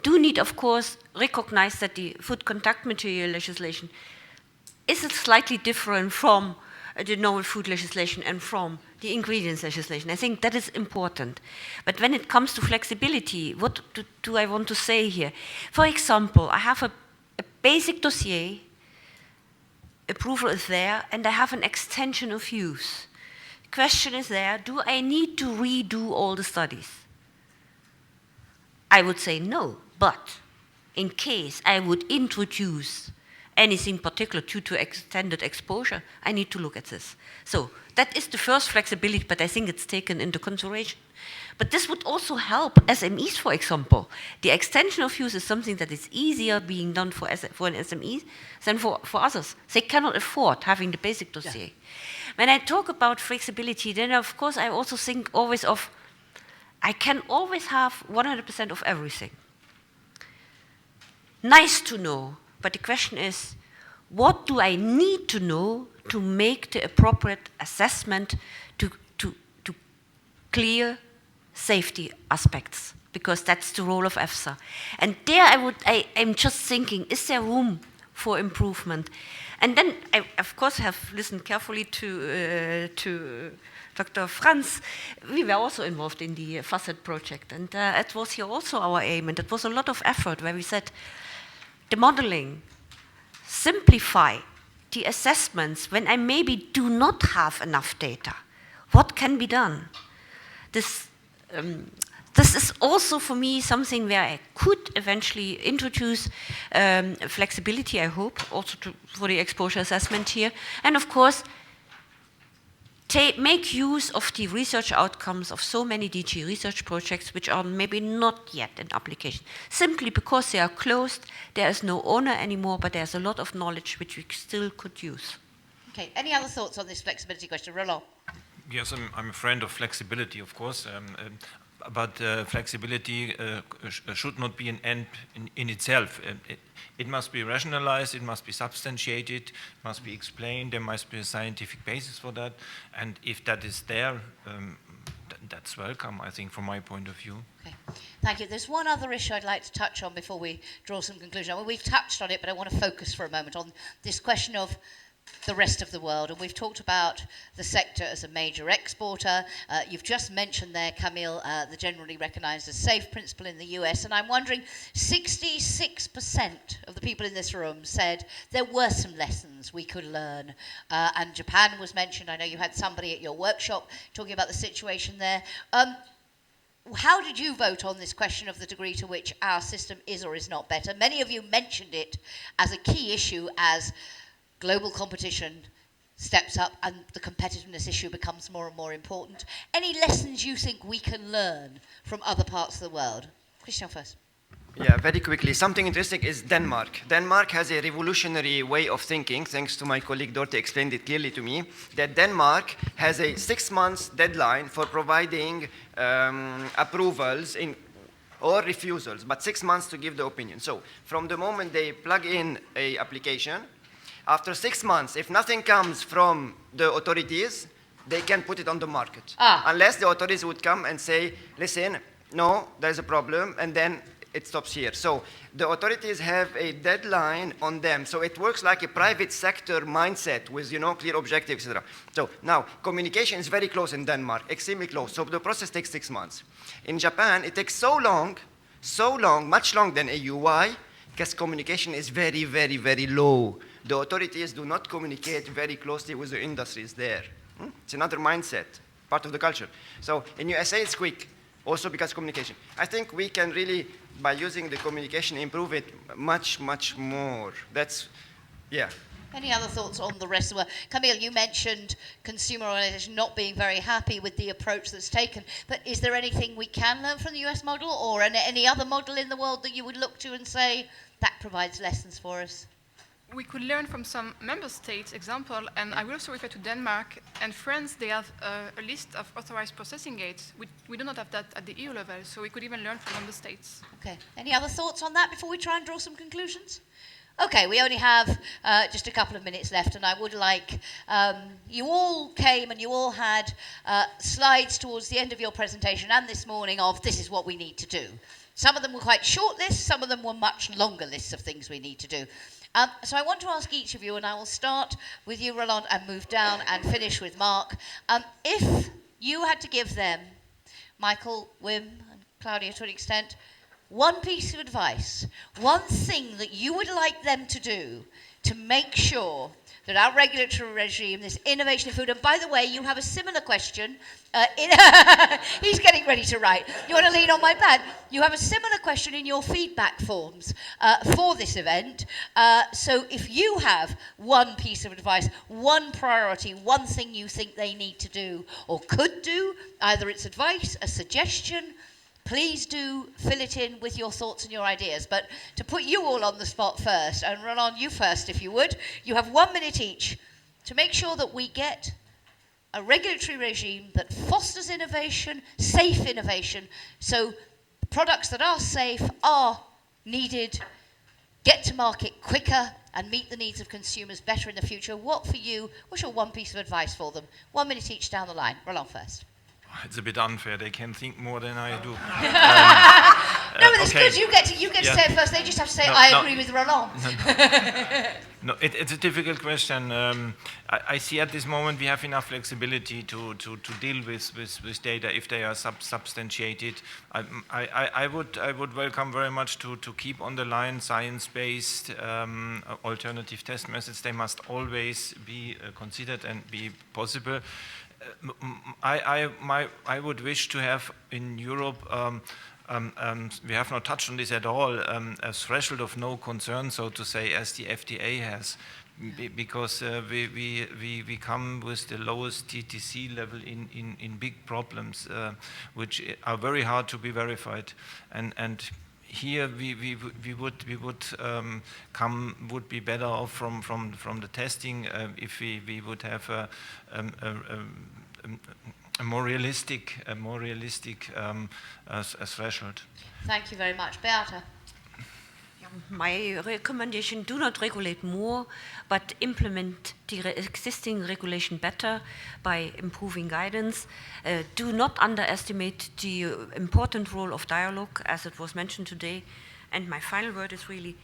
do need, of course, recognize that the food contact material legislation is slightly different from the novel food legislation and from the ingredients legislation. I think that is important. But when it comes to flexibility, what do I want to say here? For example, I have a basic dossier, approval is there, and I have an extension of use. The question is there, do I need to redo all the studies? I would say no, but in case I would introduce anything particular due to extended exposure, I need to look at this. So that is the first flexibility, but I think it's taken into consideration. But this would also help SMEs, for example. The extension of use is something that is easier being done for an SME than for others. They cannot afford having the basic dossier. Yeah. When I talk about flexibility, then of course I also think always of, I can always have 100% of everything. Nice to know. But the question is, what do I need to know to make the appropriate assessment to clear safety aspects? Because that's the role of EFSA. And there I'm just thinking, is there room for improvement? And then I, of course, have listened carefully to Dr. Franz. We were also involved in the FACET project. And it was here also our aim. And it was a lot of effort where we said, the modeling, simplify the assessments when I maybe do not have enough data. What can be done? This is also for me something where I could eventually introduce flexibility, I hope, also for the exposure assessment here. And of course, make use of the research outcomes of so many DG research projects which are maybe not yet in application. Simply because they are closed, there is no owner anymore, but there's a lot of knowledge which we still could use. Okay, any other thoughts on this flexibility question? Roland? Yes, I'm a friend of flexibility, of course. But flexibility should not be an end in itself. It must be rationalized, it must be substantiated, it must be explained, there must be a scientific basis for that. And if that is there, that's welcome, I think, from my point of view. Okay, thank you. There's one other issue I'd like to touch on before we draw some conclusion. Well, we've touched on it, but I want to focus for a moment on this question of the rest of the world. And we've talked about the sector as a major exporter. You've just mentioned there, Camille, the generally recognized as safe principle in the US. And I'm wondering, 66% of the people in this room said there were some lessons we could learn. And Japan was mentioned. I know you had somebody at your workshop talking about the situation there. How did you vote on this question of the degree to which our system is or is not better? Many of you mentioned it as a key issue as global competition steps up and the competitiveness issue becomes more and more important. Any lessons you think we can learn from other parts of the world? Christian first. Yeah, very quickly. Something interesting is Denmark. Denmark has a revolutionary way of thinking, thanks to my colleague Dorte explained it clearly to me, that Denmark has a 6 months deadline for providing approvals or refusals, but 6 months to give the opinion. So from the moment they plug in an application, after 6 months, if nothing comes from the authorities, they can put it on the market. Unless the authorities would come and say, listen, no, there's a problem, and then it stops here. So the authorities have a deadline on them. So it works like a private sector mindset with, clear objectives, etc. So now, communication is very close in Denmark, extremely close. So the process takes 6 months. In Japan, it takes so long, much longer than EU. Why? Because communication is very, very, very low. The authorities do not communicate very closely with the industries there. It's another mindset, part of the culture. So in USA, it's quick, also because communication. I think we can really, by using the communication, improve it much, much more. That's, yeah. Any other thoughts on the rest of the world? Camille, you mentioned consumer organizations not being very happy with the approach that's taken, but is there anything we can learn from the US model or any other model in the world that you would look to and say, that provides lessons for us? We could learn from some member states example, and I will also refer to Denmark and France. They have a list of authorized processing aids. We do not have that at the EU level, so we could even learn from member states. Okay. Any other thoughts on that before we try and draw some conclusions? Okay, we only have just a couple of minutes left, and I would like, you all came and you all had slides towards the end of your presentation and this morning of this is what we need to do. Some of them were quite short lists, some of them were much longer lists of things we need to do. So I want to ask each of you, and I will start with you, Roland, and move down and finish with Mark. If you had to give them, Michael, Wim, and Claudia to an extent, one piece of advice, one thing that you would like them to do to make sure that our regulatory regime, this innovation in food, and by the way, you have a similar question. He's getting ready to write. You want to lean on my pad? You have a similar question in your feedback forms for this event. So if you have one piece of advice, one priority, one thing you think they need to do or could do, either it's advice, a suggestion, please do fill it in with your thoughts and your ideas. But to put you all on the spot first, and Roland, you first if you would, you have 1 minute each to make sure that we get a regulatory regime that fosters innovation, safe innovation, so products that are safe are needed, get to market quicker, and meet the needs of consumers better in the future. What for you, what's your one piece of advice for them? 1 minute each down the line. Roland first. It's a bit unfair. They can think more than I do. No, but it's good. You get to say it first. They just have to say, I agree with Roland. No, it's a difficult question. I see at this moment we have enough flexibility to deal with data if they are substantiated. I would welcome very much to keep on the line science-based alternative test methods. They must always be considered and be possible. I would wish to have in Europe, we have not touched on this at all, a threshold of no concern, so to say, as the FDA has, because we come with the lowest TTC level in big problems, which are very hard to be verified, and here we would be better off from the testing if we would have a more realistic threshold. Thank you very much, Beata. My recommendation: do not regulate more, but implement the existing regulation better by improving guidance. Do not underestimate the important role of dialogue, as it was mentioned today. And my final word is really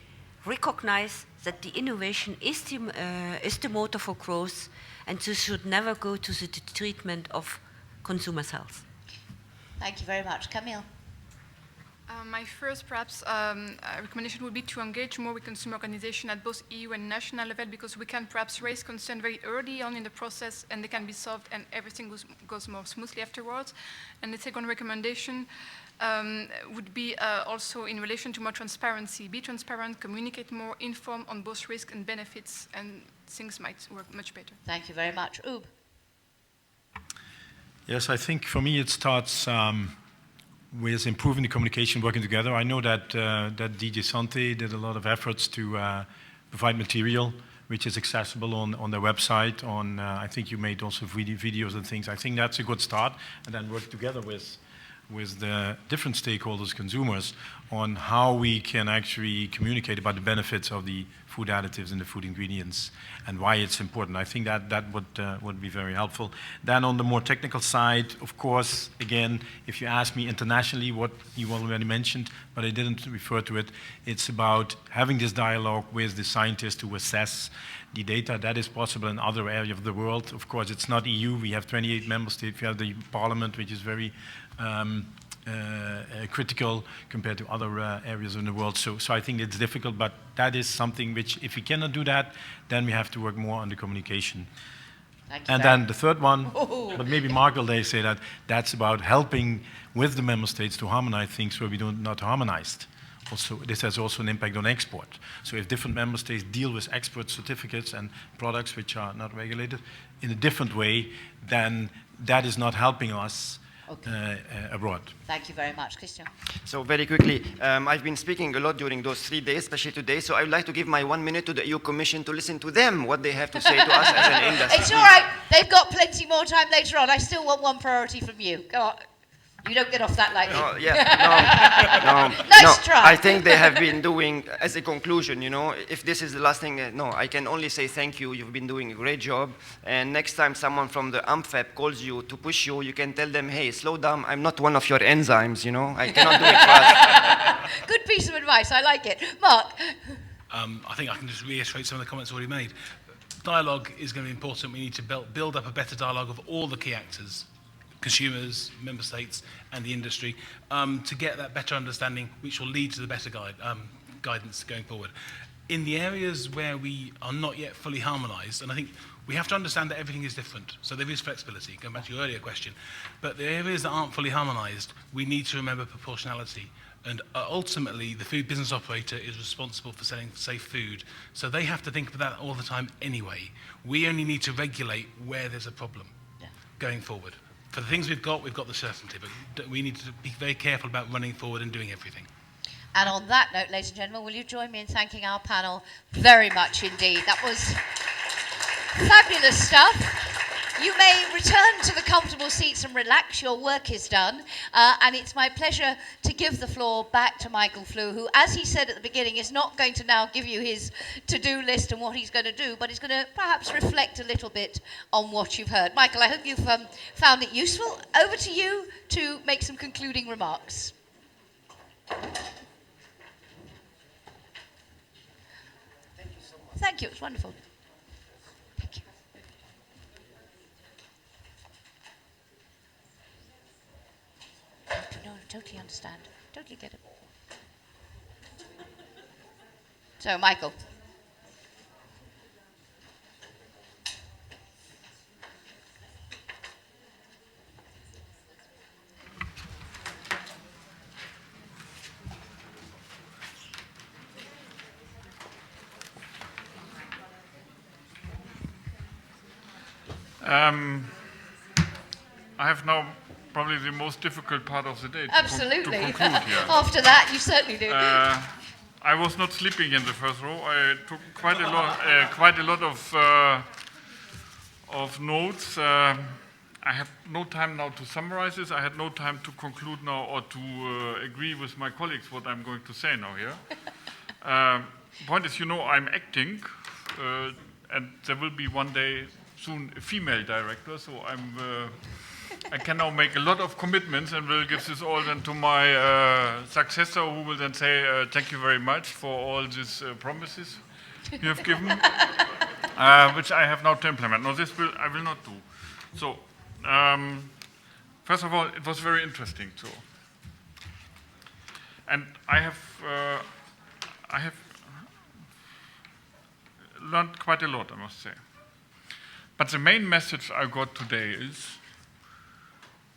recognize that the innovation is the motor for growth, and this should never go to the treatment of consumers' health. Thank you very much. Camille. My first, perhaps, recommendation would be to engage more with consumer organizations at both EU and national level, because we can perhaps raise concern very early on in the process and they can be solved and everything goes more smoothly afterwards. And the second recommendation would be also in relation to more transparency. Be transparent, communicate more, inform on both risks and benefits, and things might work much better. Thank you very much. Ub. Yes, I think for me it starts with improving the communication, working together. I know that DG Sante did a lot of efforts to provide material which is accessible on their website. I think you made also videos and things. I think that's a good start, and then work together with the different stakeholders, consumers, on how we can actually communicate about the benefits of the food additives and the food ingredients and why it's important. I think that would be very helpful. Then on the more technical side, of course, again, if you ask me internationally, what you already mentioned, but I didn't refer to it, it's about having this dialogue with the scientists to assess the data. That is possible in other areas of the world. Of course, it's not EU. We have 28 member states. We have the parliament, which is very critical compared to other areas in the world. So I think it's difficult, but that is something which, if we cannot do that, then we have to work more on the communication. And then the third one, but maybe Mark will say that, that's about helping with the member states to harmonize things where we do not harmonized. Also, this has also an impact on export. So if different member states deal with export certificates and products which are not regulated in a different way, then that is not helping us abroad. Thank you very much. Christian. So very quickly, I've been speaking a lot during those 3 days, especially today, so I would like to give my 1 minute to the EU Commission to listen to them, what they have to say to us as an industry. It's all right. They've got plenty more time later on. I still want one priority from you. Go on. You don't get off that lightly. No, yeah, Nice try. I think they have been doing, as a conclusion, you know, if this is the last thing, no, I can only say thank you. You've been doing a great job. And next time someone from the AMFAB calls you to push you, you can tell them, hey, slow down. I'm not one of your enzymes, you know. I cannot do it fast. Good piece of advice. I like it. Mark. I think I can just reiterate some of the comments already made. Dialogue is going to be important. We need to build up a better dialogue of all the key actors, consumers, member states, and the industry, to get that better understanding, which will lead to the better guidance going forward. In the areas where we are not yet fully harmonised, and I think we have to understand that everything is different, so there is flexibility, going back to your earlier question, but the areas that aren't fully harmonised, we need to remember proportionality. And ultimately, the food business operator is responsible for selling safe food. So they have to think of that all the time anyway. We only need to regulate where there's a problem going forward. For the things we've got the certainty, but we need to be very careful about running forward and doing everything. And on that note, ladies and gentlemen, will you join me in thanking our panel very much indeed? That was fabulous stuff. You may return to the comfortable seats and relax. Your work is done. And it's my pleasure to give the floor back to Michael Flew, who, as he said at the beginning, is not going to now give you his to-do list and what he's going to do, but he's going to perhaps reflect a little bit on what you've heard. Michael, I hope you've found it useful. Over to you to make some concluding remarks. Thank you so much. Thank you. It was wonderful. No, totally understand. Totally get it. So, Michael. I have now probably the most difficult part of the day to Absolutely. conclude here. After that, you certainly do. I was not sleeping in the first row. I took quite a lot of notes. I had no time now to summarize this. I had no time to conclude now or to agree with my colleagues what I'm going to say now here. Point is, you know, I'm acting, and there will be one day soon a female director, so I can now make a lot of commitments and will give this all then to my successor, who will then say thank you very much for all these promises you have given, which I have now to implement. No, I will not do. So, first of all, it was very interesting too, and I have learned quite a lot, I must say. But the main message I got today is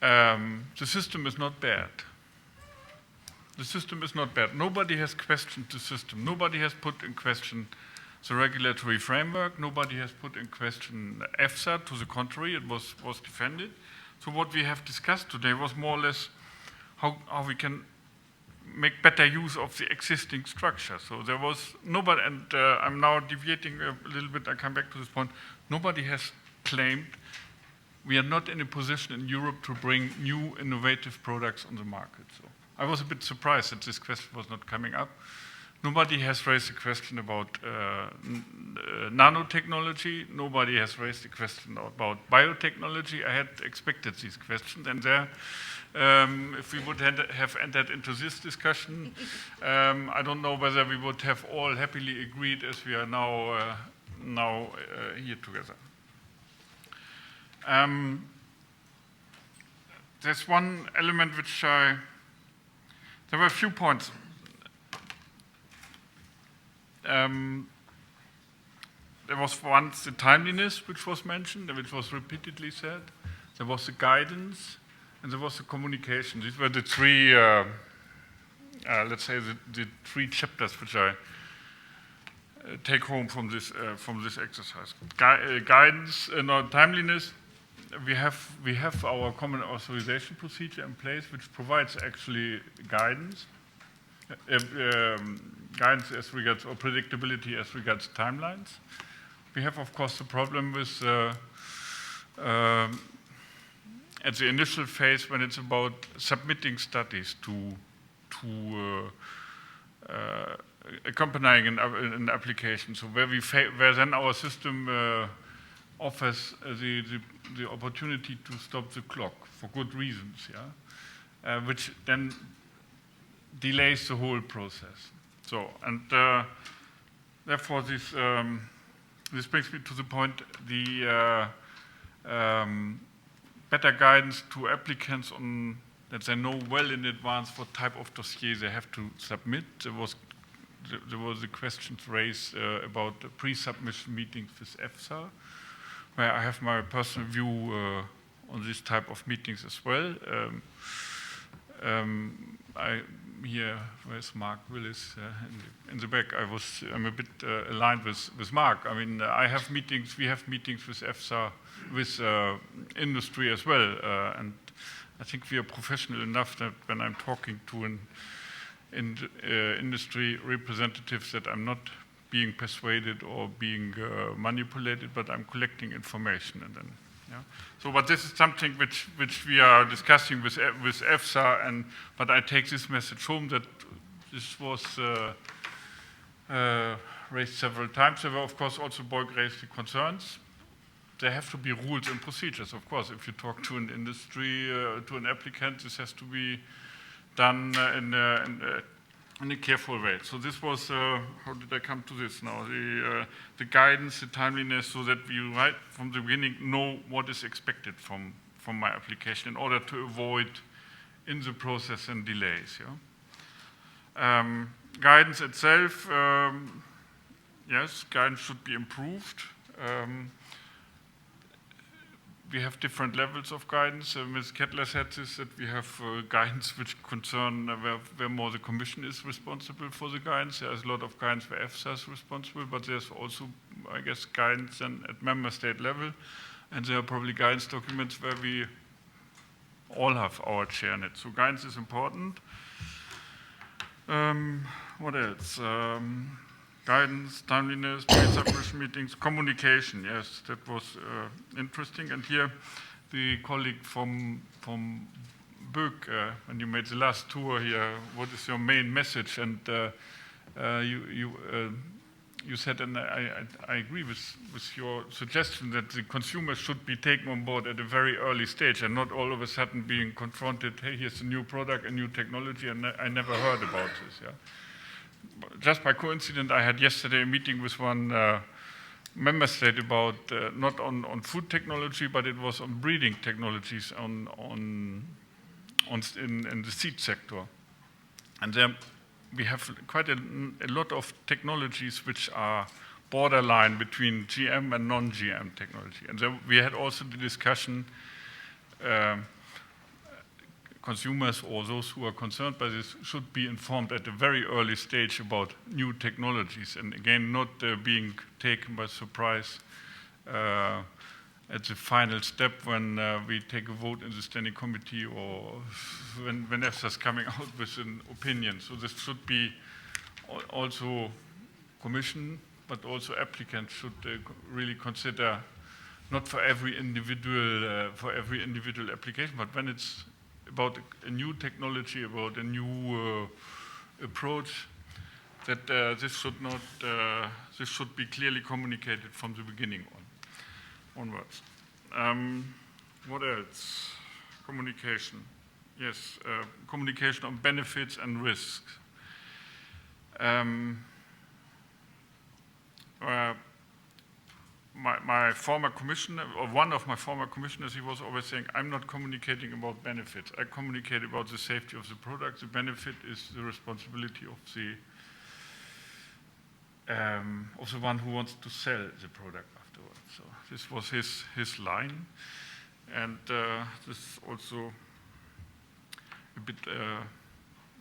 the system is not bad. The system is not bad. Nobody has questioned the system. Nobody has put in question the regulatory framework. Nobody has put in question EFSA. To the contrary, it was defended. So what we have discussed today was more or less how we can make better use of the existing structure. So there was nobody, and I'm now deviating a little bit, I come back to this point. Nobody has claimed we are not in a position in Europe to bring new innovative products on the market. So I was a bit surprised that this question was not coming up. Nobody has raised the question about nanotechnology. Nobody has raised the question about biotechnology. I had expected these questions, and there, if we would have entered into this discussion, I don't know whether we would have all happily agreed as we are now here together. There's one element which there were a few points. There was once the timeliness which was mentioned, which was repeatedly said. There was the guidance, and there was the communication. These were the three, let's say, the three chapters which I take home from this exercise. Guidance and timeliness. We have our common authorization procedure in place, which provides actually guidance, guidance as regards or predictability as regards timelines. We have, of course, the problem with at the initial phase when it's about submitting studies to accompanying an application. So where then our system offers the opportunity to stop the clock for good reasons, yeah, which then delays the whole process. So, and therefore this brings me to the point, the better guidance to applicants on that they know well in advance what type of dossier they have to submit. There was the questions raised about the pre-submission meetings with EFSA, where I have my personal view on this type of meetings as well. Here, where's Mark Willis in the back? I'm a bit aligned with Mark. I mean, we have meetings with EFSA, with industry as well, and I think we are professional enough that when I'm talking to industry representatives that I'm not being persuaded or being manipulated, but I'm collecting information and then, yeah. So, but this is something which we are discussing with EFSA, but I take this message home that this was raised several times. There were, of course, also Boig raised the concerns. There have to be rules and procedures, of course. If you talk to an industry, to an applicant, this has to be done in a careful way. So this was, how did I come to this now? The guidance, the timeliness, so that we right from the beginning know what is expected from my application in order to avoid in the process and delays. Yeah? Guidance itself, yes, guidance should be improved. We have different levels of guidance. Ms. Kettler said this, that we have guidance which concern where more the Commission is responsible for the guidance. There's a lot of guidance where EFSA is responsible, but there's also, I guess, guidance then at member state level. And there are probably guidance documents where we all have our share in it. So guidance is important. What else? Guidance, timeliness, pre-submission meetings, communication. Yes, that was interesting. And here, the colleague from Boeg, when you made the last tour here, what is your main message? And you said, and I agree with your suggestion that the consumer should be taken on board at a very early stage and not all of a sudden being confronted. Hey, here's a new product, a new technology, and I never heard about this. Yeah. Just by coincidence, I had yesterday a meeting with one member state about not on food technology, but it was on breeding technologies in the seed sector. And there we have quite a lot of technologies which are borderline between GM and non-GM technology. And then we had also the discussion, consumers or those who are concerned by this should be informed at a very early stage about new technologies, and again, not being taken by surprise at the final step when we take a vote in the standing committee or when EFSA is coming out with an opinion. So this should be also Commission, but also applicants should really consider, not for every individual application, but when it's about a new technology, about a new approach, that this should be clearly communicated from the beginning onwards. What else? Communication. Yes, communication on benefits and risks. My former commissioner, or one of my former commissioners, he was always saying, I'm not communicating about benefits. I communicate about the safety of the product. The benefit is the responsibility of the one who wants to sell the product afterwards. So this was his line. And this is also a bit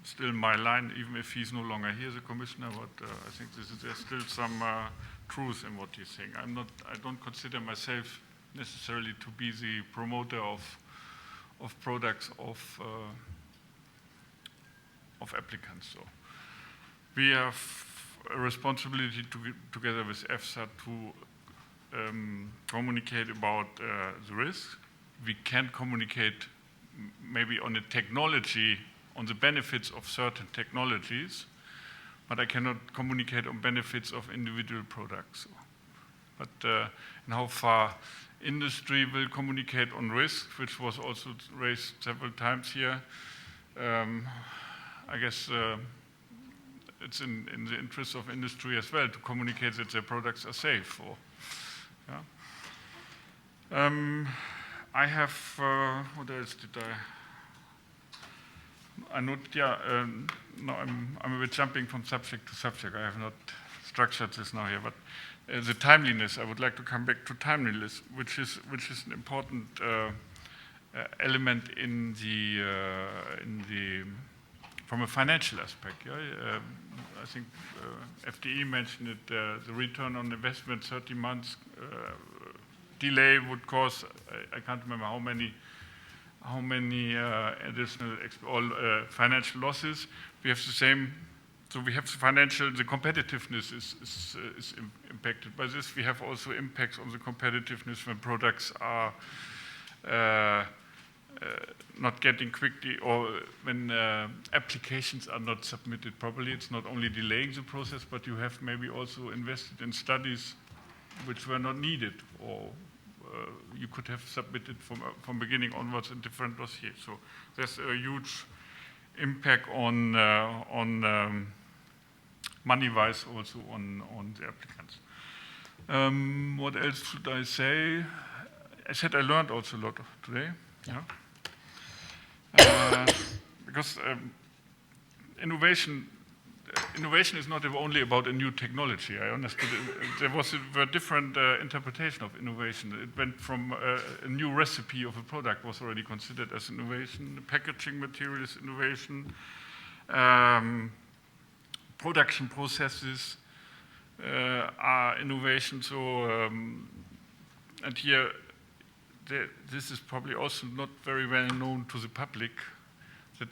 still my line, even if he's no longer here as a commissioner, but I think there's still some truth in what he's saying. I don't consider myself necessarily to be the promoter of products of applicants. So we have a responsibility together with EFSA to communicate about the risks. we can communicate maybe on a technology, on the benefits of certain technologies, but I cannot communicate on benefits of individual products. But and how far industry will communicate on risk, which was also raised several times here, I guess it's in the interest of industry as well to communicate that their products are safe. I have, what else did I note, no, I'm a bit jumping from subject to subject. I have not structured this now here, but the timeliness, I would like to come back to timeliness, which is an important element in the from a financial aspect. I think FDE mentioned it, the return on investment, 30 months delay would cause, I can't remember how many additional financial losses. We have the same, so we have the competitiveness is impacted by this. We have also impacts on the competitiveness when products are not getting quickly, or when applications are not submitted properly. It's not only delaying the process, but you have maybe also invested in studies which were not needed, or you could have submitted from beginning onwards in different dossiers. So there's a huge impact on money-wise also on the applicants. What else should I say? I said I learned also a lot today. Yeah. Because innovation is not only about a new technology. I understood there were different interpretation of innovation. It went from a new recipe of a product was already considered as innovation. The packaging material is innovation. Production processes are innovation. So, and here, this is probably also not very well known to the public, that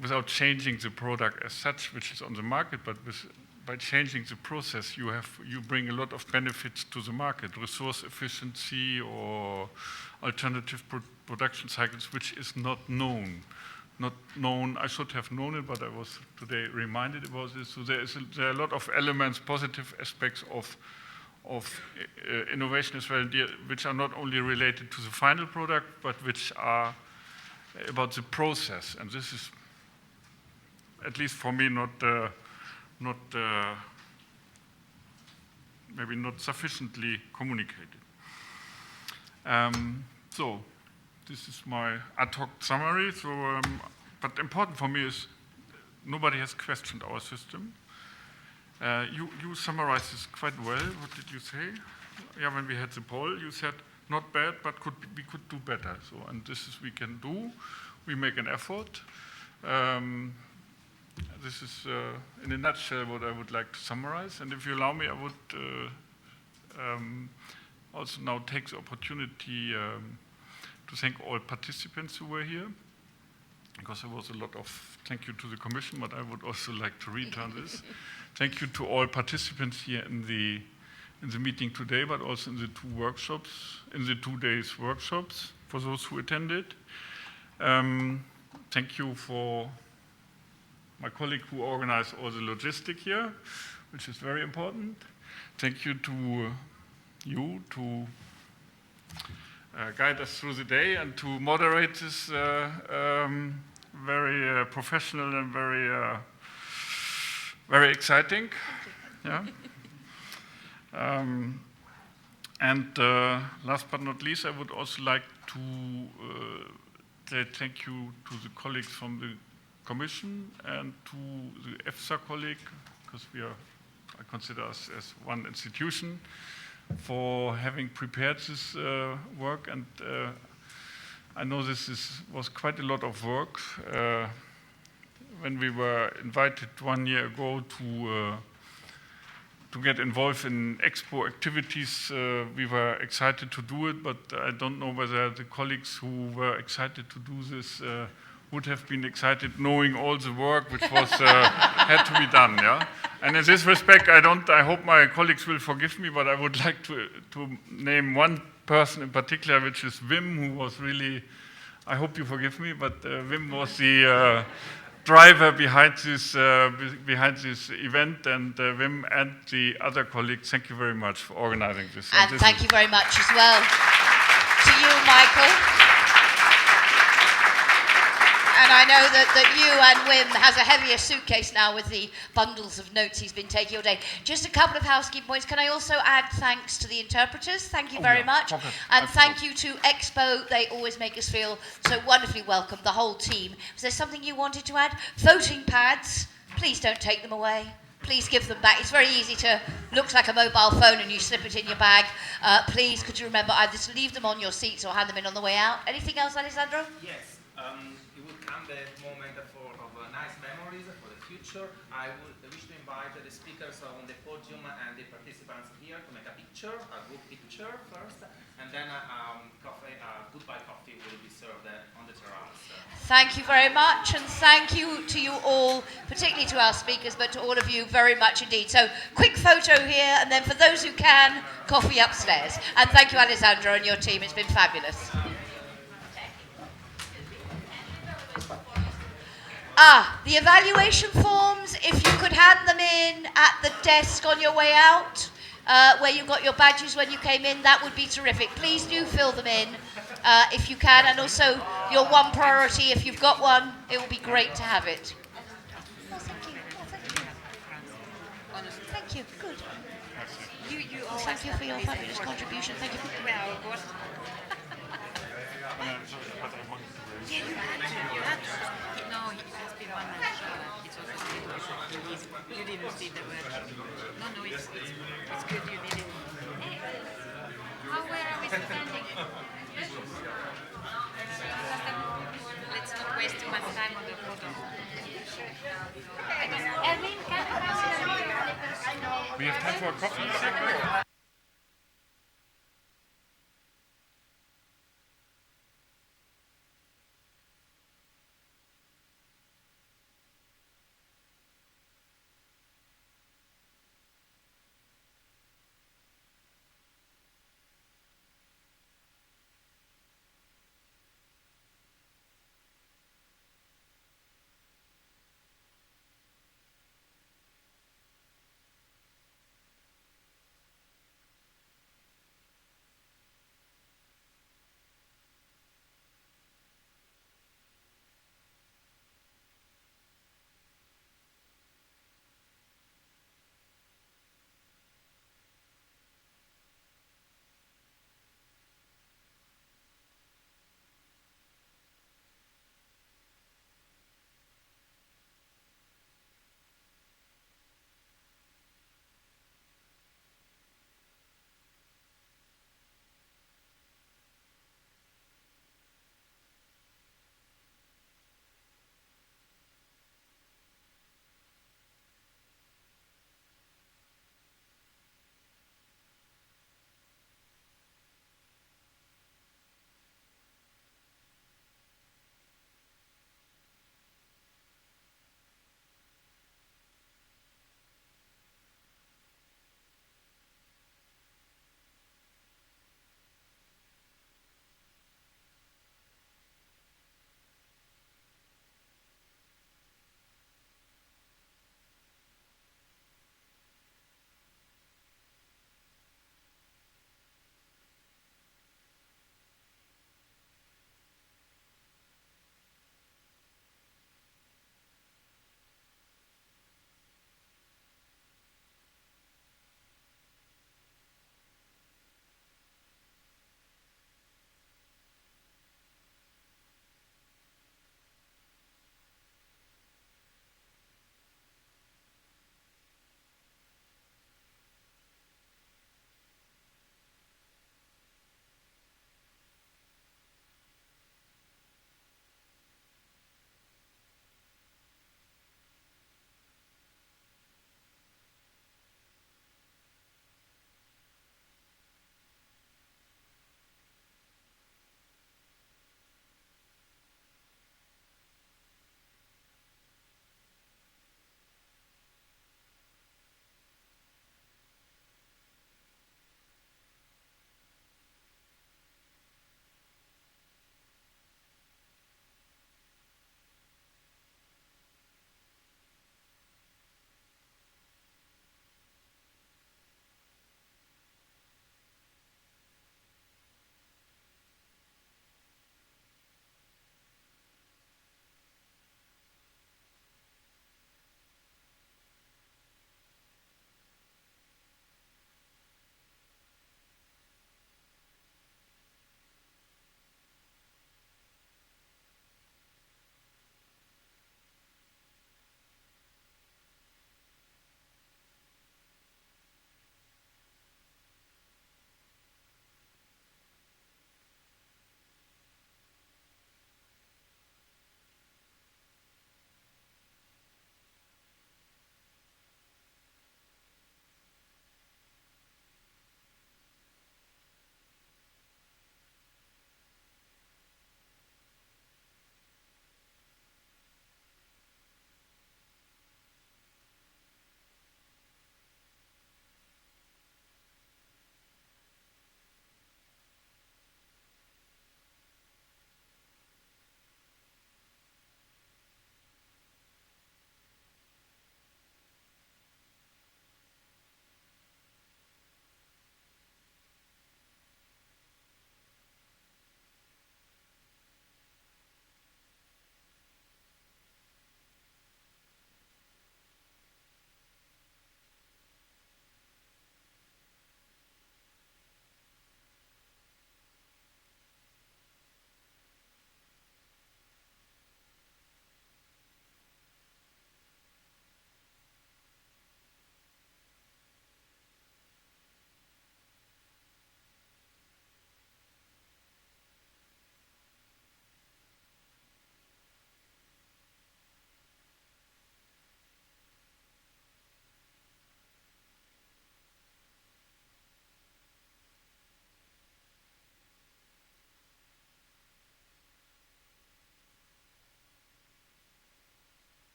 without changing the product as such, which is on the market, but by changing the process, you bring a lot of benefits to the market, resource efficiency or alternative production cycles, which is not known. Not known. I should have known it, but I was today reminded about this. So there are a lot of elements, positive aspects of innovation as well, which are not only related to the final product, but which are about the process. And this is, at least for me, maybe not sufficiently communicated. So this is my ad hoc summary. So, but important for me is nobody has questioned our system. You summarized this quite well. What did you say? Yeah, when we had the poll, you said not bad, but we could do better. So, and this is we can do. We make an effort. This is, in a nutshell, what I would like to summarize. And if you allow me, I would also now take the opportunity to thank all participants who were here, because there was a lot of thank you to the Commission, but I would also like to return this. Thank you to all participants here in the meeting today, but also in the 2 workshops, in the 2 days workshops, for those who attended. Thank you for my colleague who organized all the logistics here, which is very important. Thank you to you to guide us through the day and to moderate this very professional and very exciting. Yeah. And last but not least, I would also like to say thank you to the colleagues from the Commission and to the EFSA colleague, because I consider us as one institution, for having prepared this work. And I know this was quite a lot of work. When we were invited 1 year ago to get involved in Expo activities, we were excited to do it, but I don't know whether the colleagues who were excited to do this would have been excited knowing all the work which was had to be done. Yeah. And in this respect, I hope my colleagues will forgive me, but I would like to name one person in particular, which is Wim, who was really, I hope you forgive me, but Wim was the driver behind this event, and Wim and the other colleagues, thank you very much for organizing this. And thank you very much as well to you, Michael. And I know that you and Wim has a heavier suitcase now with the bundles of notes he's been taking all day. Just a couple of housekeeping points. Can I also add thanks to the interpreters? Thank you very much. Okay. And thank you to Expo. They always make us feel so wonderfully welcome, the whole team. Was there something you wanted to add? Voting pads, please don't take them away. Please give them back. It's very easy to, looks like a mobile phone and you slip it in your bag. Please, could you remember either to leave them on your seats or hand them in on the way out? Anything else, Alessandro? Yes. It would come the moment of nice memories for the future. I would wish to invite the speakers on the podium and the participants here to make a picture, a group picture first, and then goodbye coffee will be served on the terrace. Thank you very much, and thank you to you all, particularly to our speakers, but to all of you very much indeed. So, quick photo here, and then for those who can, coffee upstairs. And thank you, Alessandro, and your team. It's been fabulous. The evaluation forms, if you could hand them in at the desk on your way out, where you got your badges when you came in, that would be terrific. Please do fill them in if you can, and also your one priority, if you've got one, it would be great to have it. Oh, thank you. Oh, thank you. Good. Thank you for your fabulous contribution. Thank you. Well, of course. Yeah, you had to. No, it has been 1 man show. You didn't see the word. No, it's good you didn't. Where are we standing? Let's not waste too much time on the photo. Erwin, can you We have time for a coffee.